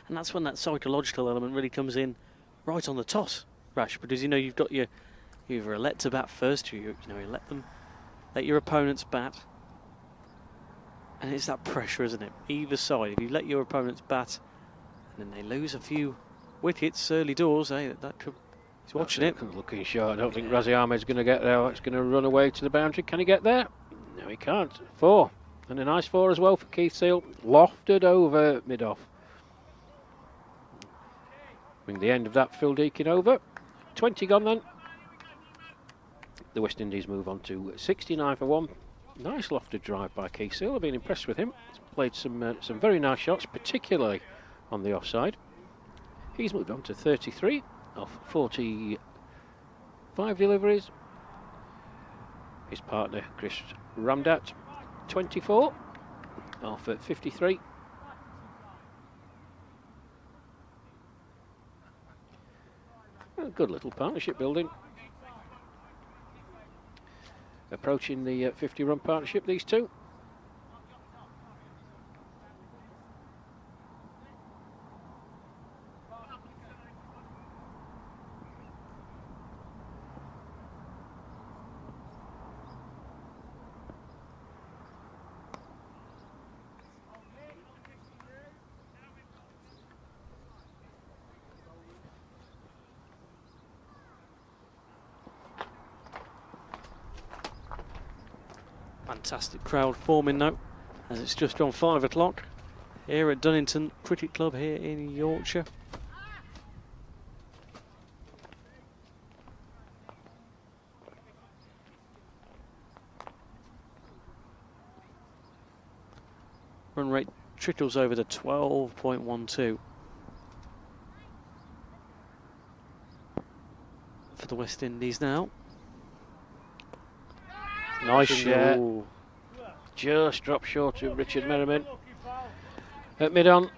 And that's when that psychological element really comes in right on the toss, Rash, because you've got you either elect to bat first, or you let your opponents bat. And it's that pressure, isn't it? Either side. If you let your opponents bat and then they lose a few wickets early doors, that could. He's watching it. Looking short. I don't think Razi Ahmed's going to get there. It's going to run away to the boundary. Can he get there? No, he can't. 4. And a nice 4 as well for Keith Seal. Lofted over mid-off. Bring the end of that Phil Deacon over. 20 gone then. The West Indies move on to 69 for 1. Nice lofted drive by Keith Seal. I've been impressed with him. He's played some very nice shots, particularly on the offside. He's moved on to 33 off 45 deliveries. His partner, Chris Ramdat, 24 off at 53. A good little partnership building. Approaching the 50-run partnership, these two. Fantastic crowd forming now, as it's just on 5 o'clock here at Dunningon Cricket Club here in Yorkshire. Run rate trickles over to 12.12 for the West Indies now. Nice shot. Just dropped short of Richard Merriman at mid-on.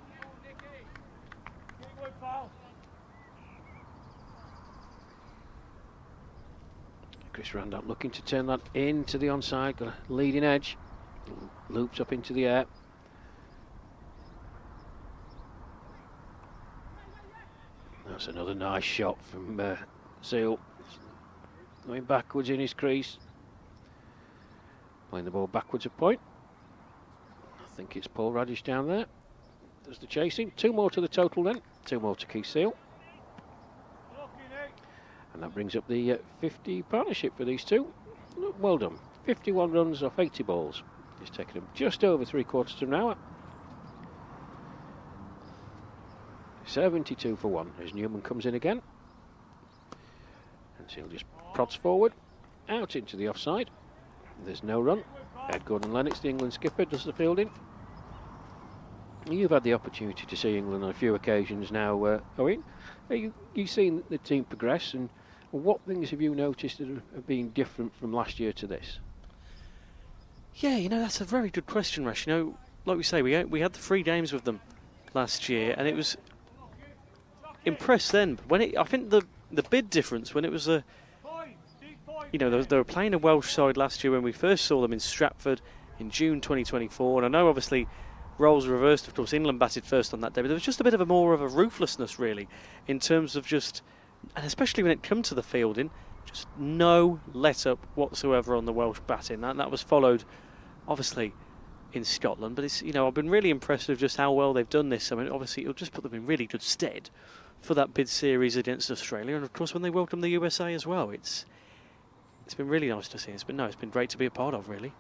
Chris Randall looking to turn that into the onside, got a leading edge, loops up into the air. That's another nice shot from Seal, going backwards in his crease. Playing the ball backwards a point. I think it's Paul Radish down there. Does the chasing. 2 more to the total then. 2 more to Keith Seal. And that brings up the 50 partnership for these two. Well done. 51 runs off 80 balls. It's taken them just over 3/4 of an hour. 72 for 1 as Newman comes in again. And Seal just prods forward. Out into the offside. There's no run. Ed Gordon-Lennox, the England skipper, does the fielding. You've had the opportunity to see England on a few occasions now, Owen. You've seen the team progress, and what things have you noticed that have been different from last year to this? Yeah, you know, that's a very good question, Rash. You know, like we say, we had the 3 games with them last year, and it was impressed then. When I think the bid difference when it was a, you know, they were playing a Welsh side last year when we first saw them in Stratford in June 2024, and I know obviously roles reversed. Of course, England batted first on that day, but there was just a bit of a more of a ruthlessness really in terms of just, and especially when it come to the fielding, just no let up whatsoever on the Welsh batting. That was followed obviously in Scotland, but it's, you know, I've been really impressed with just how well they've done this. I mean, obviously it'll just put them in really good stead for that bid series against Australia, and of course when they welcome the USA as well. It's been really nice to see. It's been great to be a part of, really.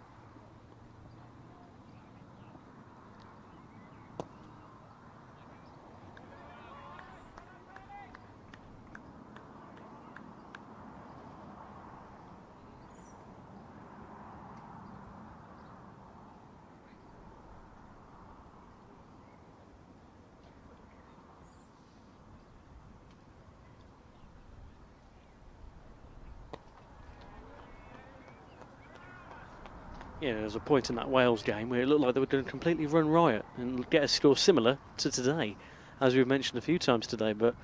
Yeah, there was a point in that Wales game where it looked like they were going to completely run riot and get a score similar to today, as we've mentioned a few times today. But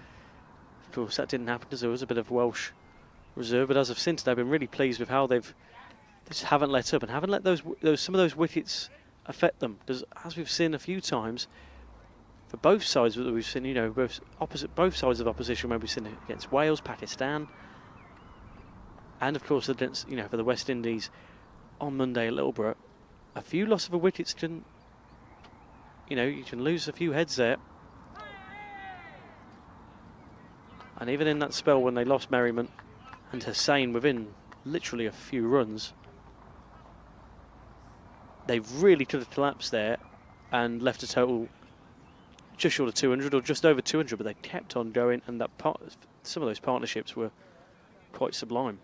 of course that didn't happen because there was a bit of Welsh reserve. But as I've seen today, I've been really pleased with how they just haven't let up and haven't let some of those wickets affect them. Because as we've seen a few times, for both sides that we've seen, you know, both sides of opposition, when we've seen it against Wales, Pakistan, and of course against, you know, for the West Indies on Monday at Littleborough, a few loss of a wickets can, you know, you can lose a few heads there. And even in that spell when they lost Merriman and Hussain within literally a few runs, they really could have collapsed there and left a total just short of 200 or just over 200, but they kept on going, and some of those partnerships were quite sublime.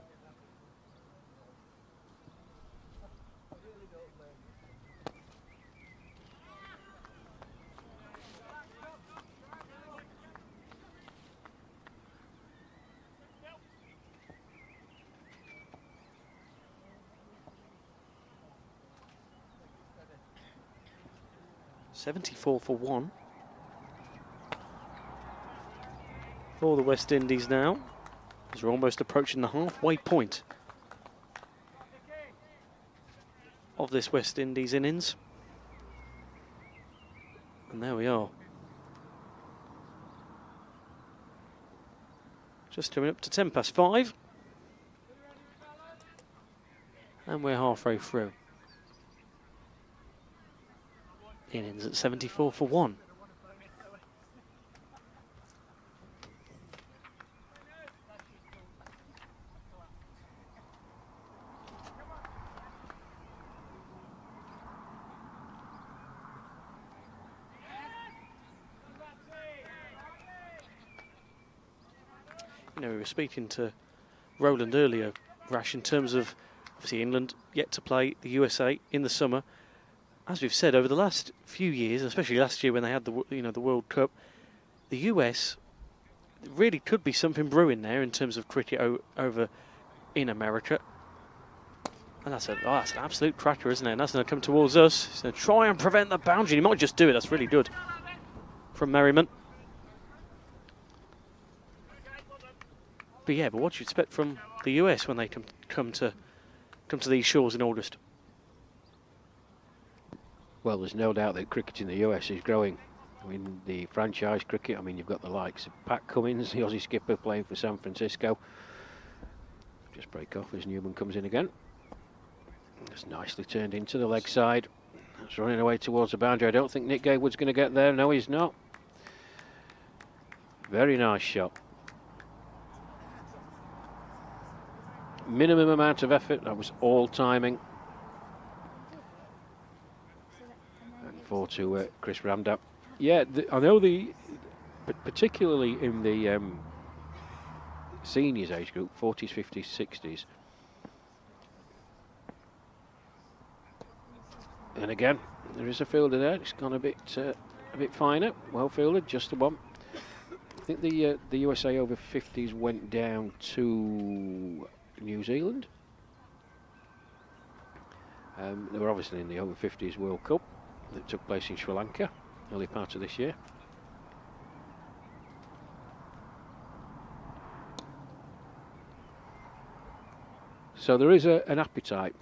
74 for 1 for the West Indies now, as we're almost approaching the halfway point of this West Indies innings. And there we are. Just coming up to 10 past 5. And we're halfway through. Innings at 74 for 1. You know, we were speaking to Roland earlier, Rash, in terms of obviously England yet to play the USA in the summer. As we've said over the last few years, especially last year when they had the World Cup, the US really could be something brewing there in terms of cricket over in America. And that's an absolute cracker, isn't it? And that's going to come towards us. He's going to try and prevent the boundary. He might just do it. That's really good from Merriman. But yeah, but what do you expect from the US when they come to these shores in August? Well, there's no doubt that cricket in the US is growing. I mean, the franchise cricket, I mean, you've got the likes of Pat Cummins, the Aussie skipper, playing for San Francisco. Just break off as Newman comes in again. It's nicely turned into the leg side. It's running away towards the boundary. I don't think Nick Gaywood's going to get there. No, he's not. Very nice shot. Minimum amount of effort. That was all timing. And 4 to Chris Ramdap. Yeah, I know particularly in the seniors age group, 40s, 50s, 60s. And again, there is a fielder there. It's gone a bit finer. Well fielded, just the one. I think the USA over 50s went down to New Zealand. They were obviously in the over 50s World Cup that took place in Sri Lanka early part of this year. So there is an appetite,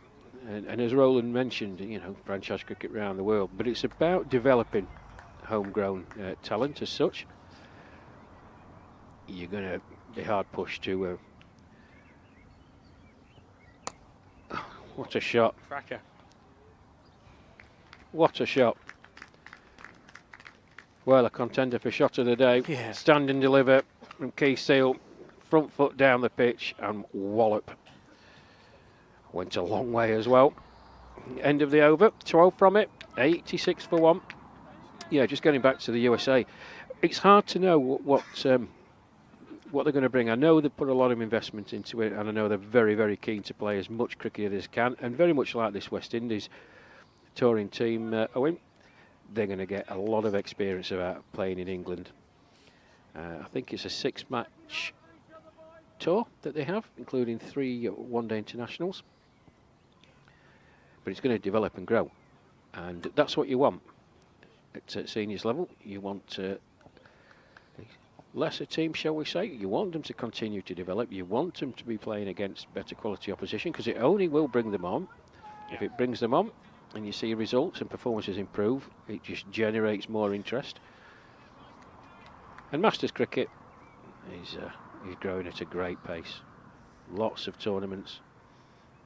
and as Roland mentioned, you know, franchise cricket around the world, but it's about developing homegrown talent as such. You're going to be hard pushed to. What a shot! Cracker. What a shot! Well, a contender for shot of the day. Yeah. Stand and deliver from Keith Seal, front foot down the pitch and wallop. Went a long way as well. End of the over, 12 from it, 86 for 1. Yeah, just getting back to the USA, it's hard to know what they're going to bring. I know they put a lot of investment into it, and I know they're very, very keen to play as much cricket as can, and very much like this West Indies touring team, Owen, they're going to get a lot of experience about playing in England. I think it's a 6-match tour that they have, including 3 one-day internationals. But it's going to develop and grow, and that's what you want at seniors level. You want lesser teams, shall we say. You want them to continue to develop. You want them to be playing against better quality opposition, because it only will bring them on. If it brings them on and you see results and performances improve, it just generates more interest. And Masters cricket is growing at a great pace. Lots of tournaments.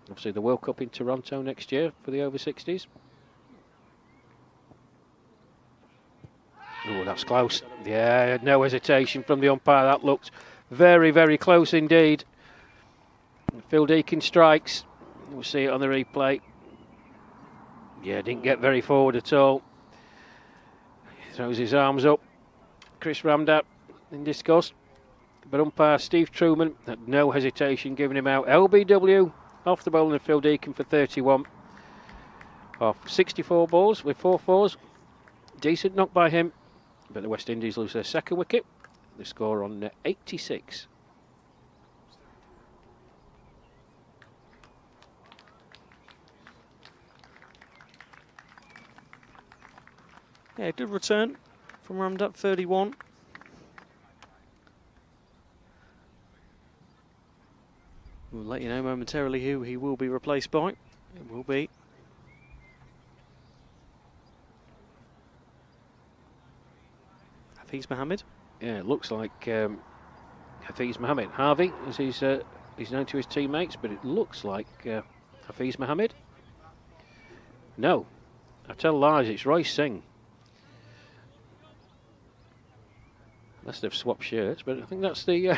Obviously the World Cup in Toronto next year for the over 60s. Oh, that's close. Yeah, no hesitation from the umpire. That looked very, very close indeed. Phil Deakin strikes. We'll see it on the replay. Yeah, didn't get very forward at all. Throws his arms up. Chris Ramdap in disgust. But umpire Steve Truman had no hesitation giving him out. LBW off the bowling of Phil Deakin for 31. Off 64 balls with 4 fours. Decent knock by him. But the West Indies lose their second wicket. They score on 86. Yeah, good return from Ramdat, 31. We'll let you know momentarily who he will be replaced by. It will be Hafiz Mohammed. Yeah, it looks like Hafiz Mohammed. Harvey, as he's known to his teammates, but it looks like Hafiz Mohammed. No, I tell lies, it's Roy Singh. Unless they've swapped shirts, but I think that's the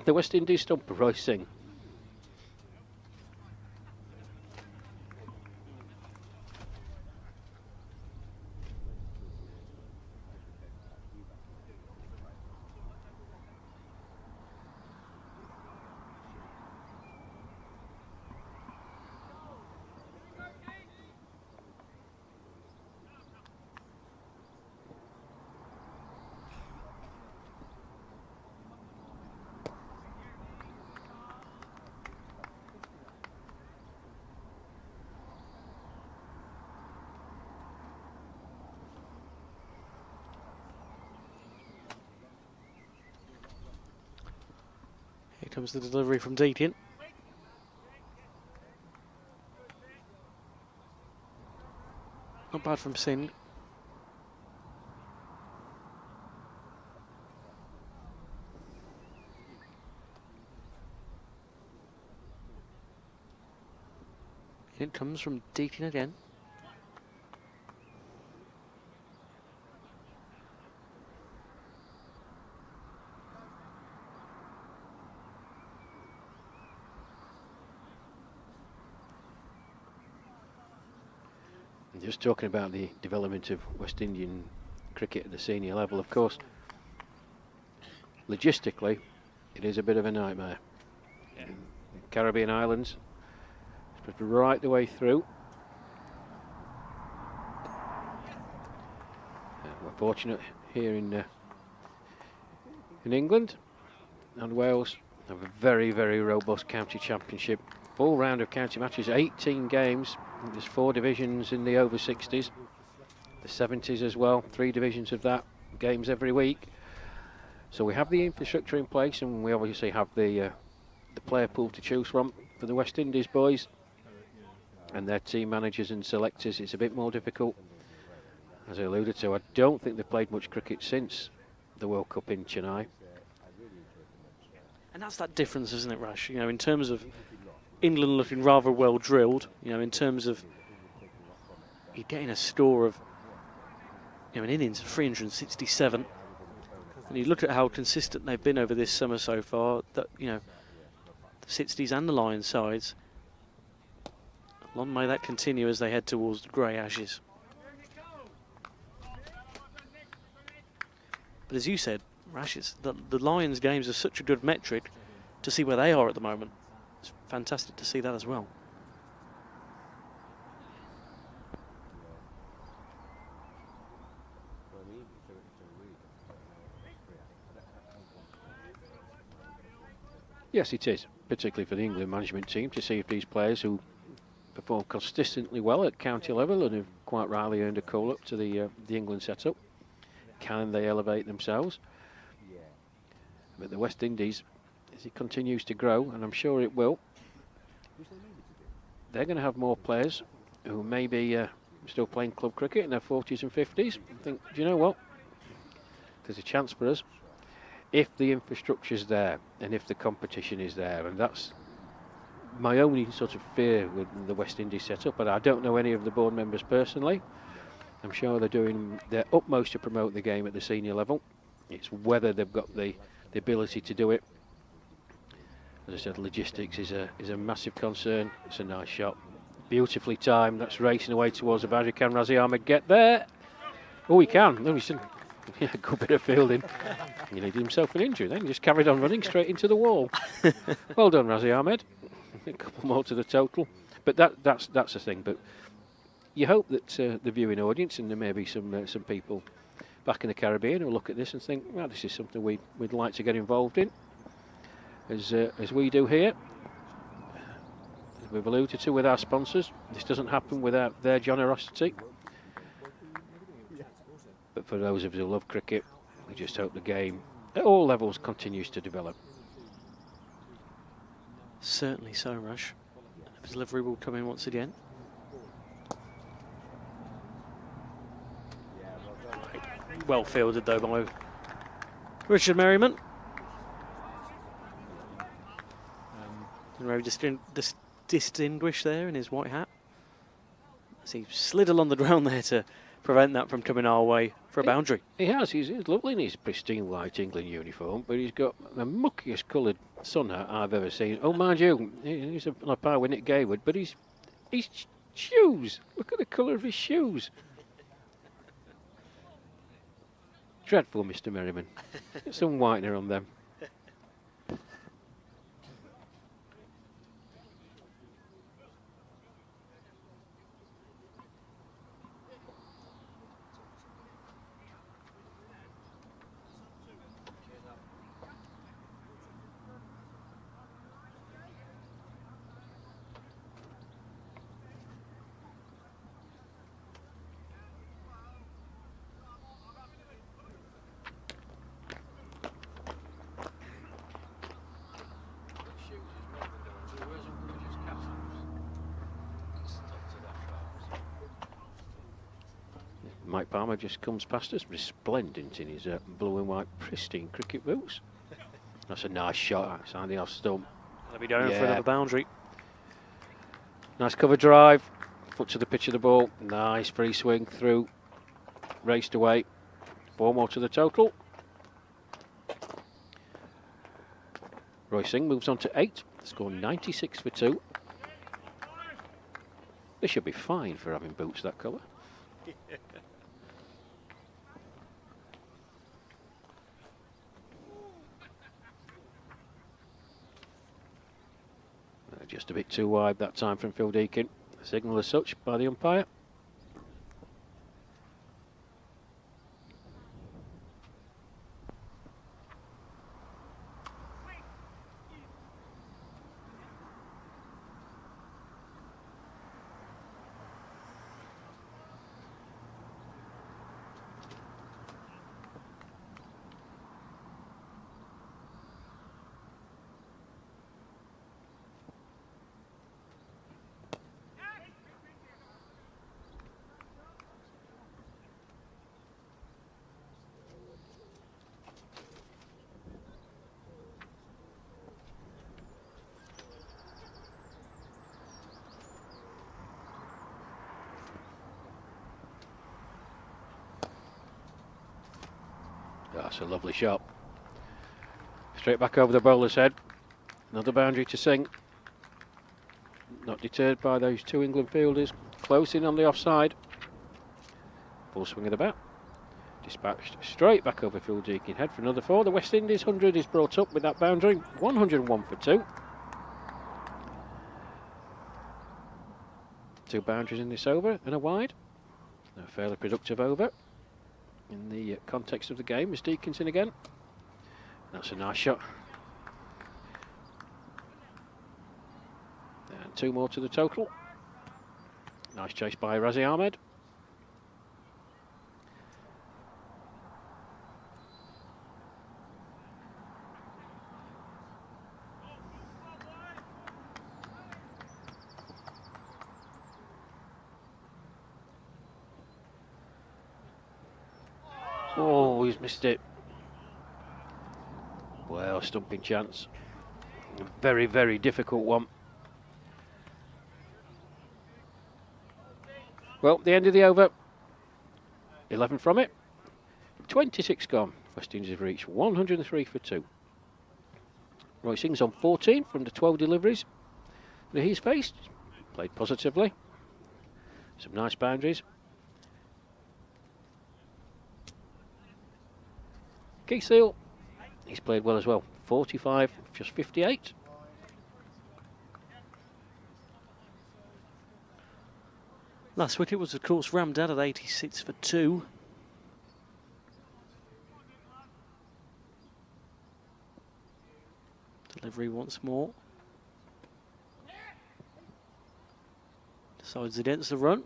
the West Indies stumper, Roy Singh. Here comes the delivery from Deakin. Not bad from Singh. It comes from Deakin again. Just talking about the development of West Indian cricket at the senior level, of course, logistically, it is a bit of a nightmare. Yeah. Caribbean islands, spread right the way through. We're fortunate here in England, and Wales have a very, very robust county championship. Full round of county matches, 18 games. There's 4 divisions in the over 60s, the 70s as well, 3 divisions of that, games every week. So we have the infrastructure in place, and we obviously have the player pool to choose from for the West Indies boys and their team managers and selectors. It's a bit more difficult, as I alluded to. I don't think they've played much cricket since the World Cup in Chennai. And that's that difference, isn't it, Rash? You know, in terms of England looking rather well drilled, you know, in terms of you're getting a score of, you know, an innings of 367, and you look at how consistent they've been over this summer so far. That, you know, the 60s and the Lions sides. Long may that continue as they head towards the grey ashes. But as you said, Rashes, the Lions games are such a good metric to see where they are at the moment. It's fantastic to see that as well. Yes, it is, particularly for the England management team, to see if these players who perform consistently well at county level and have quite rightly earned a call up to the England setup, can they elevate themselves? But the West Indies, as it continues to grow, and I'm sure it will, they're going to have more players who may be still playing club cricket in their 40s and 50s. I think, do you know what? There's a chance for us if the infrastructure's there and if the competition is there, and that's my only sort of fear with the West Indies setup. But I don't know any of the board members personally. I'm sure they're doing their utmost to promote the game at the senior level. It's whether they've got the ability to do it. As I said, logistics is a massive concern. It's a nice shot, beautifully timed. That's racing away towards the boundary. Can Razi Ahmed get there? Oh, he can. No, he shouldn't. Yeah, good bit of fielding. He did himself an injury then. He just carried on running straight into the wall. Well done, Razi Ahmed. A couple more to the total. But that's the thing. But you hope that the viewing audience, and there may be some people back in the Caribbean who look at this and think, well, this is something we'd like to get involved in, as we do here. As we've alluded to with our sponsors, this doesn't happen without their generosity. But for those of us who love cricket, we just hope the game at all levels continues to develop. Certainly so, Rush. The delivery will come in once again. Well fielded though by Richard Merriman. Very distinguished there in his white hat. As he slid along the ground there to prevent that from coming our way for a boundary. He has. He's lovely in his pristine white England uniform, but he's got the muckiest coloured sun hat I've ever seen. Oh, mind you, he's on a par with Nick Gaywood, but his shoes. Look at the colour of his shoes. Dreadful, Mr. Merriman. Get some whitener on them. Mike Palmer just comes past us, resplendent in his blue and white pristine cricket boots. That's a nice shot, that's Andy off stump. They'll be down for another boundary. Nice cover drive, foot to the pitch of the ball, nice free swing through, raced away, 4 more to the total. Roy Singh moves on to 8, scored 96 for 2. They should be fine for having boots that colour. Just a bit too wide that time from Phil Deakin. Signal as such by the umpire. That's a lovely shot. Straight back over the bowler's head. Another boundary to Singh. Not deterred by those 2 England fielders. Close in on the offside. Full swing of the bat. Dispatched straight back over Phil Deakin head for another 4. The West Indies 100 is brought up with that boundary. 101 for 2. 2 boundaries in this over and a wide. A fairly productive over in the context of the game. Is Deakinson again. That's a nice shot. And 2 more to the total. Nice chase by Razi Ahmed. Oh, he's missed it. Well, stumping chance. A very, very difficult one. Well, the end of the over. 11 from it. 26 gone. West Indies have reached 103 for 2. Roy Singh's on 14 from the 12 deliveries that he's faced. Played positively. Some nice boundaries. Keith Seal, he's played well as well. 45, just 58. Last wicket was, of course, rammed out at 86 for 2. Delivery once more. Decides against the run.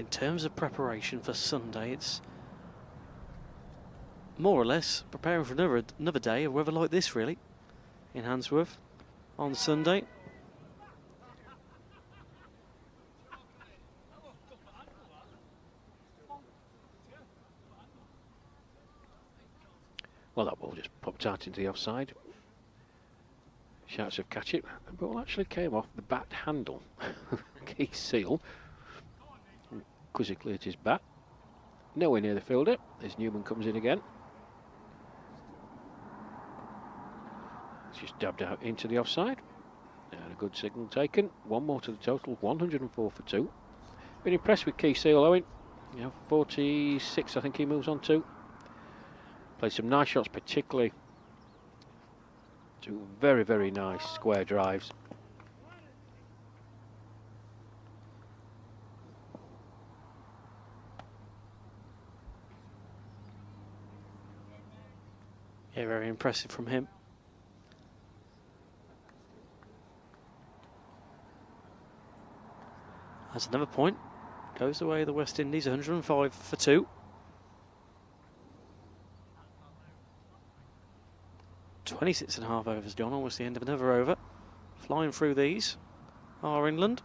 in terms of preparation for Sunday, it's more or less preparing for another day of weather like this, really, in Handsworth on Sunday. Well, that ball just popped out into the offside. Shouts of catch it. The ball actually came off the bat handle. Keith Seal quizzically at his bat. Nowhere near the fielder as Newman comes in again. It's just dabbed out into the offside. And a good signal taken. One more to the total, 104 for 2. Been impressed with Keith Seal, Owen. 46 I think he moves on to. Played some nice shots, particularly 2 very, very nice square drives. Yeah, very impressive from him. That's another point. Goes the way of the West Indies, 105 for 2. 26.5 overs gone, almost the end of another over. Flying through these are England.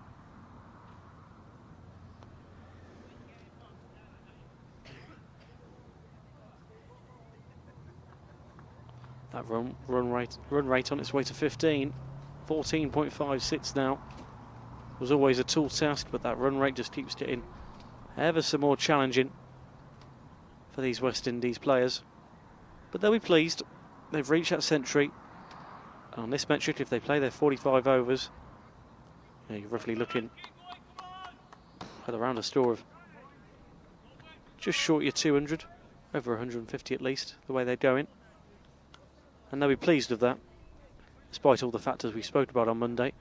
That run rate on its way to 15. 14.56 now. Was always a tall task, but that run rate just keeps getting ever so more challenging for these West Indies players. But they'll be pleased. They've reached that century. And on this metric, if they play their 45 overs, you're roughly looking at around a score of just short of your 200, over 150 at least, the way they're going. And they'll be pleased with that, despite all the factors we spoke about on Monday,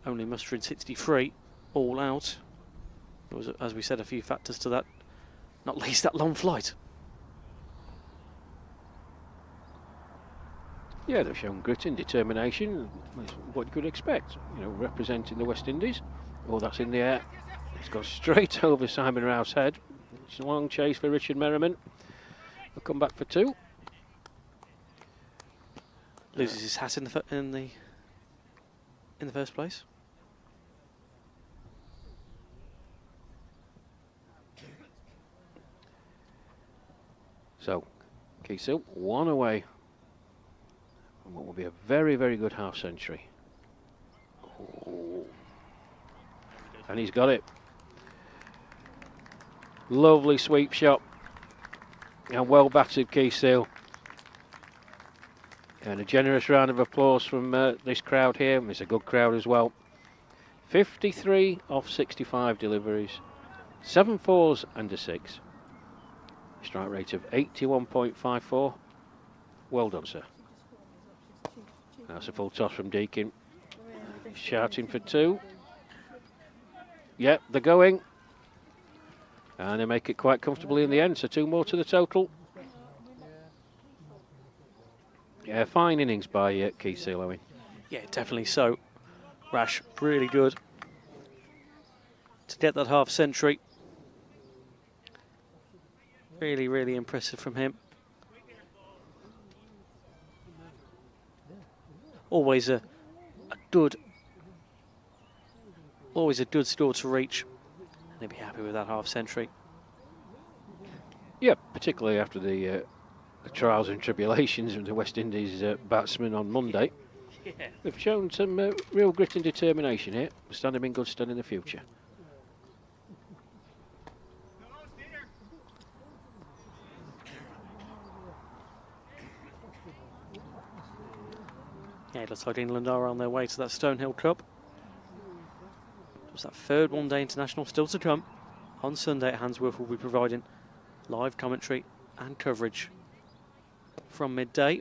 only mustering 63 all out. There was, as we said, a few factors to that, not least that long flight. Yeah, they've shown grit and determination, what you could expect, representing the West Indies. Oh, that's in the air. It's gone straight over Simon Rowe's head. It's a long chase for Richard Merriman. He'll come back for 2. Loses his hat in the first place. So, Keith Seal, 1 away. And what will be a very, very good half century. Oh. And he's got it. Lovely sweep shot. And well batted, Keith Seal. And a generous round of applause from this crowd here. It's a good crowd as well. 53 off 65 deliveries. 7 fours and a 6. Strike rate of 81.54. Well done, sir. That's a full toss from Deakin. Shouting for 2. Yep, they're going. And they make it quite comfortably in the end. So 2 more to the total. Yeah, fine innings by Keith Seal, Owen. Yeah, definitely so. Rash, really good to get that half century. Really, really impressive from him. Always a good score to reach. And they'd be happy with that half century. Yeah, particularly after the trials and tribulations of the West Indies batsmen on Monday. Yeah. They've shown some real grit and determination here. Stand them in good stead in the future. Yeah, it looks like England are on their way to that Stonehill Cup. It was that third one-day international still to come. On Sunday at Handsworth, we'll be providing live commentary and coverage from midday.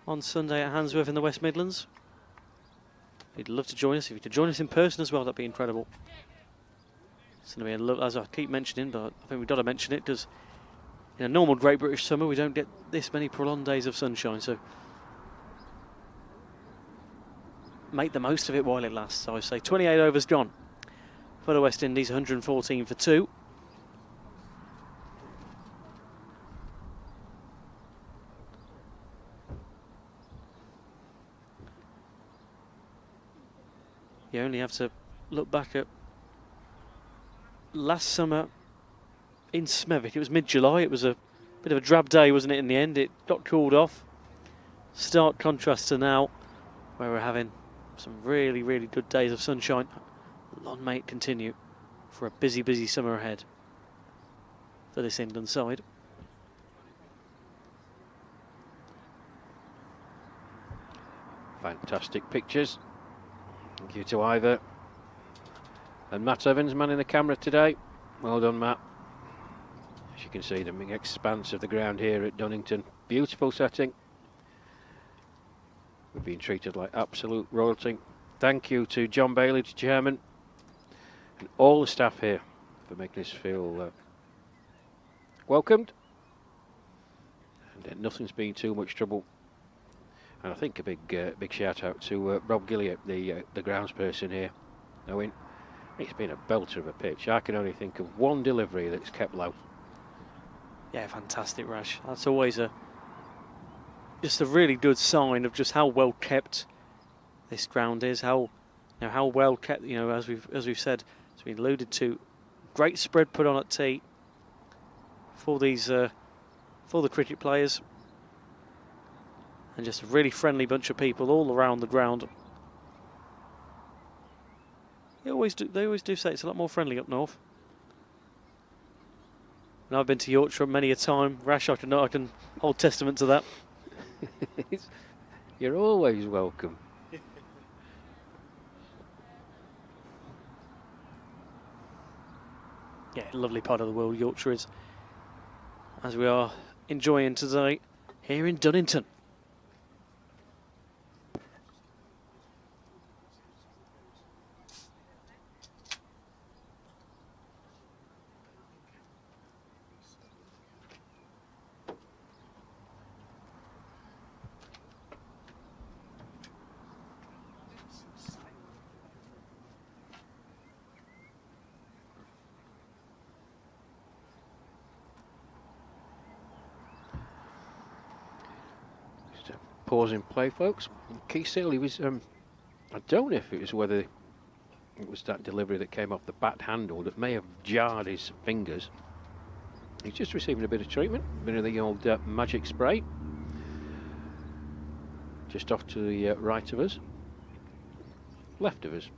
On Sunday at Handsworth in the West Midlands. If you'd love to join us, if you could join us in person as well, that'd be incredible. It's going to be, as I keep mentioning, but I think we've got to mention it because in a normal Great British summer, we don't get this many prolonged days of sunshine. So make the most of it while it lasts. So I say 28 overs gone for the West Indies, 114 for 2. You only have to look back at last summer in Smethwick. It was mid-July. It was a bit of a drab day, wasn't it, in the end? It got cooled off. Stark contrast to now, where we're having some really, really good days of sunshine. Long may it continue for a busy, busy summer ahead for this England side. Fantastic pictures. Thank you to Ivor and Matt Evans, manning the camera today. Well done, Matt. As you can see, the big expanse of the ground here at Dunnington. Beautiful setting. We've been treated like absolute royalty. Thank you to John Bailey, the chairman, and all the staff here for making us feel welcomed. And nothing's been too much trouble. And I think a big shout out to Rob Gilliott, the groundsperson here, knowing it's been a belter of a pitch. I can only think of one delivery that's kept low. Yeah, fantastic, Rash. That's always just a really good sign of just how well kept this ground is. How well kept. As we've said, it's been alluded to. Great spread put on at tee for these for the cricket players. And just a really friendly bunch of people all around the ground. They always do say it's a lot more friendly up north. And I've been to Yorkshire many a time. Rash, I can hold testament to that. You're always welcome. Yeah, lovely part of the world Yorkshire is, as we are enjoying today here in Dunnington. Pause in play, folks. Keith Sale, he was, I don't know if it was whether it was that delivery that came off the bat handle that may have jarred his fingers. He's just receiving a bit of treatment, a bit of the old magic spray. Just off to the right of us, left of us.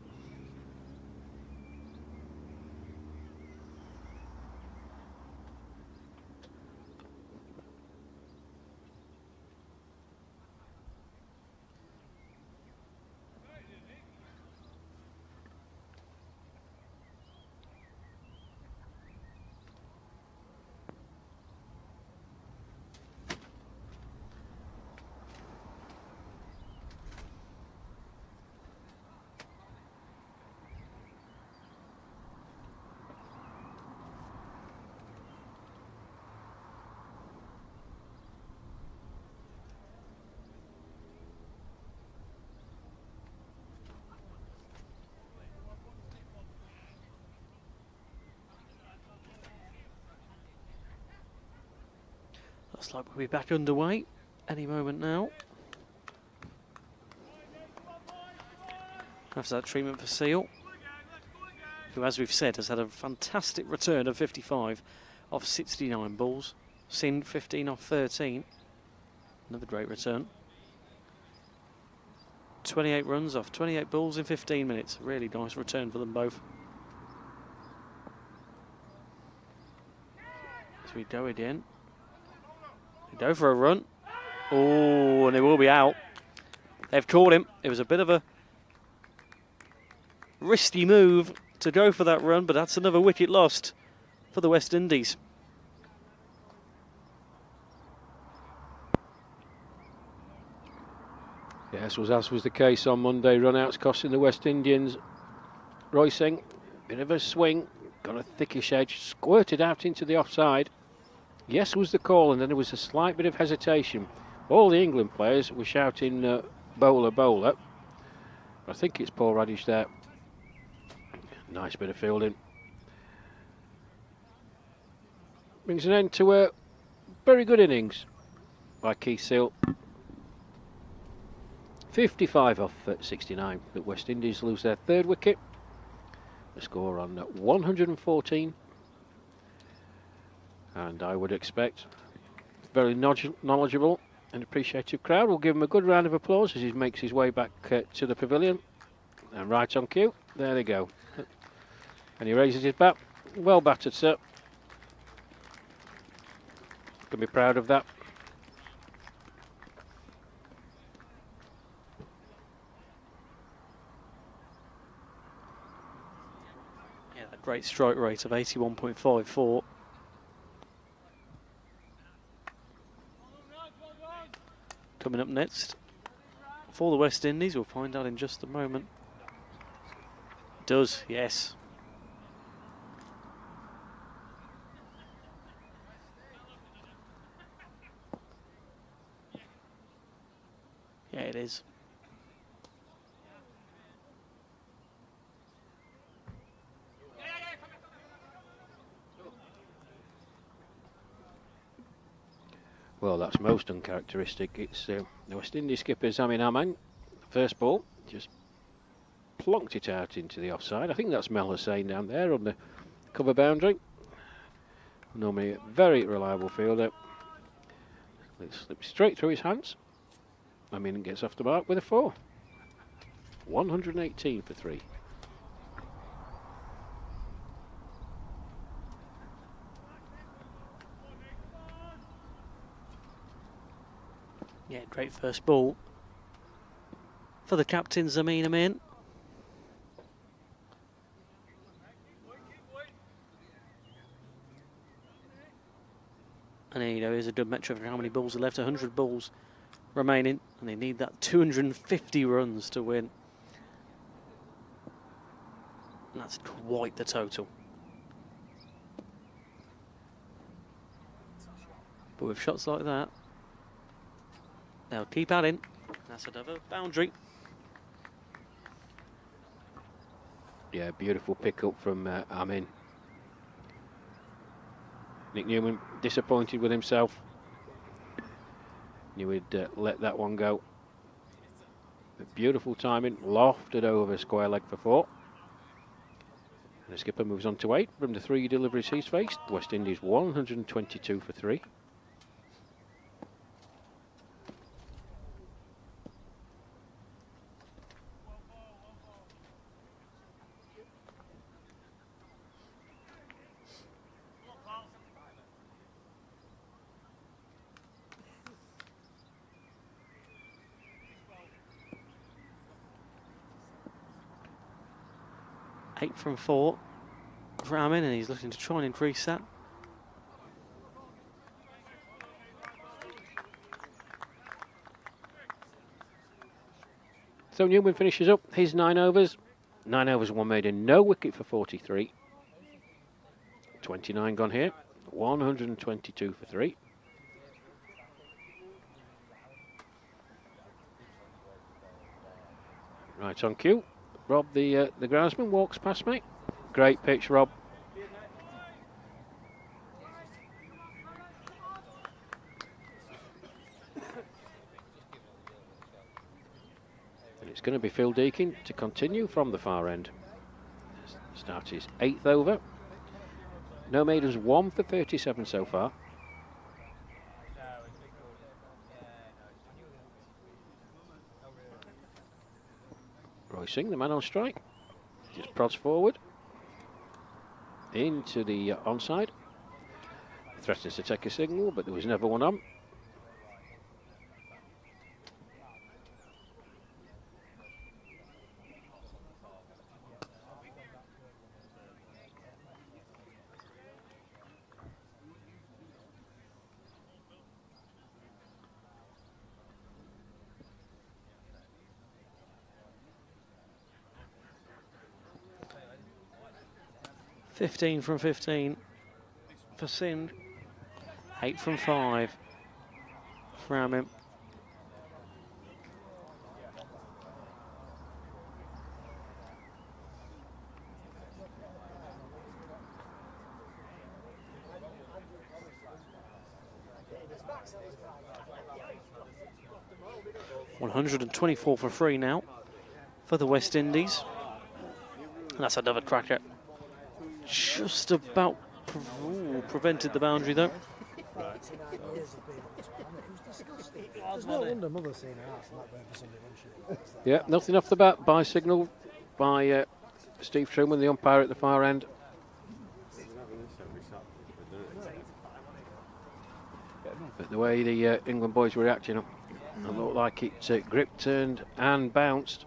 Looks like we'll be back underway any moment now. After that treatment for Seal, who, as we've said, has had a fantastic return of 55 off 69 balls. Seen 15 off 13. Another great return. 28 runs off 28 balls in 15 minutes. Really nice return for them both. As we go again. Go for a run. Oh, and it will be out. They've caught him. It was a bit of a risky move to go for that run, but that's another wicket lost for the West Indies. Yes, as was the case on Monday. Run-outs costing the West Indians. Roy Singh, bit of a swing, got a thickish edge, squirted out into the offside. Yes was the call, and then there was a slight bit of hesitation. All the England players were shouting bowler, bowler. I think it's Paul Radish there. Nice bit of fielding. Brings an end to a very good innings by Keith Seal. 55 off at 69. The West Indies lose their third wicket. The score on 114. And I would expect very knowledgeable and appreciative crowd will give him a good round of applause as he makes his way back to the pavilion. And right on cue, there they go. And he raises his bat. Well battered, sir. Can be proud of that. Yeah, that great strike rate of 81.54. Coming up next for the West Indies, we'll find out in just a moment. Does, yes. Yeah, it is. Well, that's most uncharacteristic. It's the West Indies skipper Zamin Aman. First ball, just plonked it out into the offside. I think that's Mel Hussain down there on the cover boundary. Normally a very reliable fielder. It slips straight through his hands. Amin gets off the mark with a 4. 118 for 3. Yeah, great first ball for the captain, Zamin Amin. And here, you know, here's a good metric for how many balls are left. 100 balls remaining, and they need that 250 runs to win. And that's quite the total. But with shots like that, they'll keep adding. That's another boundary. Yeah, beautiful pick up from Amin. Nick Newman disappointed with himself. Knew he'd let that one go. But beautiful timing, lofted over square leg for 4. And the skipper moves on to 8 from the 3 deliveries he's faced. West Indies 122 for 3. Eight from 4 for Amin, and he's looking to try and increase that. So Newman finishes up his 9 overs. 9 overs, 1 made in, no wicket for 43. 29 gone here. 122 for 3. Right on cue. Rob, the groundsman, walks past me. Great pitch, Rob. And it's going to be Phil Deakin to continue from the far end. Start his 8th over. No maidens, 1 for 37 so far. Roy Singh, the man on strike, just prods forward into the onside. Threatens to take a signal, but there was never one on. $15 from 15 for Singh. 8 from 5 for Amin. 124 for 3 now for the West Indies. And that's another cracker. Just about prevented the boundary though. There's no wonder Mother's seen her ass like that for Sunday, wasn't she? Yeah, nothing off the bat. By signal by Steve Truman, the umpire at the far end. But the way the England boys were reacting, it looked like it gripped, turned and bounced.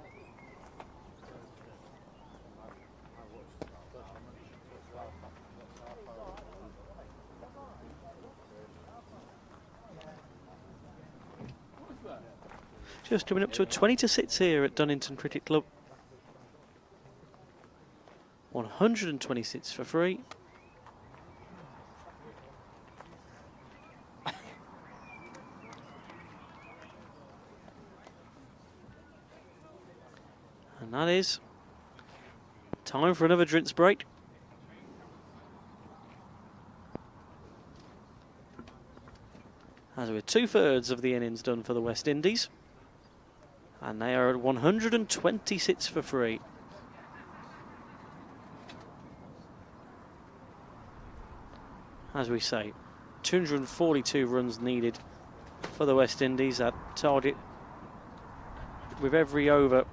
Just coming up to a 20-6 here at Dunningon Cricket Club. 126 for 3. And that is time for another drinks break. As we're 2/3 of the innings done for the West Indies. And they are at 126 for 3. As we say, 242 runs needed for the West Indies. That target with every over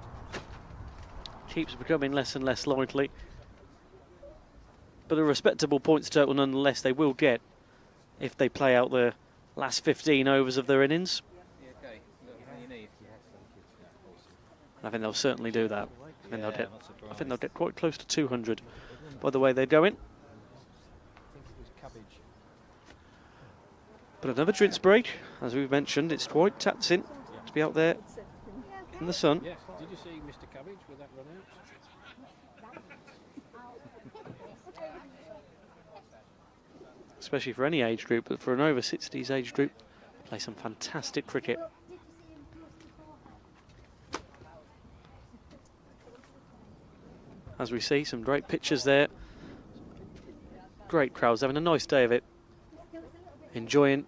keeps becoming less and less likely. But a respectable points total nonetheless they will get if they play out the last 15 overs of their innings. I think they'll certainly do that. I think they'll get quite close to 200 by the way they're going. But another drinks break, as we've mentioned, it's quite taxing to be out there in the sun. Yes, did you see Mr. Cabbage with that run out? Especially for any age group, but for an over 60s age group, play some fantastic cricket. As we see, some great pictures there. Great crowds, having a nice day of it. Enjoying,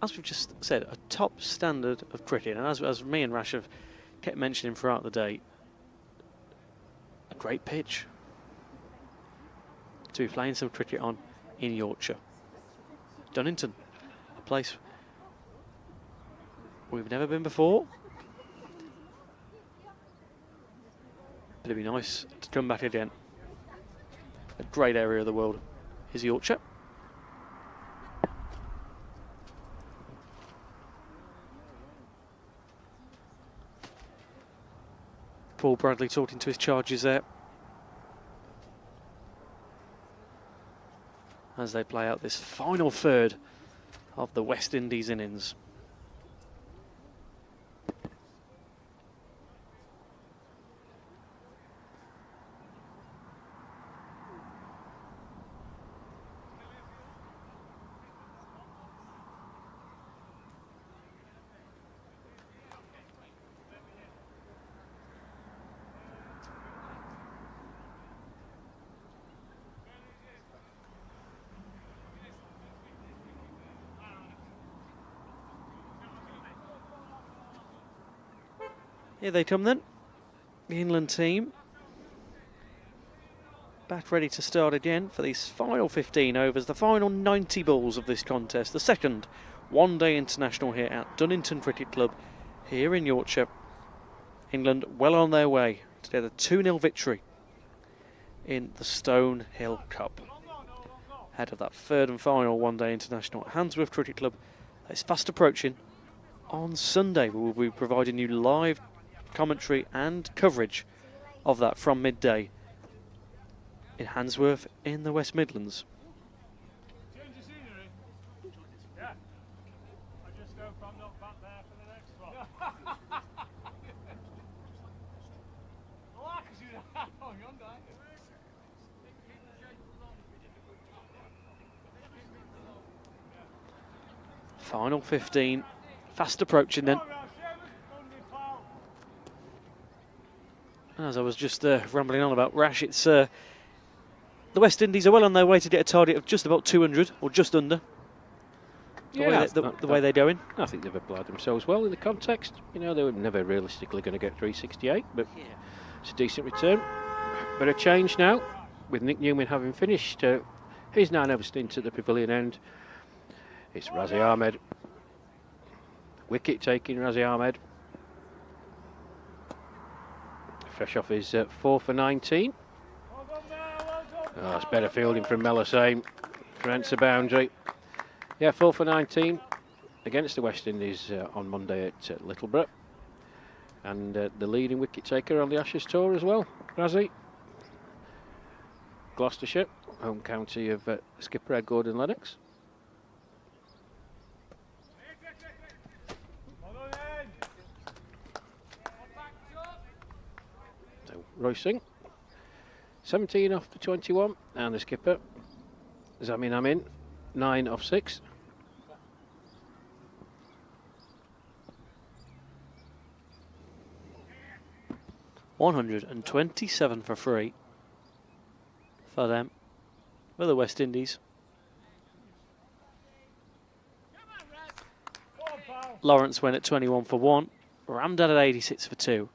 as we've just said, a top standard of cricket. And as me and Rash have kept mentioning throughout the day, a great pitch to be playing some cricket on in Yorkshire. Dunningon, a place we've never been before. But it'd be nice to come back again. A great area of the world is Yorkshire. Paul Bradley talking to his charges there as they play out this final third of the West Indies innings. Here they come then, the England team, back ready to start again for these final 15 overs, the final 90 balls of this contest, the second one-day international here at Dunningon Cricket Club here in Yorkshire. England well on their way to get a 2-0 victory in the Stonehill Cup, ahead of that third and final one-day international at Handsworth Cricket Club. It's fast approaching. On Sunday we will be providing you live commentary and coverage of that from midday in Handsworth in the West Midlands. Final 15, fast approaching then. As I was just rambling on about Rash, it's the West Indies are well on their way to get a target of just about 200, or just under. the way they're going. I think they've applied themselves well in the context. You know, they were never realistically going to get 368, but it's a decent return. But a change now, with Nick Newman having finished his 9-over stint at the pavilion end. It's Razi Ahmed. Wicket taking Razi Ahmed. Fresh off his 4 for 19. Oh, it's better fielding from Melisane. Prevents a boundary. Yeah, 4 for 19 against the West Indies on Monday at Littleborough. And the leading wicket taker on the Ashes tour as well, Razi. Gloucestershire, home county of skipper Ed Gordon-Lennox. So Roy Singh, 17 off the 21, and the skipper Zamin Amin, 9 off 6. $127 for free for them, for the West Indies. Lawrence went at 21 for 1, Ramdad at 86 for 2,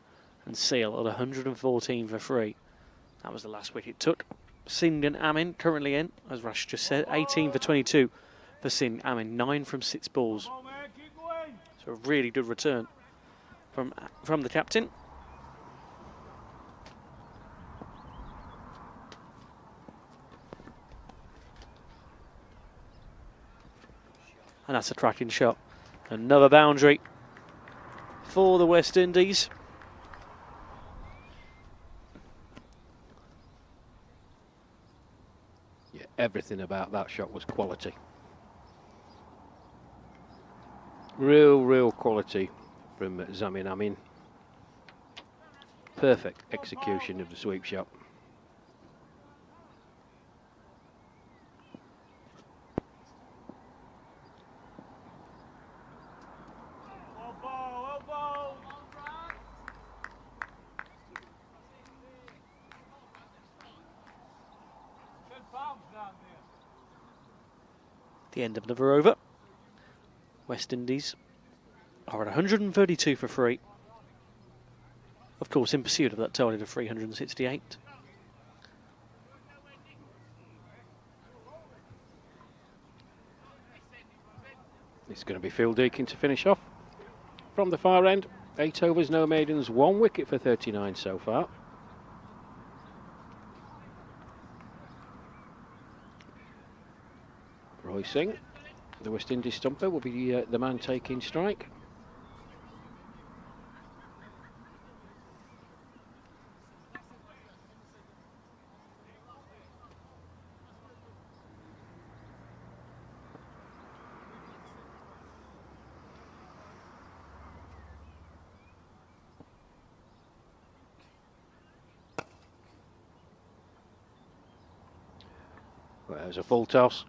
and Seal at 114 for 3. That was the last wicket took. Singh and Amin currently in, as Rash just said, 18 for 22 for Singh. Amin 9 from 6 balls. So a really good return from the captain. And that's a cracking shot. Another boundary for the West Indies. Yeah, everything about that shot was quality. Real quality from Zamin Amin. Perfect execution of the sweep shot. The end of another over. West Indies are at 132 for 3. Of course, in pursuit of that target of 368. It's going to be Phil Deakin to finish off. From the far end, 8 overs, no maidens, 1 wicket for 39 so far. Roy Singh, the West Indies stumper, will be the man taking strike. Well, there's a full toss.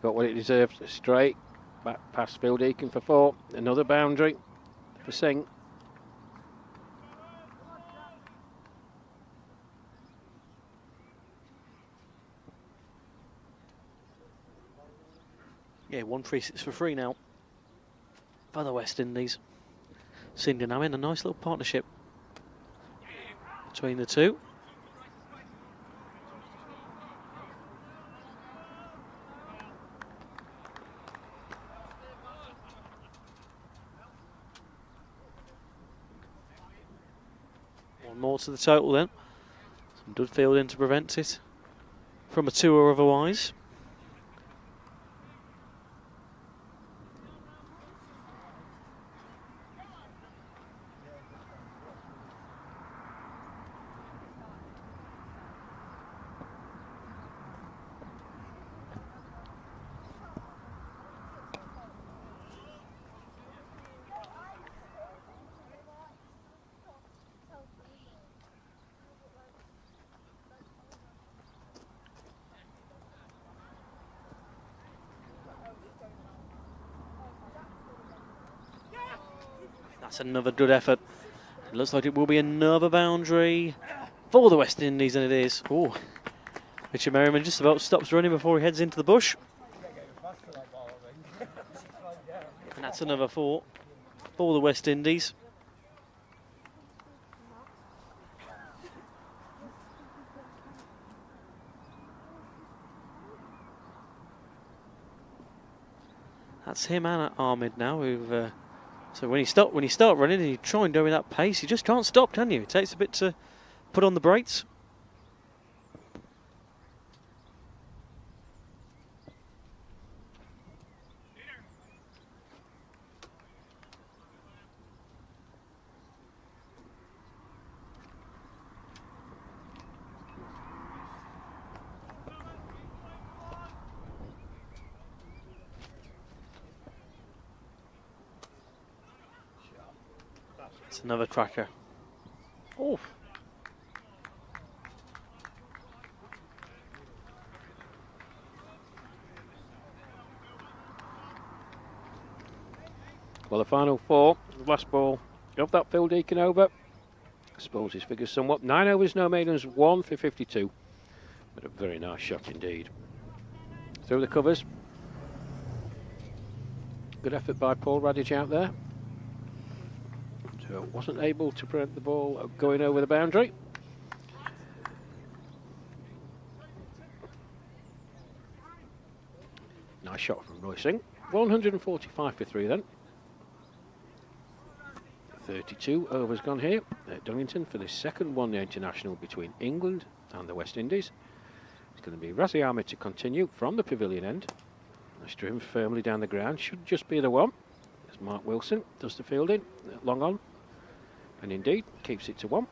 Got what it deserved, straight, back past Phil Deakin for 4, another boundary for Singh. Yeah, 136 for 3 now for the West Indies. Singh and Amin, a nice little partnership between the two. More to the total then. Some good fielding to prevent it from a 2 or otherwise. That's another good effort. It looks like it will be another boundary for the West Indies, and it is. Oh, Richard Merriman just about stops running before he heads into the bush. That's another 4 for the West Indies. That's him and Ahmed now. Who've so when you start running and you try and go in that pace, you just can't stop, can you? It takes a bit to put on the brakes. It's another cracker. Oh. Well, the final 4, the last ball of that Phil Deacon over. I suppose his figures somewhat. 9 overs, no maidens, 1 for 52. But a very nice shot indeed. Through the covers. Good effort by Paul Radich out there. So wasn't able to prevent the ball going over the boundary. Nice shot from Roy Singh. 145 for 3 then. 32 overs gone here at Dunningon for the second one-day international between England and the West Indies. It's going to be Razi Ahmed to continue from the pavilion end. Nice driven firmly down the ground. Should just be the one. As Mark Wilson does the fielding. Long on. And indeed, keeps it to 1.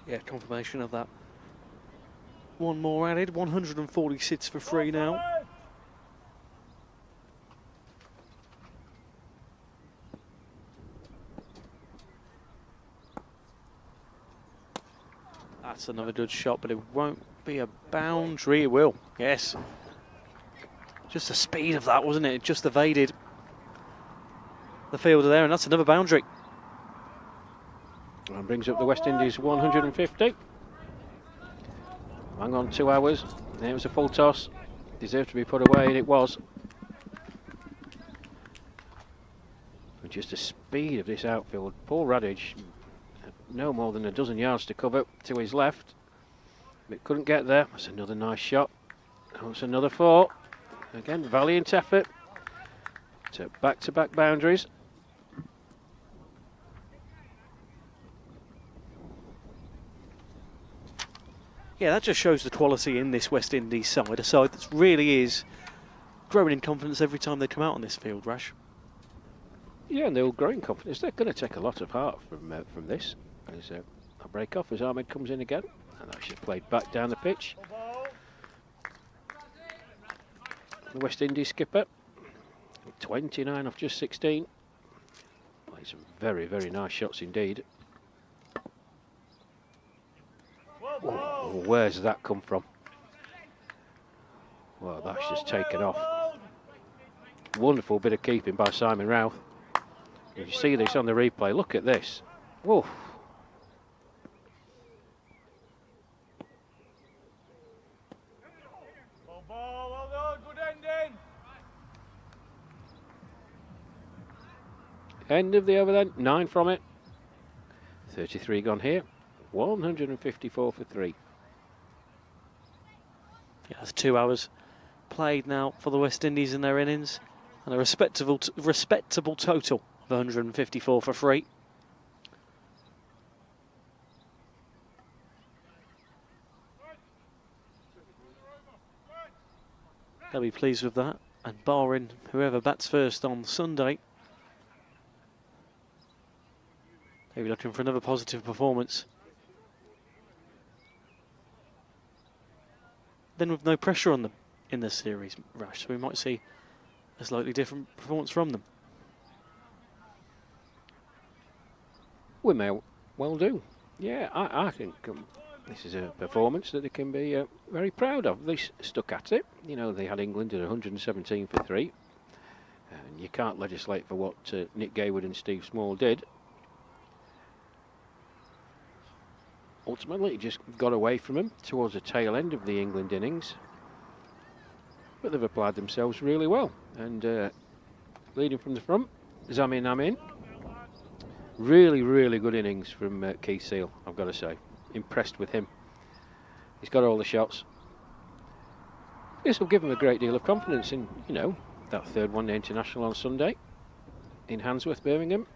Yeah, confirmation of that. One more added, 146 for 3 now. That's another good shot, but it won't be a boundary. It will, yes. Just the speed of that, wasn't it? It just evaded the fielder there, and that's another boundary. And brings up the West Indies 150. Hang on, 2 hours. There was a full toss. Deserved to be put away, and it was. With just the speed of this outfield, Paul Radich had no more than a dozen yards to cover to his left. But couldn't get there. That's another nice shot. That's another 4. Again, valiant effort to back-to-back boundaries. Yeah, that just shows the quality in this West Indies side, a side that really is growing in confidence every time they come out on this field, Rash. Yeah, and they're all growing confidence. They're going to take a lot of heart from this. There's a break off as Ahmed comes in again, and that's just played back down the pitch. The West Indies skipper, 29 off just 16. Played some very, very nice shots indeed. Oh, where's that come from? Well, that's just taken off. Wonderful bit of keeping by Simon Routh. You see this on the replay. Look at this. Whoa. End of the over then. 9 from it. 33 gone here. 154 for 3. Yeah, that's 2 hours played now for the West Indies in their innings, and a respectable total of 154 for 3. They'll be pleased with that, and barring whoever bats first on Sunday, they'll be looking for another positive performance. Then with no pressure on them in this series, Rash, so we might see a slightly different performance from them. We may well do. Yeah, I think this is a performance that they can be very proud of. They stuck at it. You know, they had England at 117 for 3. And you can't legislate for what Nick Gaywood and Steve Small did. Ultimately, it just got away from them towards the tail end of the England innings. But they've applied themselves really well. And leading from the front, Zamin Amin. Really, really good innings from Keith Seal, I've got to say. Impressed with him. He's got all the shots. This will give him a great deal of confidence in, you know, that third one-day international on Sunday in Handsworth, Birmingham.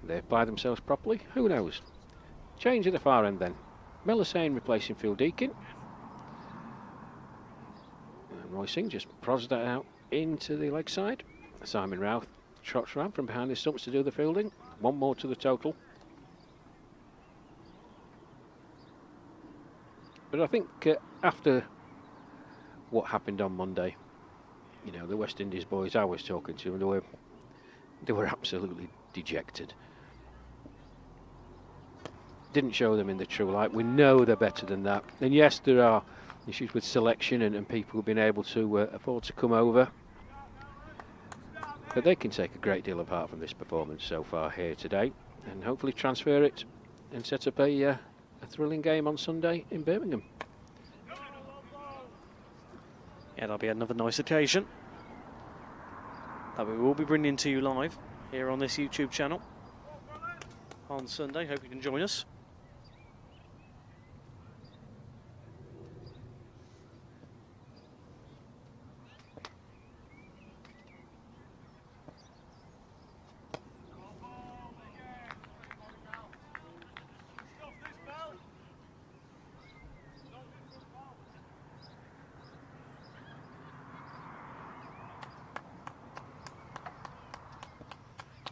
They apply themselves properly. Who knows? Change at the far end then. Melisane replacing Phil Deakin. And Roy Singh just prods that out into the leg side. Simon Routh trots round from behind the stumps to do the fielding. One more to the total. But I think after what happened on Monday, you know, the West Indies boys I was talking to, they were absolutely dejected. Didn't show them in the true light. We know they're better than that. And yes, there are issues with selection and people who've been able to afford to come over. But they can take a great deal of heart from this performance so far here today and hopefully transfer it and set up a thrilling game on Sunday in Birmingham. Yeah, that'll be another nice occasion that we will be bringing to you live here on this YouTube channel on Sunday. Hope you can join us.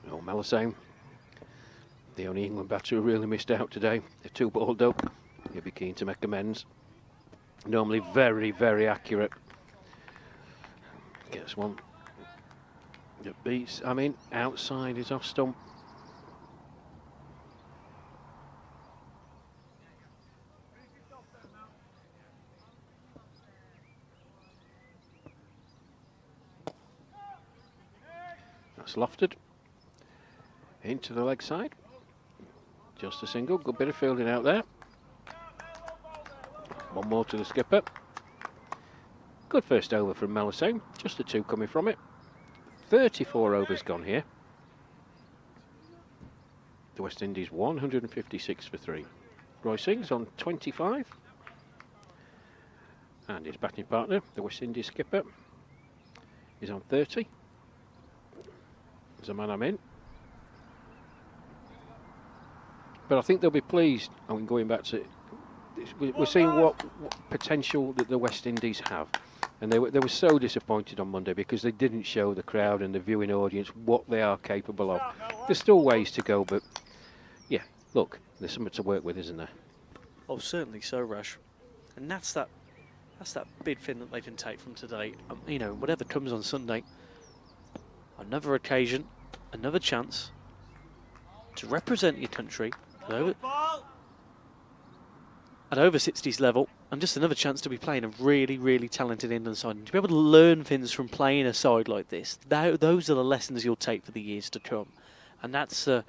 Oh, Melisane, the only England batter who really missed out today. They're two balled up. He'll be keen to make amends. Normally very, very accurate. Gets one that beats, I mean, outside is off stump. That's lofted. Into the leg side. Just a single. Good bit of fielding out there. One more to the skipper. Good first over from Melisane. Just the two coming from it. 34 overs gone here. The West Indies 156 for 3. Roy Singh's on 25. And his batting partner, the West Indies skipper, is on 30. There's a man I'm in. But I think they'll be pleased. I mean, going back to, we're seeing what potential that the West Indies have, and they were so disappointed on Monday because they didn't show the crowd and the viewing audience what they are capable of. There's still ways to go, but yeah, look, there's something to work with, isn't there? Oh, certainly so, Rash. And that's that big thing that they can take from today. You know, whatever comes on Sunday, another occasion, another chance to represent your country at over 60s level, and just another chance to be playing a really, really talented England side. And to be able to learn things from playing a side like this, those are the lessons you'll take for the years to come. And that's the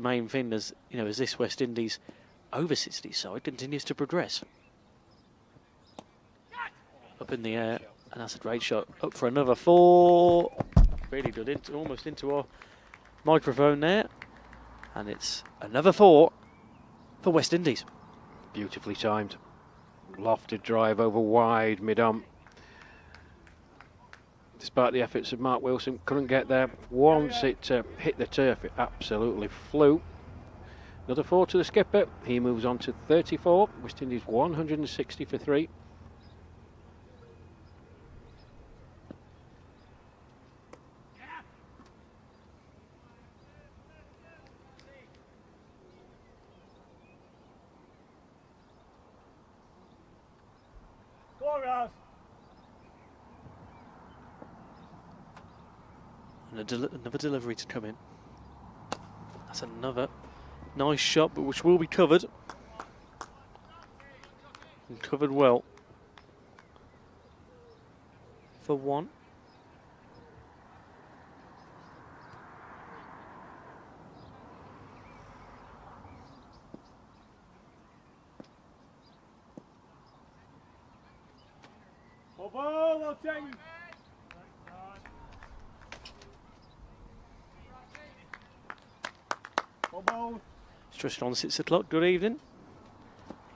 main thing, as you know, as this West Indies over 60s side continues to progress. Up in the air, and that's a great shot. Up for another 4. Really good, almost into our microphone there. And it's another 4 for West Indies. Beautifully timed. Lofted drive over wide mid-on. Despite the efforts of Mark Wilson, couldn't get there. Once it hit the turf, it absolutely flew. Another 4 to the skipper. He moves on to 34. West Indies 160 for 3. And another delivery to come in. That's another nice shot, but which will be covered. And covered well. For 1. Ball, well taken. Ball. It's just on 6 o'clock. Good evening.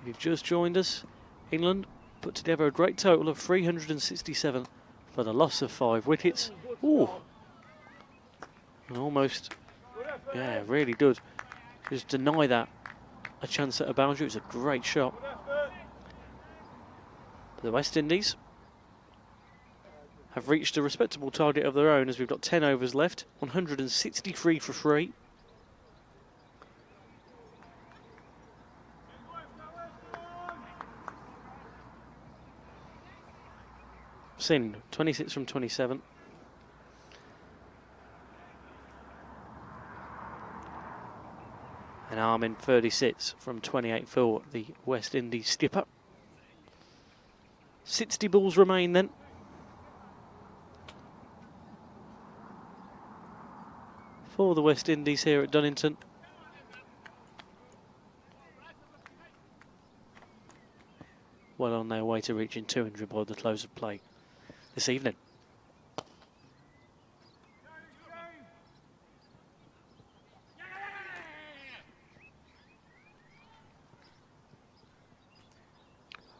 If you've just joined us, England put together a great total of 367 for the loss of 5 wickets. Ooh. And almost, yeah, really good. Just deny that a chance at a boundary. It's a great shot. The West Indies have reached a respectable target of their own as we've got 10 overs left. 163 for 3. Singh, 26 from 27. And Armin, 36 from 28 for the West Indies skipper. 60 balls remain then. For the West Indies here at Dunnington. Well on their way to reaching 200 by the close of play this evening.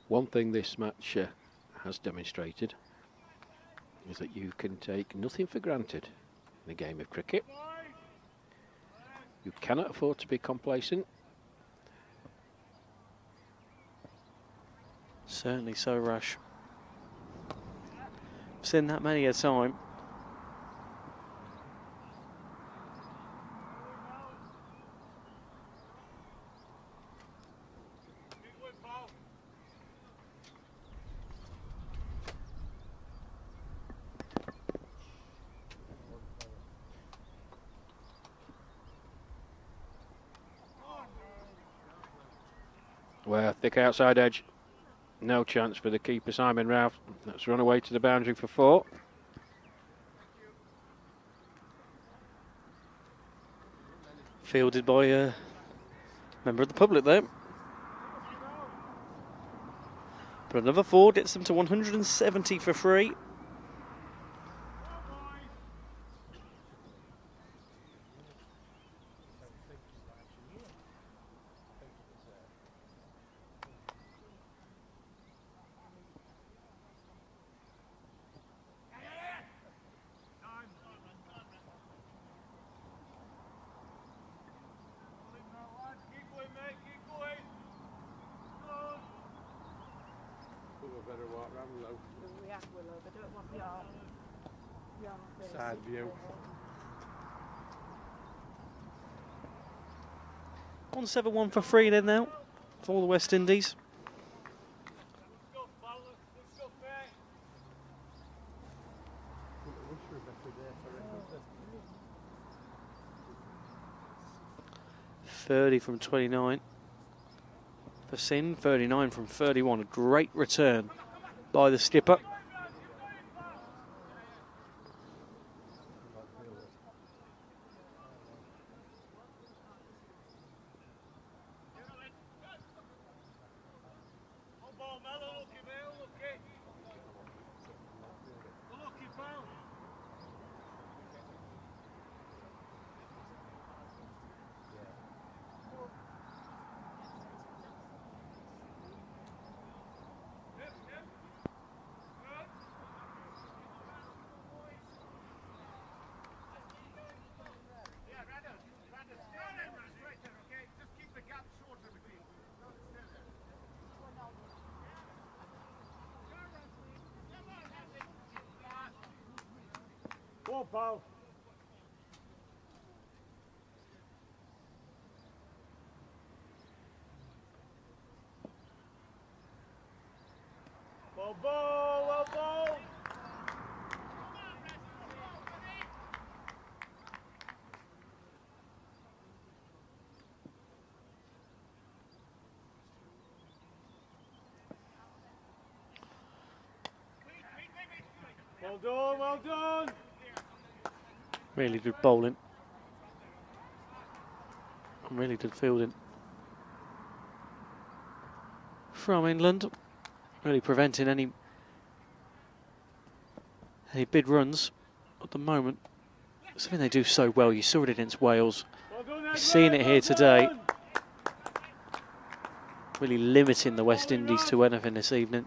One thing this match has demonstrated is that you can take nothing for granted in a game of cricket. You cannot afford to be complacent. Certainly so, Rash. I've seen that many a time. Well, thick outside edge. No chance for the keeper, Simon Ralph. That's run away to the boundary for 4. Fielded by a member of the public there. But another 4 gets them to 170 for 3. Sad view. 171 for 3 then now for the West Indies. .30 from 29 for Sin, 39 from 31. A great return by the skipper. Ball, pal. Ball. 'Well done. Really good bowling. And really good fielding from England. Really preventing any any bid runs at the moment. Something they do so well. You saw it against Wales. You've seen it here today. Really limiting the West Indies to anything this evening.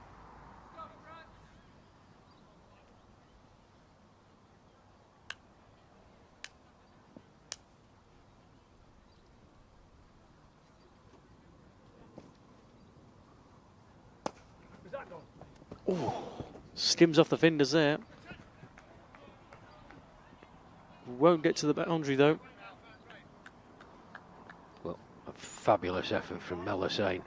Ooh, skims off the fingers there. Won't get to the boundary though. Well, a fabulous effort from Melisane.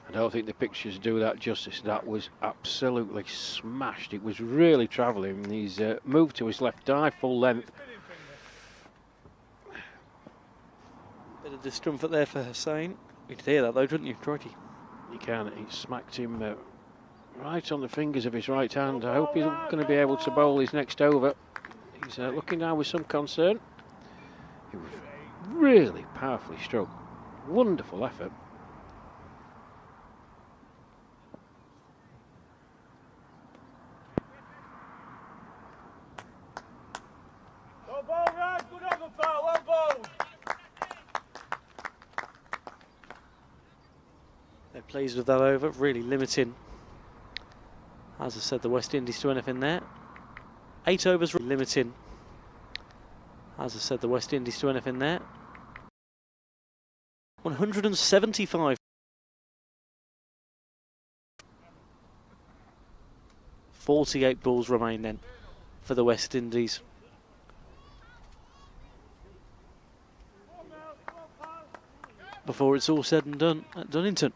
I don't think the pictures do that justice. That was absolutely smashed. It was really travelling. He's moved to his left eye full length. Bit of discomfort there for Hussain. You could hear that though, couldn't you, Crikey? You can. He smacked him right on the fingers of his right hand. I hope he's going to be able to bowl his next over. He's looking now with some concern. He was really powerfully struck. Wonderful effort. Well bowled, Raj. Good over, pal. Well bowled. They're pleased with that over, really limiting, as I said, the West Indies to anything there. 8 overs, limiting, as I said, the West Indies to anything there. 175. 48 balls remain then for the West Indies. Before it's all said and done at Dunnington.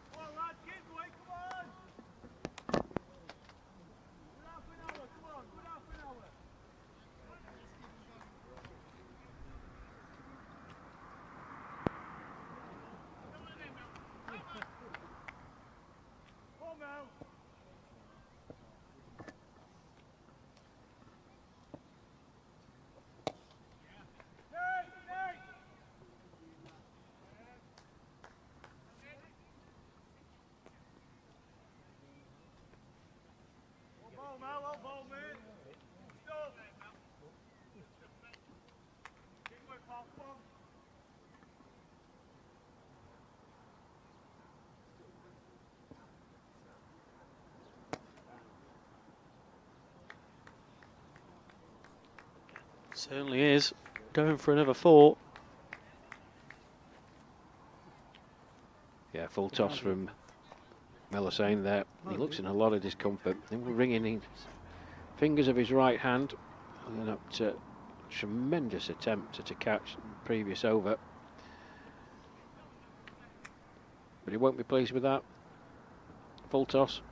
Certainly is. Going for another 4. Yeah, full toss from Melisane there. He looks in a lot of discomfort. Then we're wringing his fingers of his right hand. And up to tremendous attempt to catch the previous over. But he won't be pleased with that. Full toss.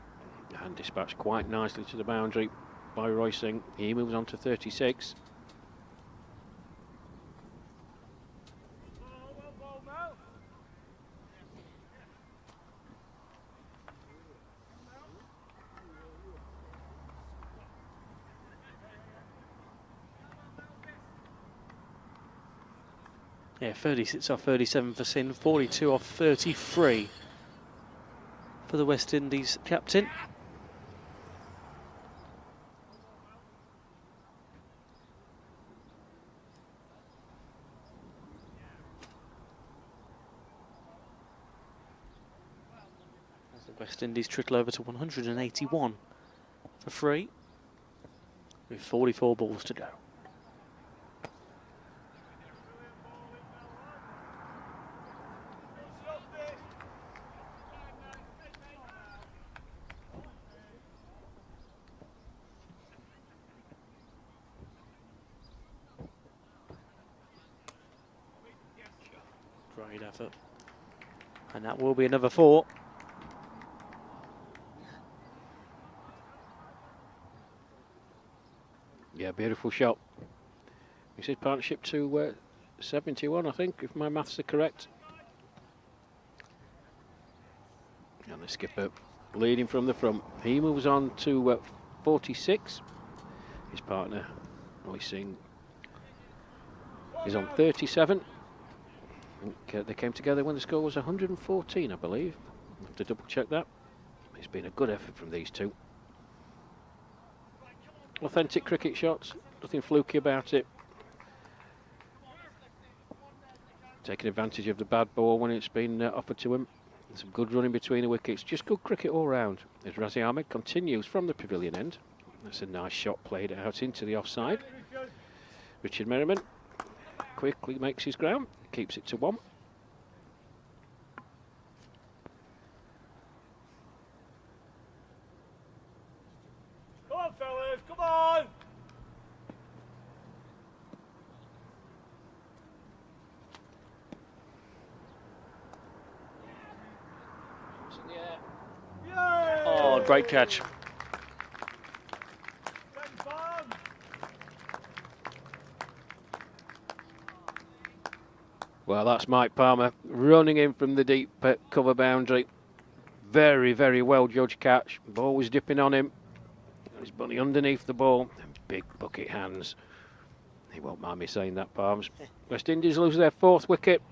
And dispatched quite nicely to the boundary by Roy Singh. He moves on to 36. Yeah, 36 off 37 for Singh, 42 off 33 for the West Indies captain. As the West Indies trickle over to 181 for 3 with 44 balls to go. Great effort. And that will be another 4. Yeah, beautiful shot. This is partnership to 71, I think, if my maths are correct. And the skipper leading from the front. He moves on to 46. His partner, Roy Singh, is on 37. I think, they came together when the score was 114, I believe. I have to double check that. It's been a good effort from these two. Authentic cricket shots, nothing fluky about it. Taking advantage of the bad ball when it's been offered to him. Some good running between the wickets, just good cricket all round. As Razi Ahmed continues from the pavilion end. That's a nice shot played out into the offside. Richard Merriman quickly makes his ground, keeps it to 1. Come on, fellas, come on! Oh, great catch. Well, that's Mike Palmer running in from the deep cover boundary. Very, very well judged catch. Ball was dipping on him. His bunny underneath the ball. And big bucket hands. He won't mind me saying that, Palms. West Indies lose their 4th wicket.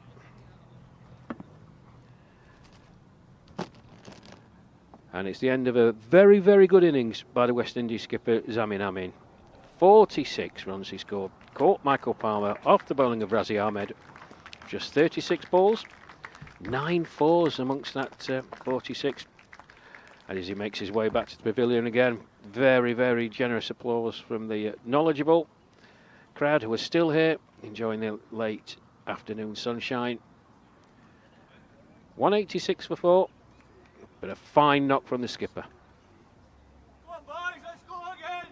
And it's the end of a very, very good innings by the West Indies skipper, Zamin Amin. 46 runs he scored. Caught Michael Palmer off the bowling of Razi Ahmed. Just 36 balls. 9 fours amongst that 46. And as he makes his way back to the pavilion again, very, very generous applause from the knowledgeable crowd who are still here, enjoying the late afternoon sunshine. 186 for 4. But a fine knock from the skipper. Come on, boys, let's go again!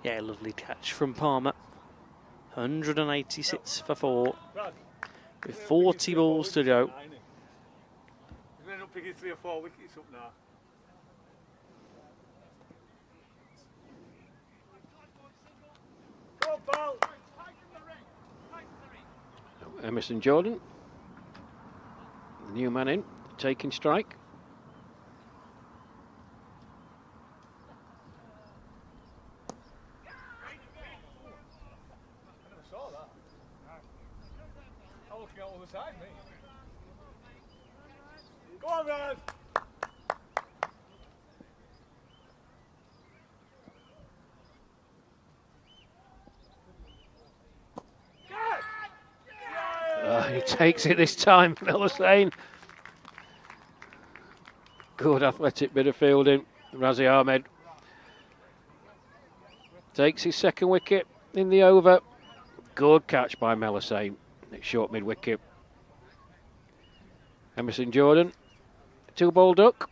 Yeah, lovely catch from Palmer. 186 for 4. With 40 balls to go. We're going to end up picking 3 or 4 wickets up now. Go on, pal! Emerson Jordan, the new man in, taking strike. I never saw that. I'm looking at all the side, mate. Go on, Raz! He takes it this time, Miller saying. Good athletic bit of fielding. Razi Ahmed takes his 2nd wicket in the over. Good catch by Melisane. It's short mid-wicket. Emerson Jordan, 2-ball duck.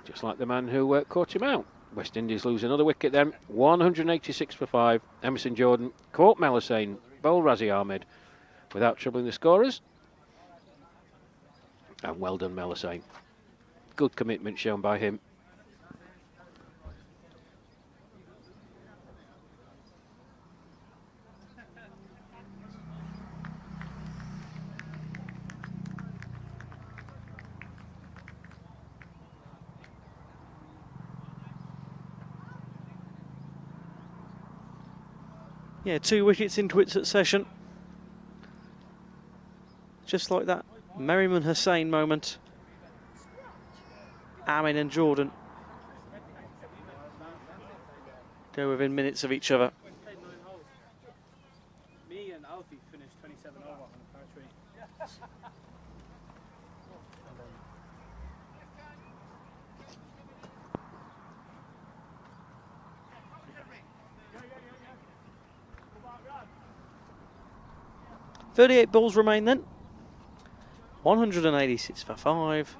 Just like the man who caught him out. West Indies lose another wicket then. 186 for 5. Emerson Jordan caught Melisane, bowled Razi Ahmed without troubling the scorers. And well done, Melisane. Good commitment shown by him. Yeah, 2 wickets into its succession. Just like that Merriman Hussain moment. Amin and Jordan go within minutes of each other. Me and Alfie finished 27 over on the par 3. Yeah. 38 balls remain then. 186 for 5.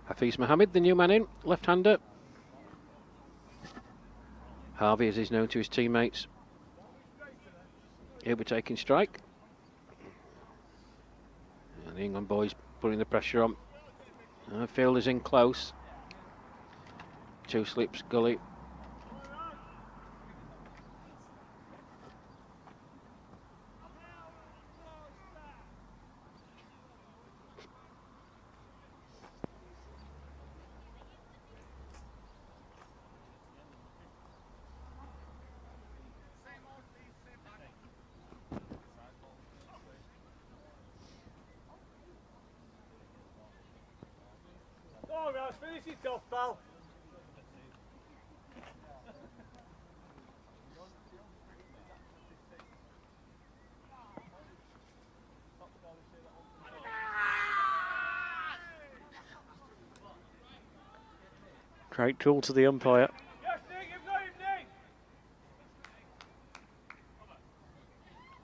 Hafiz Mohammed, the new man in, left-hander. Harvey, as he's known to his teammates. He'll be taking strike. And the England boys putting the pressure on. Fielder's in close. 2 slips, gully. it off, pal. Great call to the umpire. Yes, Nick, you've got him, Nick.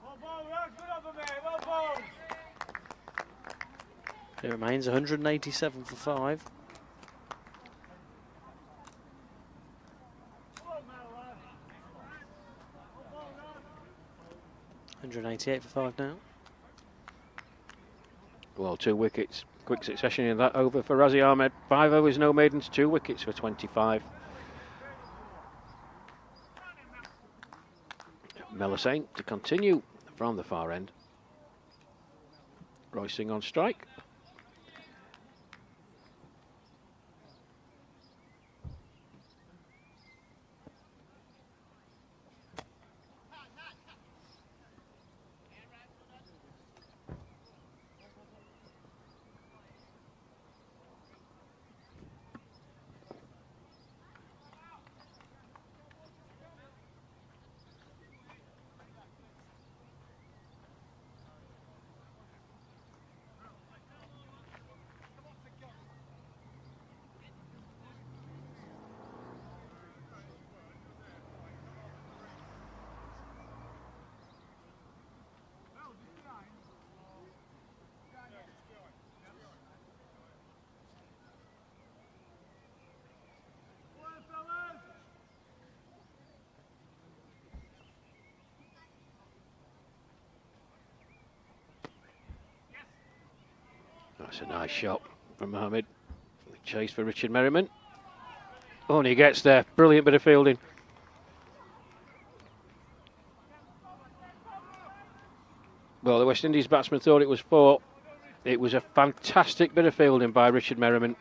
Well ball, Raj, good over, mate. Well ball. It remains 187 for 5. 188 for 5 now. Well, 2 wickets. Quick succession in that over for Razi Ahmed. 5 overs, no maidens, 2 wickets for 25. Melisane to continue from the far end. Roy Singh on strike. That's a nice shot from Mohammed. Chase for Richard Merriman. Oh, and he gets there. Brilliant bit of fielding. Well, the West Indies batsman thought it was 4. It was a fantastic bit of fielding by Richard Merriman.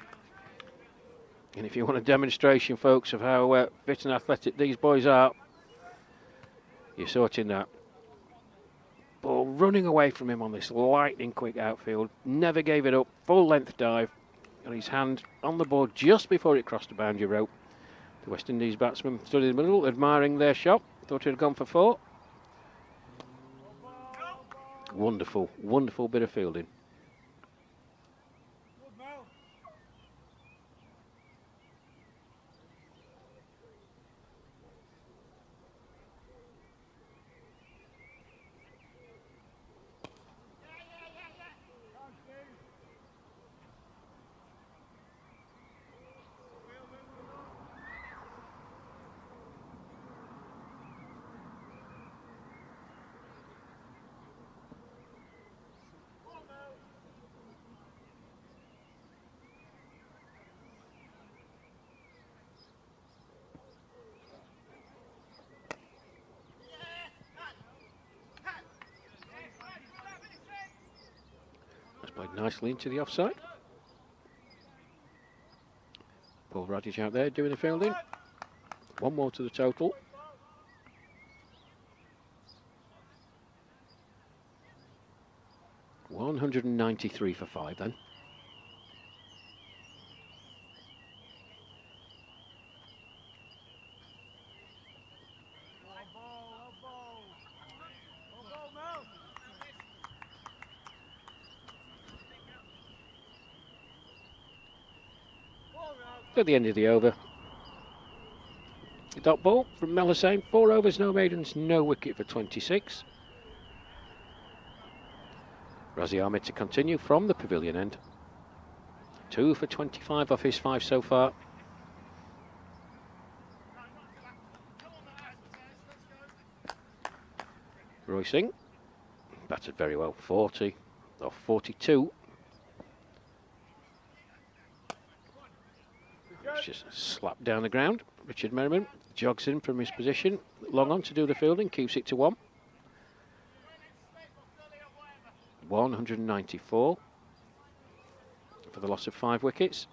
And if you want a demonstration, folks, of how fit and athletic these boys are, you're sorting that. Ball running away from him on this lightning quick outfield. Never gave it up. Full length dive. Got his hand on the board just before it crossed the boundary rope. The West Indies batsman stood in the middle, admiring their shot. Thought it had gone for 4. Wonderful, wonderful bit of fielding. Played nicely into the offside. Paul Radic out there doing the fielding. 1 more to the total. $193 for 5 then. At the end of the over. The dot ball from Melisane. 4 overs, no maidens, no wicket for 26. Razi Ahmed to continue from the pavilion end. 2 for 25 off his 5 so far. Roy Singh batted very well. 40 off 42. Just slapped down the ground. Richard Merriman jogs in from his position. Long on to do the fielding, keeps it to 1. 194 for the loss of 5 wickets.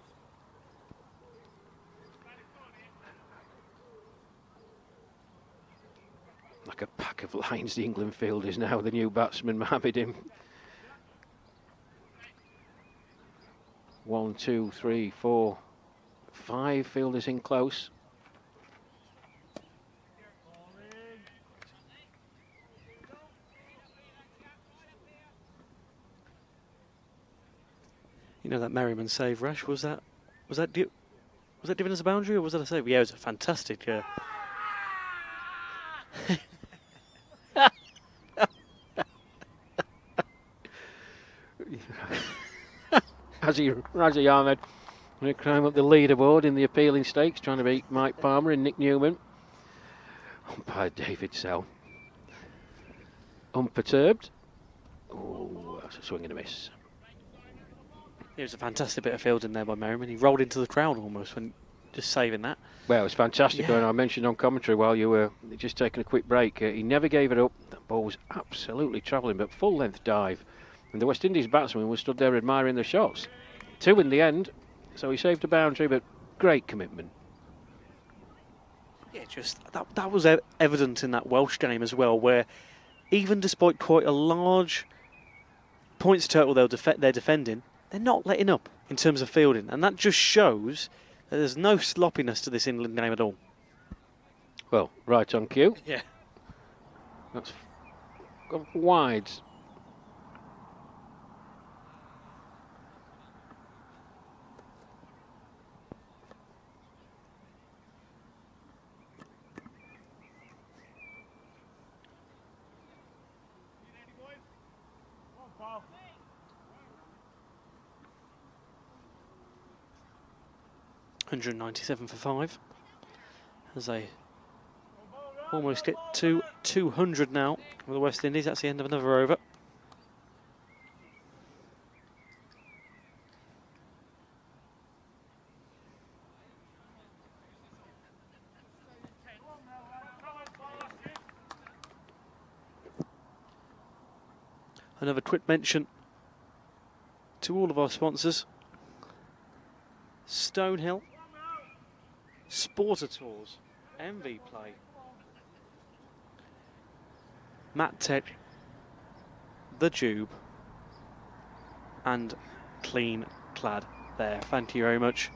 Like a pack of lions, the England field is now the new batsman, Mohammed. 1, 2, 3, 4, 5 fielders in close. You know that Merriman save, Rash? Was that given as a boundary or was that a save? Yeah, it was a fantastic. Raji Ahmed going to climb up the leaderboard in the appealing stakes, trying to beat Mike Palmer and Nick Newman. Umpire David Sell. Unperturbed. Oh, that's a swing and a miss. It was a fantastic bit of fielding there by Merriman. He rolled into the crowd almost when just saving that. Well, it was fantastic. Yeah. And I mentioned on commentary while you were just taking a quick break, he never gave it up. That ball was absolutely travelling, but full length dive. And the West Indies batsmen were stood there admiring the shots. 2 in the end, so he saved a boundary, but great commitment. Yeah, just that was evident in that Welsh game as well, where even despite quite a large points total they're defending, they're not letting up in terms of fielding, and that just shows that there's no sloppiness to this England game at all. Well, right on cue. Yeah. That's gone wide. Wow. 197 for 5 as they almost get to 200 now with the West Indies. That's the end of another over. Another quick mention to all of our sponsors. Stonehill, Sporter Tours, MV Play, Matt Tech, The Tube, and Clean Clad there. Thank you very much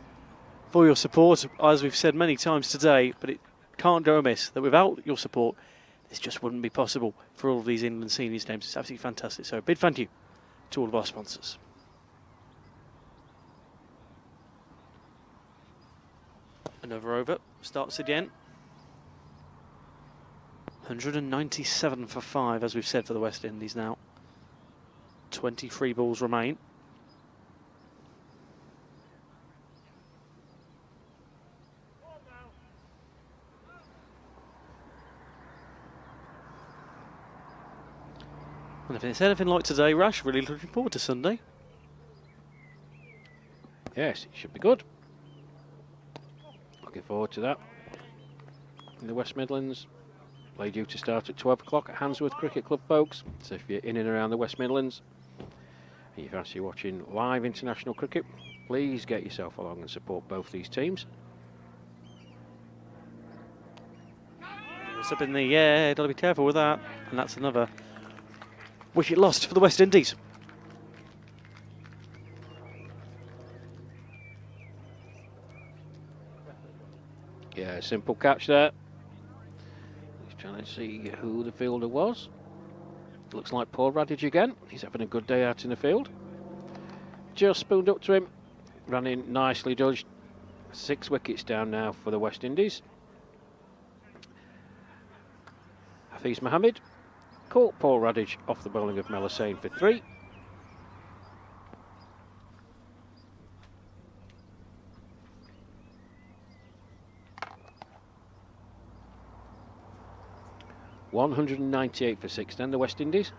for your support. As we've said many times today, but it can't go amiss that without your support, this just wouldn't be possible for all of these England seniors games. It's absolutely fantastic. So a big thank you to all of our sponsors. Another over, starts again. 197 for 5, as we've said, for the West Indies now. 23 balls remain. And if it's anything like today, Rash, really looking forward to Sunday. Yes, it should be good. Looking forward to that. In the West Midlands, play due to start at 12 o'clock at Handsworth Cricket Club, folks. So if you're in and around the West Midlands and you fancy watching live international cricket, please get yourself along and support both these teams. It's up in the air, got to be careful with that. And that's another wicket lost for the West Indies. Yeah, simple catch there. He's trying to see who the fielder was. Looks like Paul Radage again. He's having a good day out in the field. Just spooned up to him. Ran in nicely judged. 6 wickets down now for the West Indies. Hafiz Mohammed caught Paul Radage off the bowling of Mel Hussain for 3. $198 for 6 then, the West Indies.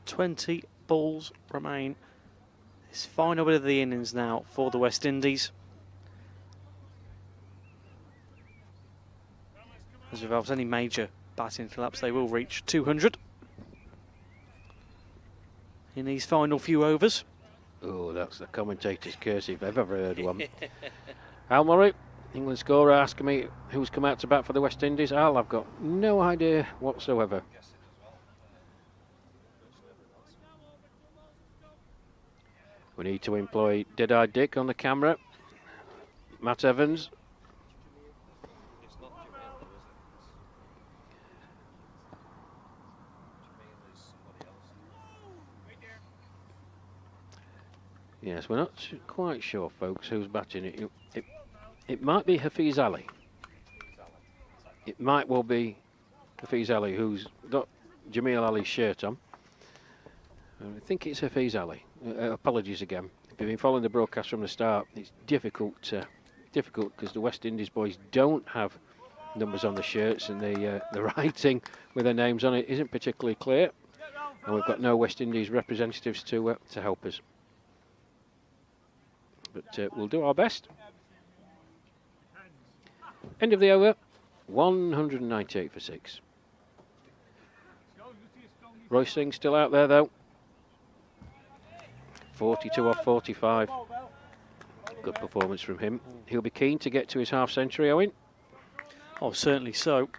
.20 balls remain. This final bit of the innings now for the West Indies. As without any major batting collapse, they will reach 200. in these final few overs. Oh, that's the commentator's curse if I've ever heard one. Al Murray, England scorer, asking me who's come out to bat for the West Indies. Al, I've got no idea whatsoever. We need to employ Dead-Eye Dick on the camera. Matt Evans. Yes, we're not quite sure, folks, who's batting it. It might be Hafiz Ali. It might well be Hafiz Ali, who's got Jamil Ali's shirt on. I think it's Hafiz Ali. Apologies again. If you've been following the broadcast from the start, it's difficult because the West Indies boys don't have numbers on the shirts, and the writing with their names on it isn't particularly clear. And we've got no West Indies representatives to help us. But we'll do our best. End of the over, 198 for 6. Roy Singh still out there though. 42 off 45. Good performance from him. He'll be keen to get to his half century, Owen. Oh, certainly so.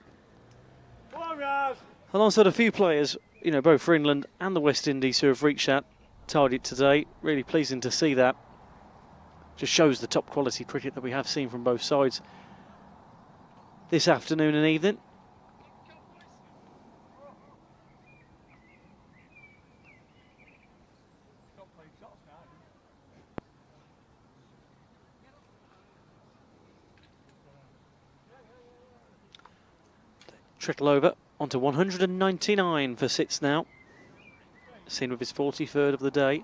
Alongside a few players, you know, both for England and the West Indies who have reached that target today. Really pleasing to see that. Just shows the top quality cricket that we have seen from both sides this afternoon and evening. Trickle over onto 199 for 6 now. Seen with his 43rd of the day.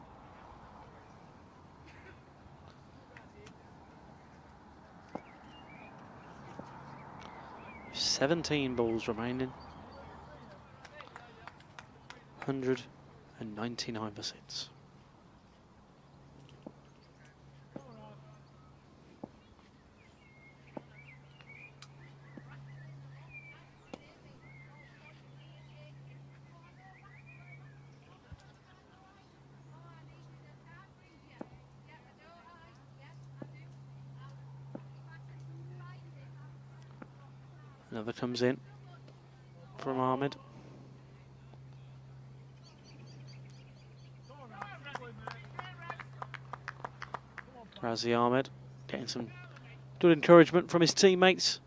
$17 balls remaining. 199 for 6. Another comes in from Ahmed. Razi Ahmed getting some good encouragement from his teammates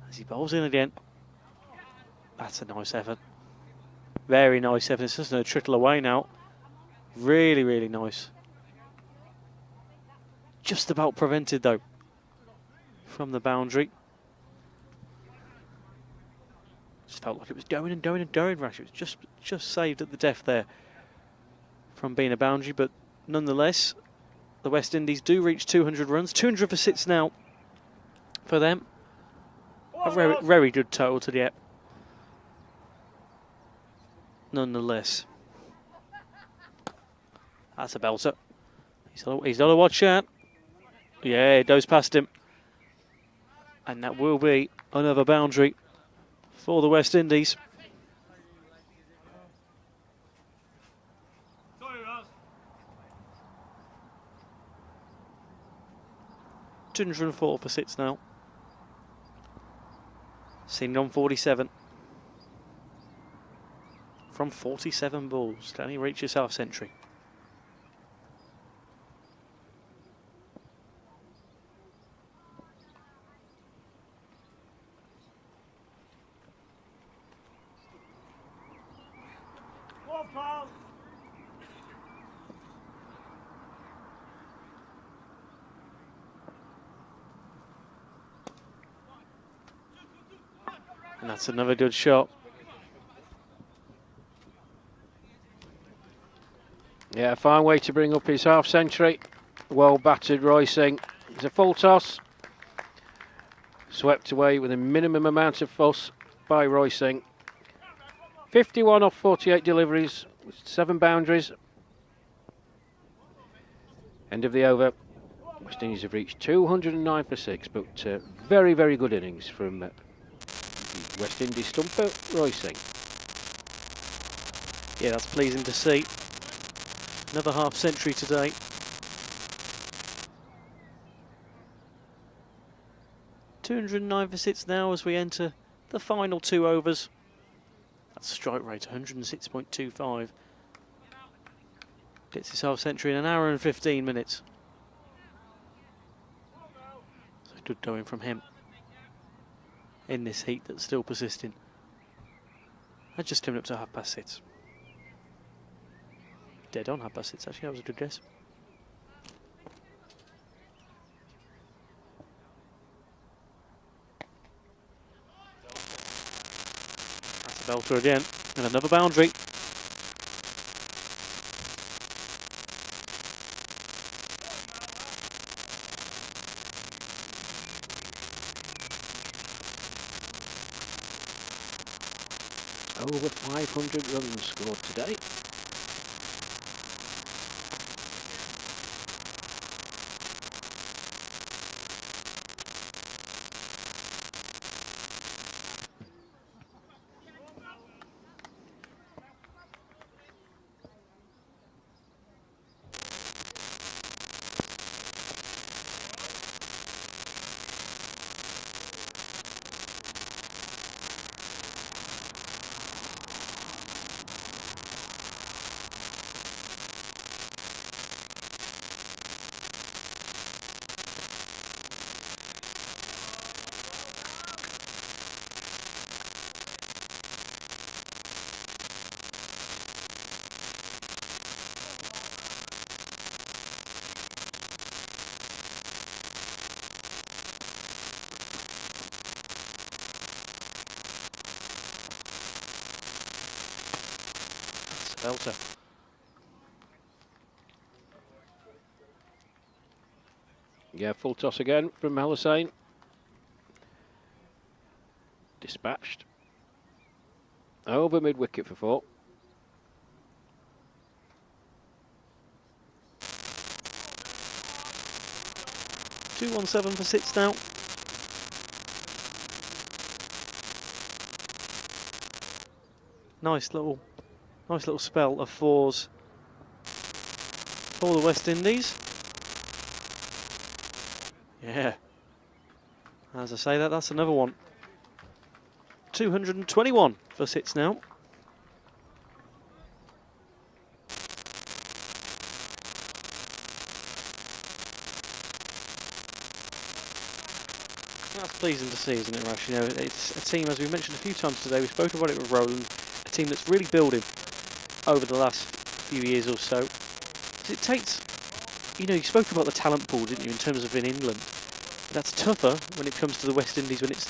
as he bowls in again. That's a nice effort. Very nice effort. It's just going to trickle away now. Really, really nice. Just about prevented though from the boundary. Felt like it was going and going and going, Rash. It was just saved at the death there from being a boundary, but nonetheless, the West Indies do reach 200 runs. 200 for 6 now for them. A very, very good total to the ep. Nonetheless, that's a belter. He's got to watch out. Yeah, it goes past him, and that will be another boundary for the West Indies. $204 for 6 now. Seen on 47. From 47 balls, can he reach his half century? And that's another good shot. Yeah, a fine way to bring up his half century. Well battered, Roy Singh. It's a full toss. Swept away with a minimum amount of fuss by Roy Singh. 51 off 48 deliveries, 7 boundaries. End of the over. West Indies have reached 209 for 6, but very, very good innings from West Indies stumper, Roy Singh. Yeah, that's pleasing to see. Another half century today. .209 for Sits now as we enter the final 2 overs. That's strike rate 106.25. Gets his half century in 1 hour and 15 minutes. So good going from him in this heat that's still persisting. I just coming up to 6:30. Dead on 6:30 actually, that was a good guess. That's a belter again, and another boundary. Over 500 runs scored today. Belter. Yeah, full toss again from Hussain. Dispatched. Over mid-wicket for 4. .217 for Sits now. Nice little spell of 4s for the West Indies. Yeah. As I say that, that's another one. 221 for Sits now. That's pleasing to see, isn't it, Rash? You know, it's a team, as we mentioned a few times today, we spoke about it with Roland, a team that's really building over the last few years or so. It takes, you know, you spoke about the talent pool, didn't you, in terms of in England. That's tougher when it comes to the West Indies, when it's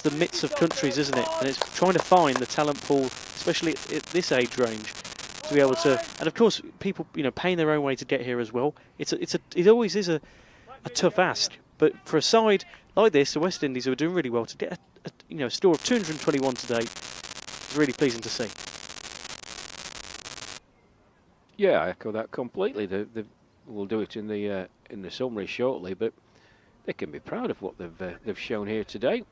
the midst of countries, isn't it? And it's trying to find the talent pool, especially at this age range, to be able to. And of course, people, you know, paying their own way to get here as well. It always is a tough ask. But for a side like this, the West Indies, who are doing really well, to get a score of 221 today is really pleasing to see. Yeah, I echo that completely. We'll do it in the summary shortly, but they can be proud of what they've shown here today.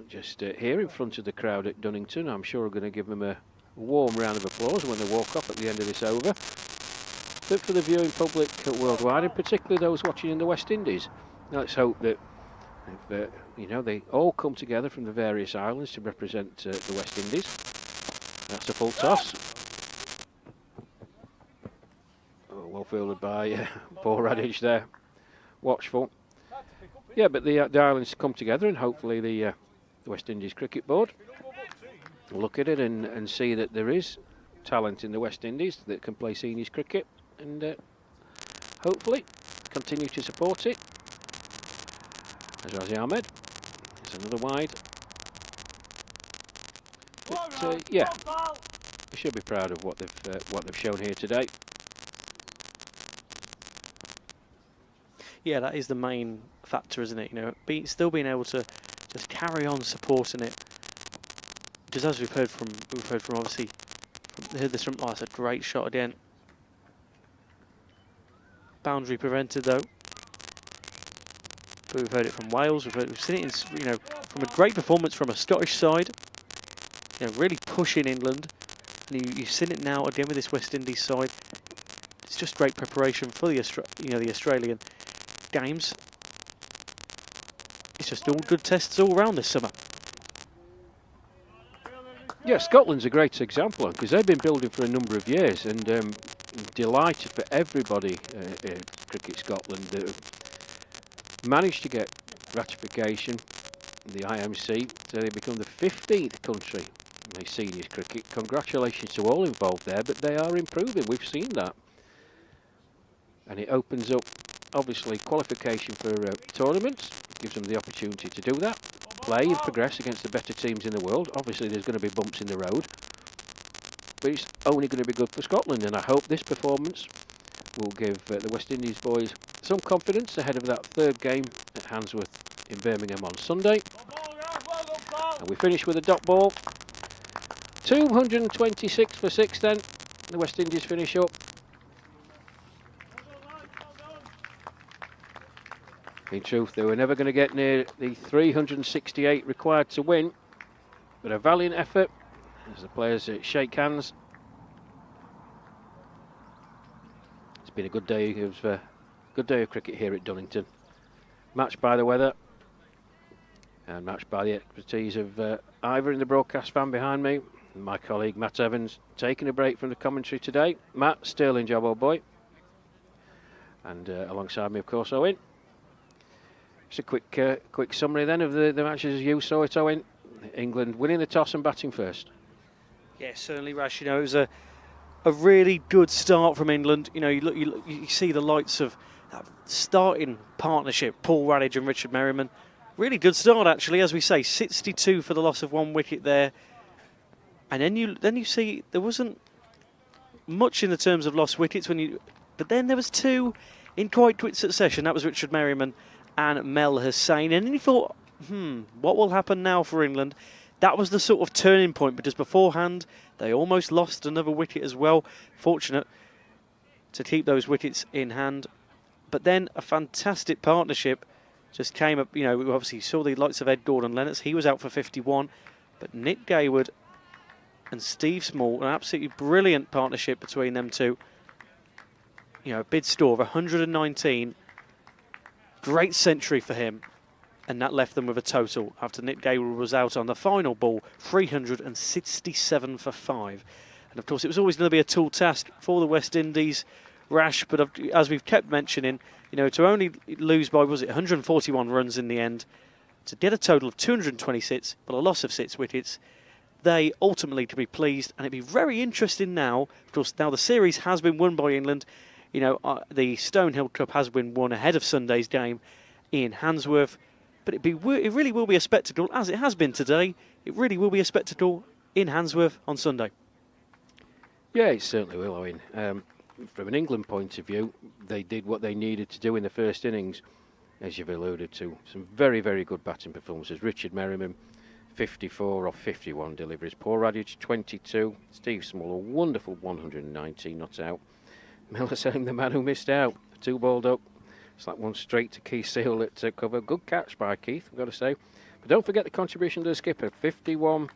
Just here in front of the crowd at Dunnington, I'm sure we're going to give them a warm round of applause when they walk off at the end of this over. But for the viewing public worldwide, and particularly those watching in the West Indies, let's hope that they all come together from the various islands to represent the West Indies. That's a full toss. Oh, well fielded by Paul Radich there. Watchful. Yeah, but the islands come together, and hopefully the West Indies Cricket Board will look at it and see that there is talent in the West Indies that can play seniors cricket, and hopefully continue to support it. As Razi Ahmed, it's another wide. But yeah, we should be proud of what they've shown here today. Yeah, that is the main factor, isn't it? You know, still being able to just carry on supporting it, because as we've heard from obviously, heard this from. Oh, that's a great shot again. Boundary prevented though. But we've heard it from Wales. We've seen it in, from a great performance from a Scottish side. You know, really pushing England. And you've seen it now again with this West Indies side. just great preparation for the the Australian games. It's just all good tests all round this summer. Yeah, Scotland's a great example because they've been building for a number of years, and delighted for everybody Cricket Scotland that have managed to get ratification in the IMC, so they become the 15th country in the seniors cricket. Congratulations to all involved there, but they are improving, we've seen that. And it opens up, obviously, qualification for tournaments, gives them the opportunity to do that, play and progress against the better teams in the world. Obviously there's going to be bumps in the road, but it's only going to be good for Scotland, and I hope this performance will give the West Indies boys some confidence ahead of that third game at Handsworth in Birmingham on Sunday. And we finish with a dot ball. 226 for 6 then, the West Indies finish up. In truth, they were never going to get near the 368 required to win, but a valiant effort as the players shake hands. It's been a good day of cricket here at Dunnington, matched by the weather and matched by the expertise of Ivor in the broadcast van behind me, and my colleague Matt Evans taking a break from the commentary today. Matt, sterling job, old boy, and alongside me, of course, Owen. Just a quick summary then of the matches as you saw it, Owen. England winning the toss and batting first. Yeah, certainly, Rash. It was a really good start from England. You see the lights of that starting partnership, Paul Radage and Richard Merriman. Really good start, actually, as we say, 62 for the loss of 1 wicket there. And then you see there wasn't much in the terms of lost wickets but then there was 2 in quite quick succession. That was Richard Merriman and Mel Hussain. And then you thought, what will happen now for England? That was the sort of turning point, because beforehand they almost lost another wicket as well. Fortunate to keep those wickets in hand. But then a fantastic partnership just came up. We obviously saw the likes of Ed Gordon-Lennox. He was out for 51. But Nick Gayward and Steve Small, an absolutely brilliant partnership between them two. A bid store of 119. Great century for him. And that left them with a total, after Nick Gayward was out on the final ball, 367 for 5. And of course, it was always going to be a tall task for the West Indies, Rash. But as we've kept mentioning, to only lose by, 141 runs in the end, to get a total of 226, but a loss of 6 wickets, they ultimately to be pleased. And it'd be very interesting now. Of course, now the series has been won by England. The Stonehill Cup has been won ahead of Sunday's game in Handsworth. But it really will be a spectacle, as it has been today. It really will be a spectacle in Handsworth on Sunday. Yeah, it certainly will, Owen. From an England point of view, they did what they needed to do in the first innings, as you've alluded to. Some very, very good batting performances. Richard Merriman, 54 off 51 deliveries. Paul Radage, 22. Steve Small, a wonderful 119 not out. Miller saying the man who missed out. 2 balled up. It's like one straight to Keith Seal at cover. Good catch by Keith, I've got to say. But don't forget the contribution to the skipper. 51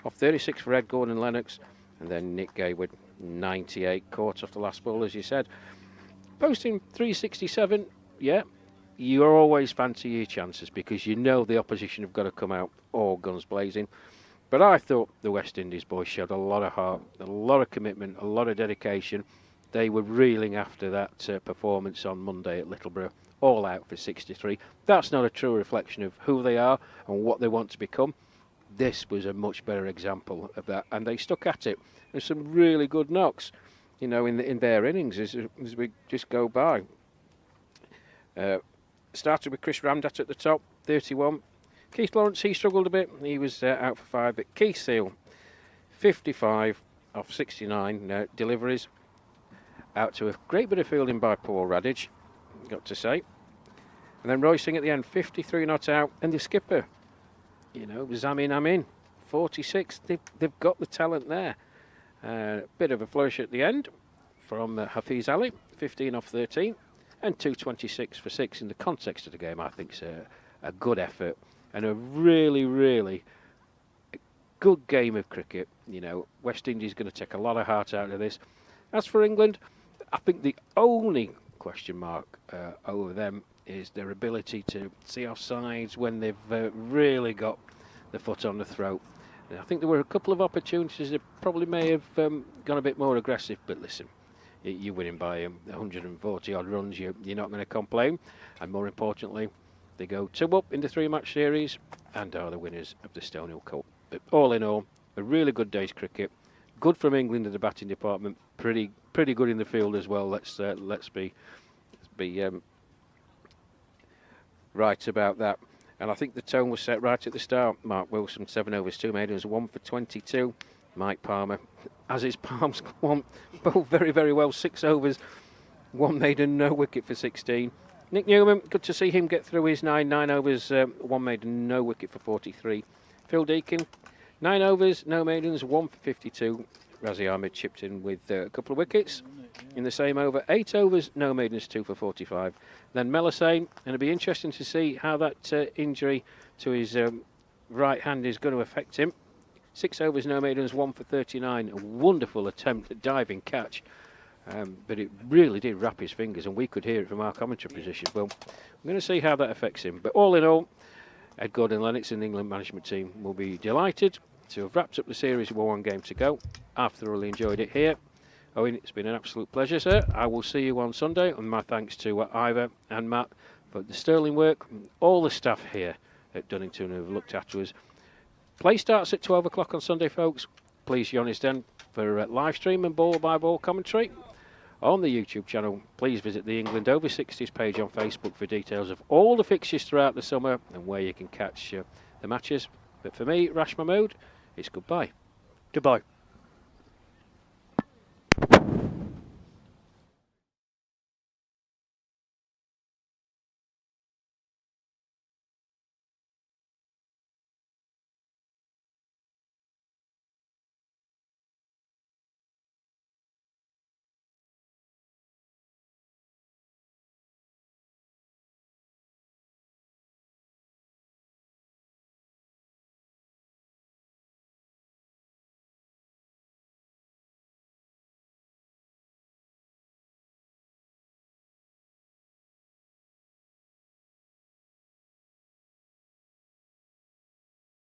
off 36 for Ed Gordon-Lennox. And then Nick Gayward, 98, caught off the last ball, as you said. Posting 367, yeah, you're always fancy your chances because you know the opposition have got to come out all guns blazing. But I thought the West Indies boys showed a lot of heart, a lot of commitment, a lot of dedication. They were reeling after that performance on Monday at Littleborough, all out for 63. That's not a true reflection of who they are and what they want to become. This was a much better example of that, and they stuck at it. There's some really good knocks, in their innings as we just go by. Started with Chris Ramdat at the top, 31. Keith Lawrence, he struggled a bit. He was out for 5, but Keith Seal, 55 off 69 deliveries. Out to a great bit of fielding by Paul Radage, got to say. And then Roy Singh at the end, 53 not out. And the skipper, Zamin Amin, 46. They've got the talent there. Bit of a flourish at the end from Hafiz Ali, 15 off 13. And 226 for 6 in the context of the game. I think it's a good effort and a really, really good game of cricket. West Indies going to take a lot of heart out of this. As for England, I think the only question mark over them is their ability to see offsides when they've really got the foot on the throat. And I think there were a couple of opportunities that probably may have gone a bit more aggressive, but listen, you're winning by 140 odd runs, you're not going to complain. And more importantly, they go 2 up in the 3-match series and are the winners of the Stonehill Cup. But all in all, a really good day's cricket. Good from England in the batting department. Pretty good in the field as well. Let's be right about that. And I think the tone was set right at the start. Mark Wilson, 7 overs, 2 maidens, 1 for 22. Mike Palmer, as his palms want, both very, very well. 6 overs, 1 maiden, no wicket for 16. Nick Newman, good to see him get through his 9 overs, 1 maiden, no wicket for 43. Phil Deakin, 9 overs, no maidens, 1 for 52. Razi Ahmed chipped in with a couple of wickets in the same over. 8 overs, no maidens, 2 for 45. Then Melisane, and it'll be interesting to see how that injury to his right hand is going to affect him. 6 overs, no maidens, 1 for 39. A wonderful attempt at diving catch, but it really did wrap his fingers, and we could hear it from our commentary position. Well, I'm going to see how that affects him. But all in all, Ed Gordon-Lennox and the England management team will be delighted to have wrapped up the series with 1 game to go. I've thoroughly enjoyed it here. Owen, it's been an absolute pleasure, sir. I will see you on Sunday, and my thanks to Ivor and Matt for the sterling work, and all the staff here at Dunnington who have looked after us. Play starts at 12 o'clock on Sunday, folks. Please join us then for live stream and ball-by-ball commentary on the YouTube channel. Please visit the England Over 60s page on Facebook for details of all the fixtures throughout the summer and where you can catch the matches. But for me, Rash Mahmood, it's goodbye. Goodbye.